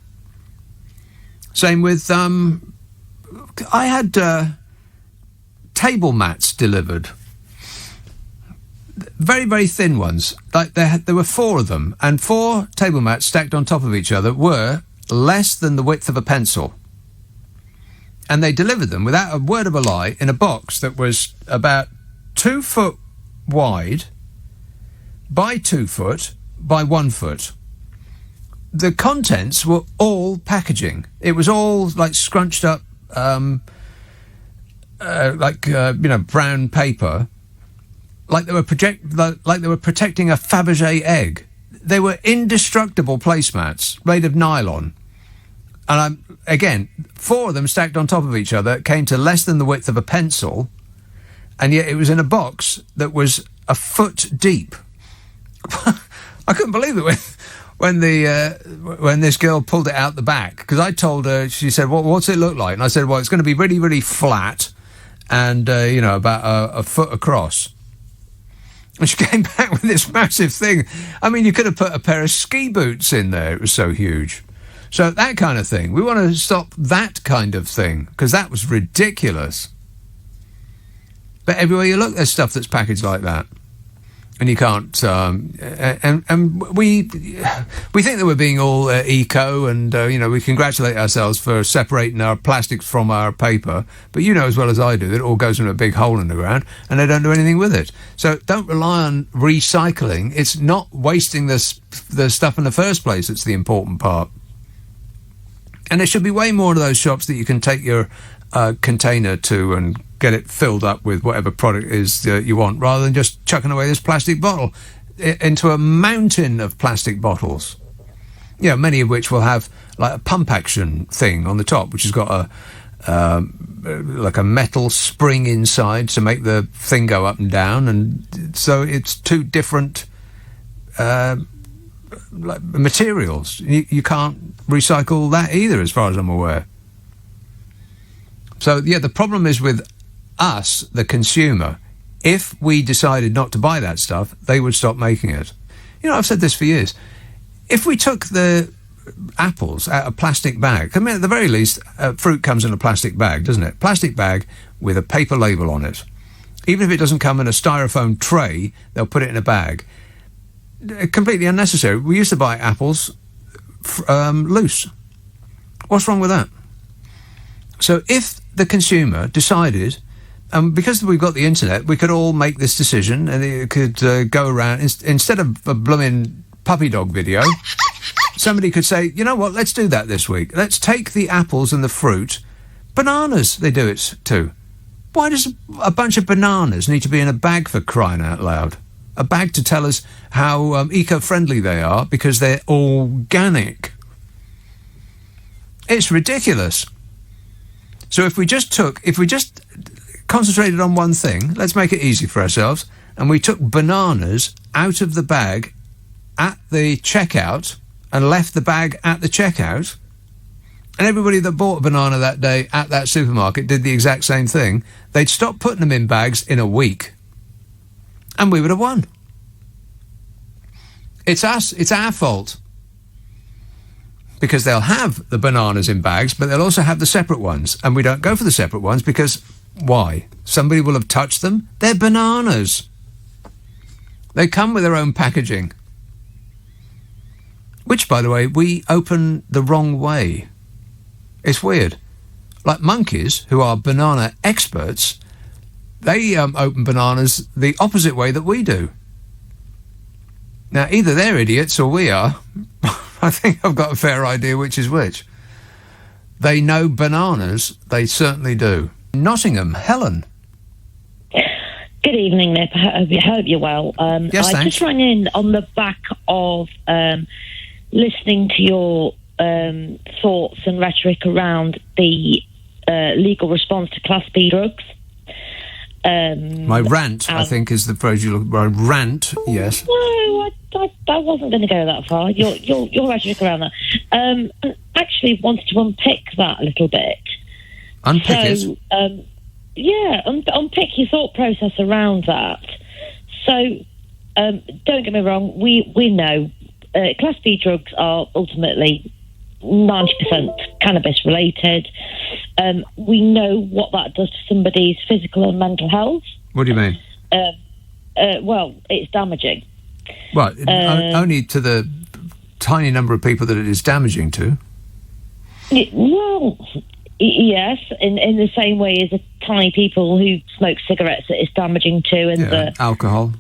Same with... I had... table mats delivered, very, very thin ones. Like there were 4 of them, and 4 table mats stacked on top of each other were less than the width of a pencil. And they delivered them without a word of a lie in a box that was about 2 foot wide by 2 foot by 1 foot. The contents were all packaging. It was all like scrunched up. Brown paper, like they were protecting a Fabergé egg. They were indestructible placemats made of nylon, and again, 4 of them stacked on top of each other came to less than the width of a pencil, and yet it was in a box that was a foot deep. I couldn't believe it when this girl pulled it out the back, because I told her, she said, what's it look like? And I said, well, it's going to be really, really flat and, about a foot across. And she came back with this massive thing. I mean, you could have put a pair of ski boots in there. It was so huge. So that kind of thing. We want to stop that kind of thing, because that was ridiculous. But everywhere you look, there's stuff that's packaged like that. And you can't, and we think that we're being all eco, and we congratulate ourselves for separating our plastics from our paper. But you know as well as I do that it all goes in a big hole in the ground, and they don't do anything with it. So don't rely on recycling. It's not wasting the stuff in the first place that's the important part. And there should be way more of those shops that you can take your container to and get it filled up with whatever product is you want, rather than just chucking away this plastic bottle into a mountain of plastic bottles. Many of which will have like a pump action thing on the top, which has got like a metal spring inside to make the thing go up and down, and so it's 2 different materials. You can't recycle that either, as far as I'm aware. So, the problem is with us, the consumer. If we decided not to buy that stuff, they would stop making it. I've said this for years. If we took the apples out of a plastic bag, I mean, at the very least, fruit comes in a plastic bag, doesn't it? Plastic bag with a paper label on it. Even if it doesn't come in a styrofoam tray, they'll put it in a bag. Completely unnecessary. We used to buy apples loose. What's wrong with that? So if the consumer decided, because we've got the internet, we could all make this decision, and it could go around, instead of a blooming puppy dog video, somebody could say, you know what, let's do that this week. Let's take the apples and the fruit. Bananas, they do it too. Why does a bunch of bananas need to be in a bag, for crying out loud? A bag to tell us how eco-friendly they are because they're organic. It's ridiculous. So if we just concentrated on one thing, let's make it easy for ourselves, and we took bananas out of the bag at the checkout and left the bag at the checkout, and everybody that bought a banana that day at that supermarket did the exact same thing, they'd stop putting them in bags in a week, and we would have won. It's us. It's our fault. Because they'll have the bananas in bags, but they'll also have the separate ones. And we don't go for the separate ones because, why? Somebody will have touched them. They're bananas. They come with their own packaging. Which, by the way, we open the wrong way. It's weird. Like monkeys, who are banana experts, they open bananas the opposite way that we do. Now, either they're idiots or we are. I think I've got a fair idea which is which. They know bananas. They certainly do. Nottingham, Helen. Good evening, Nip. I hope you're well. Yes, I thanks. just rang in on the back of listening to your thoughts and rhetoric around the legal response to Class B drugs. My rant, I think, is the phrase you look. My rant, yes. No, I wasn't going to go that far. Your rhetoric around that. I actually wanted to unpick that a little bit. Unpick it? Unpick your thought process around that. So, don't get me wrong, we know Class B drugs are ultimately 90% cannabis related. We know what that does to somebody's physical and mental health. What do you mean? Well, it's damaging. Well, only to the tiny number of people that it is damaging to. Yes, in the same way as the tiny people who smoke cigarettes that it's damaging to, and alcohol.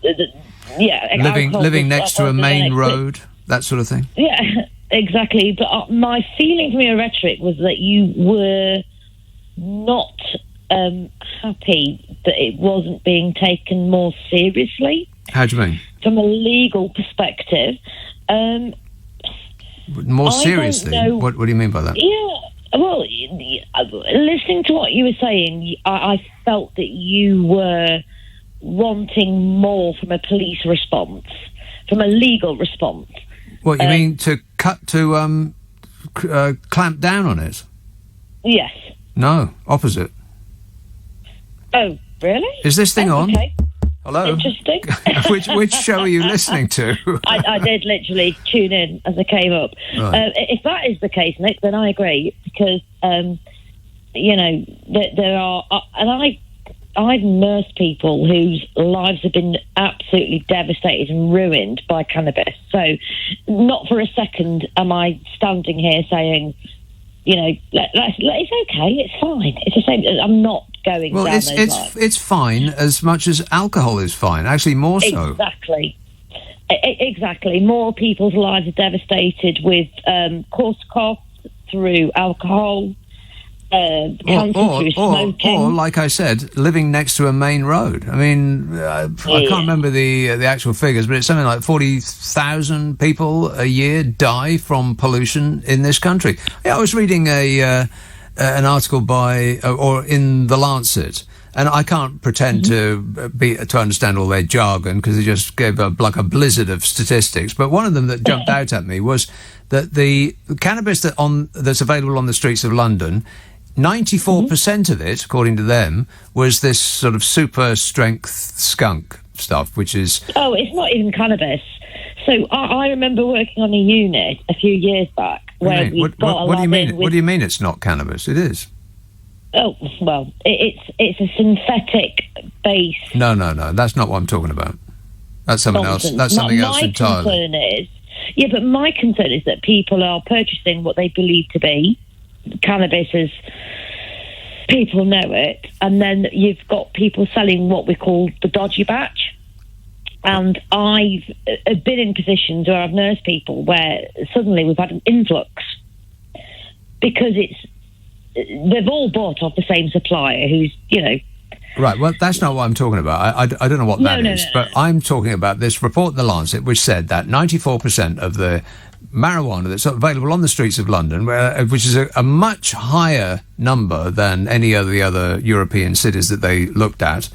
Living next to a main road, that sort of thing. Yeah, exactly. But my feeling from your rhetoric was that you were not happy that it wasn't being taken more seriously. How do you mean? From a legal perspective. More seriously? What do you mean by that? Yeah, well, listening to what you were saying, I felt that you were wanting more from a police response, from a legal response. What, you mean to clamp down on it? Yes. No, opposite. Oh, really? Is this thing on? Okay. Hello? Interesting. which show are you listening to? I did literally tune in as I came up. Right. If that is the case, Nick, then I agree, because, there are... and I've nursed people whose lives have been absolutely devastated and ruined by cannabis. So not for a second am I standing here saying, it's okay, it's fine. It's the same. I'm not going down those lines. It's fine as much as alcohol is fine. Actually, more so. Exactly. More people's lives are devastated with Korsakoff through alcohol, cancer through smoking. Or, like I said, living next to a main road. I mean, I can't remember the actual figures, but it's something like 40,000 people a year die from pollution in this country. Yeah, I was reading an article or in The Lancet, and I can't pretend to understand all their jargon because they just gave a blizzard of statistics. But one of them that jumped out at me was that the cannabis that's available on the streets of London, 94% of it, according to them, was this sort of super strength skunk stuff, which is... Oh, it's not even cannabis. So I remember working on a unit a few years back where what do you mean? What do you mean it's not cannabis? It is. Oh, well, it's a synthetic base. No, that's not what I'm talking about. That's something else. That's something else entirely. But my concern is that people are purchasing what they believe to be cannabis as people know it, and then you've got people selling what we call the dodgy batch. And I've been in positions where I've nursed people where suddenly we've had an influx because they've all bought off the same supplier who's, Right, well, that's not what I'm talking about. I don't know what that is, but I'm talking about this report in The Lancet which said that 94% of the marijuana that's available on the streets of London, which is a much higher number than any of the other European cities that they looked at,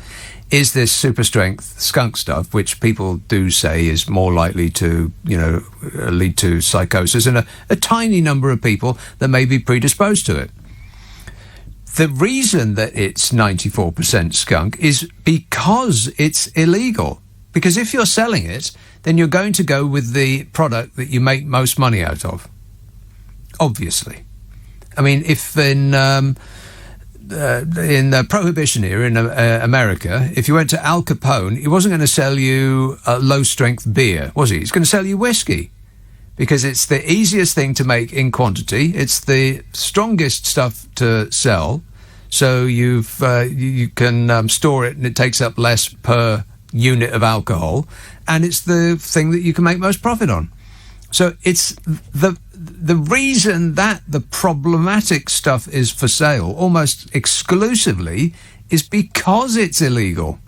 is this super strength skunk stuff, which people do say is more likely to, lead to psychosis in a tiny number of people that may be predisposed to it. The reason that it's 94% skunk is because it's illegal. Because if you're selling it, then you're going to go with the product that you make most money out of. Obviously. I mean, if in in the Prohibition era in America, if you went to Al Capone, he wasn't going to sell you low-strength beer, was he? He's going to sell you whiskey, because it's the easiest thing to make in quantity. It's the strongest stuff to sell, so you can store it and it takes up less per unit of alcohol, and it's the thing that you can make most profit on. So it's the reason that the problematic stuff is for sale almost exclusively is because it's illegal.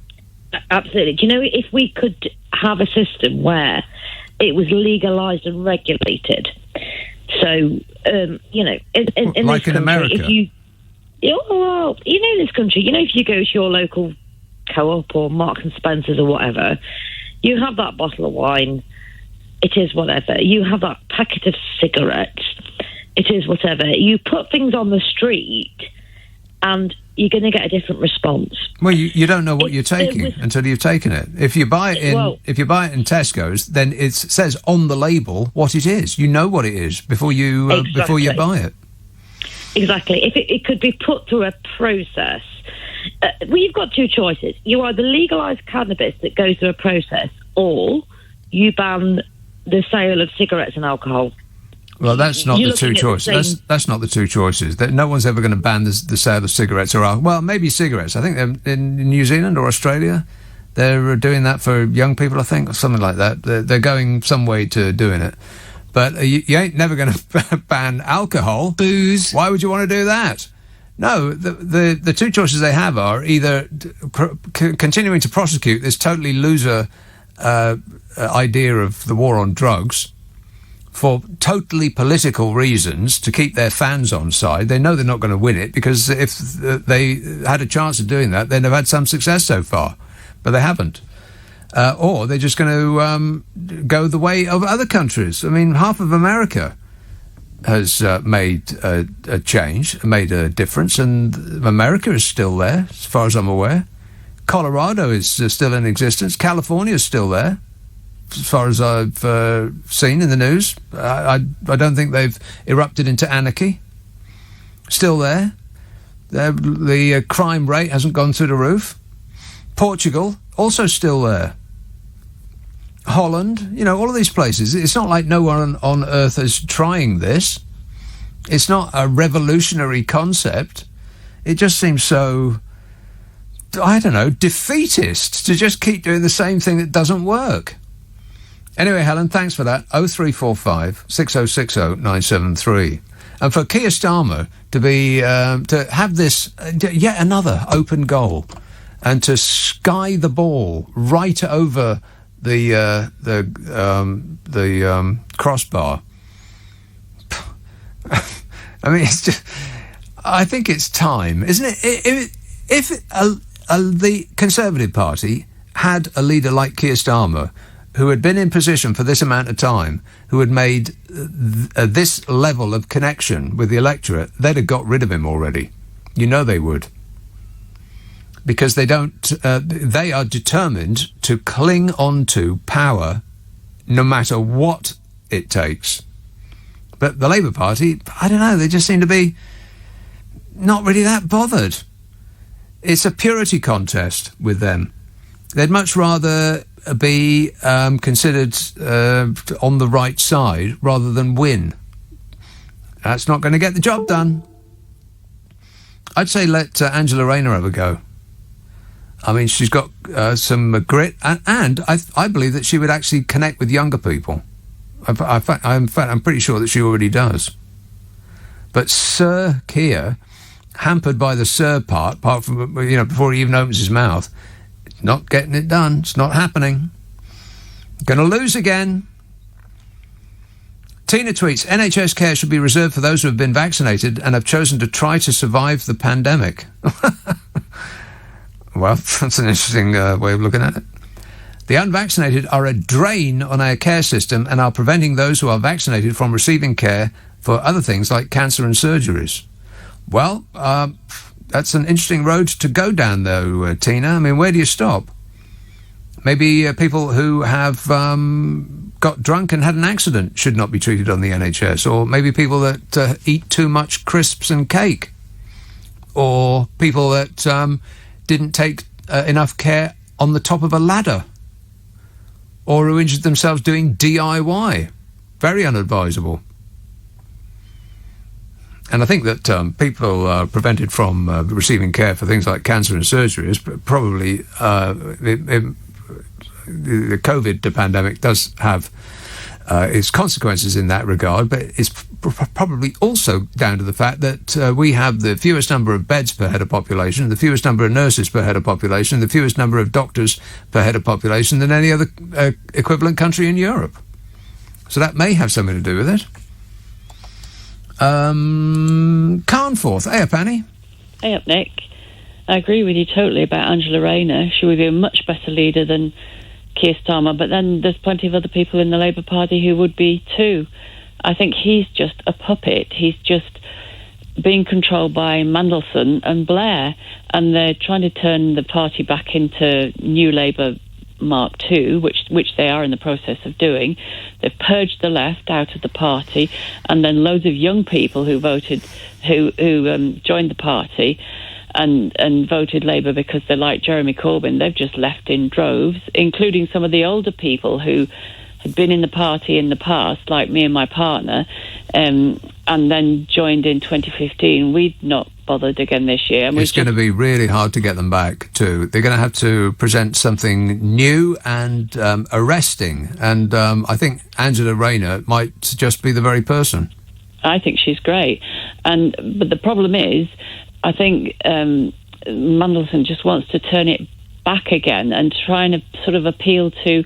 Absolutely. Do you know, if we could have a system where it was legalised and regulated, so, you know, in like this in country, America? if you know, this country, you know, if you go to your local Co-op or Marks and Spencer's or whatever, you have that bottle of wine, it is whatever. You have that packet of cigarettes, it is whatever. You put things on the street and you're going to get a different response. Well, you don't know what you're taking until you've taken it. If you buy it in Tesco's, then it says on the label what it is. You know what it is before you buy it. Exactly. If it could be put through a process, you've got two choices. You either legalise cannabis that goes through a process, or you ban the sale of cigarettes and alcohol. Well, that's not the two choices. That's not the two choices. No one's ever going to ban the sale of cigarettes or alcohol. Well, maybe cigarettes. I think in New Zealand or Australia, they're doing that for young people, I think, or something like that. They're going some way to doing it. But you ain't never going to ban alcohol. Booze. Why would you want to do that? No, the two choices they have are either continuing to prosecute this totally loser idea of the war on drugs for totally political reasons to keep their fans on side. They know they're not going to win it, because if they had a chance of doing that, they'd have had some success so far, but they haven't. Or they're just going to go the way of other countries. I mean, half of America has made a change, made a difference, and America is still there, as far as I'm aware. Colorado is still in existence. California is still there, as far as I've seen in the news. I don't think they've erupted into anarchy. Still there. The crime rate hasn't gone through the roof. Portugal, also still there. Holland, you know, all of these places. It's not like no one on earth is trying this. It's not a revolutionary concept. It just seems so, I don't know, defeatist to just keep doing the same thing that doesn't work. Anyway, Helen, thanks for that. 0345 6060 973. And for Keir Starmer to be to have this yet another open goal and to sky the ball right over the crossbar. I mean, it's just, I think it's time, isn't it? If the Conservative Party had a leader like Keir Starmer, who had been in position for this amount of time, who had made this level of connection with the electorate, they'd have got rid of him already. You know they would. Because they don't, they are determined to cling on to power no matter what it takes. But the Labour Party, I don't know, they just seem to be not really that bothered. It's a purity contest with them. They'd much rather be considered on the right side rather than win. That's not going to get the job done. I'd say let Angela Rayner have a go. I mean, she's got some grit, and I believe that she would actually connect with younger people. In fact, I'm pretty sure that she already does. But Sir Keir, hampered by the Sir part, apart from, you know, before he even opens his mouth, not getting it done. It's not happening. Going to lose again. Tina tweets, NHS care should be reserved for those who have been vaccinated and have chosen to try to survive the pandemic. Well, that's an interesting way of looking at it. The unvaccinated are a drain on our care system and are preventing those who are vaccinated from receiving care for other things like cancer and surgeries. Well, that's an interesting road to go down, though, Tina. I mean, where do you stop? Maybe people who have got drunk and had an accident should not be treated on the NHS, or maybe people that eat too much crisps and cake. or people that didn't take enough care on the top of a ladder, or who injured themselves doing DIY. Very unadvisable. And I think that people prevented from receiving care for things like cancer and surgery is probably the COVID pandemic does have its consequences in that regard, but it's probably also down to the fact that we have the fewest number of beds per head of population, the fewest number of nurses per head of population, the fewest number of doctors per head of population than any other equivalent country in Europe. So that may have something to do with it. Carnforth. Hey up, Annie. Hey up, Nick. I agree with you totally about Angela Rayner. She would be a much better leader than Keir Starmer, but then there's plenty of other people in the Labour Party who would be too. I think he's just a puppet. He's just being controlled by Mandelson and Blair, and they're trying to turn the party back into New Labour Mark II, which they are in the process of doing. They've purged the left out of the party, and then loads of young people who voted, who joined the party and voted Labour because they like Jeremy Corbyn, they've just left in droves, including some of the older people who had been in the party in the past, like me and my partner, and then joined in 2015. We'd not bothered again this year. And it's going to be really hard to get them back, too. They're going to have to present something new and arresting, and I think Angela Rayner might just be the very person. I think she's great. But the problem is, I think Mandelson just wants to turn it back again and try and sort of appeal to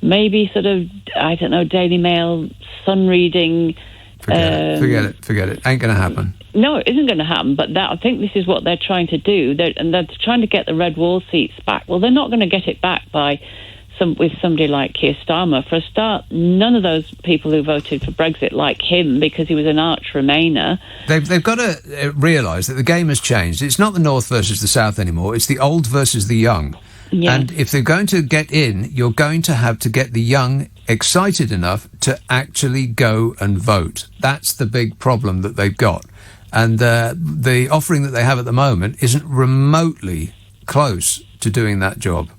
maybe sort of, I don't know, Daily Mail, Sun reading. Forget it. Ain't going to happen. No, it isn't going to happen, but I think this is what they're trying to do. They're trying to get the red wall seats back. Well, they're not going to get it back with somebody like Keir Starmer. For a start, none of those people who voted for Brexit like him because he was an arch Remainer. They've got to realise that the game has changed. It's not the North versus the South anymore. It's the old versus the young. Yeah. And if they're going to get in, you're going to have to get the young excited enough to actually go and vote. That's the big problem that they've got. And the offering that they have at the moment isn't remotely close to doing that job.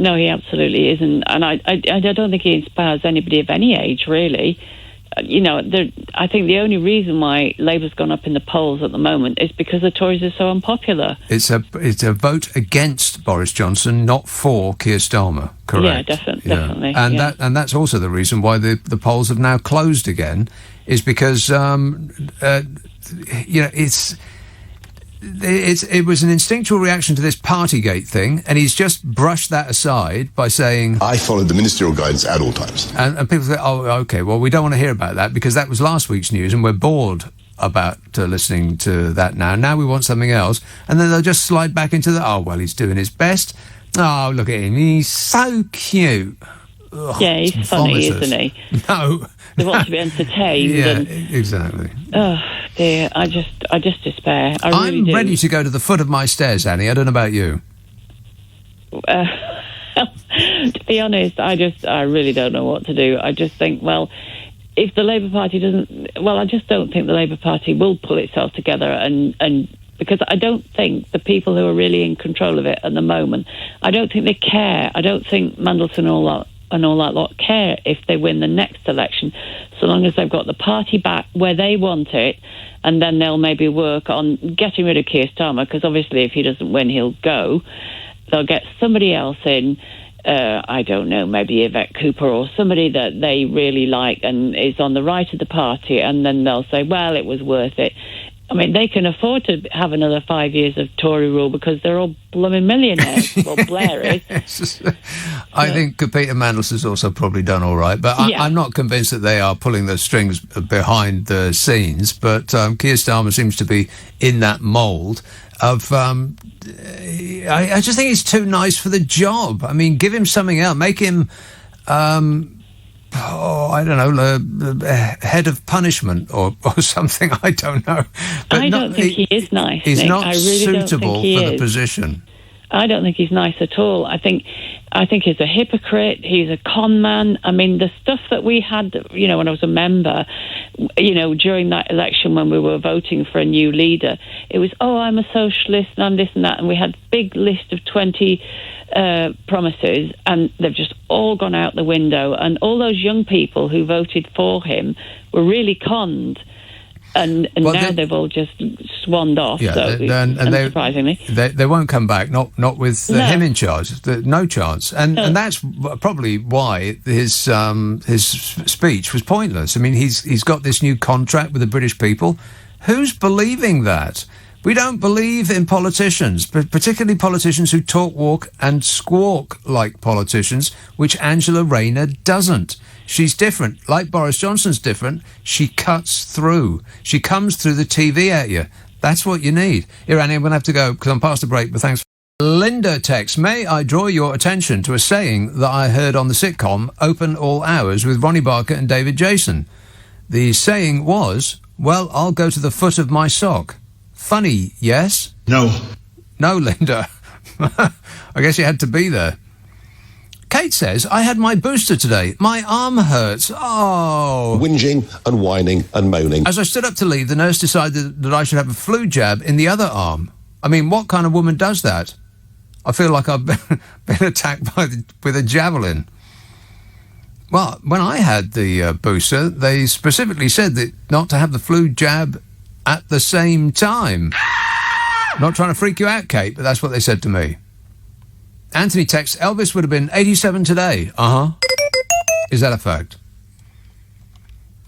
No, he absolutely isn't, and I don't think he inspires anybody of any age, really. I think the only reason why Labour's gone up in the polls at the moment is because the Tories are so unpopular. It's a vote against Boris Johnson, not for Keir Starmer. Correct? Yeah, definitely. And yeah. that's also the reason why the polls have now closed again, is because it was an instinctual reaction to this Partygate thing, and he's just brushed that aside by saying, I followed the ministerial guidance at all times. And people say, oh, OK, well, we don't want to hear about that because that was last week's news and we're bored about listening to that now. Now we want something else. And then they'll just slide back into he's doing his best. Oh, look at him. He's so cute. Ugh, yeah, he's funny, isn't he? No. They want to be entertained. Yeah, exactly. Oh, dear. I just despair. I'm ready to go to the foot of my stairs, Annie. I don't know about you. To be honest, I really don't know what to do. I just think, if the Labour Party doesn't... Well, I just don't think the Labour Party will pull itself together and because I don't think the people who are really in control of it at the moment, I don't think they care. I don't think Mandelson and all that lot care if they win the next election, so long as they've got the party back where they want it, and then they'll maybe work on getting rid of Keir Starmer, because obviously if he doesn't win, he'll go. They'll get somebody else in, I don't know, maybe Yvette Cooper or somebody that they really like and is on the right of the party, and then they'll say, well, it was worth it. I mean, they can afford to have another 5 years of Tory rule because they're all blooming millionaires. Well, Blair is. I think Peter Mandelson's also probably done all right, but I'm not convinced that they are pulling the strings behind the scenes. But Keir Starmer seems to be in that mould of... I just think he's too nice for the job. I mean, give him something else. Make him... I don't know, head of punishment or something. I don't know. But I don't think he is nice. He's Nick. not I really suitable don't think he for the is. position. I don't think he's nice at all. I think he's a hypocrite. He's a con man. I mean, the stuff that we had, when I was a member, during that election when we were voting for a new leader, it was, I'm a socialist and I'm this and that, and we had a big list of 20 promises, and they've just all gone out the window. And all those young people who voted for him were really conned. And now they've all just swanned off. Yeah, unsurprisingly, they won't come back. Not with him in charge. No chance. And that's probably why his speech was pointless. I mean, he's got this new contract with the British people. Who's believing that? We don't believe in politicians, but particularly politicians who talk, walk and squawk like politicians, which Angela Rayner doesn't. She's different. Like Boris Johnson's different. She cuts through. She comes through the TV at you. That's what you need. Here, Annie, I'm going to have to go because I'm past the break, but thanks. Linda texts, may I draw your attention to a saying that I heard on the sitcom Open All Hours with Ronnie Barker and David Jason. The saying was, well, I'll go to the foot of my sock. Funny, yes? No. No, Linda. I guess you had to be there. Kate says, I had my booster today. My arm hurts. Oh. Whinging and whining and moaning. As I stood up to leave, the nurse decided that I should have a flu jab in the other arm. I mean, what kind of woman does that? I feel like I've been attacked with a javelin. Well, when I had the booster, they specifically said that not to have the flu jab at the same time. Not trying to freak you out, Kate, but that's what they said to me. Anthony texts, Elvis would have been 87 today. Is that a fact?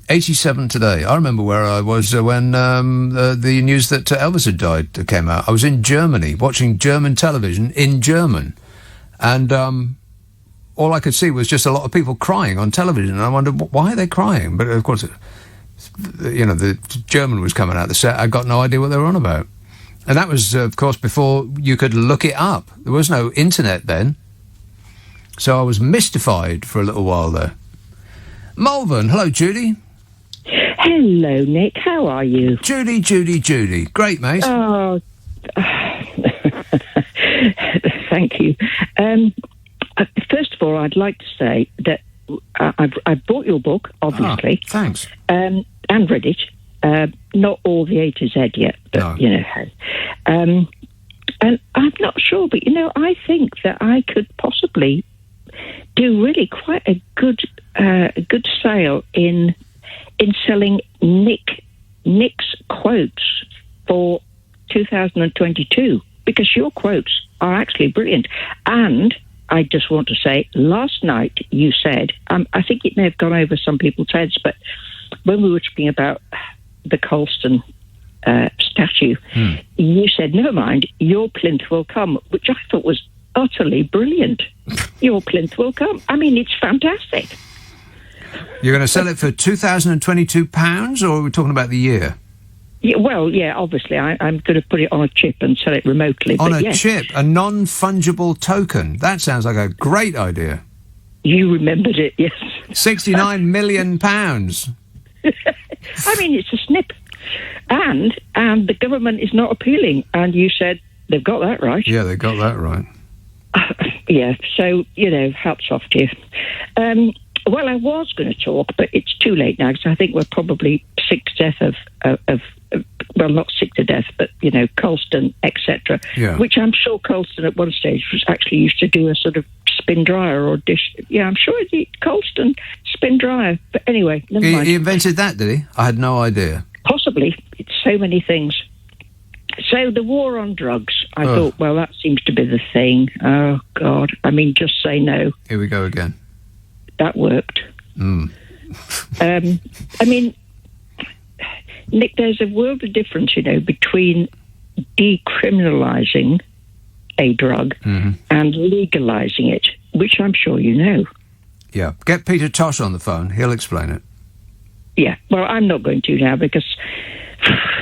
87 today. I remember where I was when the news that Elvis had died came out. I was in Germany watching German television in German. And all I could see was just a lot of people crying on television. And I wondered, why are they crying? But, of course, the German was coming out the set. I got no idea what they were on about. And that was, of course, before you could look it up. There was no internet then. So I was mystified for a little while there. Malvern, hello, Judy. Hello, Nick. How are you? Judy. Great, mate. Oh, thank you. First of all, I'd like to say that I've bought your book, obviously. Thanks. And read it. Not all the A to Z yet, but, and I'm not sure, but, I think that I could possibly do really quite a good sale in selling Nick's quotes for 2022, because your quotes are actually brilliant. And I just want to say, last night you said, I think it may have gone over some people's heads, but when we were talking about the Colston statue, you said, never mind, your plinth will come, which I thought was utterly brilliant. Your plinth will come. I mean, it's fantastic. You're going to sell it for £2,022, or are we talking about the year? Yeah, well, yeah, obviously, I'm going to put it on a chip and sell it remotely. On a chip, a non-fungible token. That sounds like a great idea. You remembered it, yes. £69 million. I mean, it's a snip. And the government is not appealing. And you said they've got that right. Yeah, they got that right. Yeah, so, hats off to you. Well, I was going to talk, but it's too late now, because I think we're probably sick to death of well, not sick to death, but, Colston, etc. Yeah. Which I'm sure Colston at one stage was actually used to do a sort of spin dryer or dish. Yeah, I'm sure Colston spin dryer. But anyway, never mind. He invented that, did he? I had no idea. Possibly. It's so many things. So the war on drugs, I thought, well, that seems to be the thing. Oh, God. I mean, just say no. Here we go again. That worked. I mean, Nick, there's a world of difference, between decriminalising a drug and legalising it, which I'm sure you know. Yeah. Get Peter Tosh on the phone. He'll explain it. Yeah. Well, I'm not going to now because,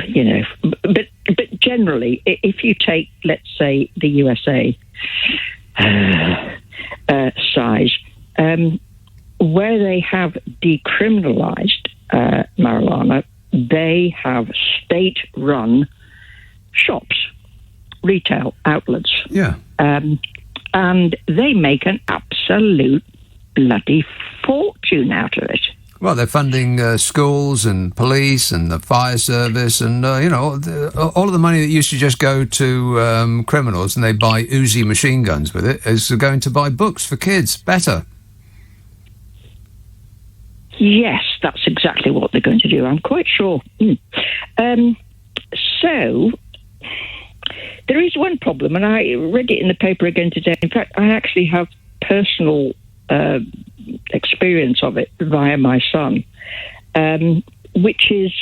but generally, if you take, let's say, the USA size, where they have decriminalised marijuana, they have state-run shops. retail outlets. Yeah. And they make an absolute bloody fortune out of it. Well, they're funding schools and police and the fire service and, all of the money that used to just go to criminals and they buy Uzi machine guns with it is going to buy books for kids. Better. Yes, that's exactly what they're going to do. I'm quite sure. So, there is one problem, and I read it in the paper again today. In fact, I actually have personal experience of it via my son, which is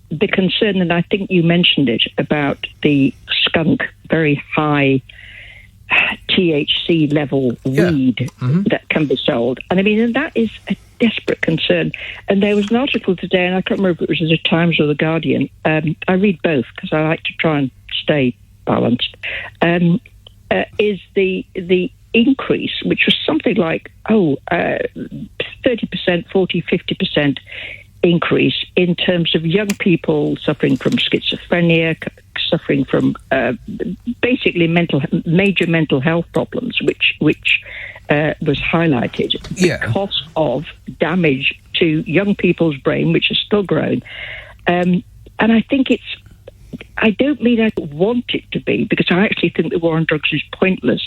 the concern, and I think you mentioned it, about the skunk, very high THC level weed that can be sold. And I mean, and that is a desperate concern. And there was an article today, and I can't remember if it was the Times or the Guardian. I read both because I like to try and stay balanced. Is the increase, which was something like 30%, 40, 50% increase in terms of young people suffering from schizophrenia, suffering from basically major mental health problems, which was highlighted because of damage to young people's brain, which is still growing. And I think I don't mean I don't want it to be, because I actually think the war on drugs is pointless,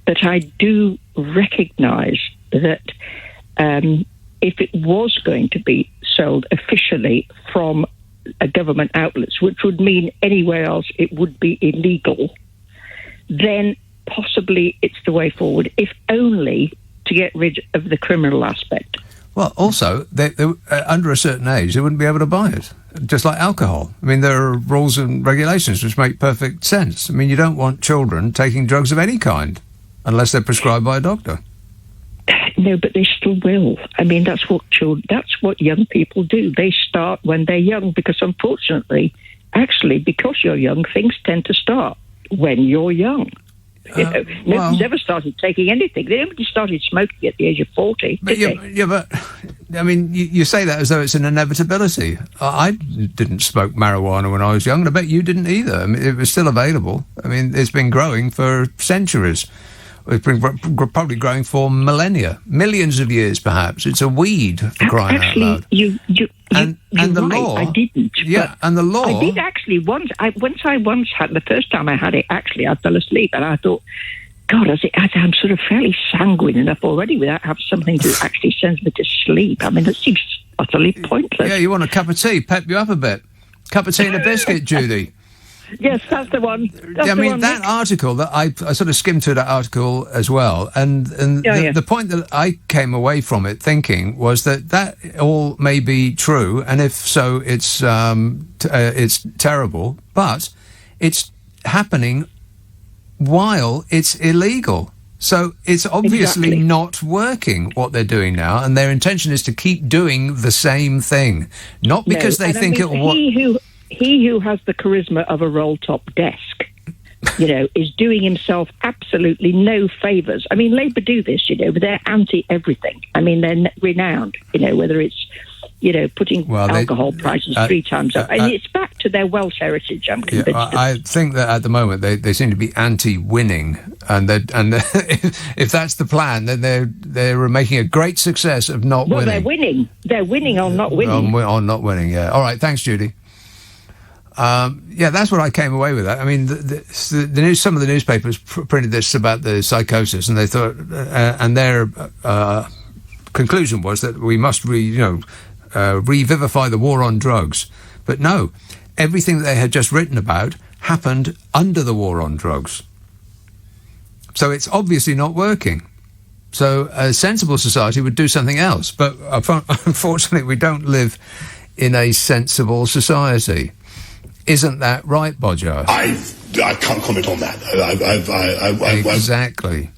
but I do recognise that if it was going to be sold officially from government outlets, which would mean anywhere else it would be illegal, then possibly it's the way forward, if only to get rid of the criminal aspect. Well, also, they under a certain age, they wouldn't be able to buy it, just like alcohol. I mean, there are rules and regulations which make perfect sense. I mean, you don't want children taking drugs of any kind unless they're prescribed by a doctor. No, but they still will. I mean, that's what young people do. They start when they're young, because unfortunately, actually, because you're young, things tend to start when you're young. Nobody's ever started taking anything. Nobody started smoking at the age of 40, did they? But I mean, you say that as though it's an inevitability. I didn't smoke marijuana when I was young, and I bet you didn't either. I mean, it was still available. I mean, it's been growing for centuries. It's been probably growing for millennia, millions of years, perhaps. It's a weed, for crying out loud. And the right, law, I didn't. Yeah, and the law. I did actually once. I once had the first time I had it. Actually, I fell asleep, and I thought, God, I'm sort of fairly sanguine enough already without having something to actually send me to sleep. I mean, that seems utterly pointless. Yeah, you want a cup of tea? Pep you up a bit. Cup of tea and a biscuit, Judy. Yes, that's the one. That article, that I sort of skimmed through that article as well, and the point that I came away from it thinking was that all may be true, and if so, it's terrible, but it's happening while it's illegal. So it's obviously not working, what they're doing now, and their intention is to keep doing the same thing, not because they think it will. He who has the charisma of a roll-top desk, is doing himself absolutely no favours. I mean, Labour do this, but they're anti-everything. I mean, they're renowned, whether it's, putting alcohol prices 3 times up. And it's back to their Welsh heritage, I'm convinced. I think that at the moment they seem to be anti-winning. And if that's the plan, then they're making a great success of not winning. Well, they're winning. They're winning on not winning. On not winning, yeah. All right, thanks, Judy. That's what I came away with. I mean, the news. Some of the newspapers printed this about the psychosis, and they thought, and their conclusion was that we must, revivify the war on drugs. But no, everything that they had just written about happened under the war on drugs. So it's obviously not working. So a sensible society would do something else. But unfortunately, we don't live in a sensible society. Isn't that right, Bodger? I can't comment on that. Exactly.